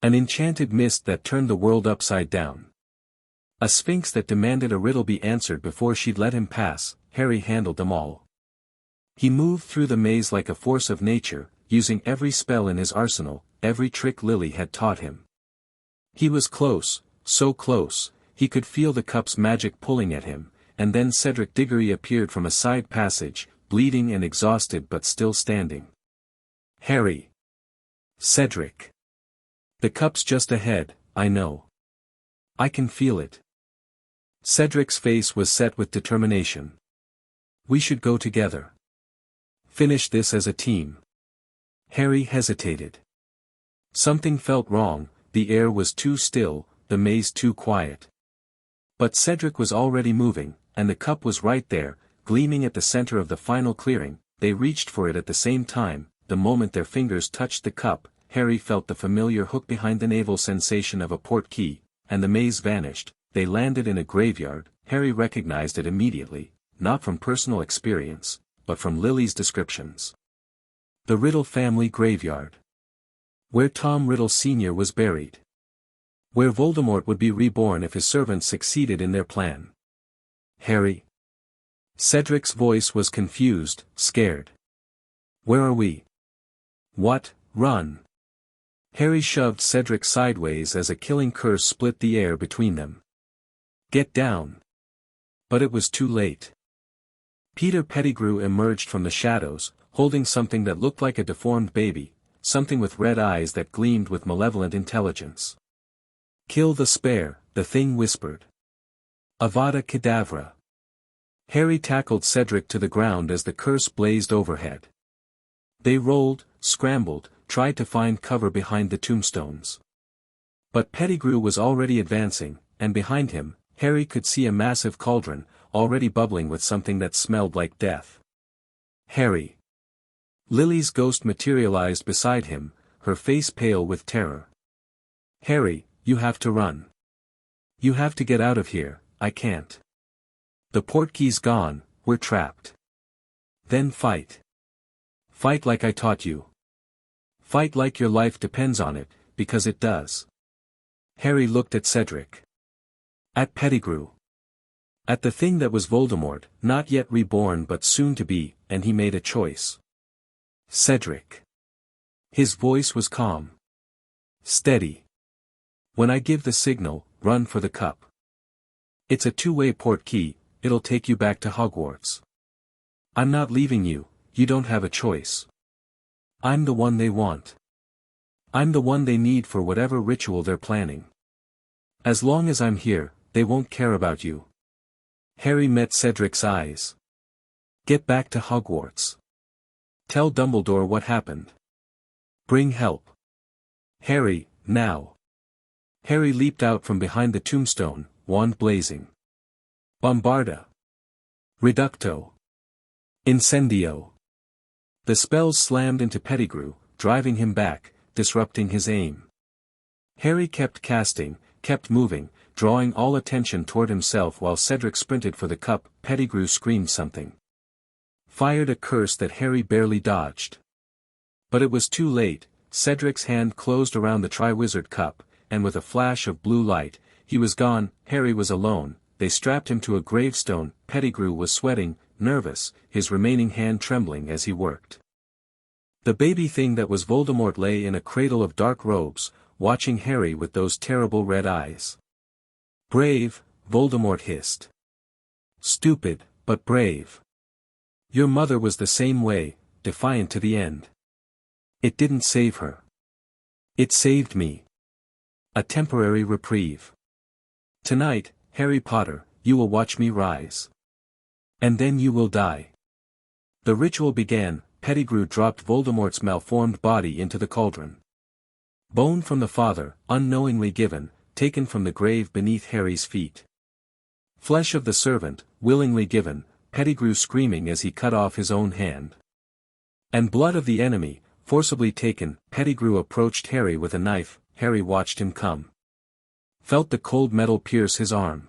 An enchanted mist that turned the world upside down. A sphinx that demanded a riddle be answered before she'd let him pass. Harry handled them all. He moved through the maze like a force of nature, using every spell in his arsenal, every trick Lily had taught him. He was close, so close, he could feel the cup's magic pulling at him, and then Cedric Diggory appeared from a side passage, bleeding and exhausted but still standing. Harry. Cedric. The cup's just ahead, I know. I can feel it. Cedric's face was set with determination. We should go together. Finish this as a team. Harry hesitated. Something felt wrong, the air was too still, the maze too quiet. But Cedric was already moving, and the cup was right there, gleaming at the center of the final clearing. They reached for it at the same time. The moment their fingers touched the cup, Harry felt the familiar hook behind the navel sensation of a port key, and the maze vanished. They landed in a graveyard. Harry recognized it immediately, not from personal experience, but from Lily's descriptions. The Riddle family graveyard. Where Tom Riddle Sr. was buried. Where Voldemort would be reborn if his servants succeeded in their plan. Harry. Cedric's voice was confused, scared. Where are we? What, run? Harry shoved Cedric sideways as a killing curse split the air between them. Get down. But it was too late. Peter Pettigrew emerged from the shadows, holding something that looked like a deformed baby, something with red eyes that gleamed with malevolent intelligence. Kill the spare, the thing whispered. Avada Kedavra. Harry tackled Cedric to the ground as the curse blazed overhead. They rolled, scrambled, tried to find cover behind the tombstones. But Pettigrew was already advancing, and behind him, Harry could see a massive cauldron, already bubbling with something that smelled like death. Harry. Lily's ghost materialized beside him, her face pale with terror. Harry, you have to run. You have to get out of here. I can't. The portkey's gone, we're trapped. Then fight. Fight like I taught you. Fight like your life depends on it, because it does. Harry looked at Cedric. At Pettigrew. At the thing that was Voldemort, not yet reborn but soon to be, and he made a choice. Cedric. His voice was calm. Steady. When I give the signal, run for the cup. It's a two-way port key, it'll take you back to Hogwarts. I'm not leaving you, you don't have a choice. I'm the one they want. I'm the one they need for whatever ritual they're planning. As long as I'm here, they won't care about you. Harry met Cedric's eyes. Get back to Hogwarts. Tell Dumbledore what happened. Bring help. Harry, now. Harry leaped out from behind the tombstone, wand blazing. Bombarda. Reducto. Incendio. The spells slammed into Pettigrew, driving him back, disrupting his aim. Harry kept casting, kept moving, drawing all attention toward himself while Cedric sprinted for the cup. Pettigrew screamed something. Fired a curse that Harry barely dodged. But it was too late. Cedric's hand closed around the Triwizard Cup, and with a flash of blue light, he was gone. Harry was alone. They strapped him to a gravestone. Pettigrew was sweating, nervous, his remaining hand trembling as he worked. The baby thing that was Voldemort lay in a cradle of dark robes, watching Harry with those terrible red eyes. Brave, Voldemort hissed. Stupid, but brave. Your mother was the same way, defiant to the end. It didn't save her. It saved me. A temporary reprieve. Tonight, Harry Potter, you will watch me rise. And then you will die. The ritual began. Pettigrew dropped Voldemort's malformed body into the cauldron. Bone from the father, unknowingly given, taken from the grave beneath Harry's feet. Flesh of the servant, willingly given, Pettigrew screaming as he cut off his own hand. And blood of the enemy, forcibly taken. Pettigrew approached Harry with a knife. Harry watched him come. Felt the cold metal pierce his arm.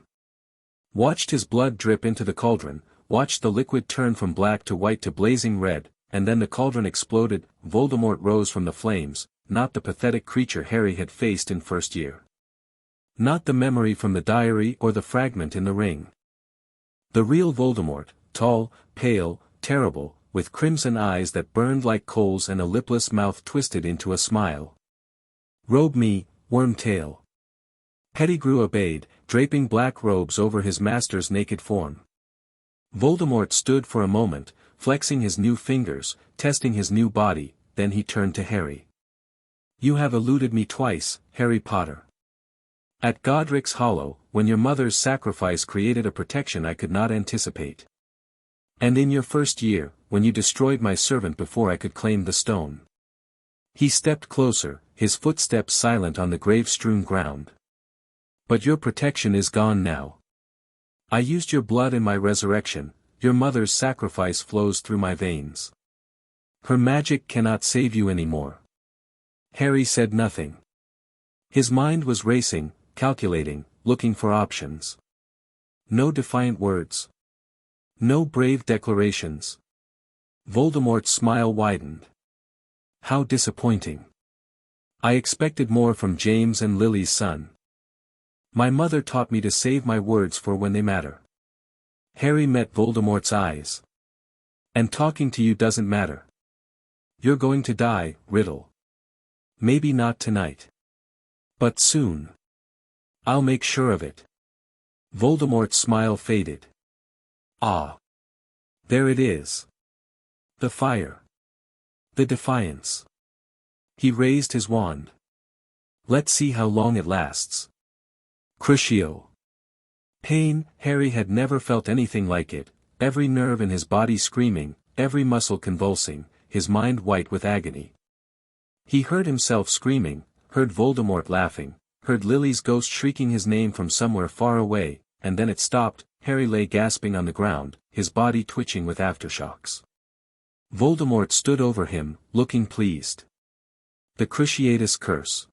Watched his blood drip into the cauldron, watched the liquid turn from black to white to blazing red, and then the cauldron exploded. Voldemort rose from the flames, not the pathetic creature Harry had faced in first year. Not the memory from the diary or the fragment in the ring. The real Voldemort, tall, pale, terrible, with crimson eyes that burned like coals and a lipless mouth twisted into a smile. Robe me, Wormtail. Pettigrew obeyed, draping black robes over his master's naked form. Voldemort stood for a moment, flexing his new fingers, testing his new body, then he turned to Harry. You have eluded me twice, Harry Potter. At Godric's Hollow, when your mother's sacrifice created a protection I could not anticipate. And in your first year, when you destroyed my servant before I could claim the stone. He stepped closer, his footsteps silent on the grave-strewn ground. But your protection is gone now. I used your blood in my resurrection, your mother's sacrifice flows through my veins. Her magic cannot save you anymore. Harry said nothing. His mind was racing, calculating, looking for options. No defiant words. No brave declarations. Voldemort's smile widened. How disappointing. I expected more from James and Lily's son. My mother taught me to save my words for when they matter. Harry met Voldemort's eyes. And talking to you doesn't matter. You're going to die, Riddle. Maybe not tonight. But soon. I'll make sure of it. Voldemort's smile faded. Ah. There it is. The fire. The defiance. He raised his wand. Let's see how long it lasts. Crucio. Pain. Harry had never felt anything like it, every nerve in his body screaming, every muscle convulsing, his mind white with agony. He heard himself screaming, heard Voldemort laughing, heard Lily's ghost shrieking his name from somewhere far away, and then it stopped. Harry lay gasping on the ground, his body twitching with aftershocks. Voldemort stood over him, looking pleased. The Cruciatus Curse.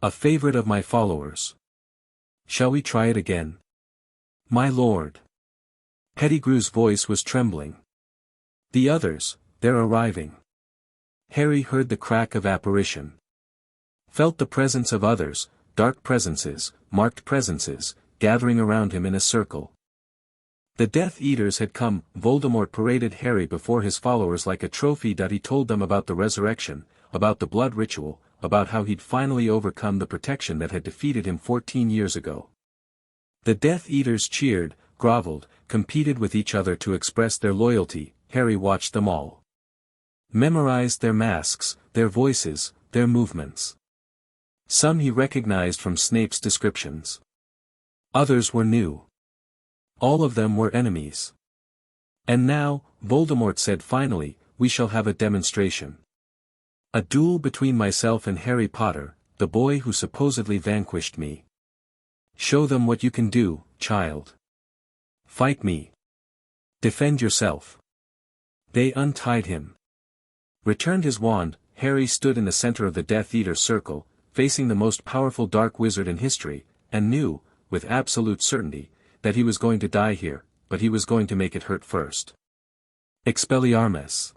A favorite of my followers. Shall we try it again? My lord. Pettigrew's voice was trembling. The others, they're arriving. Harry heard the crack of apparition. Felt the presence of others, dark presences, marked presences, gathering around him in a circle. The Death Eaters had come. Voldemort paraded Harry before his followers like a trophy that he told them about the resurrection, about the blood ritual, about how he'd finally overcome the protection that had defeated him 14 years ago. The Death Eaters cheered, groveled, competed with each other to express their loyalty. Harry watched them all. Memorized their masks, their voices, their movements. Some he recognized from Snape's descriptions. Others were new. All of them were enemies. And now, Voldemort said finally, we shall have a demonstration. A duel between myself and Harry Potter, the boy who supposedly vanquished me. Show them what you can do, child. Fight me. Defend yourself. They untied him. Returned his wand. Harry stood in the center of the Death Eater circle, facing the most powerful dark wizard in history, and knew, with absolute certainty, that he was going to die here, but he was going to make it hurt first. Expelliarmus.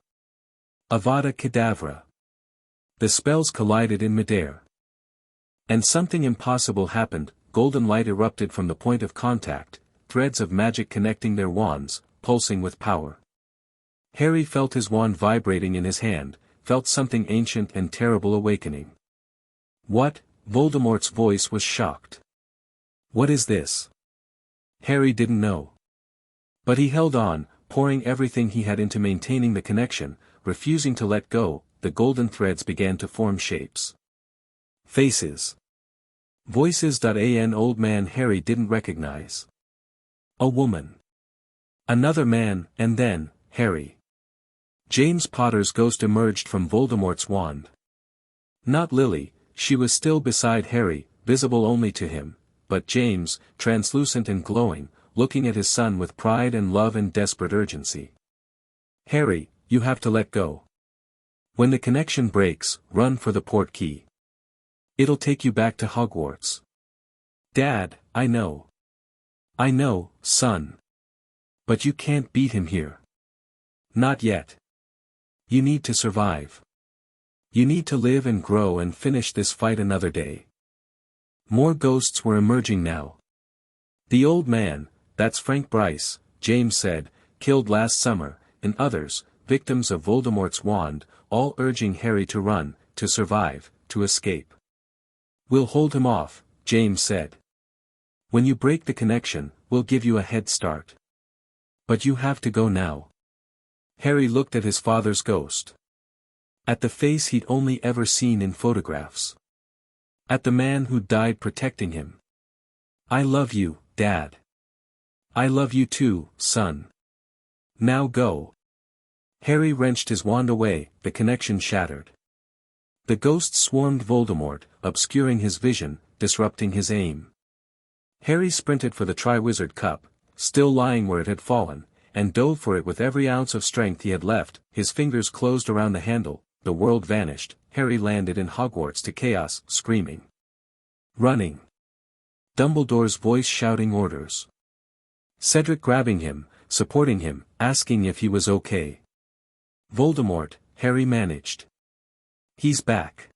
Avada Kedavra. The spells collided in midair. And something impossible happened. Golden light erupted from the point of contact, threads of magic connecting their wands, pulsing with power. Harry felt his wand vibrating in his hand, felt something ancient and terrible awakening. What? Voldemort's voice was shocked. What is this? Harry didn't know. But he held on, pouring everything he had into maintaining the connection, refusing to let go. The golden threads began to form shapes. Faces. Voices. An old man Harry didn't recognize. A woman. Another man, and then, Harry. James Potter's ghost emerged from Voldemort's wand. Not Lily, she was still beside Harry, visible only to him, but James, translucent and glowing, looking at his son with pride and love and desperate urgency. Harry, you have to let go. When the connection breaks, run for the port key. It'll take you back to Hogwarts. Dad, I know. I know, son. But you can't beat him here. Not yet. You need to survive. You need to live and grow and finish this fight another day. More ghosts were emerging now. The old man, that's Frank Bryce, James said, killed last summer, and others, victims of Voldemort's wand, all urging Harry to run, to survive, to escape. We'll hold him off, James said. When you break the connection, we'll give you a head start. But you have to go now. Harry looked at his father's ghost. At the face he'd only ever seen in photographs. At the man who died protecting him. I love you, Dad. I love you too, son. Now go. Harry wrenched his wand away, the connection shattered. The ghosts swarmed Voldemort, obscuring his vision, disrupting his aim. Harry sprinted for the Triwizard Cup, still lying where it had fallen, and dove for it with every ounce of strength he had left. His fingers closed around the handle, the world vanished. Harry landed in Hogwarts to chaos, screaming. Running. Dumbledore's voice shouting orders. Cedric grabbing him, supporting him, asking if he was okay. Voldemort, Harry managed. He's back.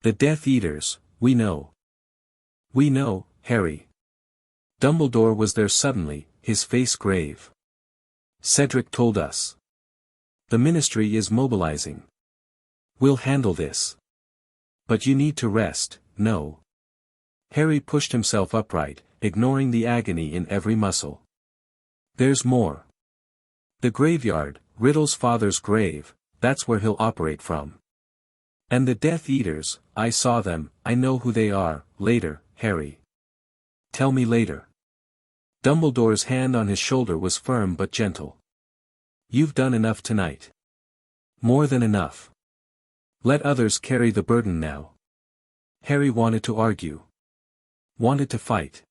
The Death Eaters, we know. We know, Harry. Dumbledore was there suddenly, his face grave. Cedric told us. The Ministry is mobilizing. We'll handle this. But you need to rest, no. Harry pushed himself upright, ignoring the agony in every muscle. There's more. The graveyard, Riddle's father's grave, that's where he'll operate from. And the Death Eaters, I saw them, I know who they are. Later, Harry. Tell me later. Dumbledore's hand on his shoulder was firm but gentle. You've done enough tonight. More than enough. Let others carry the burden now. Harry wanted to argue. Wanted to fight.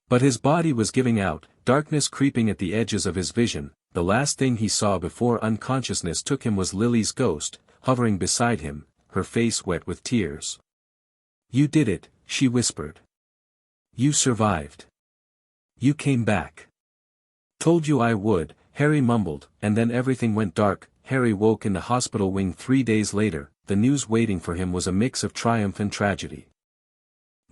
But his body was giving out, darkness creeping at the edges of his vision. The last thing he saw before unconsciousness took him was Lily's ghost, hovering beside him, her face wet with tears. You did it, she whispered. You survived. You came back. Told you I would, Harry mumbled, and then everything went dark. Harry woke in the hospital wing 3 days later. The news waiting for him was a mix of triumph and tragedy.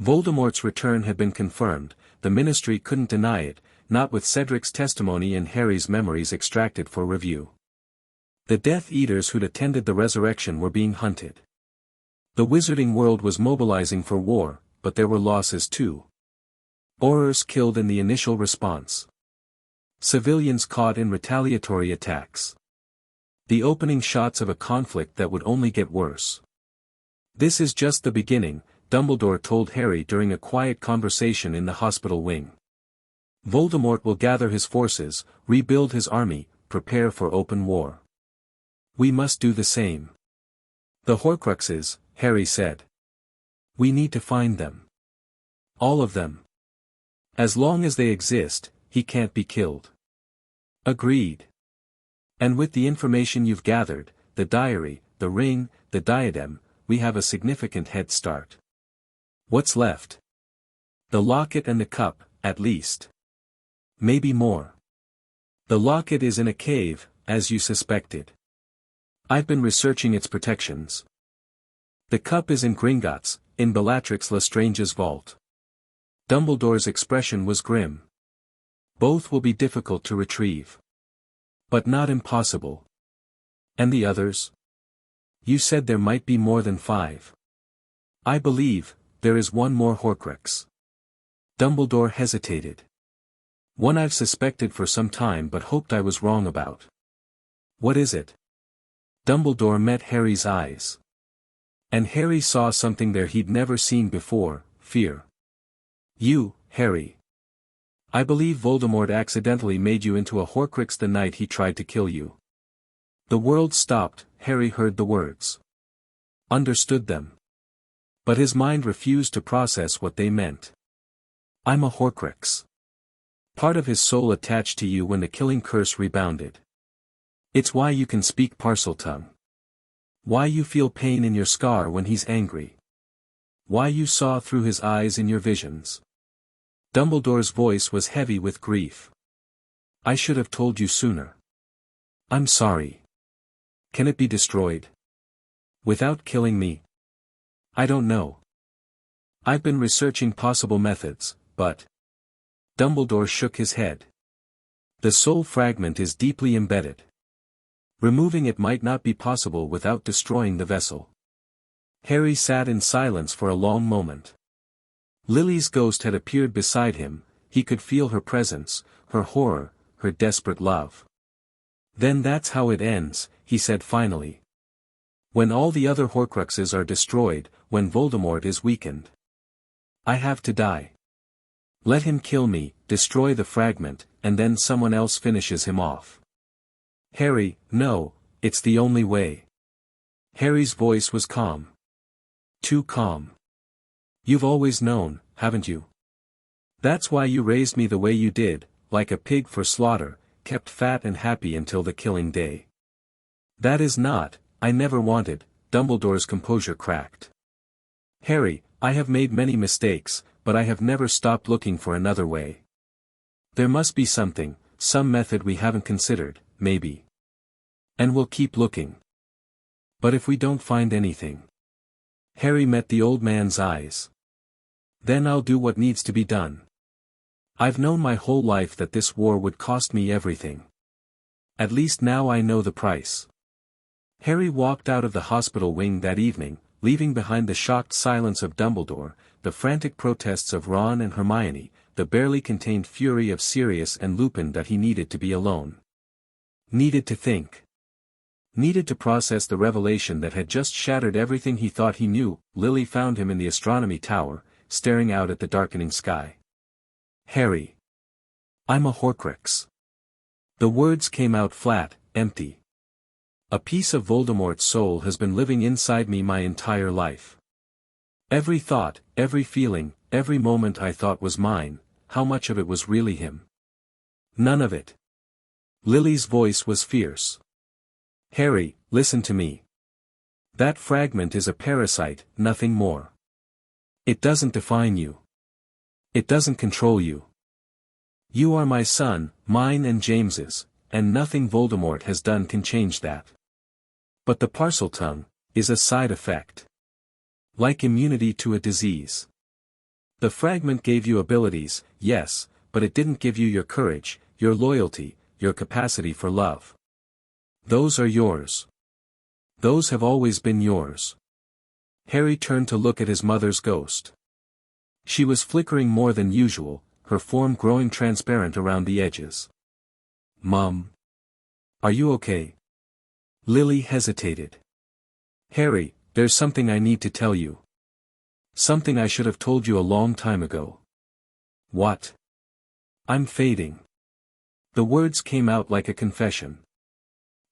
Voldemort's return had been confirmed, the Ministry couldn't deny it, not with Cedric's testimony and Harry's memories extracted for review. The Death Eaters who'd attended the resurrection were being hunted. The wizarding world was mobilizing for war, but there were losses too. Aurors killed in the initial response. Civilians caught in retaliatory attacks. The opening shots of a conflict that would only get worse. "This is just the beginning," Dumbledore told Harry during a quiet conversation in the hospital wing. "Voldemort will gather his forces, rebuild his army, prepare for open war. We must do the same." "The Horcruxes," Harry said. "We need to find them. All of them. As long as they exist, he can't be killed." "Agreed. And with the information you've gathered, the diary, the ring, the diadem, we have a significant head start. What's left?" "The locket and the cup, at least. Maybe more. The locket is in a cave, as you suspected. I've been researching its protections. The cup is in Gringotts, in Bellatrix Lestrange's vault." Dumbledore's expression was grim. "Both will be difficult to retrieve. But not impossible. And the others? You said there might be more than 5. I believe, there is one more Horcrux." Dumbledore hesitated. "One I've suspected for some time but hoped I was wrong about." "What is it?" Dumbledore met Harry's eyes. And Harry saw something there he'd never seen before: fear. "You, Harry. I believe Voldemort accidentally made you into a Horcrux the night he tried to kill you." The world stopped. Harry heard the words. Understood them. But his mind refused to process what they meant. "I'm a Horcrux. Part of his soul attached to you when the killing curse rebounded. It's why you can speak Parseltongue. Why you feel pain in your scar when he's angry. Why you saw through his eyes in your visions." Dumbledore's voice was heavy with grief. "I should have told you sooner. I'm sorry. Can it be destroyed? Without killing me? I don't know. I've been researching possible methods, but..." Dumbledore shook his head. "The soul fragment is deeply embedded. Removing it might not be possible without destroying the vessel." Harry sat in silence for a long moment. Lily's ghost had appeared beside him, he could feel her presence, her horror, her desperate love. "Then that's how it ends," he said finally. "When all the other Horcruxes are destroyed, when Voldemort is weakened. I have to die. Let him kill me, destroy the fragment, and then someone else finishes him off." "Harry, no, it's the only way." Harry's voice was calm. Too calm. "You've always known, haven't you? That's why you raised me the way you did, like a pig for slaughter, kept fat and happy until the killing day." "That is not, I never wanted," Dumbledore's composure cracked. "Harry, I have made many mistakes, but I have never stopped looking for another way. There must be something, some method we haven't considered, maybe. And we'll keep looking. But if we don't find anything..." Harry met the old man's eyes. "Then I'll do what needs to be done. I've known my whole life that this war would cost me everything. At least now I know the price." Harry walked out of the hospital wing that evening, leaving behind the shocked silence of Dumbledore, the frantic protests of Ron and Hermione, the barely contained fury of Sirius and Lupin that he needed to be alone. Needed to think. Needed to process the revelation that had just shattered everything he thought he knew. Lily found him in the astronomy tower, staring out at the darkening sky. "Harry. I'm a Horcrux." The words came out flat, empty. "A piece of Voldemort's soul has been living inside me my entire life. Every thought, every feeling, every moment I thought was mine, how much of it was really him? None of it." Lily's voice was fierce. "Harry, listen to me. That fragment is a parasite, nothing more. It doesn't define you. It doesn't control you. You are my son, mine and James's, and nothing Voldemort has done can change that. But the Parseltongue is a side effect. Like immunity to a disease. The fragment gave you abilities, yes, but it didn't give you your courage, your loyalty, your capacity for love. Those are yours. Those have always been yours. Harry turned to look at his mother's ghost. She was flickering more than usual, her form growing transparent around the edges. Mom. Are you okay? Lily hesitated. Harry, there's something I need to tell you. Something I should have told you a long time ago. What? I'm fading. The words came out like a confession.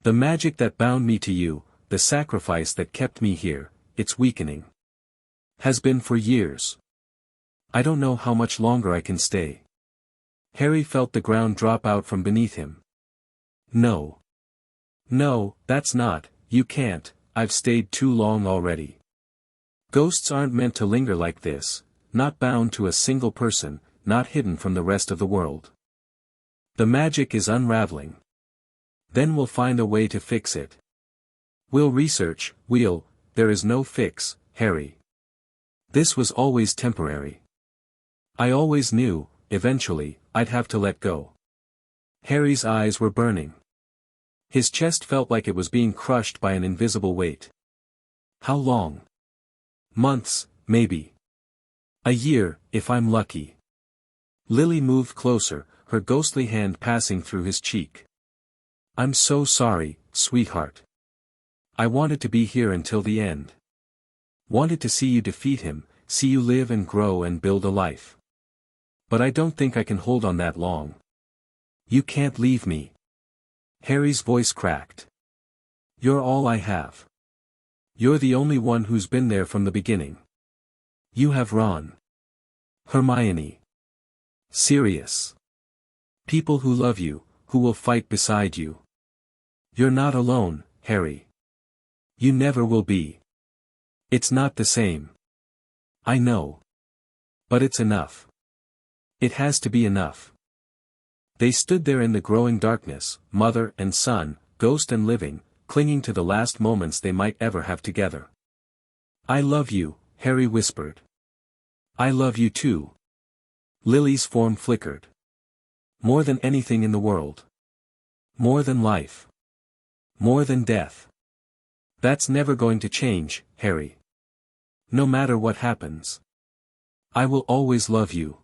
The magic that bound me to you, the sacrifice that kept me here, it's weakening. Has been for years. I don't know how much longer I can stay. Harry felt the ground drop out from beneath him. No. No, that's not, you can't, I've stayed too long already. Ghosts aren't meant to linger like this, not bound to a single person, not hidden from the rest of the world. The magic is unraveling. Then we'll find a way to fix it. We'll research, there is no fix, Harry. This was always temporary. I always knew, eventually, I'd have to let go. Harry's eyes were burning. His chest felt like it was being crushed by an invisible weight. How long? Months, maybe. A year, if I'm lucky. Lily moved closer, her ghostly hand passing through his cheek. I'm so sorry, sweetheart. I wanted to be here until the end. Wanted to see you defeat him, see you live and grow and build a life. But I don't think I can hold on that long. You can't leave me. Harry's voice cracked. You're all I have. You're the only one who's been there from the beginning. You have Ron. Hermione. Sirius. People who love you, who will fight beside you. You're not alone, Harry. You never will be. It's not the same. I know. But it's enough. It has to be enough. They stood there in the growing darkness, mother and son, ghost and living, clinging to the last moments they might ever have together. I love you, Harry whispered. I love you too. Lily's form flickered. More than anything in the world. More than life. More than death. That's never going to change, Harry. No matter what happens. I will always love you.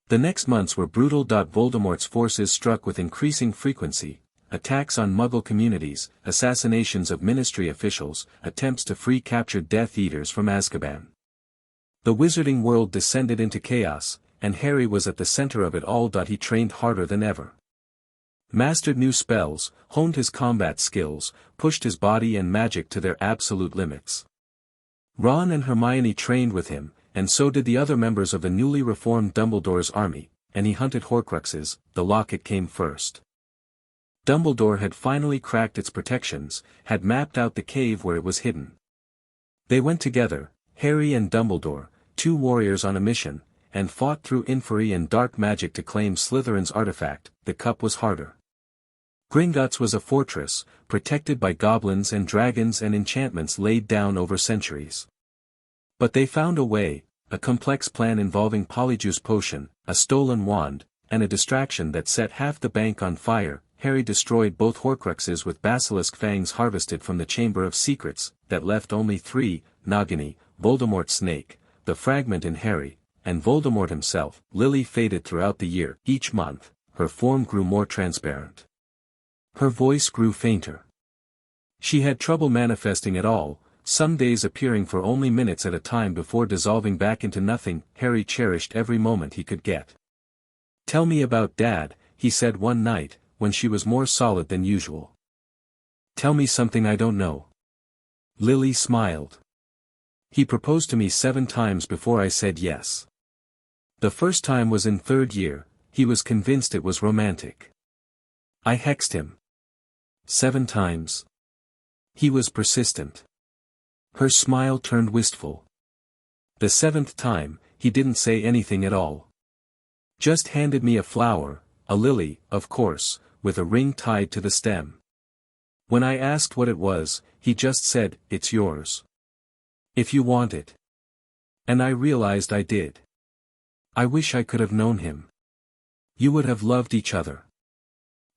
The next months were brutal. Voldemort's forces struck with increasing frequency, attacks on Muggle communities, assassinations of Ministry officials, attempts to free captured Death Eaters from Azkaban. The wizarding world descended into chaos, and Harry was at the center of it all. He trained harder than ever. Mastered new spells, honed his combat skills, pushed his body and magic to their absolute limits. Ron and Hermione trained with him, and so did the other members of the newly reformed Dumbledore's army, and he hunted Horcruxes. The locket came first. Dumbledore had finally cracked its protections, had mapped out the cave where it was hidden. They went together, Harry and Dumbledore, two warriors on a mission, and fought through inferi and dark magic to claim Slytherin's artifact. The cup was harder. Gringotts was a fortress, protected by goblins and dragons and enchantments laid down over centuries. But they found a way, a complex plan involving Polyjuice Potion, a stolen wand, and a distraction that set half the bank on fire. Harry destroyed both Horcruxes with basilisk fangs harvested from the Chamber of Secrets, that left only 3, Nagini, Voldemort's snake, the fragment in Harry, and Voldemort himself. Lily faded throughout the year. Each month, her form grew more transparent. Her voice grew fainter. She had trouble manifesting at all, some days appearing for only minutes at a time before dissolving back into nothing. Harry cherished every moment he could get. Tell me about Dad, he said one night, when she was more solid than usual. Tell me something I don't know. Lily smiled. He proposed to me 7 times before I said yes. The first time was in 3rd year, he was convinced it was romantic. I hexed him. 7 times. He was persistent. Her smile turned wistful. The 7th time, he didn't say anything at all. Just handed me a flower, a lily, of course, with a ring tied to the stem. When I asked what it was, he just said, "It's yours. If you want it." And I realized I did. I wish I could have known him. You would have loved each other.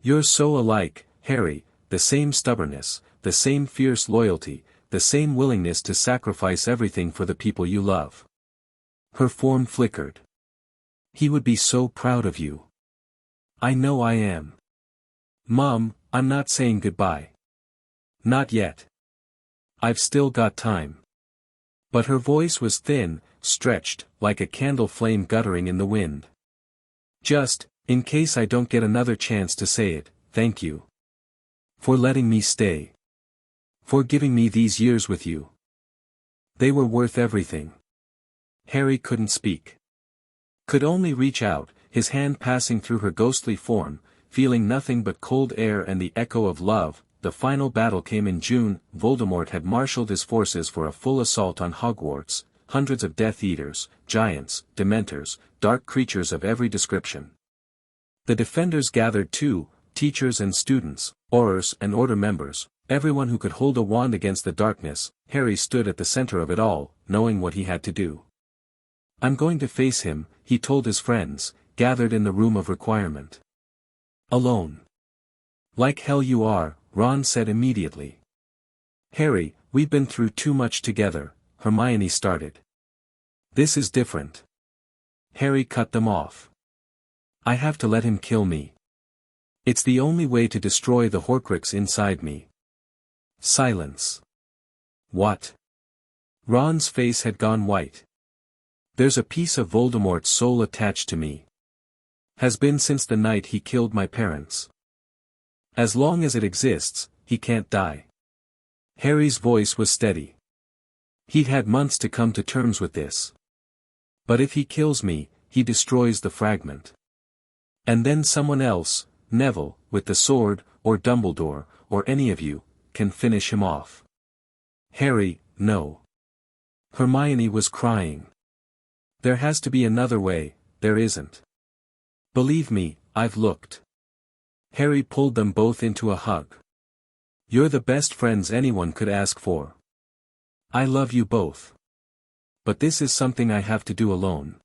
You're so alike, Harry, the same stubbornness, the same fierce loyalty, the same willingness to sacrifice everything for the people you love. Her form flickered. He would be so proud of you. I know I am. Mom, I'm not saying goodbye. Not yet. I've still got time. But her voice was thin, stretched, like a candle flame guttering in the wind. Just, in case I don't get another chance to say it, thank you. For letting me stay. For giving me these years with you. They were worth everything. Harry couldn't speak. Could only reach out, his hand passing through her ghostly form, feeling nothing but cold air and the echo of love. The final battle came in June. Voldemort had marshaled his forces for a full assault on Hogwarts, hundreds of Death Eaters, giants, dementors, dark creatures of every description. The defenders gathered too, teachers and students, Aurors and Order members, everyone who could hold a wand against the darkness. Harry stood at the center of it all, knowing what he had to do. I'm going to face him, he told his friends, gathered in the room of requirement. Alone. Like hell you are, Ron said immediately. Harry, we've been through too much together, Hermione started. This is different. Harry cut them off. I have to let him kill me. It's the only way to destroy the Horcrux inside me. Silence. What? Ron's face had gone white. There's a piece of Voldemort's soul attached to me. Has been since the night he killed my parents. As long as it exists, he can't die. Harry's voice was steady. He'd had months to come to terms with this. But if he kills me, he destroys the fragment. And then someone else, Neville, with the sword, or Dumbledore, or any of you, can finish him off. Harry, no. Hermione was crying. There has to be another way, there isn't. Believe me, I've looked. Harry pulled them both into a hug. You're the best friends anyone could ask for. I love you both. But this is something I have to do alone.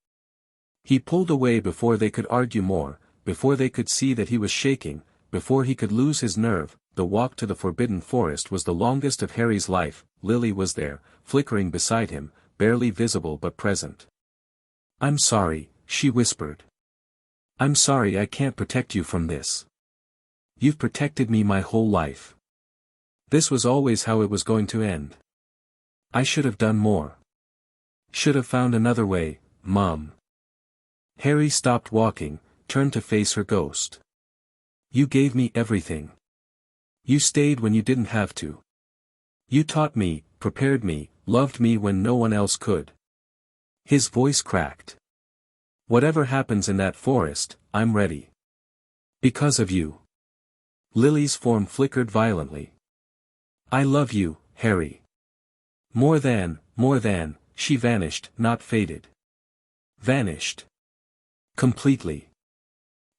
He pulled away before they could argue more, before they could see that he was shaking, before he could lose his nerve. The walk to the Forbidden Forest was the longest of Harry's life. Lily was there, flickering beside him, barely visible but present. I'm sorry, she whispered. I'm sorry I can't protect you from this. You've protected me my whole life. This was always how it was going to end. I should have done more. Should have found another way, Mom. Harry stopped walking, turned to face her ghost. You gave me everything. You stayed when you didn't have to. You taught me, prepared me, loved me when no one else could. His voice cracked. Whatever happens in that forest, I'm ready. Because of you. Lily's form flickered violently. I love you, Harry. More than, she vanished, not faded. Vanished. Completely.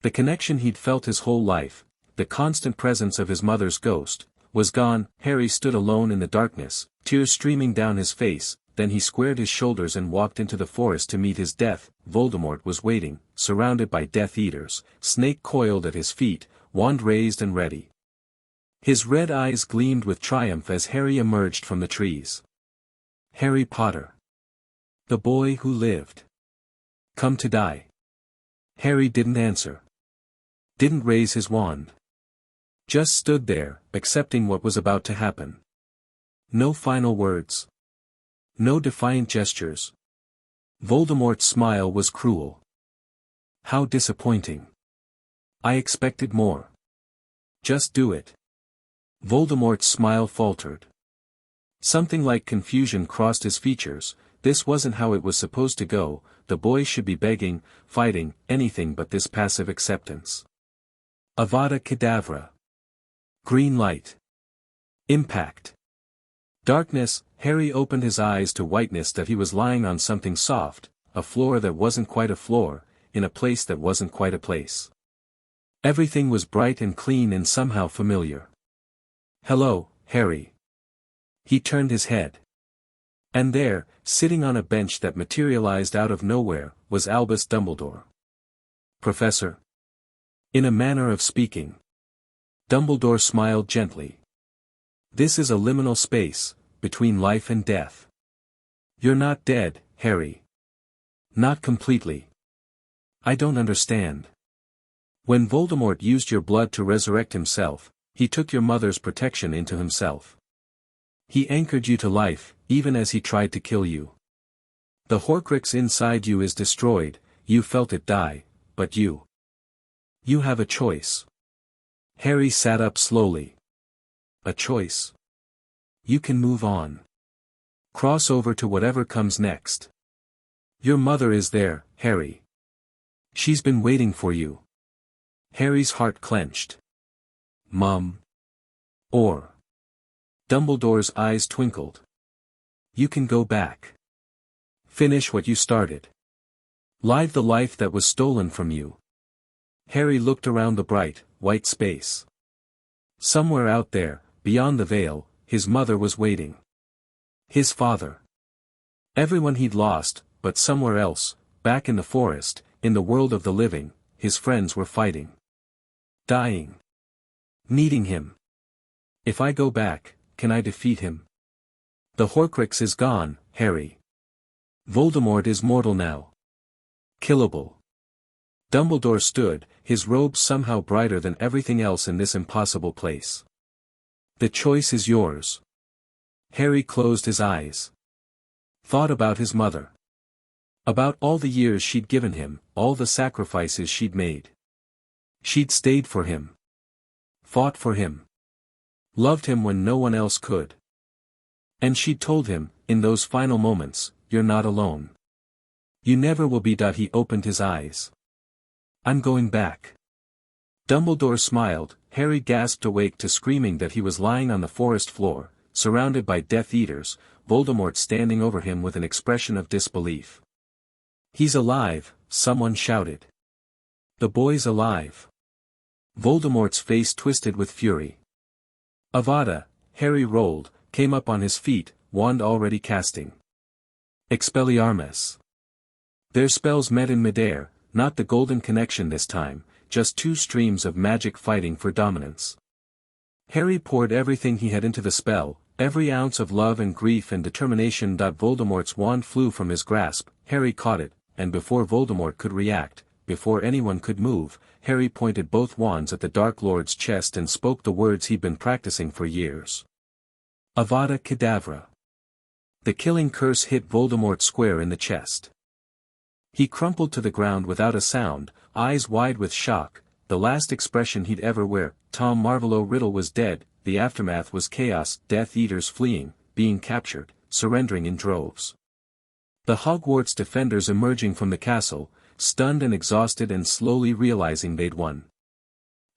The connection he'd felt his whole life, the constant presence of his mother's ghost, was gone. Harry stood alone in the darkness, tears streaming down his face. Then he squared his shoulders and walked into the forest to meet his death. Voldemort was waiting, surrounded by Death Eaters, snake coiled at his feet, wand raised and ready. His red eyes gleamed with triumph as Harry emerged from the trees. Harry Potter. The boy who lived. Come to die. Harry didn't answer. Didn't raise his wand. Just stood there, accepting what was about to happen. No final words. No defiant gestures. Voldemort's smile was cruel. How disappointing. I expected more. Just do it. Voldemort's smile faltered. Something like confusion crossed his features. This wasn't how it was supposed to go. The boy should be begging, fighting, anything but this passive acceptance. Avada Kedavra. Green light. Impact. Darkness. Harry opened his eyes to whiteness that he was lying on something soft, a floor that wasn't quite a floor, in a place that wasn't quite a place. Everything was bright and clean and somehow familiar. Hello, Harry. He turned his head. And there, sitting on a bench that materialized out of nowhere, was Albus Dumbledore. "Professor?" In a manner of speaking. Dumbledore smiled gently. "This is a liminal space, between life and death. You're not dead, Harry. Not completely. I don't understand. When Voldemort used your blood to resurrect himself, he took your mother's protection into himself. He anchored you to life, even as he tried to kill you. The Horcrux inside you is destroyed, you felt it die, but you have a choice." Harry sat up slowly. "A choice? You can move on. Cross over to whatever comes next. Your mother is there, Harry. She's been waiting for you." Harry's heart clenched. "Mum? Or?" Dumbledore's eyes twinkled. "You can go back. Finish what you started. Live the life that was stolen from you." Harry looked around the bright, white space. Somewhere out there, beyond the veil, his mother was waiting. His father. Everyone he'd lost, but somewhere else, back in the forest, in the world of the living, his friends were fighting. Dying. Needing him. If I go back, can I defeat him? The Horcrux is gone, Harry. Voldemort is mortal now. Killable. Dumbledore stood, his robe somehow brighter than everything else in this impossible place. The choice is yours. Harry closed his eyes. Thought about his mother. About all the years she'd given him, all the sacrifices she'd made. She'd stayed for him. Fought for him. Loved him when no one else could. And she'd told him, in those final moments, "You're not alone. You never will be." He opened his eyes. "I'm going back." Dumbledore smiled. Harry gasped awake to screaming that he was lying on the forest floor, surrounded by Death Eaters, Voldemort standing over him with an expression of disbelief. "He's alive," someone shouted. "The boy's alive." Voldemort's face twisted with fury. Avada, Harry rolled, came up on his feet, wand already casting. Expelliarmus. Their spells met in midair, not the golden connection this time, just two streams of magic fighting for dominance. Harry poured everything he had into the spell, every ounce of love and grief and determination. Voldemort's wand flew from his grasp, Harry caught it, and before Voldemort could react, before anyone could move, Harry pointed both wands at the Dark Lord's chest and spoke the words he'd been practicing for years. Avada Kedavra. The killing curse hit Voldemort square in the chest. He crumpled to the ground without a sound, eyes wide with shock, the last expression he'd ever wear. Tom Marvolo Riddle was dead, the aftermath was chaos, Death Eaters fleeing, being captured, surrendering in droves. The Hogwarts defenders emerging from the castle, stunned and exhausted and slowly realizing they'd won.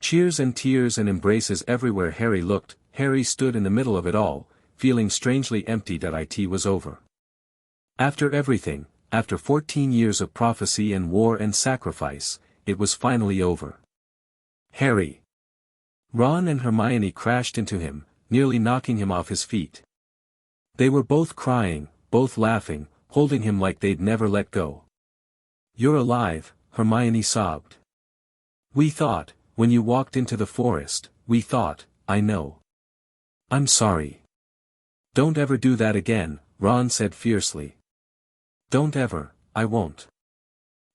Cheers and tears and embraces everywhere Harry looked. Harry stood in the middle of it all, feeling strangely empty. It was over. After everything, after 14 years of prophecy and war and sacrifice, it was finally over. Harry. Ron and Hermione crashed into him, nearly knocking him off his feet. They were both crying, both laughing, holding him like they'd never let go. "You're alive," Hermione sobbed. "We thought, when you walked into the forest, we thought, I know." "I'm sorry." "Don't ever do that again," Ron said fiercely. "Don't ever, I won't.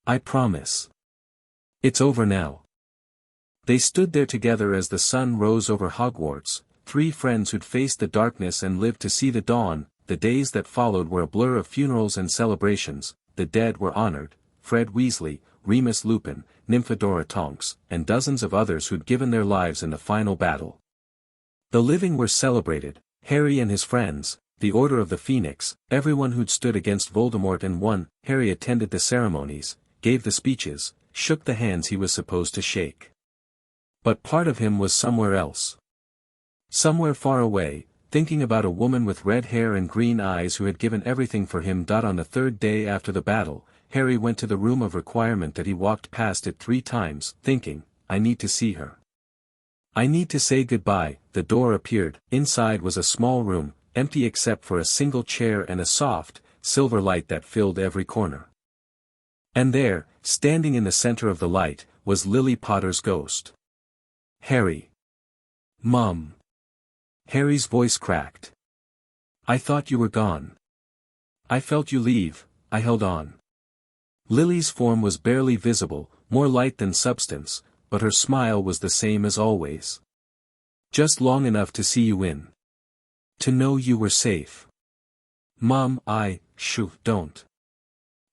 I promise. It's over now." They stood there together as the sun rose over Hogwarts, three friends who'd faced the darkness and lived to see the dawn. The days that followed were a blur of funerals and celebrations. The dead were honored, Fred Weasley, Remus Lupin, Nymphadora Tonks, and dozens of others who'd given their lives in the final battle. The living were celebrated, Harry and his friends, the Order of the Phoenix, everyone who'd stood against Voldemort and won. Harry attended the ceremonies, gave the speeches, shook the hands he was supposed to shake. But part of him was somewhere else. Somewhere far away, thinking about a woman with red hair and green eyes who had given everything for him. On the third day after the battle, Harry went to the room of requirement. He walked past it 3 times, thinking, I need to see her. I need to say goodbye. The door appeared. Inside was a small room, empty except for a single chair and a soft, silver light that filled every corner. And there, standing in the center of the light, was Lily Potter's ghost. "Harry." "Mom." Harry's voice cracked. "I thought you were gone. I felt you leave," I held on. Lily's form was barely visible, more light than substance, but her smile was the same as always. "Just long enough to see you in. To know you were safe." "Mom, don't."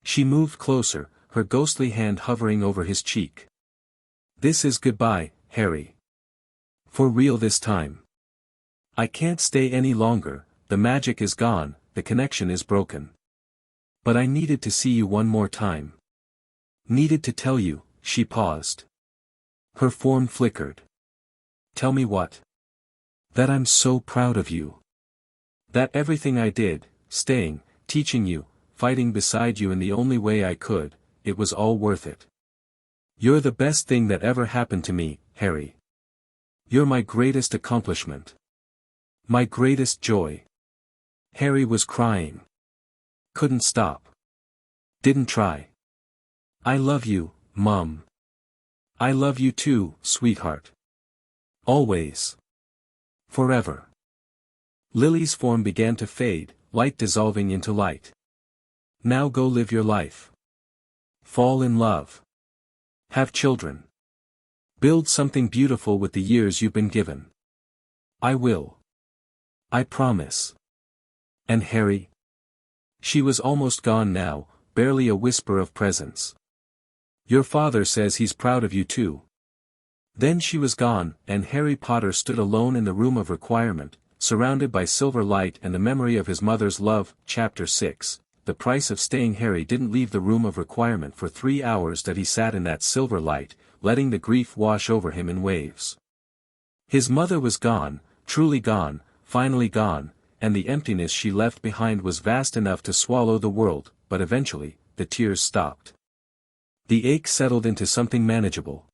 She moved closer, her ghostly hand hovering over his cheek. "This is goodbye, Harry. For real this time. I can't stay any longer, the magic is gone, the connection is broken. But I needed to see you one more time. Needed to tell you," she paused. Her form flickered. "Tell me what?" "That I'm so proud of you. That everything I did, staying, teaching you, fighting beside you in the only way I could, it was all worth it. You're the best thing that ever happened to me, Harry. You're my greatest accomplishment. My greatest joy." Harry was crying. Couldn't stop. Didn't try. "I love you, Mom. I love you too, sweetheart. Always. Forever." Lily's form began to fade, light dissolving into light. "Now go live your life. Fall in love. Have children. Build something beautiful with the years you've been given. I will. I promise. And Harry?" She was almost gone now, barely a whisper of presence. "Your father says he's proud of you too." Then she was gone, and Harry Potter stood alone in the room of requirement, surrounded by silver light and the memory of his mother's love. Chapter 6. The price of staying. Harry didn't leave the room of requirement for 3 hours that he sat in that silver light, letting the grief wash over him in waves. His mother was gone, truly gone, finally gone, and the emptiness she left behind was vast enough to swallow the world, but eventually, the tears stopped. The ache settled into something manageable.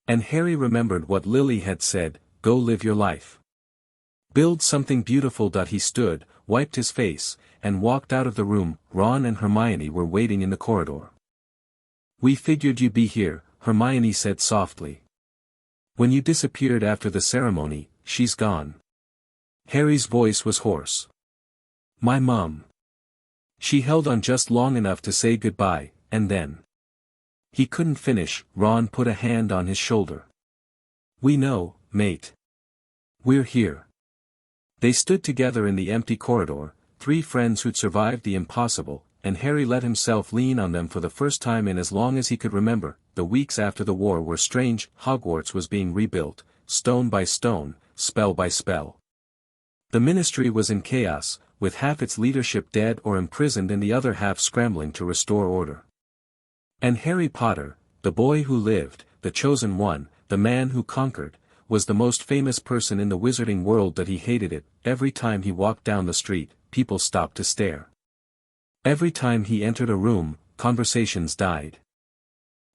And Harry remembered what Lily had said, "Go live your life. Build something beautiful." He stood, wiped his face, and walked out of the room. Ron and Hermione were waiting in the corridor. "We figured you'd be here," Hermione said softly. "When you disappeared after the ceremony, she's gone." Harry's voice was hoarse. "My mom. She held on just long enough to say goodbye, and then." He couldn't finish. Ron put a hand on his shoulder. "We know, mate. We're here." They stood together in the empty corridor, 3 friends who'd survived the impossible, and Harry let himself lean on them for the first time in as long as he could remember. The weeks after the war were strange. Hogwarts was being rebuilt, stone by stone, spell by spell. The ministry was in chaos, with half its leadership dead or imprisoned and the other half scrambling to restore order. And Harry Potter, the boy who lived, the chosen one, the man who conquered, was the most famous person in the wizarding world. That he hated it. Every time he walked down the street, people stopped to stare. Every time he entered a room, conversations died.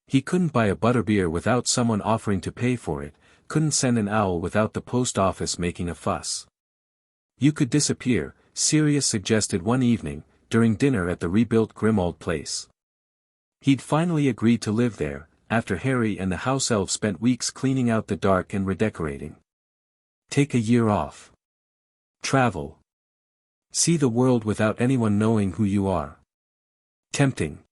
He couldn't buy a butterbeer without someone offering to pay for it, couldn't send an owl without the post office making a fuss. "You could disappear," Sirius suggested one evening, during dinner at the rebuilt Grimmauld place. He'd finally agreed to live there, after Harry and the house elves spent weeks cleaning out the dark and redecorating. Take a year off. Travel. See the world without anyone knowing who you are. Tempting.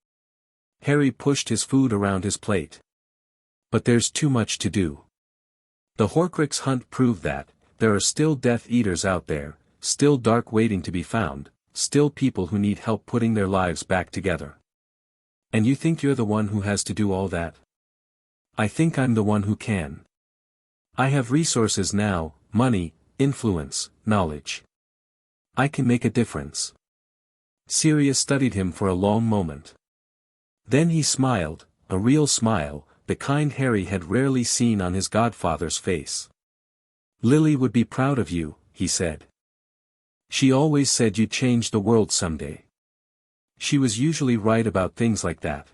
Harry pushed his food around his plate. But there's too much to do. The Horcrux hunt proved that. There are still Death Eaters out there, still dark waiting to be found, still people who need help putting their lives back together. And you think you're the one who has to do all that? I think I'm the one who can. I have resources now, money, influence, knowledge. I can make a difference." Sirius studied him for a long moment. Then he smiled, a real smile, the kind Harry had rarely seen on his godfather's face. "Lily would be proud of you," he said. "She always said you'd change the world someday." She was usually right about things like that.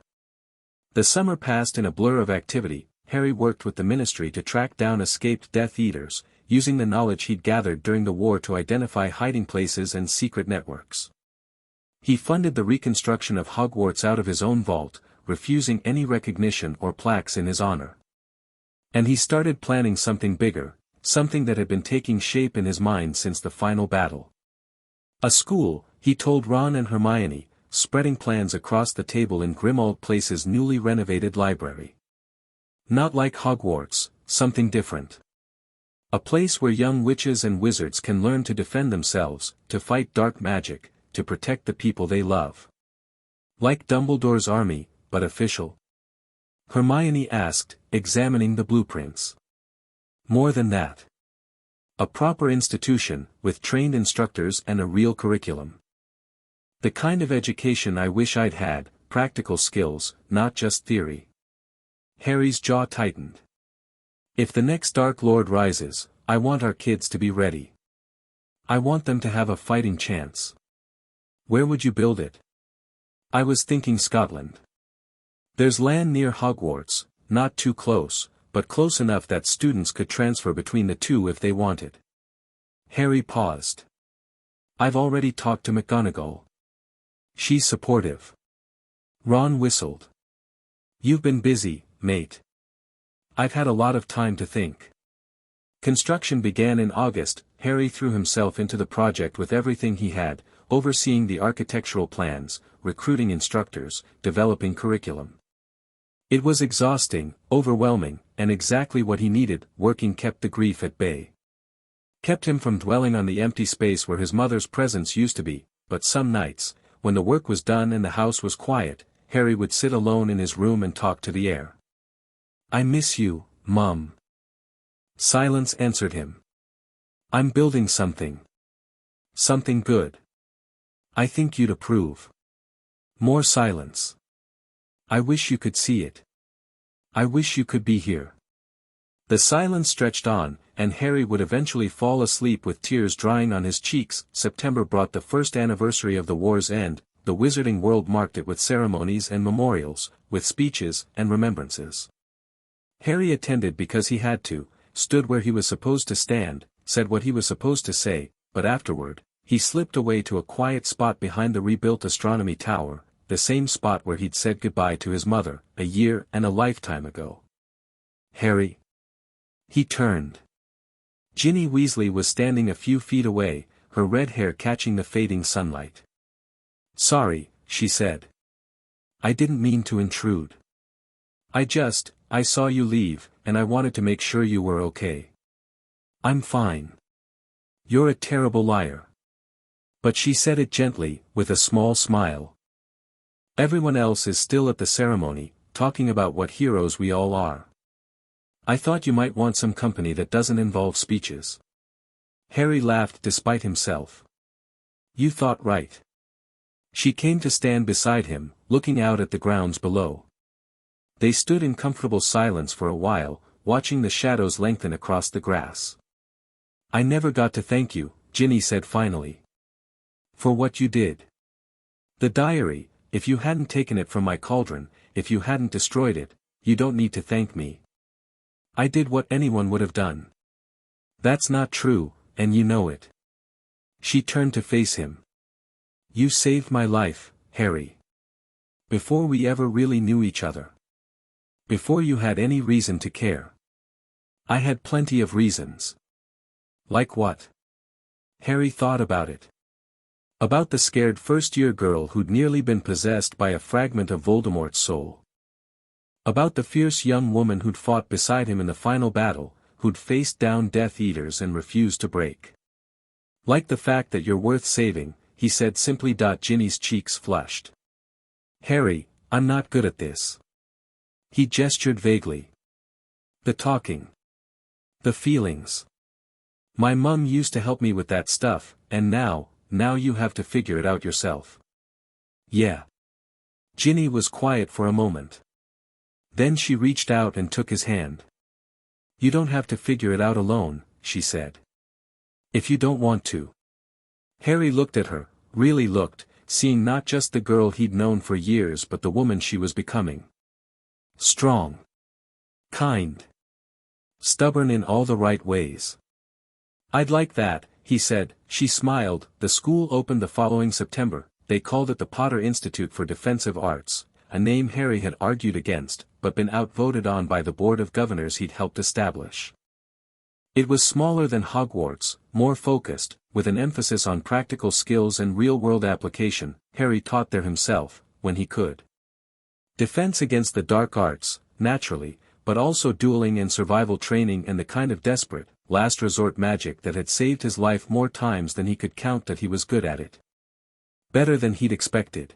The summer passed in a blur of activity. Harry worked with the ministry to track down escaped Death Eaters. using the knowledge he'd gathered during the war to identify hiding places and secret networks. He funded the reconstruction of Hogwarts out of his own vault, refusing any recognition or plaques in his honor. And he started planning something bigger, something that had been taking shape in his mind since the final battle. A school, he told Ron and Hermione, spreading plans across the table in Grimmauld Place's newly renovated library. Not like Hogwarts, something different. A place where young witches and wizards can learn to defend themselves, to fight dark magic, to protect the people they love. Like Dumbledore's army, but official? Hermione asked, examining the blueprints. More than that. A proper institution, with trained instructors and a real curriculum. The kind of education I wish I'd had, practical skills, not just theory. Harry's jaw tightened. If the next Dark Lord rises, I want our kids to be ready. I want them to have a fighting chance. Where would you build it? I was thinking Scotland. There's land near Hogwarts, not too close, but close enough that students could transfer between the two if they wanted. Harry paused. I've already talked to McGonagall. She's supportive. Ron whistled. You've been busy, mate. I've had a lot of time to think. Construction began in August. Harry threw himself into the project with everything he had, overseeing the architectural plans, recruiting instructors, developing curriculum. It was exhausting, overwhelming, and exactly what he needed. Working kept the grief at bay. Kept him from dwelling on the empty space where his mother's presence used to be, but some nights, when the work was done and the house was quiet, Harry would sit alone in his room and talk to the air. I miss you, Mum. Silence answered him. I'm building something. Something good. I think you'd approve. More silence. I wish you could see it. I wish you could be here. The silence stretched on, and Harry would eventually fall asleep with tears drying on his cheeks. September brought the first anniversary of the war's end. The wizarding world marked it with ceremonies and memorials, with speeches and remembrances. Harry attended because he had to, stood where he was supposed to stand, said what he was supposed to say, but afterward, he slipped away to a quiet spot behind the rebuilt astronomy tower, the same spot where he'd said goodbye to his mother, a year and a lifetime ago. Harry. He turned. Ginny Weasley was standing a few feet away, her red hair catching the fading sunlight. Sorry, she said. I didn't mean to intrude. I saw you leave, and I wanted to make sure you were okay. I'm fine. You're a terrible liar. But she said it gently, with a small smile. Everyone else is still at the ceremony, talking about what heroes we all are. I thought you might want some company that doesn't involve speeches. Harry laughed despite himself. You thought right. She came to stand beside him, looking out at the grounds below. They stood in comfortable silence for a while, watching the shadows lengthen across the grass. I never got to thank you, Ginny said finally. For what you did. The diary, if you hadn't taken it from my cauldron, if you hadn't destroyed it, you don't need to thank me. I did what anyone would have done. That's not true, and you know it. She turned to face him. You saved my life, Harry. Before we ever really knew each other. Before you had any reason to care. I had plenty of reasons. Like what? Harry thought about it. About the scared first-year girl who'd nearly been possessed by a fragment of Voldemort's soul. About the fierce young woman who'd fought beside him in the final battle, who'd faced down Death Eaters and refused to break. Like the fact that you're worth saving, he said simply. Ginny's cheeks flushed. Harry, I'm not good at this. He gestured vaguely. The talking. The feelings. My mum used to help me with that stuff, and now you have to figure it out yourself. Yeah. Ginny was quiet for a moment. Then she reached out and took his hand. You don't have to figure it out alone, she said. If you don't want to. Harry looked at her, really looked, seeing not just the girl he'd known for years but the woman she was becoming. Strong. Kind. Stubborn in all the right ways. I'd like that, he said. She smiled. The school opened the following September. They called it the Potter Institute for Defensive Arts, a name Harry had argued against, but been outvoted on by the board of governors he'd helped establish. It was smaller than Hogwarts, more focused, with an emphasis on practical skills and real-world application. Harry taught there himself, when he could. Defense against the dark arts, naturally, but also dueling and survival training and the kind of desperate, last-resort magic that had saved his life more times than he could count. That he was good at it. Better than he'd expected.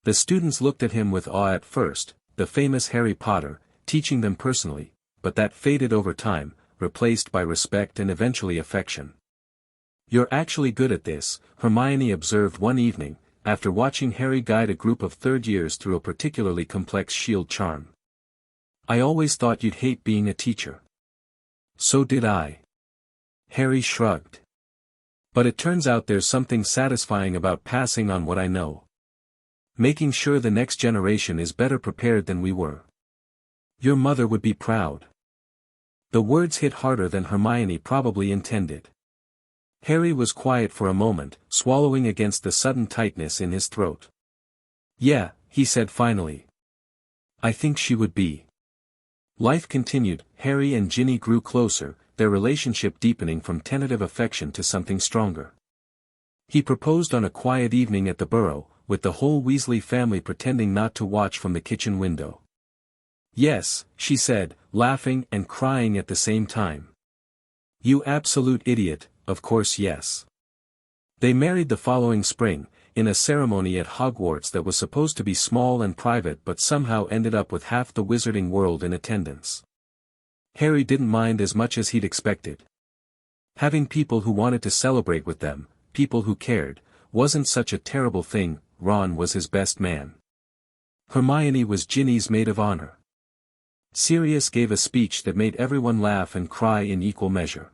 The students looked at him with awe at first, the famous Harry Potter, teaching them personally, but that faded over time, replaced by respect and eventually affection. "You're actually good at this," Hermione observed one evening, after watching Harry guide a group of third years through a particularly complex shield charm. "I always thought you'd hate being a teacher." "So did I." Harry shrugged. "But it turns out there's something satisfying about passing on what I know. Making sure the next generation is better prepared than we were. Your mother would be proud." The words hit harder than Hermione probably intended. Harry was quiet for a moment, swallowing against the sudden tightness in his throat. "Yeah," he said finally. "I think she would be." Life continued. Harry and Ginny grew closer, their relationship deepening from tentative affection to something stronger. He proposed on a quiet evening at the Burrow, with the whole Weasley family pretending not to watch from the kitchen window. "Yes," she said, laughing and crying at the same time. "You absolute idiot, of course yes." They married the following spring, in a ceremony at Hogwarts that was supposed to be small and private but somehow ended up with half the wizarding world in attendance. Harry didn't mind as much as he'd expected. Having people who wanted to celebrate with them, people who cared, wasn't such a terrible thing. Ron was his best man. Hermione was Ginny's maid of honor. Sirius gave a speech that made everyone laugh and cry in equal measure.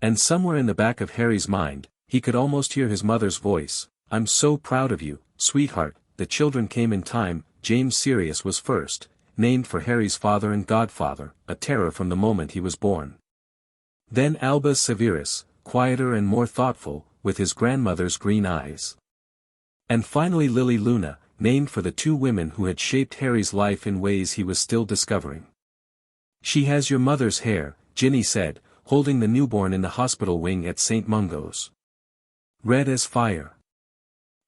And somewhere in the back of Harry's mind, he could almost hear his mother's voice, "I'm so proud of you, sweetheart." The children came in time. James Sirius was first, named for Harry's father and godfather, a terror from the moment he was born. Then Albus Severus, quieter and more thoughtful, with his grandmother's green eyes. And finally Lily Luna, named for the two women who had shaped Harry's life in ways he was still discovering. "She has your mother's hair," Ginny said, holding the newborn in the hospital wing at St. Mungo's. "Red as fire."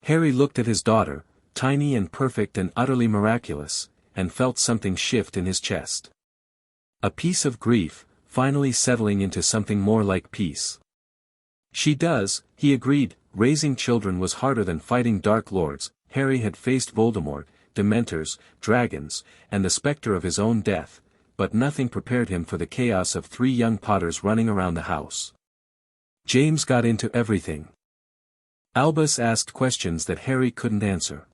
Harry looked at his daughter, tiny and perfect and utterly miraculous, and felt something shift in his chest. A piece of grief, finally settling into something more like peace. "She does," he agreed. Raising children was harder than fighting Dark Lords. Harry had faced Voldemort, Dementors, dragons, and the specter of his own death, but nothing prepared him for the chaos of 3 young Potters running around the house. James got into everything. Albus asked questions that Harry couldn't answer.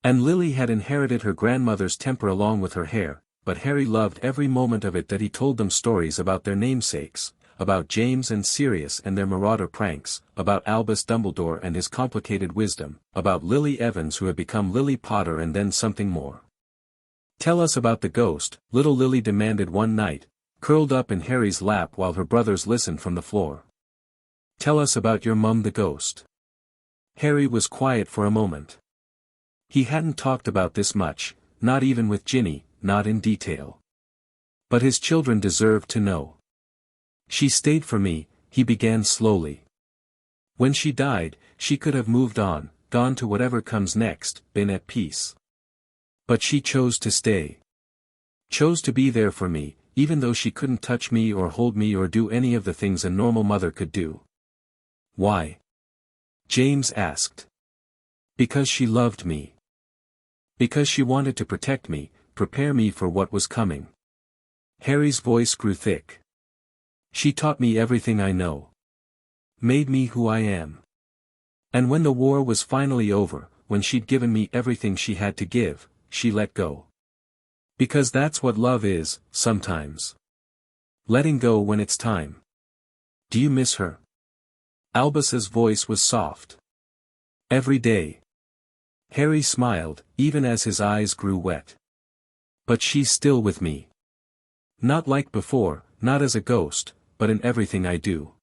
And Lily had inherited her grandmother's temper along with her hair, but Harry loved every moment of it. That he told them stories about their namesakes, about James and Sirius and their marauder pranks, about Albus Dumbledore and his complicated wisdom, about Lily Evans who had become Lily Potter and then something more. "Tell us about the ghost," little Lily demanded one night, curled up in Harry's lap while her brothers listened from the floor. "Tell us about your mum the ghost." Harry was quiet for a moment. He hadn't talked about this much, not even with Ginny, not in detail. But his children deserved to know. "She stayed for me," he began slowly. "When she died, she could have moved on, gone to whatever comes next, been at peace. But she chose to stay. Chose to be there for me, even though she couldn't touch me or hold me or do any of the things a normal mother could do." "Why?" James asked. "Because she loved me. Because she wanted to protect me, prepare me for what was coming." Harry's voice grew thick. "She taught me everything I know. Made me who I am. And when the war was finally over, when she'd given me everything she had to give, she let go. Because that's what love is, sometimes. Letting go when it's time. Do you miss her?" Albus's voice was soft. "Every day." Harry smiled, even as his eyes grew wet. "But she's still with me. Not like before, not as a ghost, but in everything I do.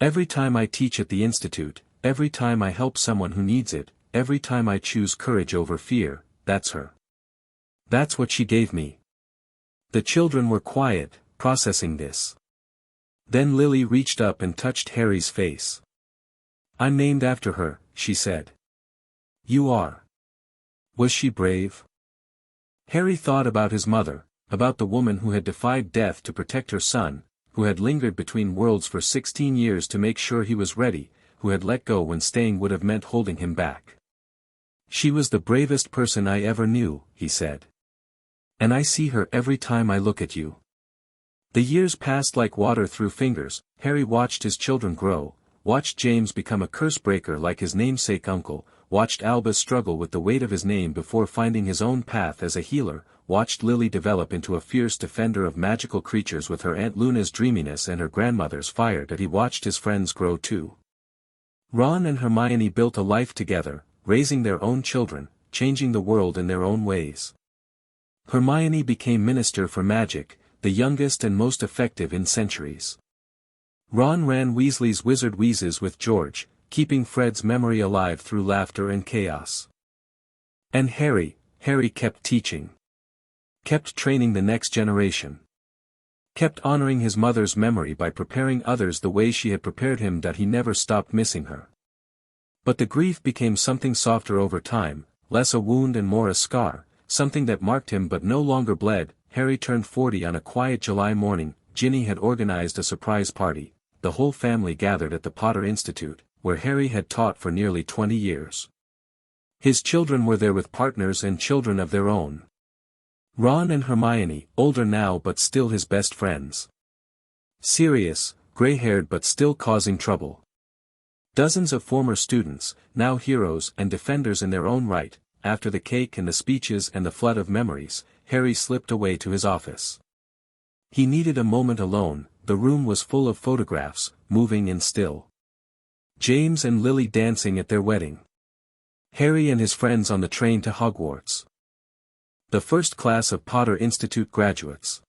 Every time I teach at the institute, every time I help someone who needs it, every time I choose courage over fear, that's her. That's what she gave me. The children were quiet, processing this. Then Lily reached up and touched Harry's face. I'm named after her, she said. You are. Was she brave? Harry thought about his mother, about the woman who had defied death to protect her son, who had lingered between worlds for 16 years to make sure he was ready, who had let go when staying would have meant holding him back. She was the bravest person I ever knew, he said. And I see her every time I look at you. The years passed like water through fingers. Harry watched his children grow, watched James become a curse-breaker like his namesake uncle, watched Albus struggle with the weight of his name before finding his own path as a healer, watched Lily develop into a fierce defender of magical creatures with her Aunt Luna's dreaminess and her grandmother's fire, that he watched his friends grow too. Ron and Hermione built a life together, raising their own children, changing the world in their own ways. Hermione became Minister for Magic, the youngest and most effective in centuries. Ron ran Weasley's Wizard Wheezes with George, keeping Fred's memory alive through laughter and chaos. And Harry kept teaching. Kept training the next generation. Kept honoring his mother's memory by preparing others the way she had prepared him, that he never stopped missing her. But the grief became something softer over time, less a wound and more a scar, something that marked him but no longer bled. Harry turned 40 on a quiet July morning. Ginny had organized a surprise party. The whole family gathered at the Potter Institute, where Harry had taught for nearly 20 years. His children were there with partners and children of their own. Ron and Hermione, older now but still his best friends. Serious, gray-haired but still causing trouble. Dozens of former students, now heroes and defenders in their own right. After the cake and the speeches and the flood of memories, Harry slipped away to his office. He needed a moment alone. The room was full of photographs, moving and still. James and Lily dancing at their wedding. Harry and his friends on the train to Hogwarts. The first class of Potter Institute graduates.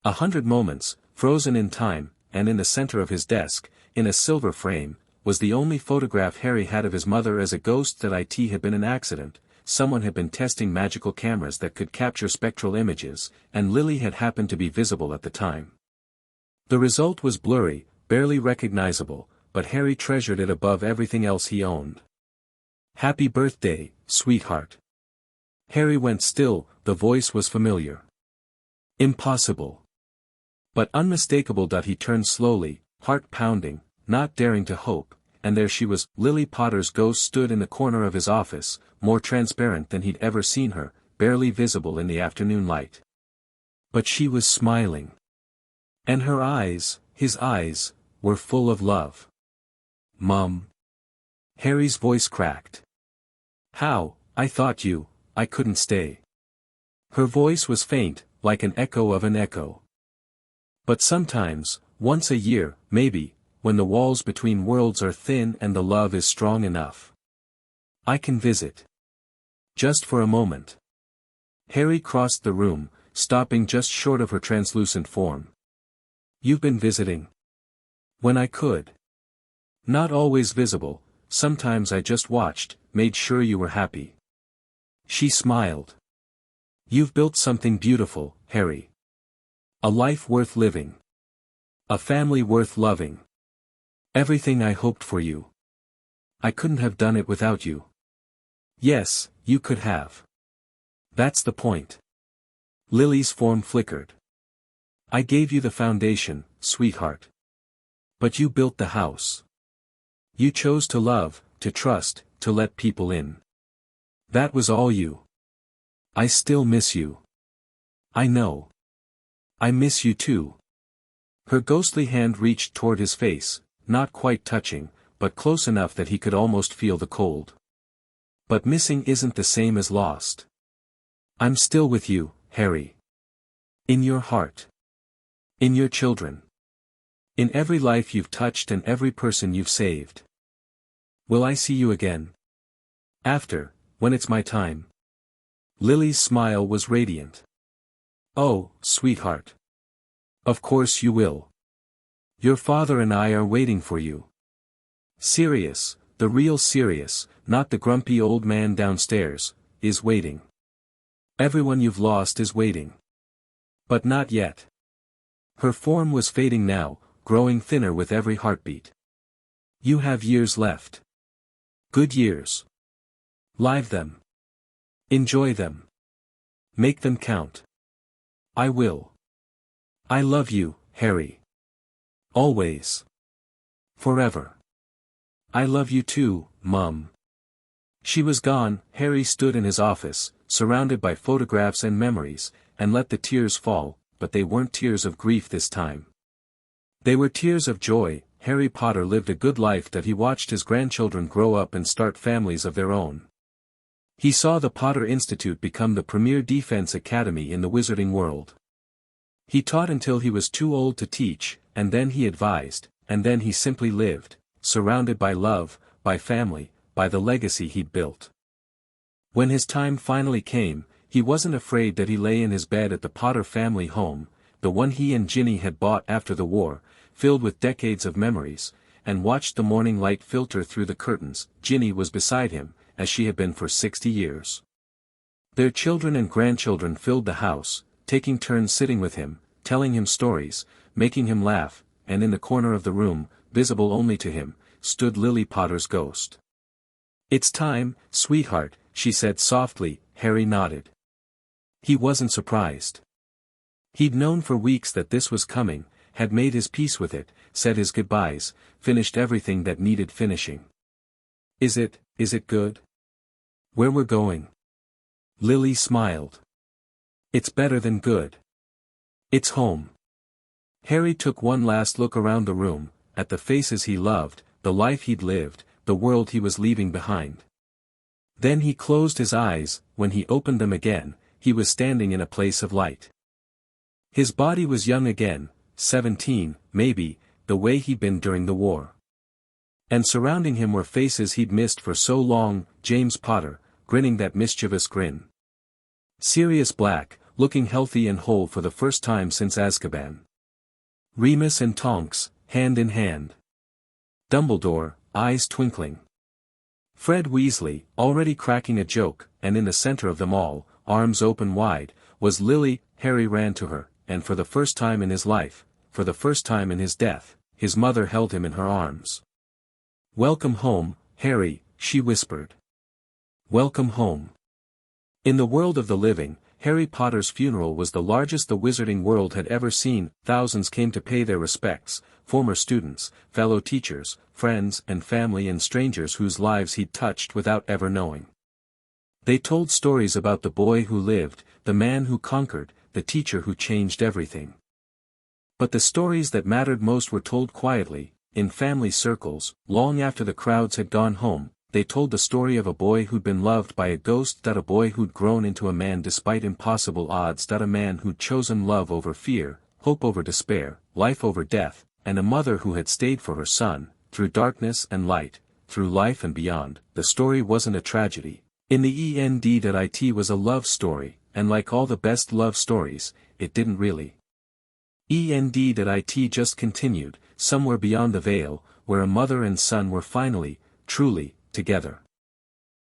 100 moments, frozen in time, and in the center of his desk, in a silver frame, was the only photograph Harry had of his mother as a ghost. That it had been an accident. Someone had been testing magical cameras that could capture spectral images, and Lily had happened to be visible at the time. The result was blurry, barely recognizable, but Harry treasured it above everything else he owned. Happy birthday, sweetheart. Harry went still. The voice was familiar. Impossible. But unmistakable. He turned slowly, heart pounding, not daring to hope, and there she was. Lily Potter's ghost stood in the corner of his office, more transparent than he'd ever seen her, barely visible in the afternoon light. But she was smiling. And her eyes, his eyes, were full of love. Mum. Harry's voice cracked. How? I thought I couldn't stay. Her voice was faint, like an echo of an echo. But sometimes, once a year, maybe, when the walls between worlds are thin and the love is strong enough, I can visit. Just for a moment. Harry crossed the room, stopping just short of her translucent form. You've been visiting? When I could. Not always visible, sometimes I just watched, made sure you were happy. She smiled. You've built something beautiful, Harry. A life worth living. A family worth loving. Everything I hoped for you. I couldn't have done it without you. Yes, you could have. That's the point. Lily's form flickered. I gave you the foundation, sweetheart. But you built the house. You chose to love, to trust, to let people in. That was all you. I still miss you. I know. I miss you too. Her ghostly hand reached toward his face, not quite touching, but close enough that he could almost feel the cold. But missing isn't the same as lost. I'm still with you, Harry. In your heart. In your children. In every life you've touched and every person you've saved. Will I see you again? After, when it's my time. Lily's smile was radiant. Oh, sweetheart. Of course you will. Your father and I are waiting for you. Sirius, the real Sirius, not the grumpy old man downstairs, is waiting. Everyone you've lost is waiting. But not yet. Her form was fading now, growing thinner with every heartbeat. You have years left. Good years. Live them. Enjoy them. Make them count. I will. I love you, Harry. Always. Forever. I love you too, Mum. She was gone. Harry stood in his office, surrounded by photographs and memories, and let the tears fall, but they weren't tears of grief this time. They were tears of joy. Harry Potter lived a good life that he watched his grandchildren grow up and start families of their own. He saw the Potter Institute become the premier defense academy in the wizarding world. He taught until he was too old to teach, and then he advised, and then he simply lived, surrounded by love, by family, by the legacy he'd built. When his time finally came, he wasn't afraid that he lay in his bed at the Potter family home, the one he and Ginny had bought after the war, filled with decades of memories, and watched the morning light filter through the curtains. Ginny was beside him, as she had been for 60 years. Their children and grandchildren filled the house, taking turns sitting with him, telling him stories, making him laugh, and in the corner of the room, visible only to him, stood Lily Potter's ghost. It's time, sweetheart, she said softly. Harry nodded. He wasn't surprised. He'd known for weeks that this was coming, had made his peace with it, said his goodbyes, finished everything that needed finishing. Is it good? Where we're going? Lily smiled. It's better than good. It's home. Harry took one last look around the room, at the faces he loved, the life he'd lived, the world he was leaving behind. Then he closed his eyes. When he opened them again, he was standing in a place of light. His body was young again, 17, maybe, the way he'd been during the war. And surrounding him were faces he'd missed for so long. James Potter, grinning that mischievous grin. Sirius Black, looking healthy and whole for the first time since Azkaban. Remus and Tonks, hand in hand. Dumbledore, eyes twinkling. Fred Weasley, already cracking a joke, and in the center of them all, arms open wide, was Lily. Harry ran to her, and for the first time in his life, for the first time in his death, his mother held him in her arms. Welcome home, Harry, she whispered. Welcome home. In the world of the living, Harry Potter's funeral was the largest the wizarding world had ever seen. Thousands came to pay their respects, former students, fellow teachers, friends and family and strangers whose lives he'd touched without ever knowing. They told stories about the boy who lived, the man who conquered, the teacher who changed everything. But the stories that mattered most were told quietly, in family circles, long after the crowds had gone home. They told the story of a boy who'd been loved by a ghost, that a boy who'd grown into a man despite impossible odds, that a man who'd chosen love over fear, hope over despair, life over death, and a mother who had stayed for her son, through darkness and light, through life and beyond. The story wasn't a tragedy. In the end, it was a love story, and like all the best love stories, it didn't really. It just continued, somewhere beyond the veil, where a mother and son were finally, truly, together.